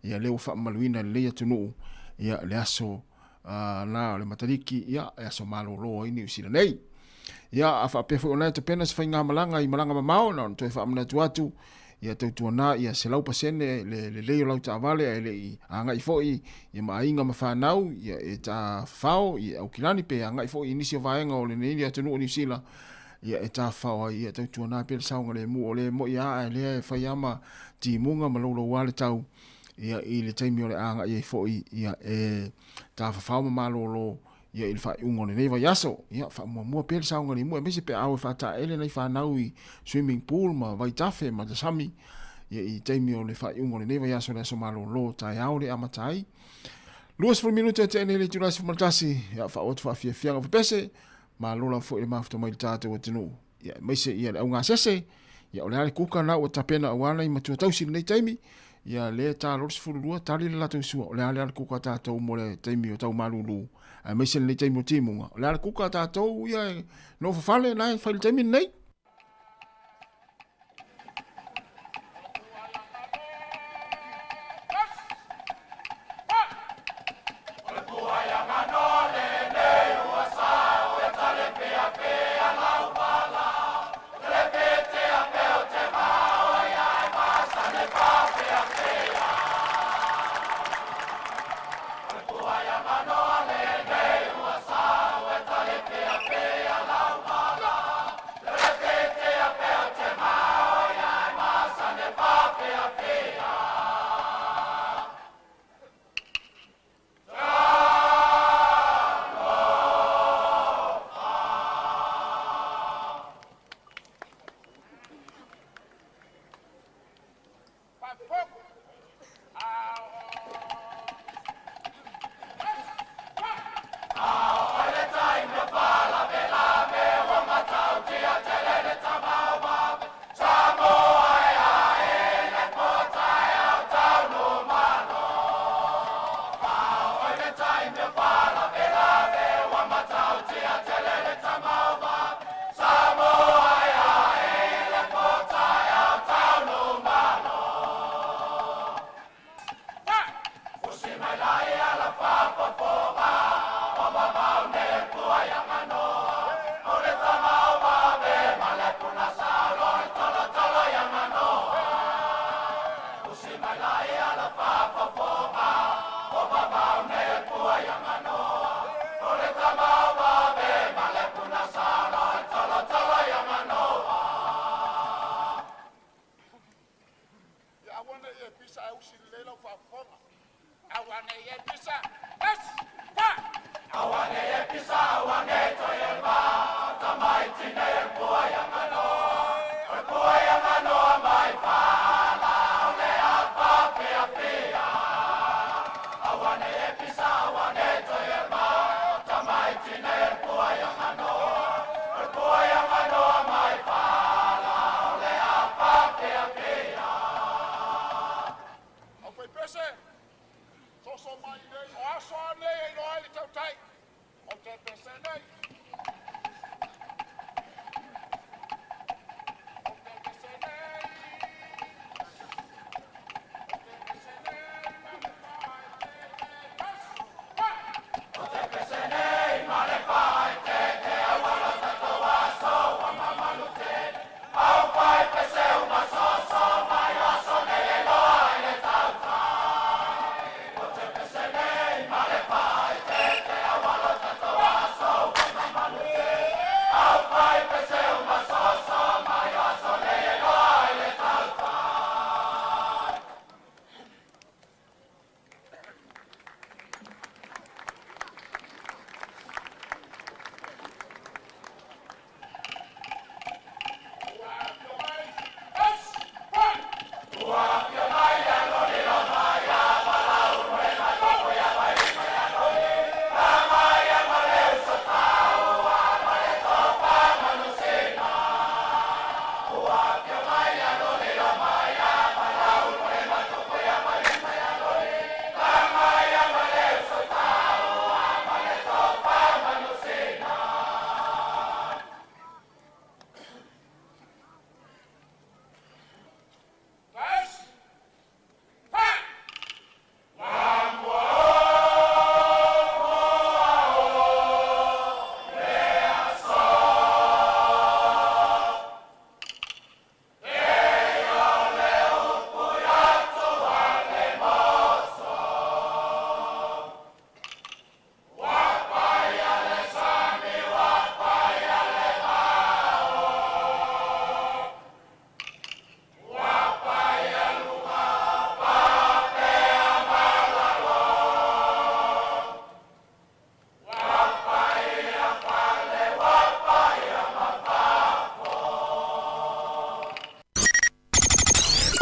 Speaker 11: ia leo wha maluina le lea tunu ia le aso la o le matariki ia aso malo lo i New Zealand nei Ia a whapea fu ona te pena se whainga malanga I malanga mamao na toi whaamana tuatu. Ia tautua nā ia se lau pasene le leo lau ta avale e le I anga I foi ia mainga mawhanau ia e ta whao ia au kilani pe anga I foi inisi o vaenga o le nini a tunu o New Zealand. Ia e ta whao ia tautua nā pele saunga le mu o le mo ia e lea e whaiama ti munga malolo wale tau. Ia I le taimi o le anga ia I foi ia e ta whao mamalolo ia il fa ungo ne neva yaso ia fa mo pel sa ungo ni mo me se pe au fa ta ele nei fa nau I swimming pool ma vai tafe ma sami ia I taimi o le fa ungo ne neva yaso le so malo lo ta au le amatai luas for minuto te ne le tulas for tasi ia fa ot fa fia fia fa pese ma lo la fo e ma fto mai tatu o tenu ia me se ia au nga sese ia o le kuka na o tapena wana I ma tu tau sin nei taimi ia le ta los for lua tali la tu su o le kuka ta to mo le taimi o tau malulu a me se le taimi o timunga. O le kuka tātou ia e no whawhale nai whaile taimi nei.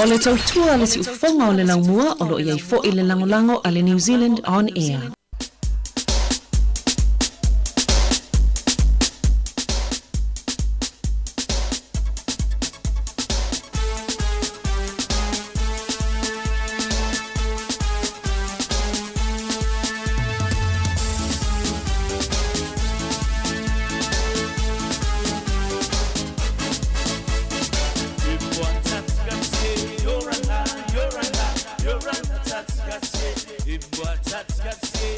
Speaker 6: O le tautua le si ufonga o le laumua o lo iai fo i le langolango a le New Zealand On Air.
Speaker 1: Got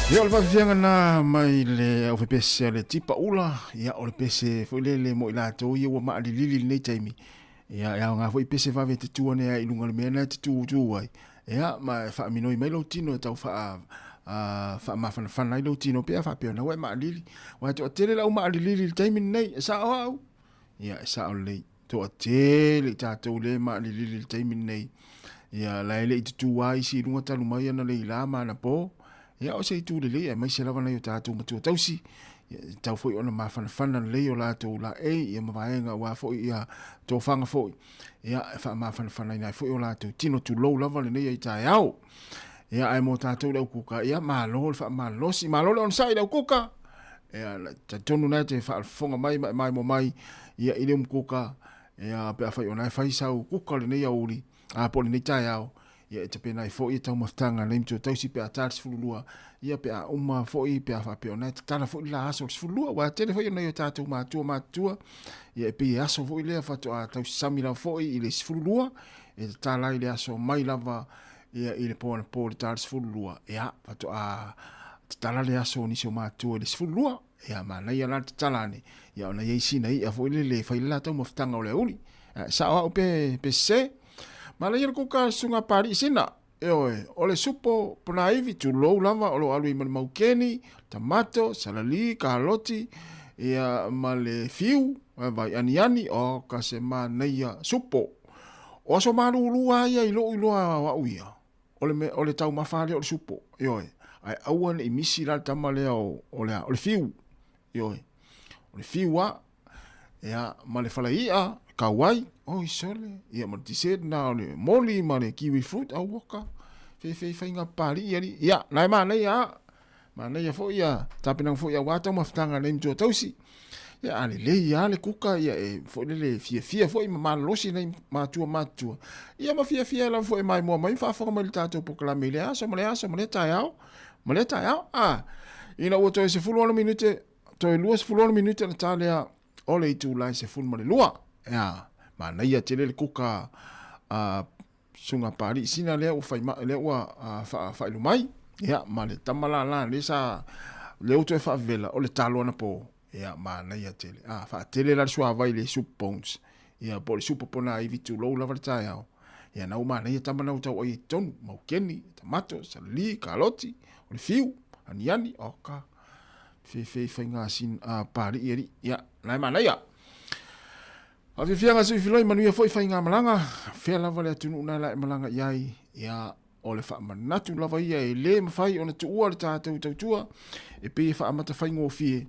Speaker 11: Ia o le whawhianga nā mai le au pese le tipa ula, ia o le pese whailele mo i lātou ia ua maa li lili nei taimi. Ia ngā whai pese whawe te tua nea i lunga le mea te tu ai. Ia ma whaaminoi mai lau tino e tau wha mawhanawhana i lau tino pia whapea na wai maa lili. Wai toa tere lau maa li lili taimi nei, e sa o au. Ia e sa o lei, toa tere tātou le maa li lili taimi nei. Ia laile i te tua i si runga talu mai ana le i la maa na po. Ia o sei tu le le mai se lava nei o tātou matua tausi. Tau foi ona mawhanawhana le o lātou la ia mawaenga wa foi ia tō whanga foi. Ia e wha mawhanawhana i nai foi o lātou tino tu lou lava le nei ai tai au. Ia ai mō tātou lau kuka. Ia mālo le wha mālosi. Mālo le on sai lau kuka. Ia ta tonu nai te whafonga mai mo mai. Ia ile kuka. Ia pia whai ona e whai sau kuka le nei auri. A poli nei tai au. Ia e te pena i fo i tau maftanga le mtu tausi pe a tātis fululua. Ia pe a uma fo i pe a whapeo nai te tana fo i la aso fululua. Wa tele fo i nei o tātou mātua. Ia e pe i aso fo i lea whato a tausi samira fo i le fululua. E te tāla i le aso mai lava ia i le pōna pō le tātis fululua. Ia whato a te tala le aso nisi o mātua i le fululua. Ia ma nei ala te talane. Ia ona iei sina i a fo i le whai la tau maftanga o le uli. Sa o au pe se. Mala ia kuka sunga pari sina. Eoe, ole supo puna iwi tu lou lava olo alui mani maukeni, tamato, salali, kahaloti, ia male fiu, vai aniani o kase ma neia supo. O so maru ulua ia ilo wa uia. Ole tau mawhare ole supo. Eoe, ai awan i misi la tamale ole fiu. Eoe, ole fiu a, ia male fala ia, kawai, oh isole, ia ma tised na ole moli ma le kiwi fruit au waka. Fe inga pari iari. Ia, nai ma nei a. Ma nei a fo ia. Tapinang fo ia wata maftanga le mtua tausi. Ia ale le ia le kuka ia e fo le fia fo i ma losi nei matua. Ia ma fia la fo i mai mua mai whaafonga mai le tātou pokalame le aso, ma le tai au. Ma le tai au. Ah, ina ua toi se fuluana minute, toi lua se fuluana minute na tālea ole i tū lai se fulu ma le lua. Ia, ma nei a tele le kuka sunga pari sina le o fai le wa fa lu mai ya ma le tamala la le sa le o te fa vela o le talo na po ya ma na ya tele fa tele la sua vai le supons ya po le supopona i vitu lo la varta ya na uma na ya tamana o tau i ton mo keni tomato sali kaloti o le fiu aniani oka fe nga sin pari iri ya na ma na ya a fianga se filoi manuia foi fai ngā malanga. Fea lava le atunu una la malanga iai. Ia o le wha manatu lava ia e le mawhai o na tu ua le tātou tautua. E pe wha amata whai ngō fie.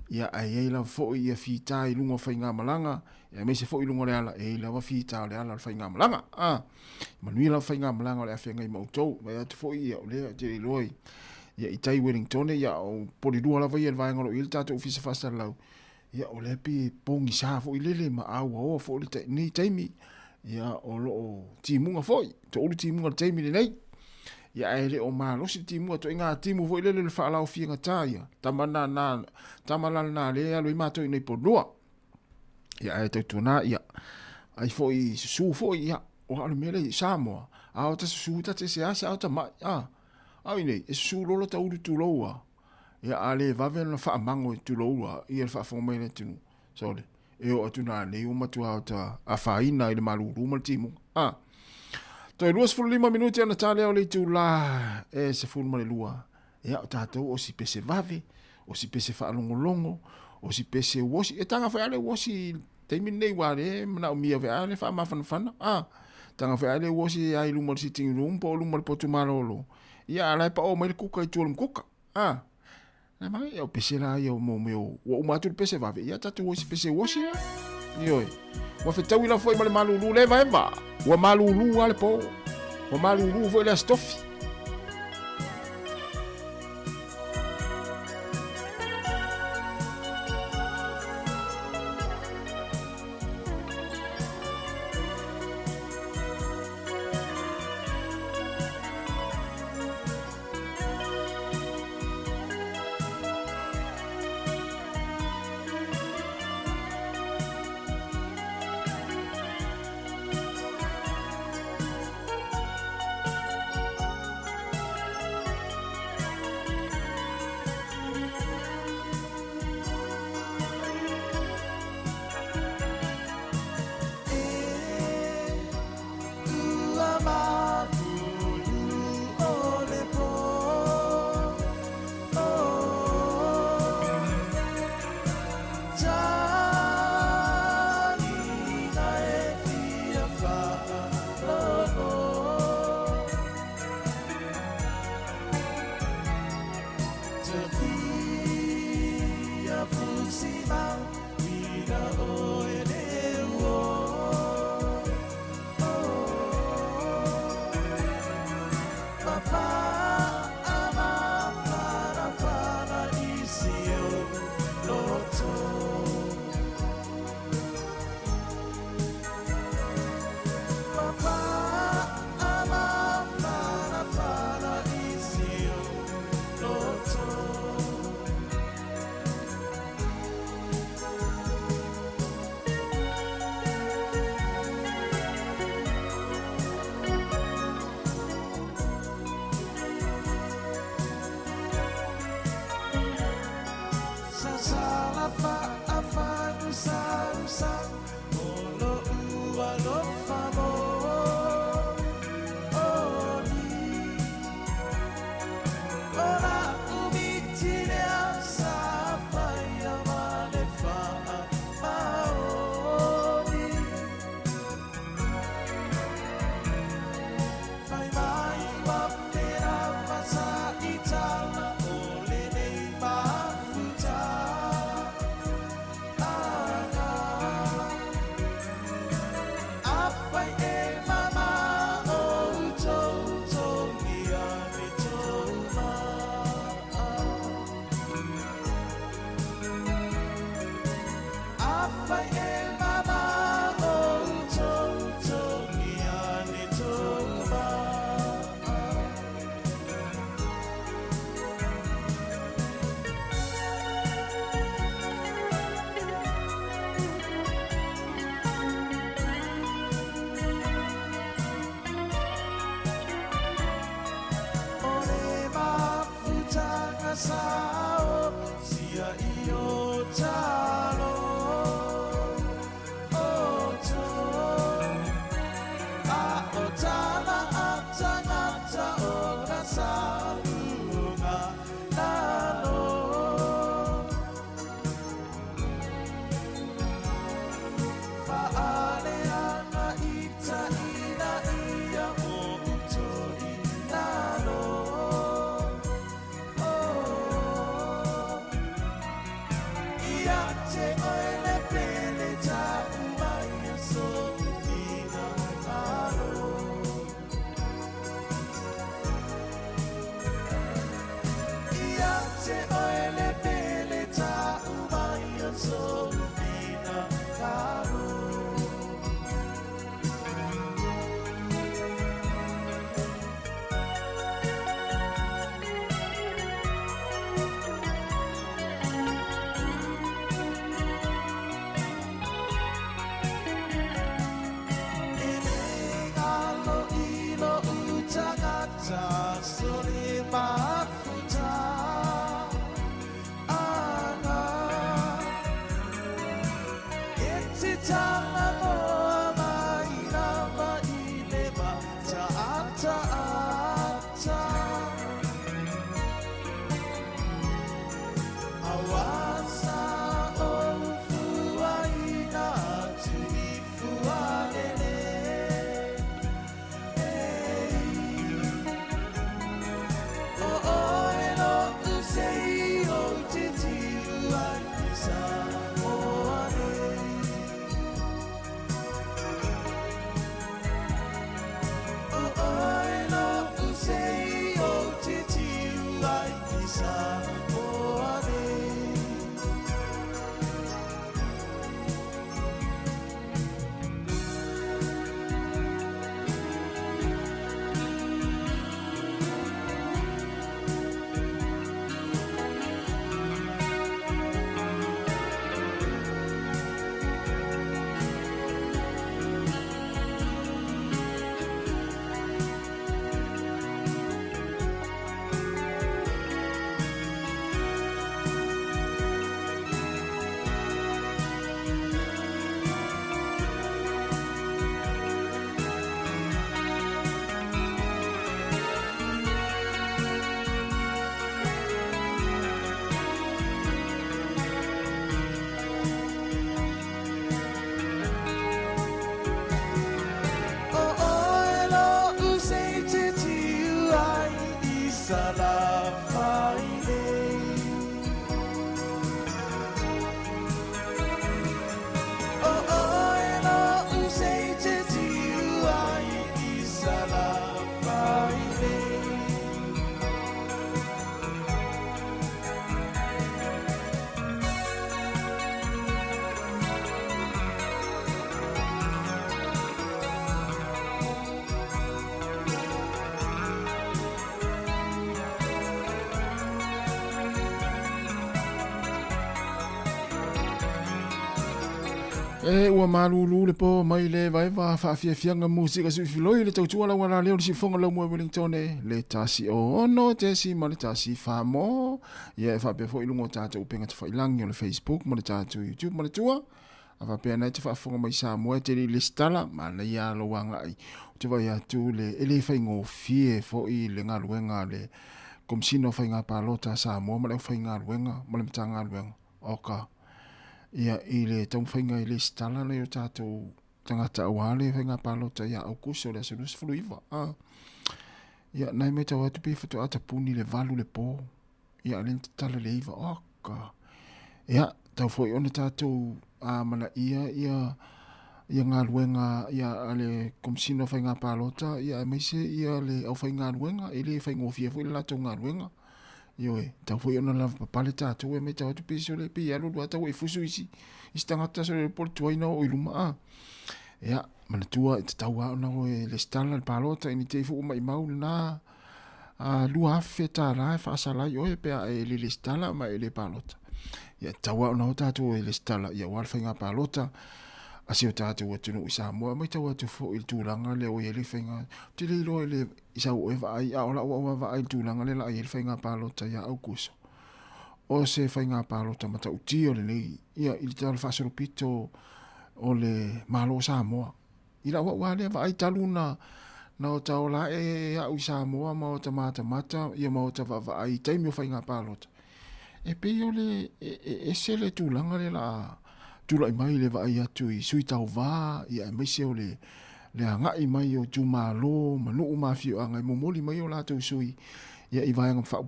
Speaker 11: Ia ai lava foi ia fi tai lunga fai ngā malanga. Ia me se foi lunga le ala. E lava fi tai le ala le fai ngā malanga. Manuia lava fai ngā malanga o le awhia ngai mautou. Mai atu foi ia o lea te loi. Ia i tai Wellington ia o porirua lava ia le vaengolo i le tātou ufisa whasa lau. Ia o le pi pongi sa fo ilele ma awa fo le ni taimi ia o lo timunga foi to o timunga taimi le nei ia ele o ma lo si timunga to inga timu fo ilele le fa la ofinga taia tamana na le alo i mato i nei podua ia e te tuna ia ai foi su foi ia o alo mele Sāmoa a o te su ta te se asa o ta ma ai nei e su lo ta uru tu loa ia ale vave na fa mango tu loa ia fa fo mai le tunu sole e o tuna nei o matua o ta a faina i le malu rumal timu to e 2:05 minuti ana tale o le tu la e se fu mai lua ia o tatou o si pese vave o si pese fa longo o si pese wosi e tanga fa ale wosi te min nei wale na o mia ve ale fa ma fan tanga fa ale wosi ai lumal sitting room po lumal potumalo ia ala pa o mai kuka i tu kuka na mai eu pese la eu mo meu o matu pese va ia tatu o pese wosi yo wa fe tawila foi mal malulu le vai va o malulu ale po o malulu foi la stofi ua malulu le po mai le vai va fa fianga musika su filoi le tau la wala le si fonga lo mo Wellington le tasi o no te si ma le tasi fa mo ia fa pe fo ilungo tata upenga te fa ilangi le Facebook mo le tata YouTube mo le tua ava pe na te fa fonga mai Sāmoa te le stala ma le ia lo wanga ai te vai atu le ele fa ngo fie fo i le ngaluenga le kom sino fa nga palota Sāmoa ma le fa nga luenga mo le tanga luenga oka ia ile tau whainga ile stala na yo tātou tangata awale whainga palota ia au kuso le asalus fluiva. Ia nai me tau atu pifatu ata puni le valu le po. Ia lente tala le iwa oka. Ia tau fwoi ona tātou mana ia ngā luenga ia ale komsino whainga palota ia meise ia le au whainga luenga ile whaingofia fwoi le lato ngā luenga. Ioi, tau fwoi ona lava papale tātou e me tau atu piso le pi alu lua tau e fusu isi tangata so le pol tuaina o iluma ia, mana tua e te tau au na o e le stala le palota ini te ifu mai mau na lua afe tā la e whaasalai o e pea e le stala ma e le palota ia tau au na o tātou e le stala ia walwhainga palota asi o tātou atunu i Sāmoa mai tau atu fo il tūranga le o e le whainga te le ilo e le isau e vai a ola ua vai il tūranga le la e le whainga palota ia au kuso o se whainga palota mata uti o le nei ia ili tala whasaro pito o le malo Sāmoa ila ua le vai talu na o tau la e au Sāmoa ma o ta mata ia ma o ta vai taimi o whainga palota e pe o le e se le tūranga le la tula mai le vai atu i sui tau va ia mai se o le ngai mai o tu malo manu mafi o ngai momoli mai o la tu sui ia i vai ngam fa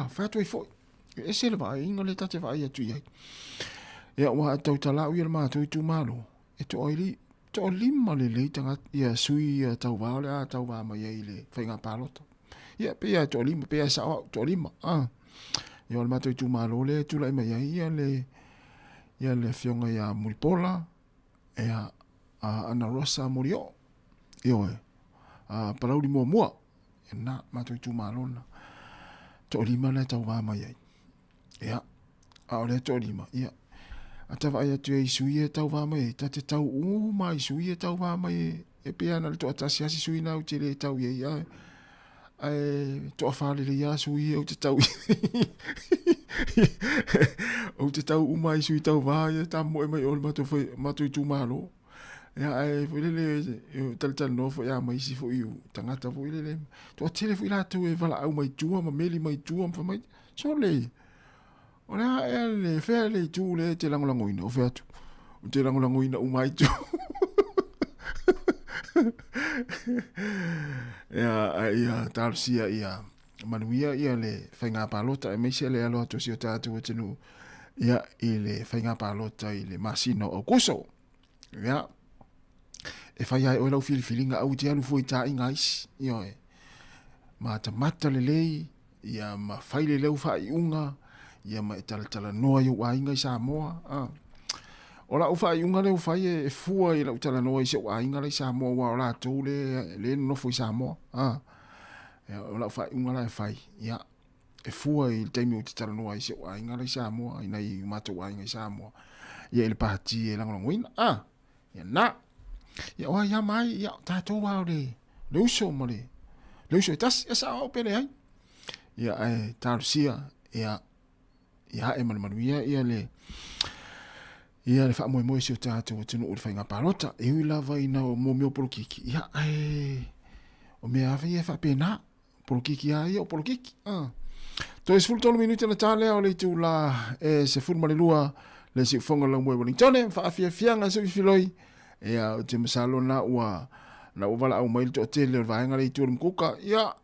Speaker 11: fa tu fo e se le vai inga le tate vai atu ia ia wa tau tala u ia ma tu malo e to oili to lima le le tanga ia sui tau va le tau va mai ile fainga palota ia pe ia to lima pe sa to lima ia ma tu malo le tu la mai ia le fionga ia Muripola ea Ana Rosa Murio io parauri mua e na matoi tu malona to lima na tau va mai ea ole to lima ia atava ia tu e sui tau va mai ta te tau mai sui tau va mai e pe ana to atasi asi sui na uti le tau ia to afale le ia sui o te tau o te tau umai sui tau vāia ta moe mai o mato i tu malo ia e fwile tal no fo ia mai si fo iu tangata fo ile to tele fo ila tu e vala au mai tua ma meli mai tua ma mai so le ona ele fe le tu le te langolangoina o fe atu o te langolangoina umai tu ia tarsia ia manuia ia le whainga palota e meise le alo atu si o tātou atenu ia i le whainga palota i le masino o kuso ia e whai ai o lau filifilinga au te alu fui tā inga isi ia e mata le lei ia ma whai le leu whai unga ia ma e tala noa i ua inga i Sāmoa o la ufa i unga leu whai e fua i lau tala noa i se ua inga i Sāmoa wa o la tau le nofo i Sāmoa o la fai unga la fai ia e fua i taimi o te tala noa i se ua inga la i Sāmoa ina i mata ua inga i Sāmoa ia ele pahati e langolangoina ia na ia oa ia mai ia tātou wao le uso mo le uso e tasi ia sa o pere ai ia e tārusia ia e manuia ia le wha moe si o tātou o tunu o le whainga palota e ui lava ina o mo meo polokiki ia o mea awhi e wha pēnā polokiki a ia o polokiki to e sifuru tolu minuti na tāle o le tu la e se furu malelua le si ufonga lau moe Wellington wha awhi fianga se filoi ea o te masalo na ua wala au maili to tele o vaenga le tu mkuka ia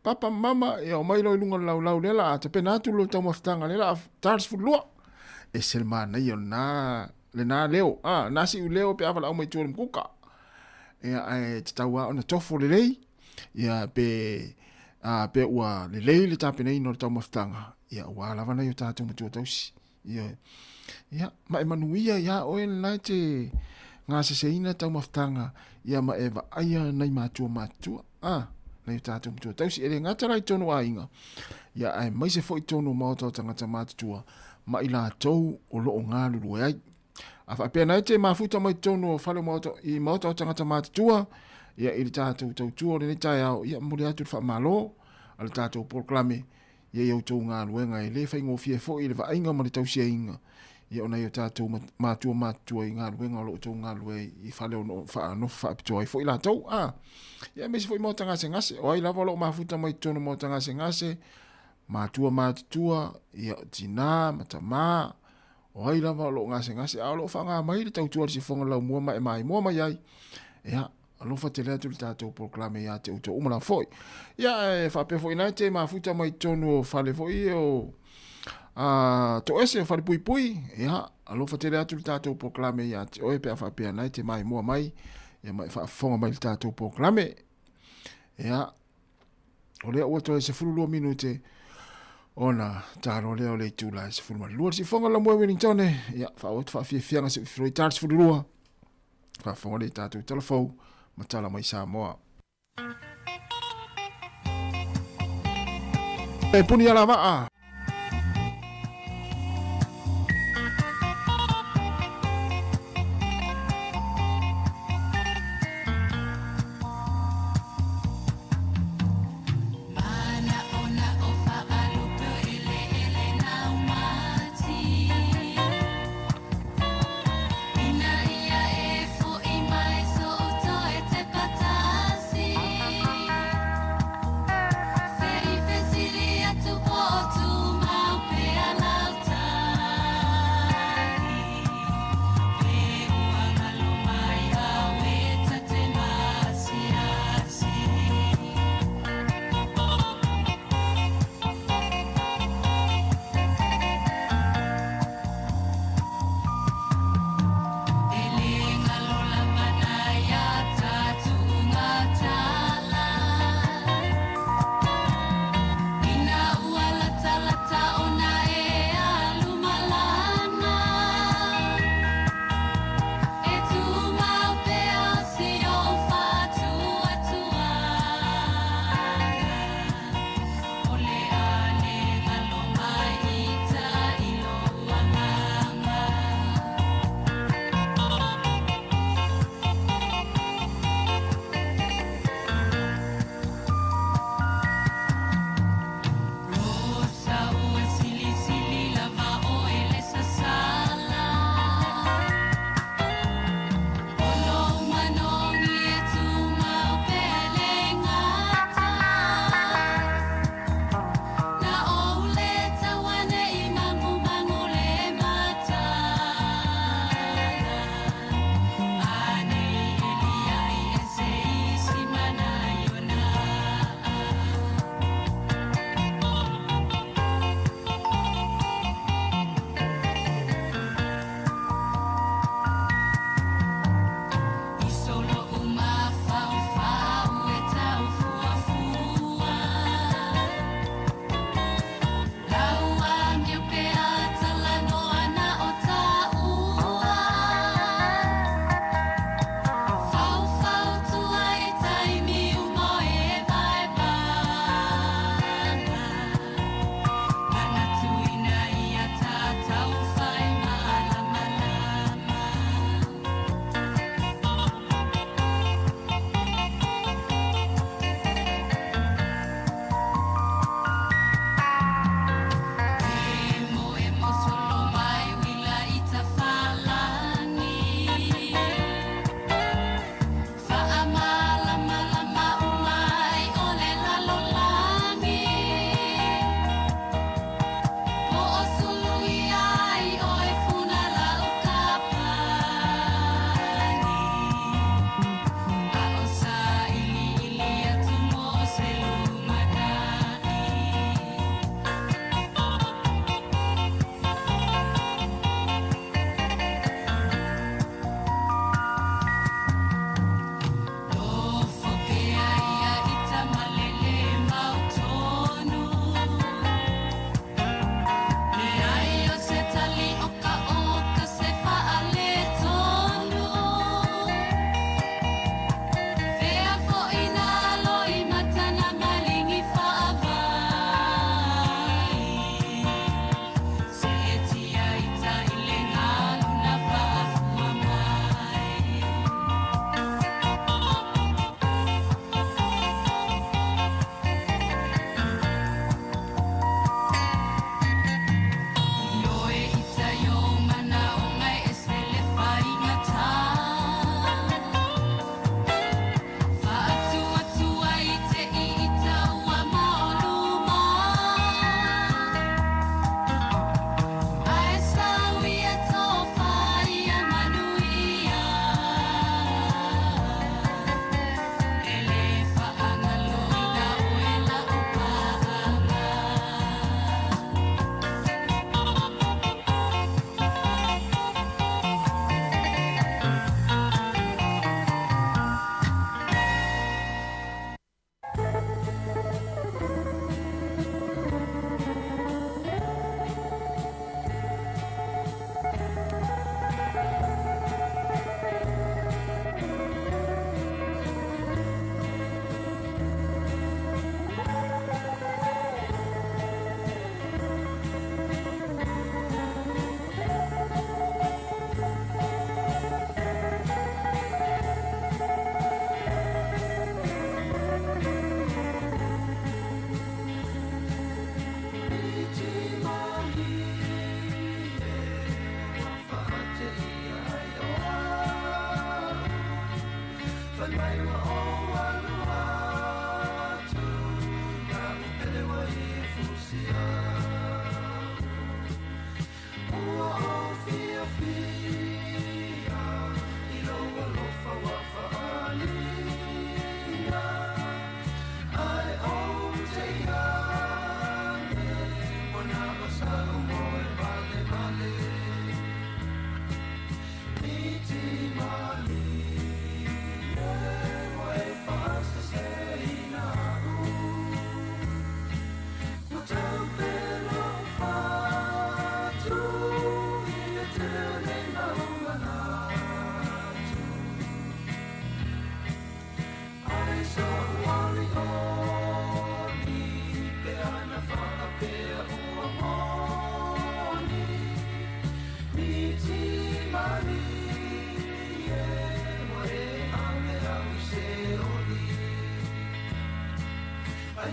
Speaker 11: papa mama ia o mailo ilunga lau lela a te pena atu lo tau maftanga lela tars furu lua e selmana ia na leo nasi u leo pe avala au mai tu mkuka ia te taua ona tofo le lei ia pe ua le lei le tape nei no tau maftanga ia ua lava na yo tātou matua tausi ia ma e manuia ia oe nai te ngā seseina tau maftanga ia ma e va aia nei matua na yo tātou matua tausi ele ngata rai tono a inga ia ai mai se fo i tono mao tau tangata mātua ma i la tau o loo ngā lulu ai A fa pena te mafuta mai tonu o fale moto I moto o tangata mātua. Ia I le tātou tautua o le tai au. Ia muri atu wha malo. A le tātou proklame. Ia iau tau ngā luenga I le whaingo fie fo I le vainga ma le tausia inga. Ia ona iau tātou mātua I ngā luenga o lo tau ngā lue I fale o no wha apitua I fo I la tau. Ia mesi fo I mo tangase ngase. O ai lava lo mafuta mai tonu mo tangase ngase. Mātua. Ia tina matama. O ai lava lo ngase a lo whanga mai le tautua si whonga lau mua mai mua mai ai. Ia, alo fa te lea tu le tātou proklame ia te uto umala foi. Ia, whape foi nai te mafuta mai tonu o whale foi o to ese o whale pui. Ia, alo fa te lea tu le tātou proklame ia te oe pia whapea nai te mai mua mai. Ia mai whafonga mai le tātou proklame. Ia, o lea ua toi se furulua minute. Ona, tāro leo le tūla se furuma. Lua si fonga la mua Wellington. Ia, whaot whawhiawhianga se furui tārs furulua. Whafonga le tātou telefou. Matala mai Sāmoa. E puni ala maa.
Speaker 12: To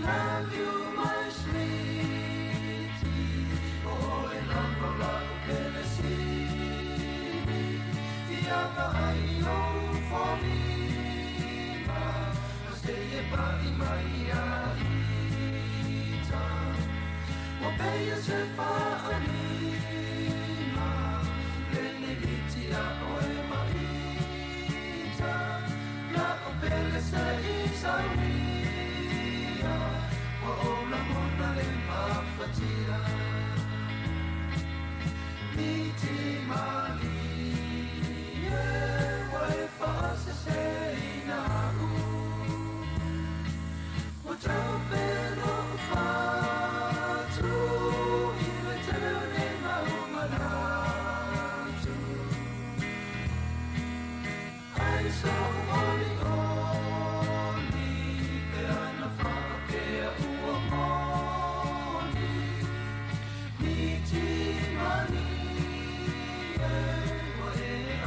Speaker 1: love you, my sweetie. Oh, I love you, Tennessee. Tiaka ai o folima, stay by my ita. Wapea se wha'anima, lene itia oe maita. La opele se isawia, wa ola mona le mawhatia. Miti mali, wa e whase se inaku. Wa tau pelo whatu, iwe teo ne maumanatu. Ai so oli oli, pe ana whakea ua moni. Miti mani, wa e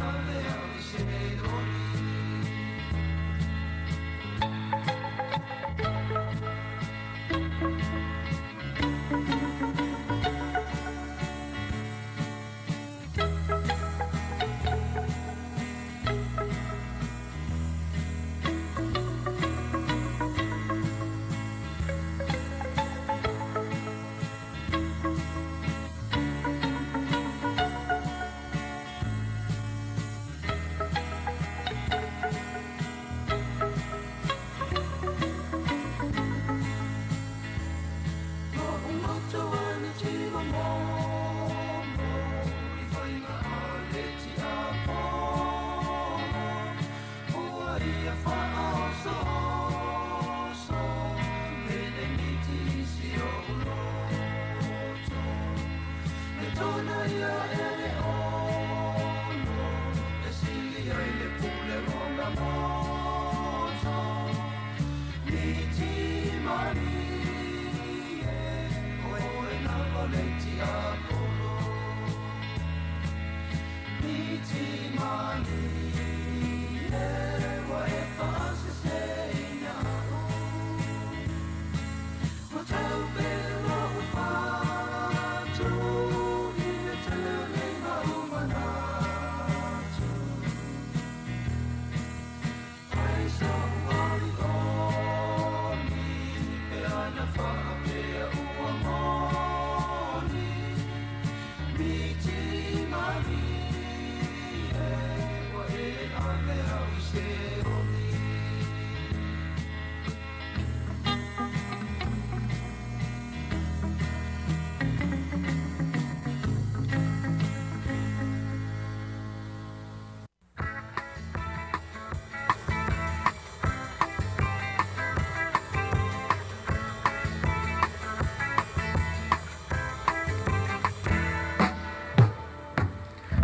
Speaker 1: ave au se oni.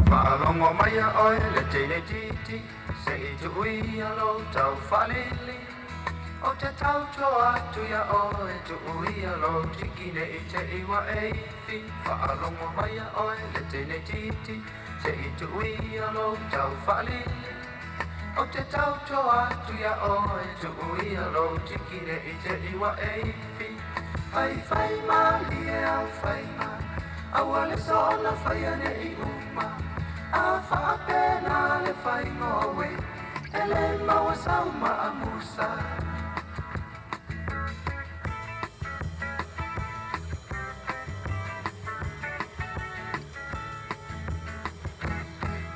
Speaker 17: Ma'alongo maya oe le tene titi, se i tu ui alo tau whalili. O te tau toa tu ya oe tu ui alo tikine i te iwa eifi. Ma'alongo maya oe le tene titi, se i tu ui alo tau whalili. O te tau toa tu ya oe tu ui alo tikine i te iwa eifi. Fai fai mali e au fai ma, awale sola fai ane i uma. A whaapena le whai ngowe, e le maua sauma a musa.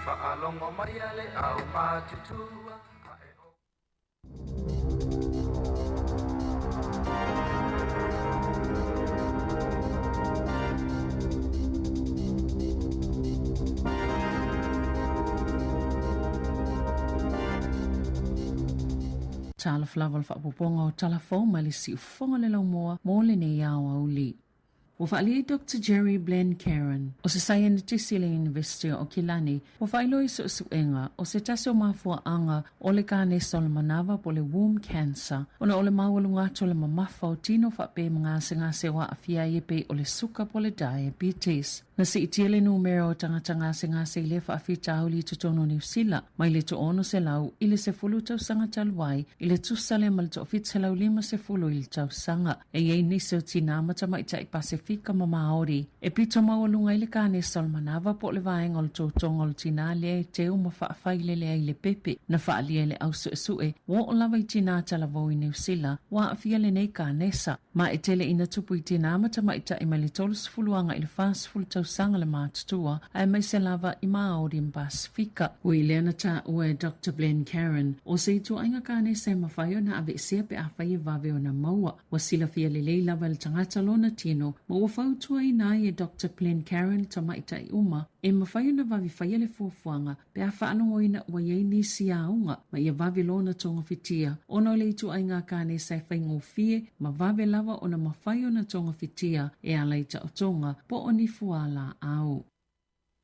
Speaker 17: Whaalongo mai ale au mātutua.
Speaker 6: Tala flava le whaapoponga o tala fau mai le si ufonga le lau moa mo le nei au au li. Ua whaalia Dr. Jerry Blen Karen o se Scientist University o Kilani ua whailoi suenga o se tase o mafuaanga o le kane solomanawa po le womb cancer ona o le mawalunga to le mamafa o tino whape mga ngase wa afia yepe o le suka po le diabetes. Na si itiele numero o tangata ngase le whaafita hauli tutono New Zealand mai le to ono se lau ile se fulu tau sanga talwai ile tusale mal to fit se lau lima se fulu ile tau sanga e yei nise o tina mata maita i Pasifika ma Maori e pito mawalunga ile kane solmanawa po le vaenga o le tōtonga o le tina le e te uma whaafai le le pepe na whaalia le au sue wa o lawa i tina talavo i New Zealand wa afia le nei kanesa ma e tele ina tupu i tina mata maita i mali tolu sifuluanga ile fast fulu tau sanga le mātutua ai mai se lava i Maori in Pasifika. Ui leana ta ue Dr. Blen Karen o se itu ainga kane se mawhaio na ave sea pe awhai e vave o na maua wa sila fia le lei lava le tangata lona tino ma ua whautua i nai e Dr. Blen Karen ta maita i uma e mawhaio na vavi whaia le fuafuanga pe a whaanongo ina ua yei nisi aunga ma ia vave lona tonga fitia ono le itu ainga kane se whaingo fie ma vave lava o na mawhaio na tonga fitia e alaita o tonga po o ni fuala au.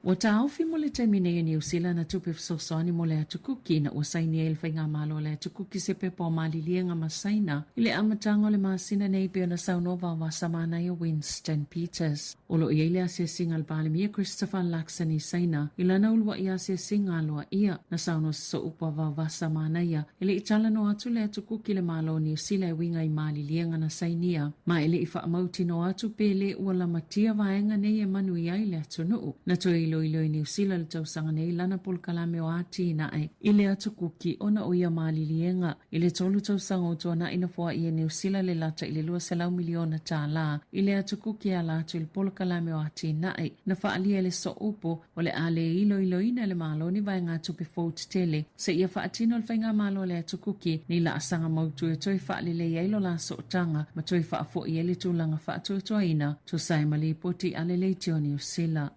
Speaker 6: Wa taufi mo le taimine i New Zealand na tupe fsosoni mo le atukuki na usaini e ilwhainga malo le atukuki se pepo o malilienga masaina ile amatango le masina nei peo na saunova wa samana i Winston Peters. Olo i eile asia singa al palimia Christopher Lakson i saina ila na ulwa i asia singa alua ia na sauno so upa wa samana ia ile itala no atu le atukuki le malo New Zealand winga i malilienga na sainia ma ile ifa amauti no atu pele ua matia vaenga nei e manu i aile atunu na toi ilo i New Zealand tau sanga nei lana polkalame o ati na e ile atukuki ona o ia malilienga ile tolu tau sanga o tuana ina fua i New Zealand le lata ile lua selau miliona ta la ile atukuki a latu il polkalame o ati na e na faalia le so upo o le ale ilo ina le malo ni vai ngā tupe fōt tele se ia faatino le whainga malo le atukuki ni la asanga mautu e toi faali le iailo la so tanga ma toi faafo i ele tūlanga faatu ina tu sai mali poti ale le tio New Zealand.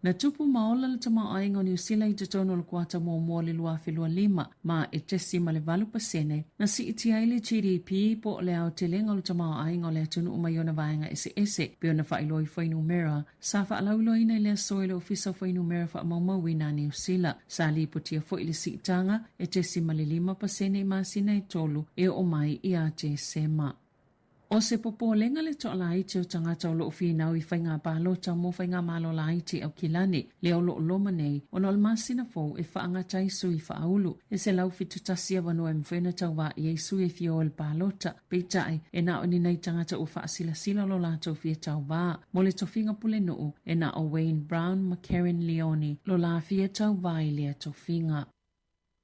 Speaker 6: Na tupu maola le tama ainga o New Zealand i te tono le kuata mua le lua whelua lima ma e tesi ma le 8% na si iti ai le GDP po le au te lenga le tama ainga o le atunu umaiona vaenga ese peo na whailo i whainu mera sa whaalaulo ina i le soe le ofisa whainu mera wha maumau na New Zealand sa li putia fo i le si itanga e tesi ma le 5% ma sina i tolu e o mai i a te sema. O se popo lenga le to la iti o tangata o lo finau i whainga pālota mo whainga malo la iti au kilani le o lo loma nei o no almasina fo e whaanga taisu i whaulu e se lau fitu tasia wano e mwhena tau wa i eisu e fio el pālota peitai e na o ni nei tangata o whaasila lo la tau fia tau wa mo le tofinga pule nuu e na o Wayne Brown ma Karen Leone lo la fia tau wa i lea tofinga.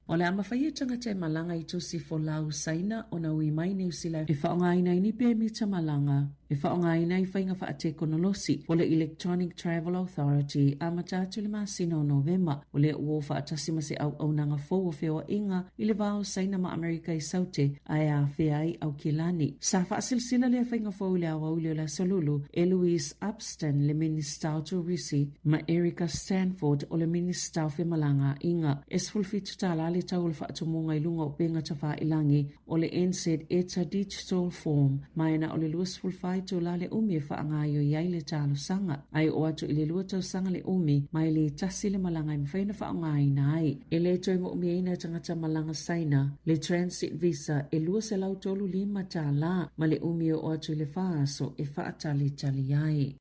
Speaker 6: O le amawhaia tangata e malanga i tusi fo lau saina o na ui mai New Zealand e whaonga ina ini pe mita malanga e whaonga ina i whainga whaate konolosi o le Electronic Travel Authority a matatu le masina o Novemba o le ua whaatasi ma se au nanga fo o wheo inga i le vao saina ma Amerika i saute ai a wheai au kilani. Sa whaasilsila le whainga fo le awa uli o la solulu e Louise Upston le Minister o Turisi ma Erica Stanford o le Minister o Whemalanga inga e sfulfitu tala le tau le whaatumunga i lunga o penga tafa ilangi o le NZ ETA Digital Form maena o le luas fulfai to la le umi e whaangaio i aile talo sanga ai o atu i le lua tau sanga le umi mai le tasi le malanga i mwhaina whaangai nai e le toi mo umi eina tangata malanga saina le transit visa e lua se lau tolu 5 ta la ma le umi o atu i le whaaso e whaatali tali ai.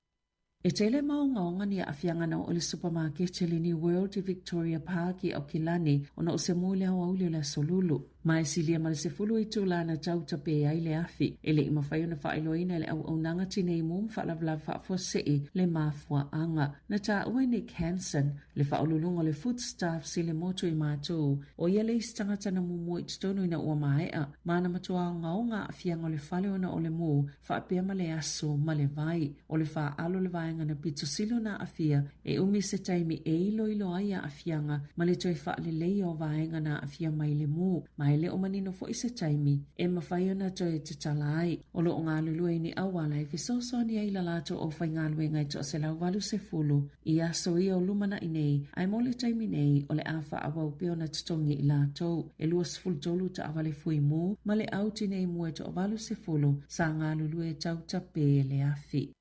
Speaker 6: E tele maungaonga ni a afiangana o le supermarket le ni World i Victoria Park i au kilani o na o se mule au au le solulu. Mai silia ma le se fulu i tūla na tau tape ai le afi. E le ima whaio na whaeloina le au nanga tine i mum whaalawla whaafua sei le mafua anga. Na ta ue Nick Hansen le whaolulunga le food staff si le motu i mātou. O ia le istangata na mumu i tutonu ina ua maea. Mana matua ngaonga afianga o le whale ona o le mu whaapea ma le aso ma le vai. O le wha alo le vaenga na pito silo na afia e umi se taimi e ilo ai a afianga ma le toi whaale lei o vaenga na afia mai le mu. Mai le o manino fo isa taimi e mawhaio na toi te talai. O lo o ngā lulua ni awala i fisoso ni ai lalato o whai ngā lue ngai to se lau walu se fulu i aso i o lumana i nei ai mo le taimi nei o le awha awau peo na tutongi i lato e luas fulu tolu ta awale fui mu ma le auti nei mua to o walu se fulu sa ngā lulua e tau tape le afi.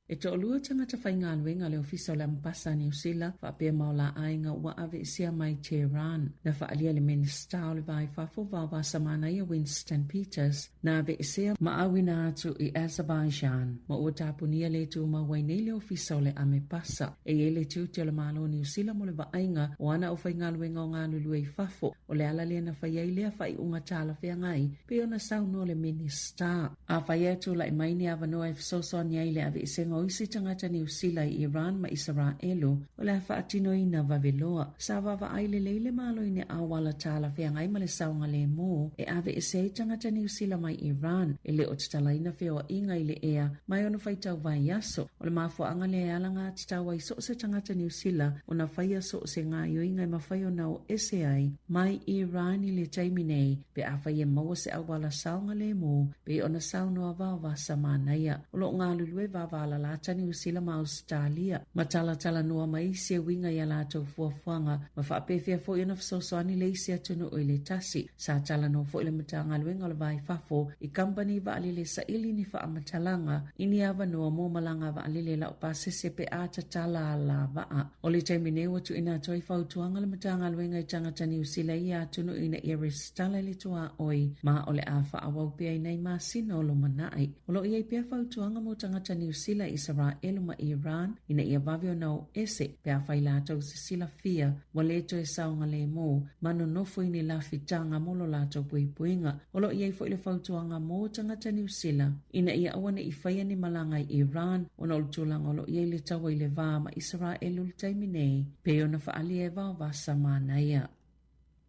Speaker 6: E to olua tangata whainga wenga le ofisa o le Mpasa New Zealand fa pe maula ainga wa ave sia mai Tehran na fa alia le minister o le vai fa fo va samana ia Winston Peters na ave sia maawina atu I Azerbaijan ma o tapunia le tu ma wainei le ofisa o le Amepasa e ele tu te le malo New Zealand mo le vainga o ana o whainga wenga o ngā lulu e fafo o le ala le na whaiai lea whai unga tala whea ngai pe ona sauno le minister a whai atu la imaini avanoa e fisoso ni ai le ave isenga o isi tangata New Zealand Iran ma Israelu o le whaatino ina vaveloa sa vava ai le leile malo ine awala tala whea ngai ma le saunga le mo e ave ise tangata New Zealand mai Iran e le o tatalaina whea inga I le ea mai ono whaitau vai aso o le mafua anga le alanga tatau ai so se tangata New Zealand o na whaia so se ngā ioinga I mawhai o nao ese ai mai Iran I le taiminei pe a whaia maua se awala saunga le mo pe ona saunoa vava samanaya o lo ngā lulue vava la lata New Zealand ma Australia ma tala noa mai se winga ia lato fuafuanga ma whaapewhia fo ina fsoswani le isi atunu o le tasi sa tala no fo ila matanga luenga le vai fafo I company va alile sa ili ni wha amatalanga ini ava noa mo malanga va alile la upase se pe ata tala la vaa o le taimine watu ina toi fautuanga le matanga luenga I tangata New Zealand ia atunu ina iris tala le tua oi ma o le afa awau pia inai ma sino lo manai o lo ia pia fautuanga mo tangata New Zealand Israel ma Iran ina ia vavio nao ese pe a whailato se sila fia wa leto e saunga le mo mano nofo ini la fitanga mo lo lato puipuinga o lo ia fo ile fautuanga mo tangata New Zealand ina ia awane I whaia ni malanga I Iran o na ultulanga o lo ia le tawa I le vā ma Israel ul taiminei pe o na whaali e vasa mana ia.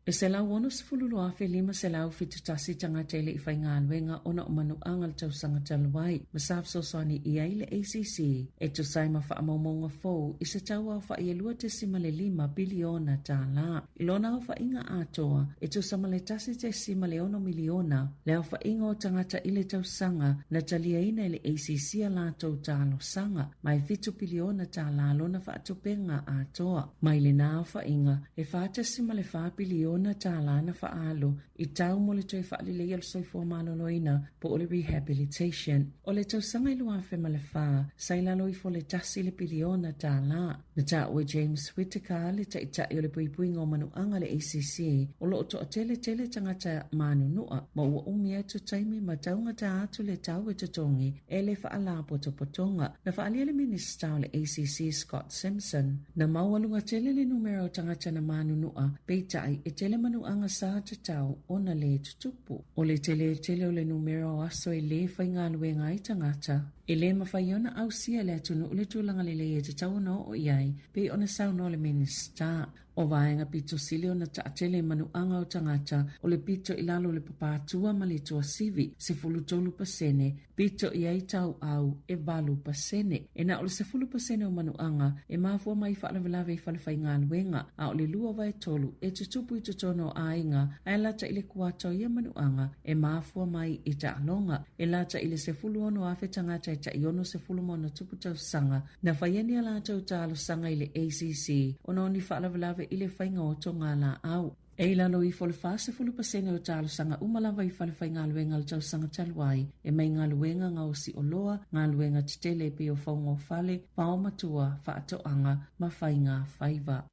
Speaker 6: E se lau ono se fululu afe lima se lau fitutasi tangata ile I whainga luenga ona o manu angal tau sanga taluai ma safso soani I aile ACC e tu saima wha amaumonga fau I se tau au wha ielua te simale 5 biliona ta la. Ilona au wha inga atoa e tu samale tasi te simale 1 miliona le au wha inga o tangata ile tau sanga na talia ina ile ACC a la tau talo sanga mai fitu biliona ta la lona wha atupenga atoa. Mai le na au wha inga e wha te simale 5 biliona na tala na faalo I tau mo le toi faali le yel soifo maloloina po o le rehabilitation. O le tau sanga ilu afe ma le faa, sailalo I fo le tasi le biliona tala. Na ta ue James Whittaker le ta ita I o le puipuinga o manu anga le ACC, o lo to tele tangata manu nua, ma ua umia tu taimi ma taunga ta atu le tau e tutongi, e le faala potonga. Na faali le minister o le ACC Scott Simpson, na mawalunga tele le numero tangata na manu nua, peitai e tele manu anga sa tau ona le tutupu. O le tele o le numero aso e le whainga luenga I tangata. E le mawhaiona au sia le atunu ule tūlanga le e te tau no o iai, pe ona sau no le minister. O vaenga pito sili ona taatele manu anga o tangata o le pito ilalo le papatua ma le tua sivi se fulutolu pasene, pito iai tau au e valu pasene. E na o le se fulu pasene o manu anga e mafua mai whaalavelave I whalawhainga luenga a o le lua vai tolu e tutupu I tutono a inga a lata ile kuato ia manu anga e mafua mai I ta alonga e lata ile se fulu ono afe tangata ta iono se fulu mono tupu tau sanga na whaieni a lata o talo sanga ile ACC ono ni whaalavelave ile whainga o tonga la au. E lalo I fole fase fulu pasene o talo sanga umalawa I fale whainga luenga le tau sanga taluai e mai ngā luenga ngā osi o loa, ngā luenga titele pe o whaunga o fale, pao matua, whaatoanga, ma whainga whaiva.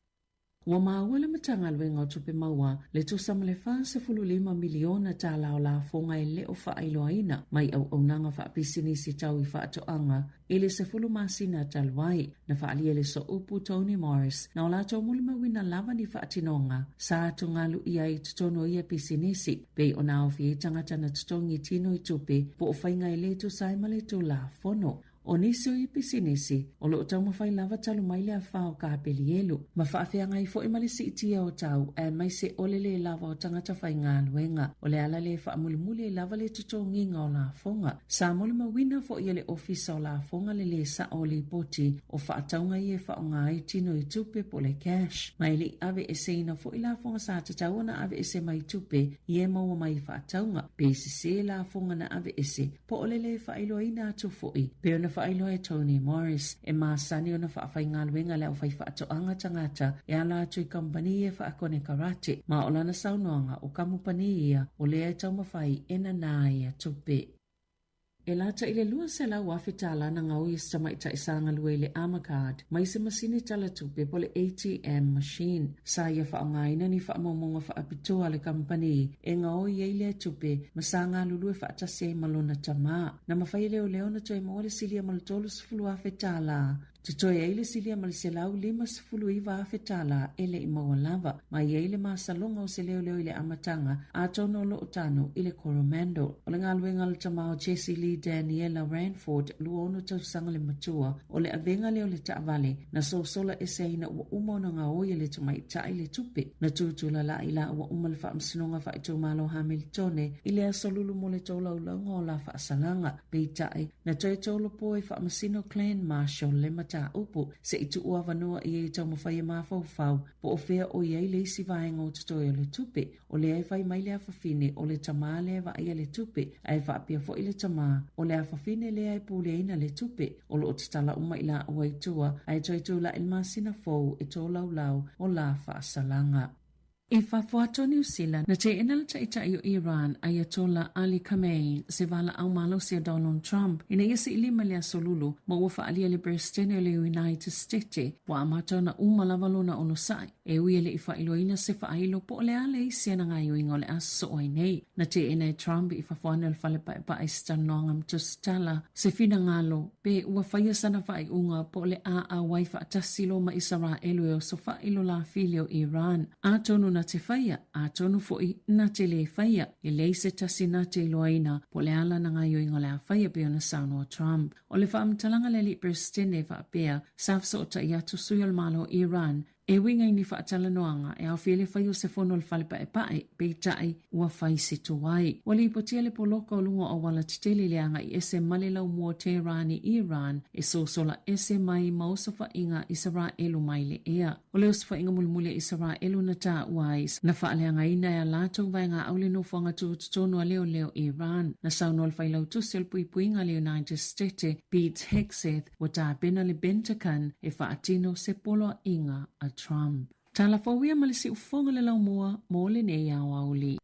Speaker 6: Ua maawala matanga luenga o tupe maua, le tusama le fase fulu 5 miliona ta lao la fonga e leo whaailoaina, mai au nanga whapisini si tau I whaatoanga, ele se fulu masina taluai, na whaalia le so upu Tony Morris, na o lato mulima wina lava ni whaatinonga, sa atu ngalu ia I tutono ia pisinisi, pe o nao fie tangata na tutongi tino I tupe, po o whainga e le tu saima le tu la fono. O nisi o I pisinisi, o lo tau mawhai lava talu mai le a whao ka pelielu. Ma whaafea ngai fo imalisi itia o tau, e mai se ole le lava o tangata whai ngā luenga. O le ala le whaamulimuli e lava le tuto nginga o la fonga. Sa mulima wina fo ia le ofisa o la fonga le sa o le poti, o whaataunga I e whao ngai tino I tupe po le cash. Mai le ave e seina fo I la fonga sa tatau na ave ese mai tupe, I e maua mai whaataunga. Pe se la fonga na ave ese, po ole le whaailoaina atu fo I. Pe ona whailo e Tony Morris, e maasani o na whaafai ngā luenga leo whai whaatoanga tangata, e ala atu I kampani e whaakone karate, ma o lana saunoanga o kamupani ia, o lea e tau mawhai e na nā ia tupe. E lata ile lua se la wafi tala na ngawi sa maita isanga luele Amakad, mai se masini tala tupe pole ATM machine. Sa ia whaangaina ni whaamomonga whaapitua le kampani, e ngao yeile tupe, masanga lulue whaatase malona tama, na mawhai leo leo na toi moale silia malutolu sifulu afe tala. Tutoe eile silia maliselau 5.iva afe tala ele imawa lava, ma yeile maasalonga o se leo leo ile amatanga, atono lo utano ile Coromando. Ole ngalwe ngal tamao Jessie Lee Daniela Ranford luono tausanga le matua, ole avenga leo le taavale, na sosola eseina ua umona nga oye le tumaita ile tupe, na tutula la ila ua umalfa amsinonga fa ito malo Hamiltone, ile asolulu mole tola ulanga o la fa asalanga, peitai, na toi tolo poe fa amasino Clan Marshall le mata upu, se itu ua vanua i e tau mawhai mawhau po o fea o iei le isi vaenga o tutoe o le tupe, o le ai whai mai le awhawhine o le tamaa le wa ia le tupe, ai whaapia fo i le tamaa, o le awhawhine le ai pule ina le tupe, o lo o titala uma ila ua itua, ai toi tula ilmasina fau e tō lau o la whaasalanga. I whafuato New Zealand, na te inala taita i o Iran, Ayatollah Ali Khamenei, se vala au malo si Donald Trump, ina ia ili malia solulu, ma ua whaalia le Brestene le United States, wa amata na umalavalona ono sai, e ui ele i whailoina se whailo po le ale i siana ngai o ingole aso o nei. Na te ina Trump i whafuana le whale pa i stanoangam tustala, se fina ngalo, pe ua whaia sana whai unga po le a wai whaatasilo ma Israelu e o so whailo la filio Iran, atonu na te whaia, a tonu foi na te le whaia, e leise tasi na te loaina, po le ala na ngai o ingole a whaia pe ona Sāmoa Trump. O le whaamtalanga le li Brestene whaapea, safso o ta iatu suyal malo Iran, e winga ni whaatala noanga, e au whiele whai o se whono le whale pae, pe tai ua whai se tuai. Wale ipotia le poloko o lunga o wala titele leanga i ese male lau mua Teherani Iran, e sosola ese mai mausofa inga Israelu mai le ea. O leo sofa inga mulmule Israelu na ta uais, na whaaleanga ina ya lato vainga au le nofuanga tutono a leo Iran, na sauno le whai lau tusel puipuinga le United States, Pete Hegseth, wata bena le Bentakan, e whaatino se polo inga a Trump. Tala fawia malisi ufonga le lau mua, mo le ne ia wauli.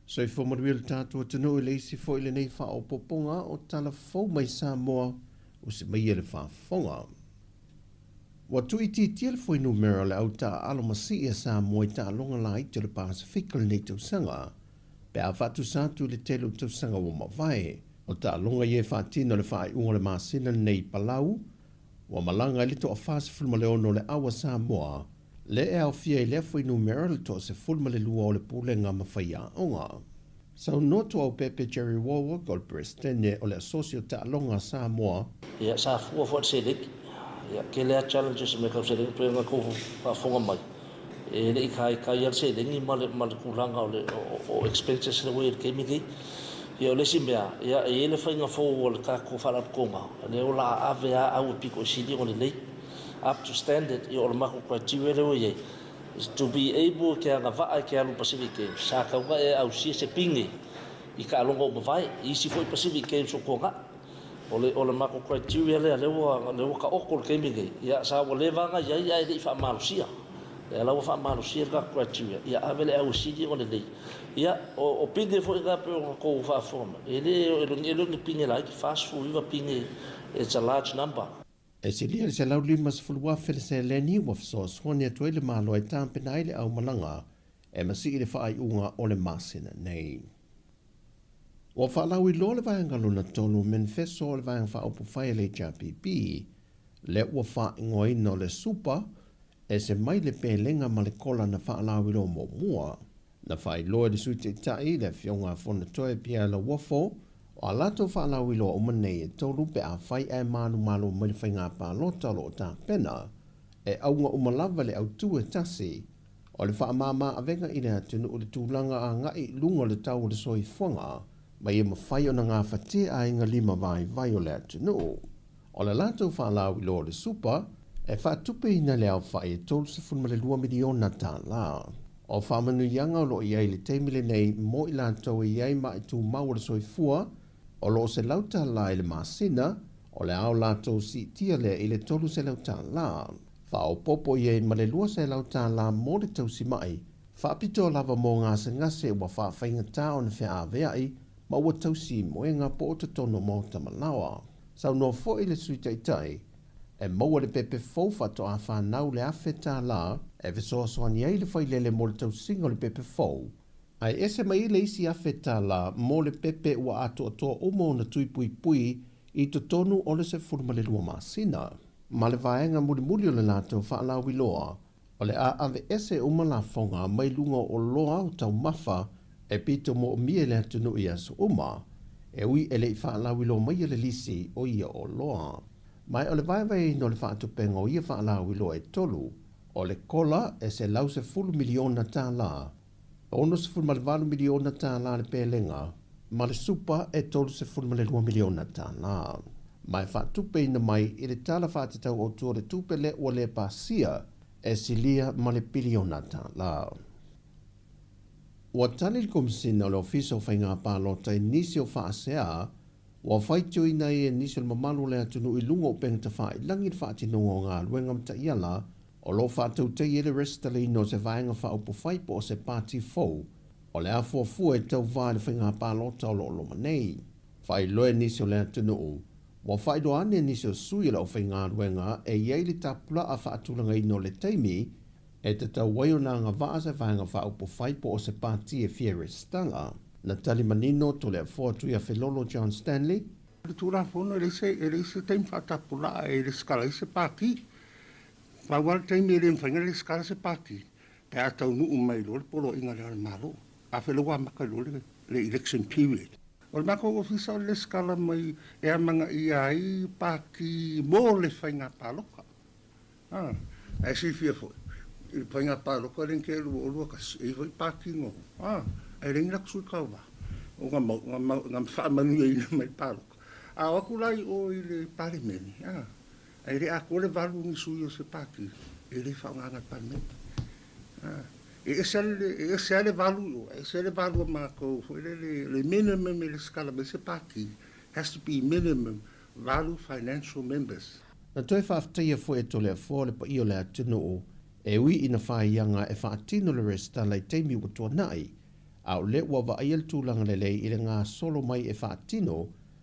Speaker 7: So i whamarwil tātua tino i leisi fo i le nei wha o poponga o tala fau mai Sāmoa o se mai ele whaafonga. Wa tui tia le fo i numera le au tā alo masi e Sāmoa i tā longa lai te le Pasifika le nei tausanga, pe a whatu sātu le telu tausanga o mawai, o tā longa i e whaatino le whaai unga le māsina nei Palau, wa malanga i lito a whaasifulma le ono le awa Sāmoa, le e au fia i le fo i numera le to se fulma le lua o le pule ngā mawhaia onga. Sau noto au Pepe Jerry Warwick o le Brestene o le asosio ta alonga Sāmoa.
Speaker 8: Ia sa fua fua sedik. Ia ke lea challenges me kau sedik pe nga ko pa fonga mai. E le kai yar sedik ni mal kulanga o expenses le we ke mi ki. Ia le simbea ia e le fa nga fo o le ka ko fala konga. Le ola avea au piko sidi o le nei. Up to standard i o mako criteria le oye is to be able ke anga vai ke alu Pacific Games sa ka wa e au si se pingi i ka longo o vai i si foi Pacific Games o konga o le mako criteria le o ka okol ke mi ya sa o le vanga ya i fa malusia e la o fa malusia ka criteria ya avele au si di o le dei ya o pingi foi ka pe ko fa forma ele ni pingi like fast food va pingi it's a large number.
Speaker 7: E se lia se lau lima se fulua fele se leni wa fiso swani atu ele malo e tampena ile au malanga e masi ile whaai unga o le masina nei. Wa whaalau i lo le vaengalu na tolu manifesto o le vaenga whaopu whaia le JPP le ua whaingoa ino le supa e se mai le pelenga ma le kola na whaalau i lo mo mua na whai loa le suite tai le fionga fona toe pia la wafo o a lato whaalau i loa umanei e tolu pe a whai e manu mai le whainga pā lota lo o tā pena e aunga umalava le au tue tasi o le whaamama a venga i le atunu o le tūlanga a ngai lunga le tau le soi whanga mai e mawhai o na ngā whatea a inga lima vai o le atunu. O le lato whaalau i loa le supa E whaatupe ina leo whai e tolu se funma le 2 miliona tā la. O whamanu ianga o lo iai le teimile nei mo i lantou i iai ma i tū mau le soifua, o lo se lauta la i le masina, o le ao lantou si tia le i le tolu se lauta la. Whao popo iai ma le 2 se lauta la mo le tausi mai, whaapito lava mō ngase ngase ua whaawhainga tā o na whea aveai, ma ua tausi moenga po o te tono mō tamalawa. Sau no fo i le sui taitai, e maua le pepe fau whato a whanau le awhe tā la, e visoa soani ai le whailele mo le tausinga o le pepe fau. Ai ese mai le isi awhe tā la mo le pepe ua ato atoa umo na tui pui pui i to tonu o le se furuma le 2 masina. Ma le vaenga muli muli o le lato whaalau i loa, o le a ave ese uma la fonga mai lunga o loa o tau mafa e pito mo mie le atunu i aso uma, e ui ele i whaalau i loa mai le lisi o ia o loa. Mai o le vaevai no le whaatupenga o ia whaalau i loa e tolu, o le kola e se lau se 10 miliona tā la, ono se 10 miliona tā la le pēlenga, ma le supa e tolu se 2 miliona tā la. Mai whaatupe ina mai i le tala whaatatau o tua le tupele o le pasia e silia ma le biliona tā la. Ua tali le komisina o le ofisa o whainga pālota i nisi o whaasea, ua whaitio ina e nisi o le mamalu le atunu i lunga o pengta wha i langi whaatinonga o ngā luenga mta iala, o lo whaatau te i le restali no se vaenga whaupo whaipo o se pāti fau, o le afuafua e tau vāi le whainga pālota o lo loma nei. Whai loe nisi o le atunu o, ua whaido ane nisi o sui la o whainga luenga e iei le tapula a whaatulanga i no le teimi, e te tau waio nā ngā vaasa whainga whaupo whaipo o se pāti e fiere stanga. Na tali manino to le afuatu ia Felolo John Stanley.
Speaker 9: Le tūra whono e se teim whaatapula e le skala i se pāti. Wawal teimi e le mwhainga le skala se pāti. Pe a tau nuu mai lo le polo inga le malo. A wheloa maka lo le election period. O le mako ofisa o le skala mai e amanga i ai pāki mō le whainga pāloka. E si fia fo. I whainga pāloka len ke lua kasi. E vai pāki ngō. E ringi la kusui kaua. O ngam whaamanu e ina mai pāloka. A wakulai o i le parimeni. E re a kore valu ni sui o se pāki. E re whaunganga parimeni. E se ale valu o. E se ale valu o mako. Le minimum e le skala me se pāki has to be minimum value financial members.
Speaker 7: Na toi whaaftaia fo e tole a fo le pa i o le atunu o. E ui ina whaianga e whaatino le resta lai teimi o tua nai. Au le ua wa aiel tūlanga le lei i le ngā solo mai e whaatino,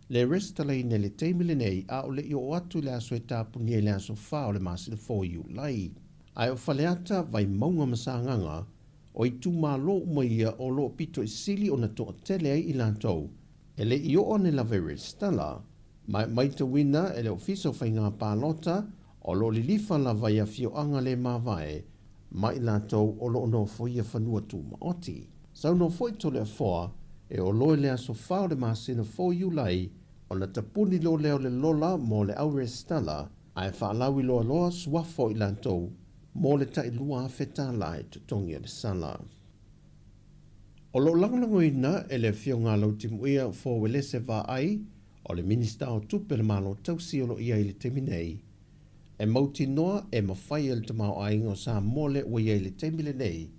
Speaker 7: le resta lei ne le teimile nei au le i o atu le aso e tāpuni e le aso whao le masina fōiu lai. Ai o whaleata vai maunga masanganga, o i tū mālo umaia o lo pito i sili o na toa tele ai i lantou, e le i o ane la vere stala, mai te wina e le ofiso whainga pālota, o lo li lifa la vai a fio anga le mawai, mai lantou o lo no foia whanua tū maoti. Sau no foi tole a foa, e o loe lea so whao le masina fo iulai, o na tapuni lo leo le lola mo le aure stala, ai whaalawi loa loa suafo i lantou, mo le tai lua a wheta lai tutongi le sala. O lo langalango ina e le fio ngā lau timuia fo wele se va ai, o le minista o tupe le malo tausi o lo ia i le teminei, e mauti noa e mawhai el tamau ai ngo sa mole o ia i le temile nei,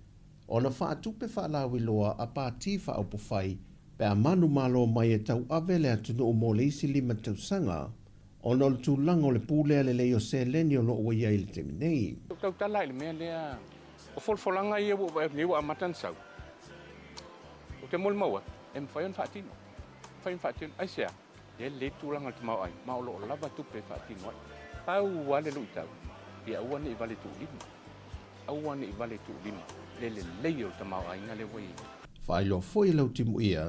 Speaker 7: o na whaatupe whaalawi loa a pāti whaaupo whai, pe a manu malo mai e tau awele atunu o mo le isi lima tausanga, o na le tūlanga o le pūlea le leo se leni o lo o ia i le teminei.
Speaker 10: Tau tala i le mea lea, o folfolanga ia wo e lewa a matansau. O te mol maua, e mwhaion whaatino. Mwhaion whaatino, ai sea, e le tūlanga te mau ai, mau lo o lava tupe whaatino ai. Pau wale lui tau, i auane i vale tū lima. Auane i vale tū lima. Le leio te mau ai ngale wei.
Speaker 7: Whailo foi lau timu ia,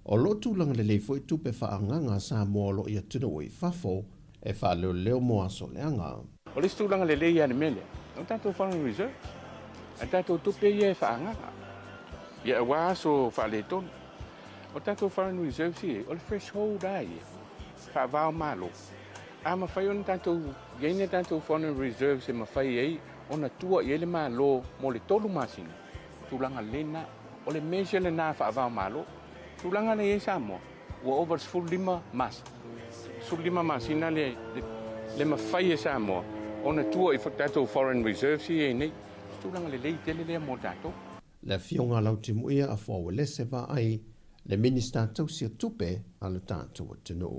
Speaker 7: o lo tūlanga le lei foi tupe whaanganga Sāmoa lo ia tuna oi whafo, e whaleo leo moa so leanga.
Speaker 10: O le tūlanga le lei ane mele, o tātou foreign reserves, a tātou tupe ia e whaanganga. Ia e wāso whale tonu. O tātou foreign reserves ia, o le threshold ai ia, whaavao malo. A mawhai ona tātou, gaine tātou foreign reserves e mawhai ei, ona tua i ele malo mo le tolu masina. Tūlanga lena, o le mesia le nā whaavao malo. Tūlanga le e Sāmoa, ua over sful lima masina le mawhai e Sāmoa. Ona tua I whakatatou Foreign Reserve si e nei. Tūranga le lei tele lea mō tātou.
Speaker 7: Le fionga lau te muia a fōa le se va ai le minister tau si tupe a le tātou tino.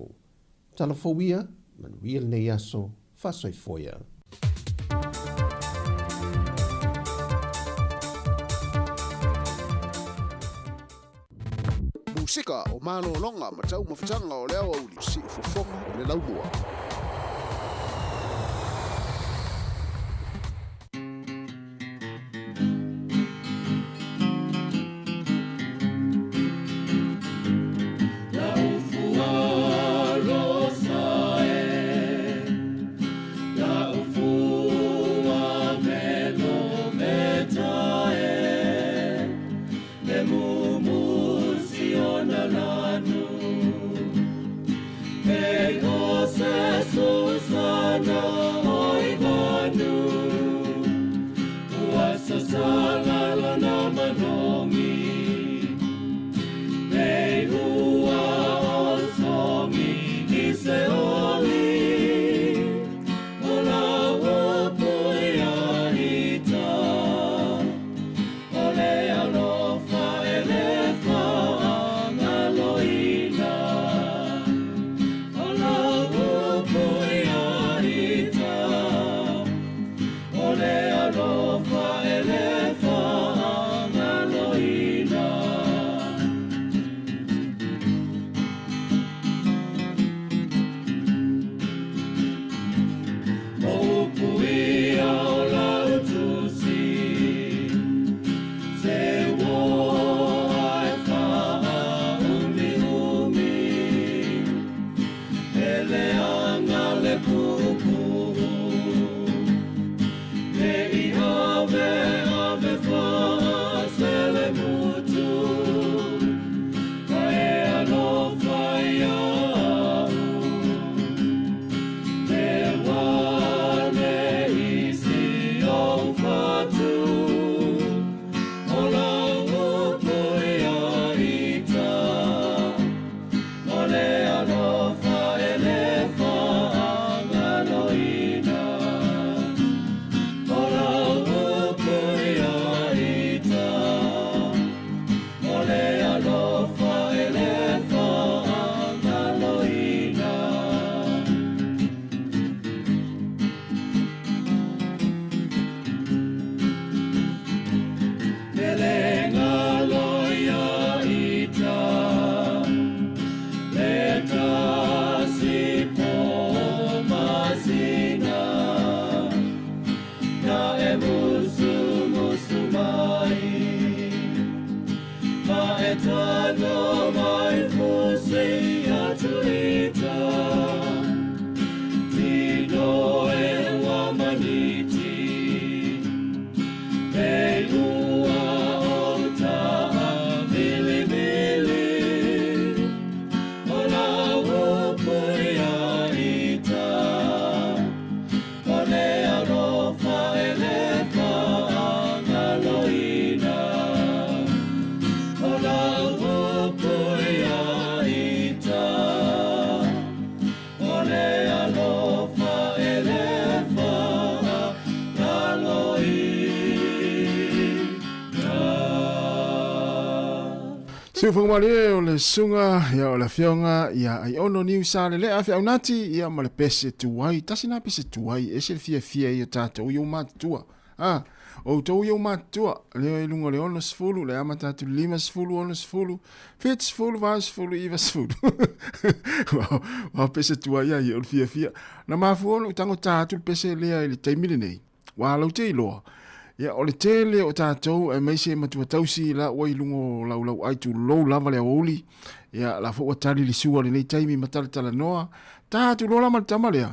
Speaker 7: Tala fōwia, man wiel nei aso, fasoi foia.
Speaker 18: Musika o mano longa ma tau mawhitanga o leo au li si fofonga o le laumua.
Speaker 11: Se whakamare o le sunga ia o le whionga ia ai ono niu sa le lea whiau nati ia ma le pese tuai. Tasi nā pese tuai e se le fia ia tātou iau mātua. O tau iau mātua leo e lunga le ono sifulu le ama tātou 5 sifulu ono sifulu 5 sifulu 10 sifulu 20 sifulu. Wao pese tuai ia ia o le fia. Na mafu ono tango tātou pese lea ili taimile nei. Walau te iloa. Ia o le tele o tātou e meise matua tausi la oi lungo lau aitu lou lava le auli. Ia la fo watali li sua le nei taimi matala tala noa. Tātou lola matama lea.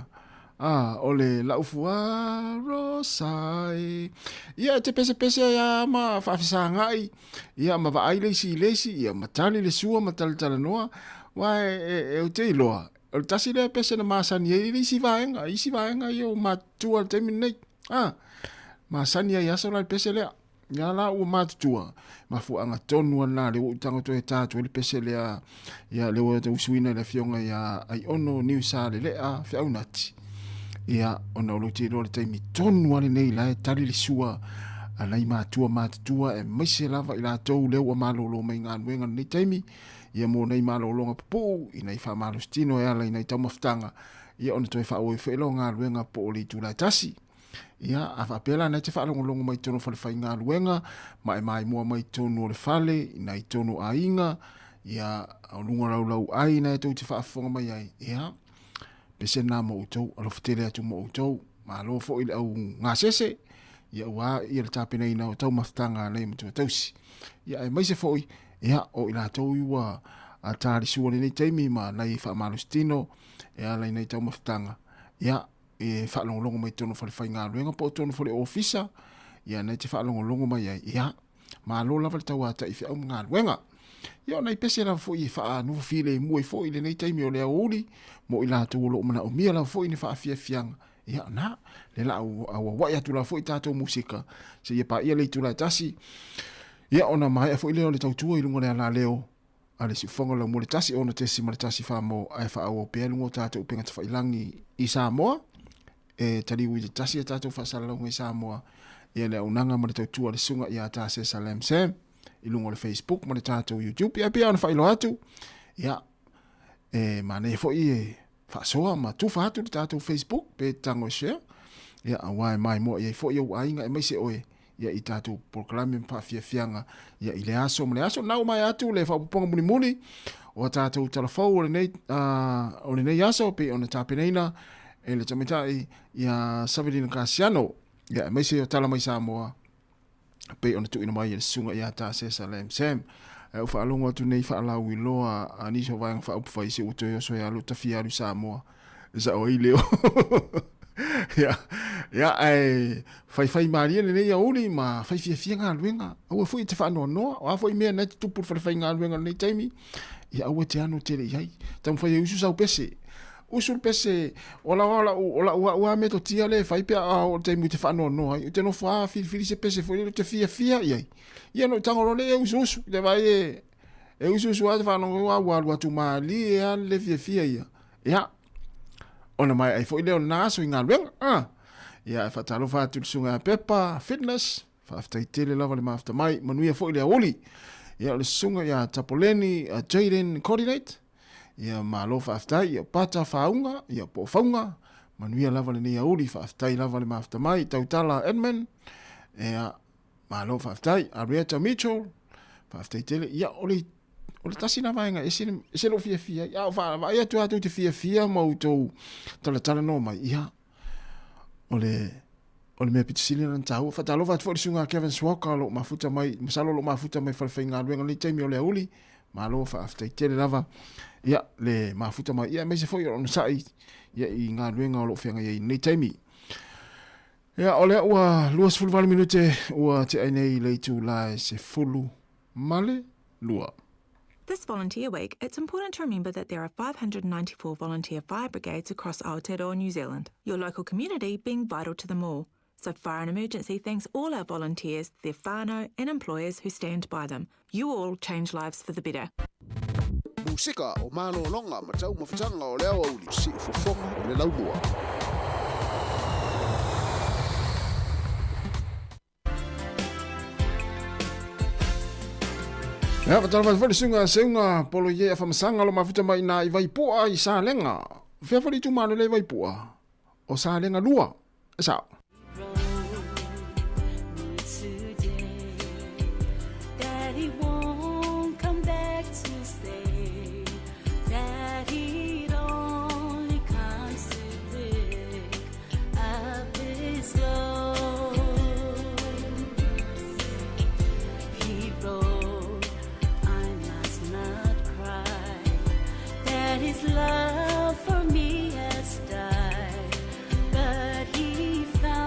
Speaker 11: O le lau fuaro sai. Ia te pese ia ma whaafisa ngai. Ia ma wa ai leisi ia matali le sua matala tala noa. Wa e o te iloa. O le tasi le pese na masani e isi vaenga i o matua le taimi nei. Ma sani ai asa la pese lea. Ia la ua matutua. Ma fuanga tonu ana le utango to e tātu le pese lea. Ia le ua te usuina le fionga ia ai ono niu sa le lea whiau nati. ia ona o te ro le taimi tonu ale nei la tali le sua anai mātua e maise lava i lātou leo a malolo mai ngā nuenga nei taimi ia mo nei malolonga papu i nei wha malustino e ala i nei taumaftanga ia ona toi wha oe whaelo ngā luenga po o le tūlai tasi ia a whapela nei te whaalongolongo mai tono whalewhai ngā luenga mai mua mai tono le whale i nei tono a inga ia o lunga raulau ai nei tau te whaafonga mai ai ia pese nā mo utou alo whatele atu mo utou ma alo fo i au ngā sese ia ua ia le tāpena ina o tau maftanga nei matua tausi ia e maise fo ia o i lātou iua a tāri sua nei teimi ma nei wha malustino e ala nei tau maftanga ia e whaalongolongo mai tono whalewhai ngā ruenga po tono whale ofisa ia nei te whaalongolongo mai ai ia ma alo lava le tau ata i whiau ngā ruenga ia nei pese la fo i wha nufu file mua i fo i le nei teimi o le auli mo i lātou o lo mana o mia la fo i ni wha fia fianga ia na le la au wai atu la fo i tātou musika se ia pa ia le tūlai tasi ia ona mai fo i leo le tautua i lunga le ala leo ale si fonga la mo le tasi ona te si ma le tasi wha mo ai wha au o pea lungo tātou penga te whailangi i Sāmoa e taliu i le tasi a tātou wha salaunga i Sāmoa ia le unanga ma le tautua le sunga i a tāse Salem Sam i lunga le Facebook ma le tātou YouTube ia pia ona whailo atu ia e ma ne fo i whaasoa ma tuwha atu le tātou Facebook pe tango share ia awai mai mo ia fo i au ainga e maise oe ia i tātou proklami mpa fianga ia i le aso ma le aso nau mai atu le whapuponga muni muni o tātou talafau o le nei aso pe ona tāpeneina e le tamitai ia Saverina Kasiano ia maise o tala mai Sāmoa pe ona tuina mai le sunga ia tāse Salem Sam e ufa alongo atu nei wha alau i loa a niso vaianga wha upu whaise uto i oso e alu tawhi alu Sāmoa sa o i leo ia ai fai maria nei ia uli ma fai fia ngā luenga au fui te wha noa o a fui mea nei te tupu fai ngā luenga nei taimi ia au te anu tere iai tam fai usu sau pese usul pese ola ua me to tia le fai pia o te mu te fa no ai te no fa fili se pese foi te fia iai ia no tango le usu le vai e usu a fa no wa tu mali e al le fia ia ona mai ai foi le na so inga ben ia fa talo fa tu sunga pepa fitness fa after tele lava le after mai manuia foi le oli ia le sunga ia tapoleni Jaden coordinate ia malofa aftai ia pata faunga ia po faunga manuia lava le nia uli fa aftai lava le mafta mai tautala Edmund ia malofa aftai Arietta Mitchell fa aftai tele ia oli tasi na vainga ese lo fia ia va ia tu atu te fia mo to tala no mai ia ole me pitisili na tau fa talo va sunga Kevin Swalker lo mafuta mai masalo lo mafuta mai fa finga luenga le temi ole uli malofa aftai tele lava ia le mafuta mai ia mese foi on sai ia i ngā luenga o lo whenga ia i nei taimi ia ole ua luas fulu vale minute ua te ainei le tu lai se fulu male lua.
Speaker 15: This volunteer week, it's important to remember that there are 594 volunteer fire brigades across Aotearoa, New Zealand, your local community being vital to them all. So Fire and Emergency thanks all our volunteers, their whānau and employers who stand by them. You all change lives for the better.
Speaker 18: Musika o mano longa ma tau mawhitanga o leo au li si ufofonga o le laumua.
Speaker 11: Ia patala vai sunga seunga polo ye afamasanga lo mafuta mai na i vaipua i Sālenga. Fea fali tu mano le vaipua. O Sālenga lua. Esa.
Speaker 12: His love for me has died, but he found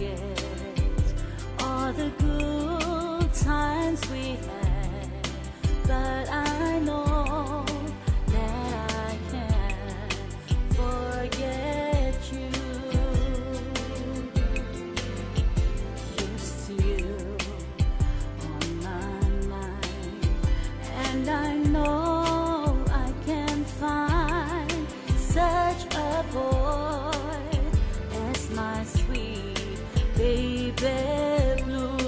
Speaker 12: forget all the good times we had, but I know that I can't forget you. Used to you on my mind, and I know I can find such a boy as my sweet baby blue.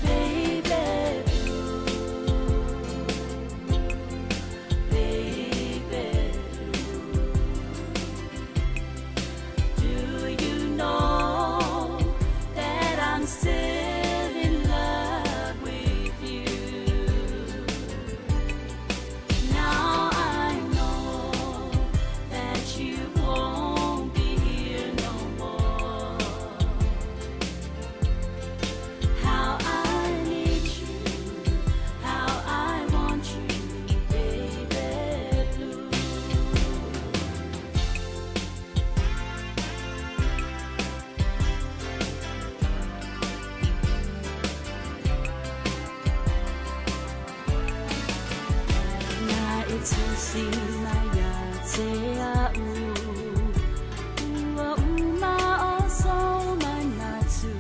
Speaker 12: Baby blue, baby blue. Do you know that I'm still in love with you? Now I know that you won't be here no more. How I need you, how I want you, baby blue. Na itusi na ya te au ua uma o so manatu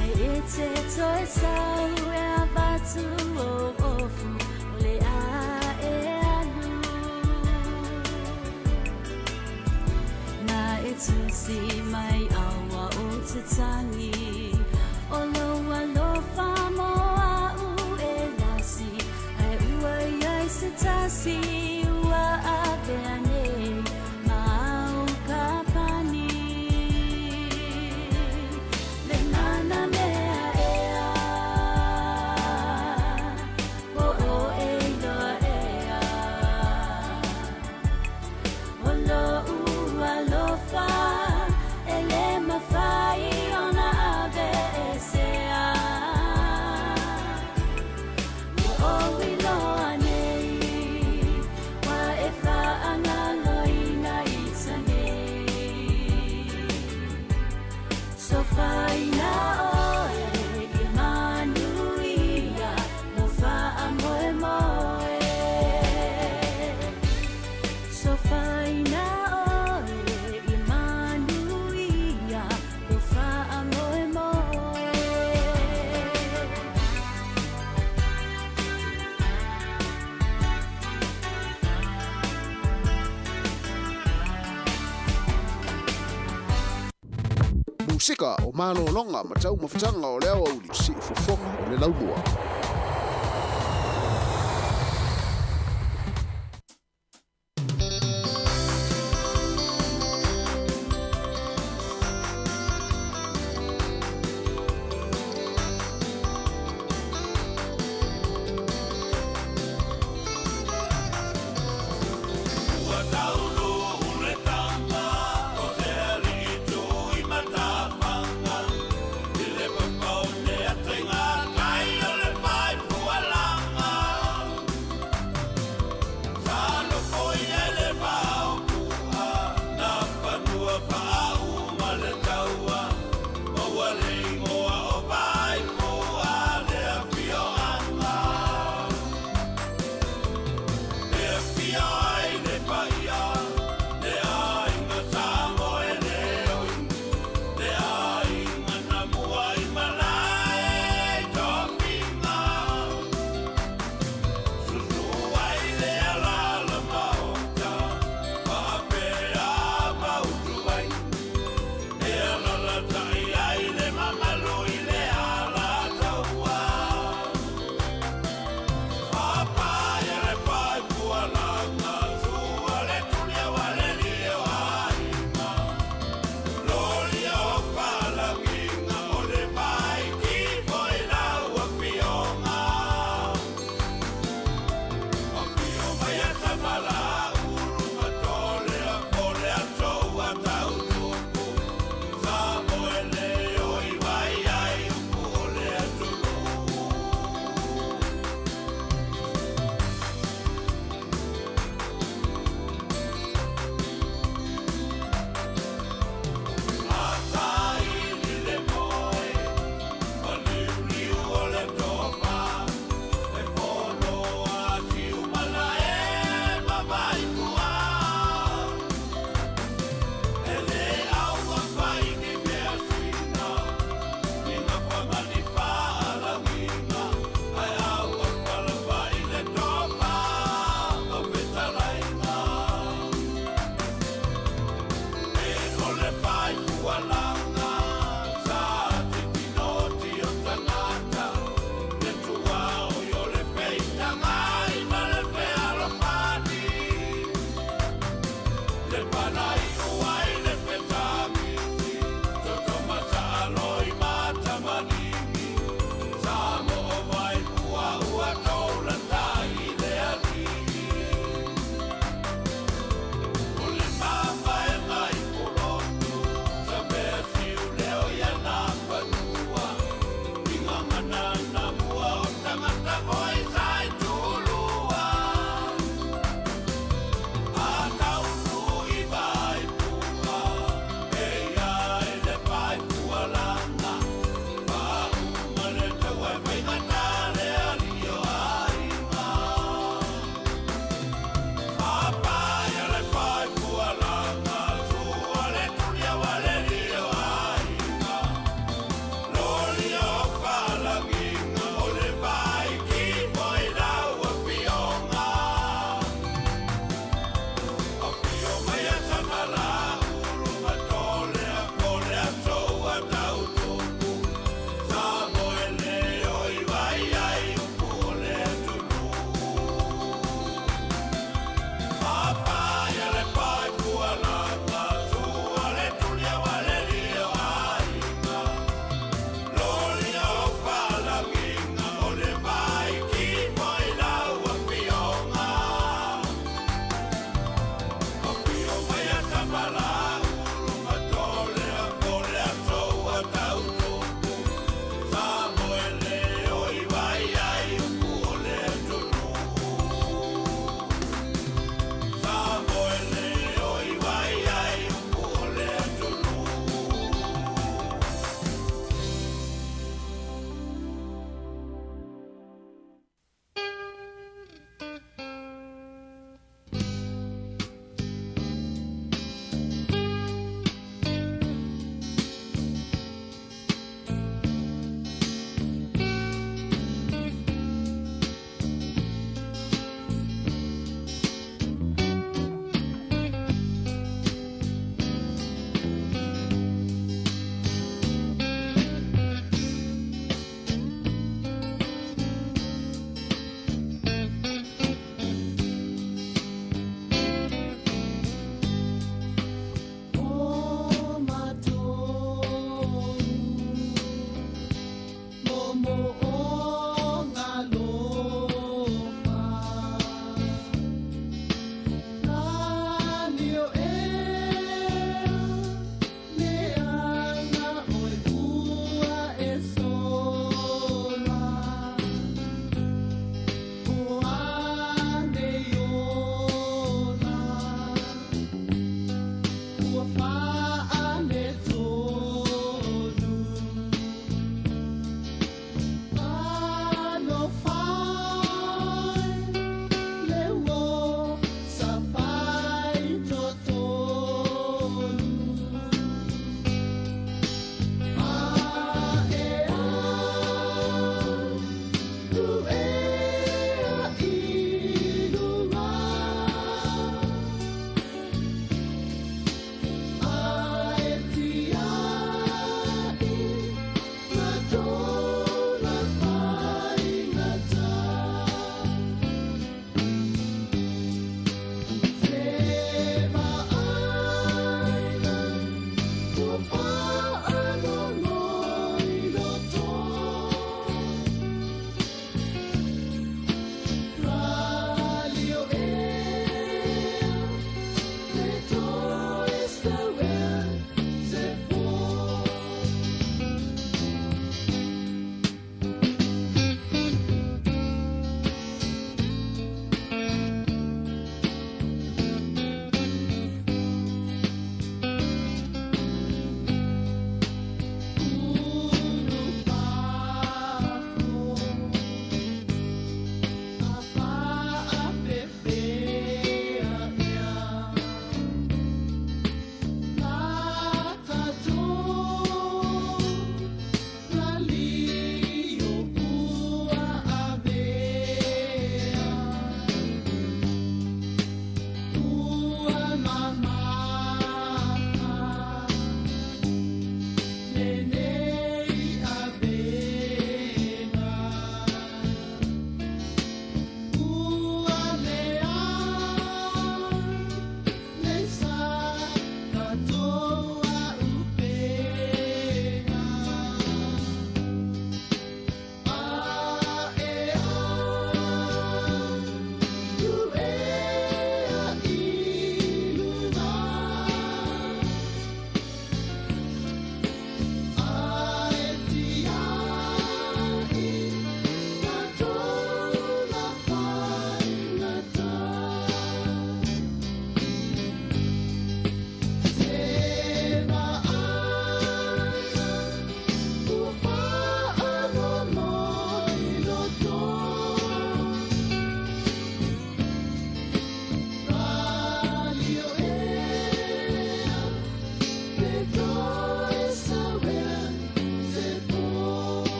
Speaker 12: ai e te toi sau e a batu o ofu o le a e alu. Na itusi mai awa o te tangi o loa lo Sāmoa u e lasi ai ua iai se tasi ua a veane mau kapani le mana mea ea o e loa ea o lo ua lofa e le mawhai ona ave e sea o iloa nei wa e whaangaloina i tanei. So whaina oe i manuia no whaamoe moe. So whaina oe i manuia no whaamoe moe.
Speaker 18: Musika o malo longa ma tau mawhitanga o leo au si fofonga o le laumua.
Speaker 1: Ua taulu ule tanga o te alitu I matawanga I le papa o le atenga kai o le pa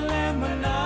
Speaker 1: Fuana,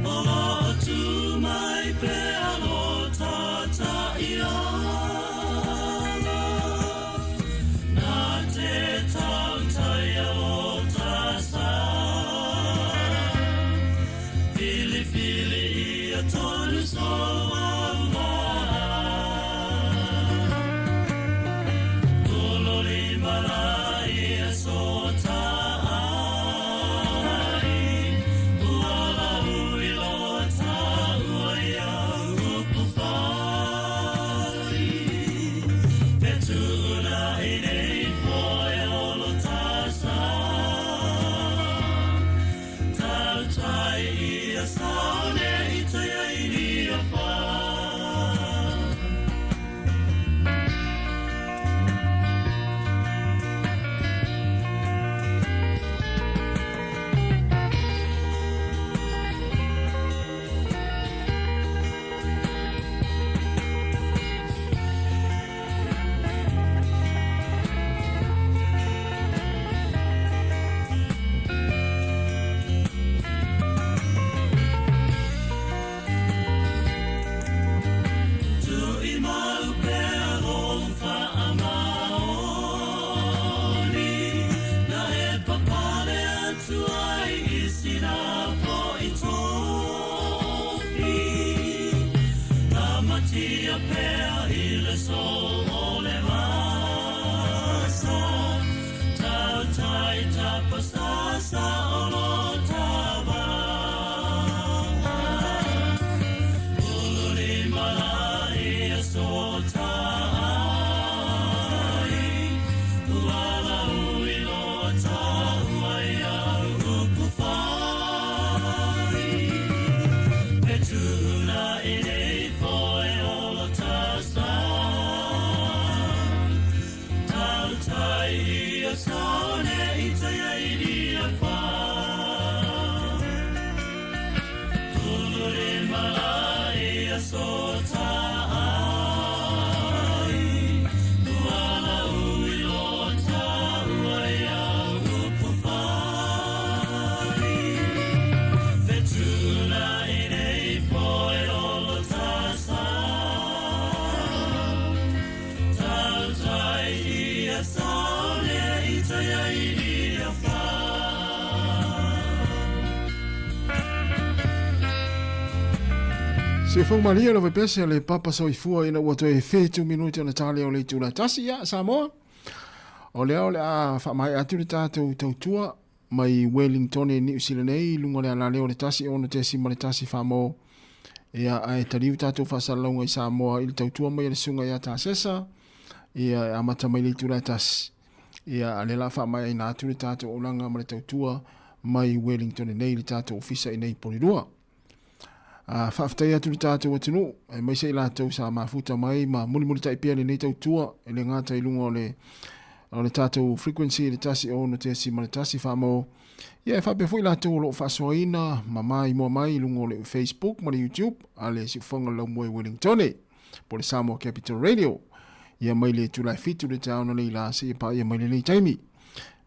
Speaker 1: o
Speaker 11: Se fo maria lo pese le papa soifua ina ua toe 2 minuti ona tale o le tula tasi ya Sāmoa. O leo le a whamai atu le tātou tautua mai Wellington e New Zealand nei lunga le ala leo le tasi ono te sima le tasi whamo ia ai tariu tātou whasalaunga i Sāmoa i le tautua mai le sunga ia tā sesa ia amata mai le tula tasi ia le la whamai ina atu le tātou olanga ma le tautua mai Wellington e nei le tātou ofisa i nei porirua. Whaftai atu le tātou atinu, e mai sei lātou sa mafuta mai, ma muli tai pia le nei tautua, e le ngāta i lunga o le tātou frequency, le tasi o no te si ma le tasi whamau. Ia e whape fui lātou lo whasoaina, ma mai mua mai lunga o le Facebook, ma le YouTube, a le siufonga lau moe Wellington, po le Sāmoa Capital Radio. Ia mai le tulai fitu le tāona le ila se, pa ia mai le nei taimi.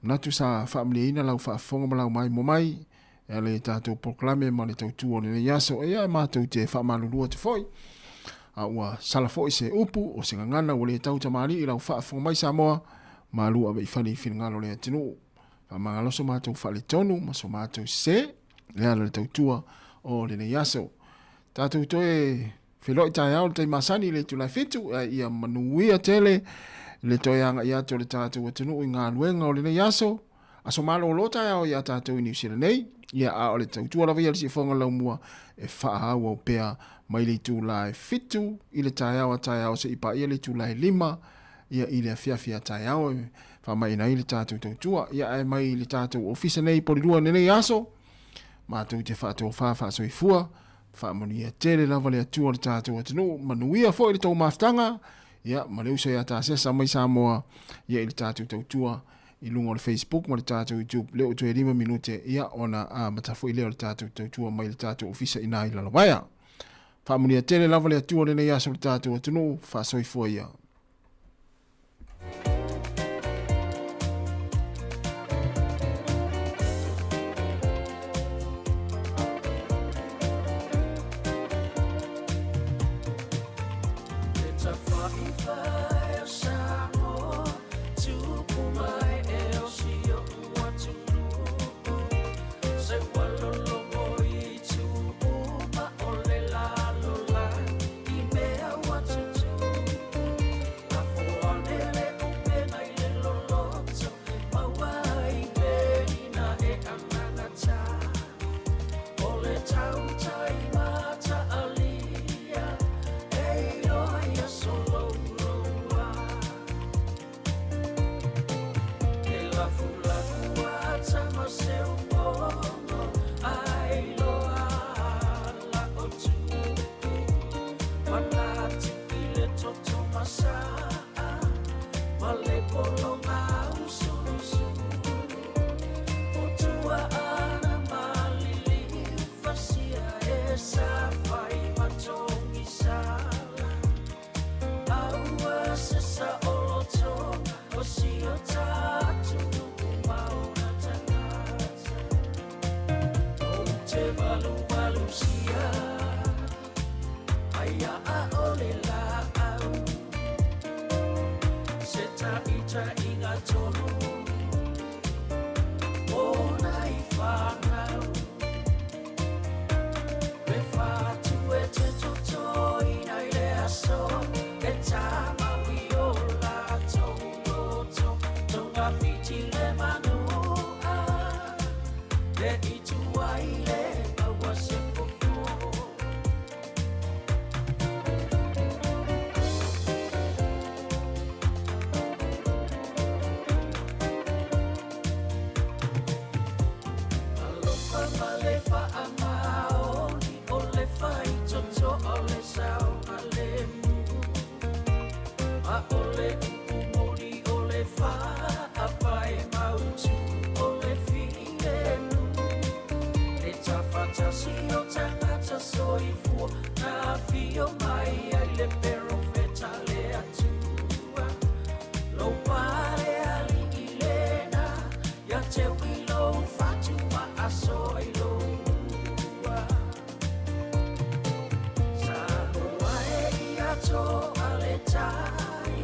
Speaker 11: Natu sa whamle ina lau whafonga ma lau mai mua mai, e le tātou proklame ma le tautua le yaso e ai mātou te whamalurua te foi. A ua sala foi se upu o se ngangana o le tauta maari i lau whaafonga mai Sāmoa ma lua vei whani whingalo le atinu. Whamangaloso mātou whale tonu ma so mātou se le ala le tautua o le yaso. Tātou toe wheloi tai au le tai masani le tulai fitu ia manuia tele le toi anga i ato le tātou atinu i ngā luenga o le yaso. Aso malo o lota au ia tātou i New Zealand nei, ia a o le tautua lawa ia le si whonga lau mua e wha au au pea mai le tūlai fitu i le tai au se ipa ia le tūlai 5 ia i le fiafia tai au e wha mai na i le tātou tautua ia e mai le tātou ofisa nei porirua nei aso mātou te whātou whawha so i fua wha mani e tere lawa le atua le tātou atinu manuia fo i le tau maftanga ia maleusa ia tā sesa mai Sāmoa ia i le tātou tautua i lunga o le Facebook ma le tātou YouTube leo to e 5 minute ia ona a matafu i leo le tātou tautua mai le tātou ofisa ina i lalawaya. Whamunia tele lava le atua le nei aso le tātou atunu whasoifua ia.
Speaker 19: Se vuelvo lo voy tu uma o le la
Speaker 5: ole kumori ole fa apai mautu ole fienu e tawhata si o tangata soifu na fio mai ai le pero feta le atua lo pare ali ilena ya te wilo fatu ma asoi lo Sāmoa e ia to ale tai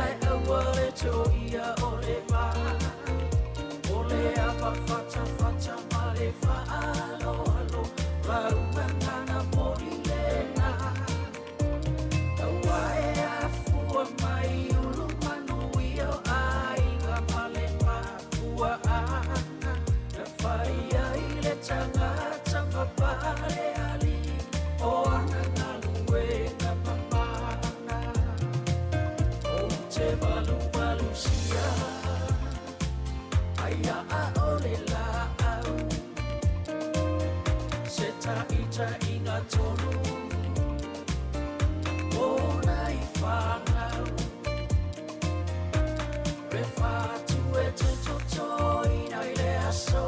Speaker 5: ai awale to ia ole va ole apa fata fata male fa alo alo launga ngana mori lena Awai a fua mai ulu manu ia ai ngā male pa fua ana na whai ai le tangata mapare ali o ana nganu e na mamana o te walu walu sia ai a ole la au se ta ita inga tonu Ona I whanau Re whātu e te totoi Nai le aso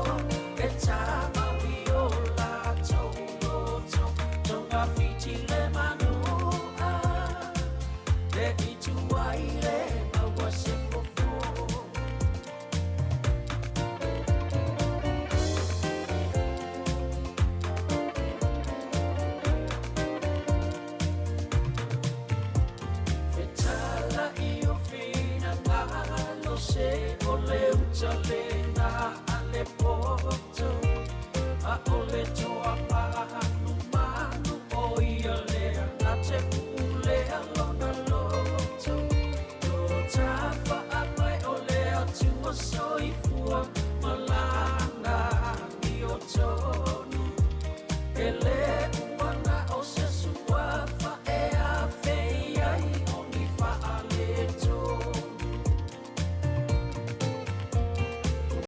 Speaker 5: E tā maui o lātou loto Tonga whiti le manua Le itu ai le maua se fofo Fetala I o fina ngalo se o le utalena a le poto a o le toa manu manu o ia lea a te pule a lona loto Lo tafa a mai o le atua soifua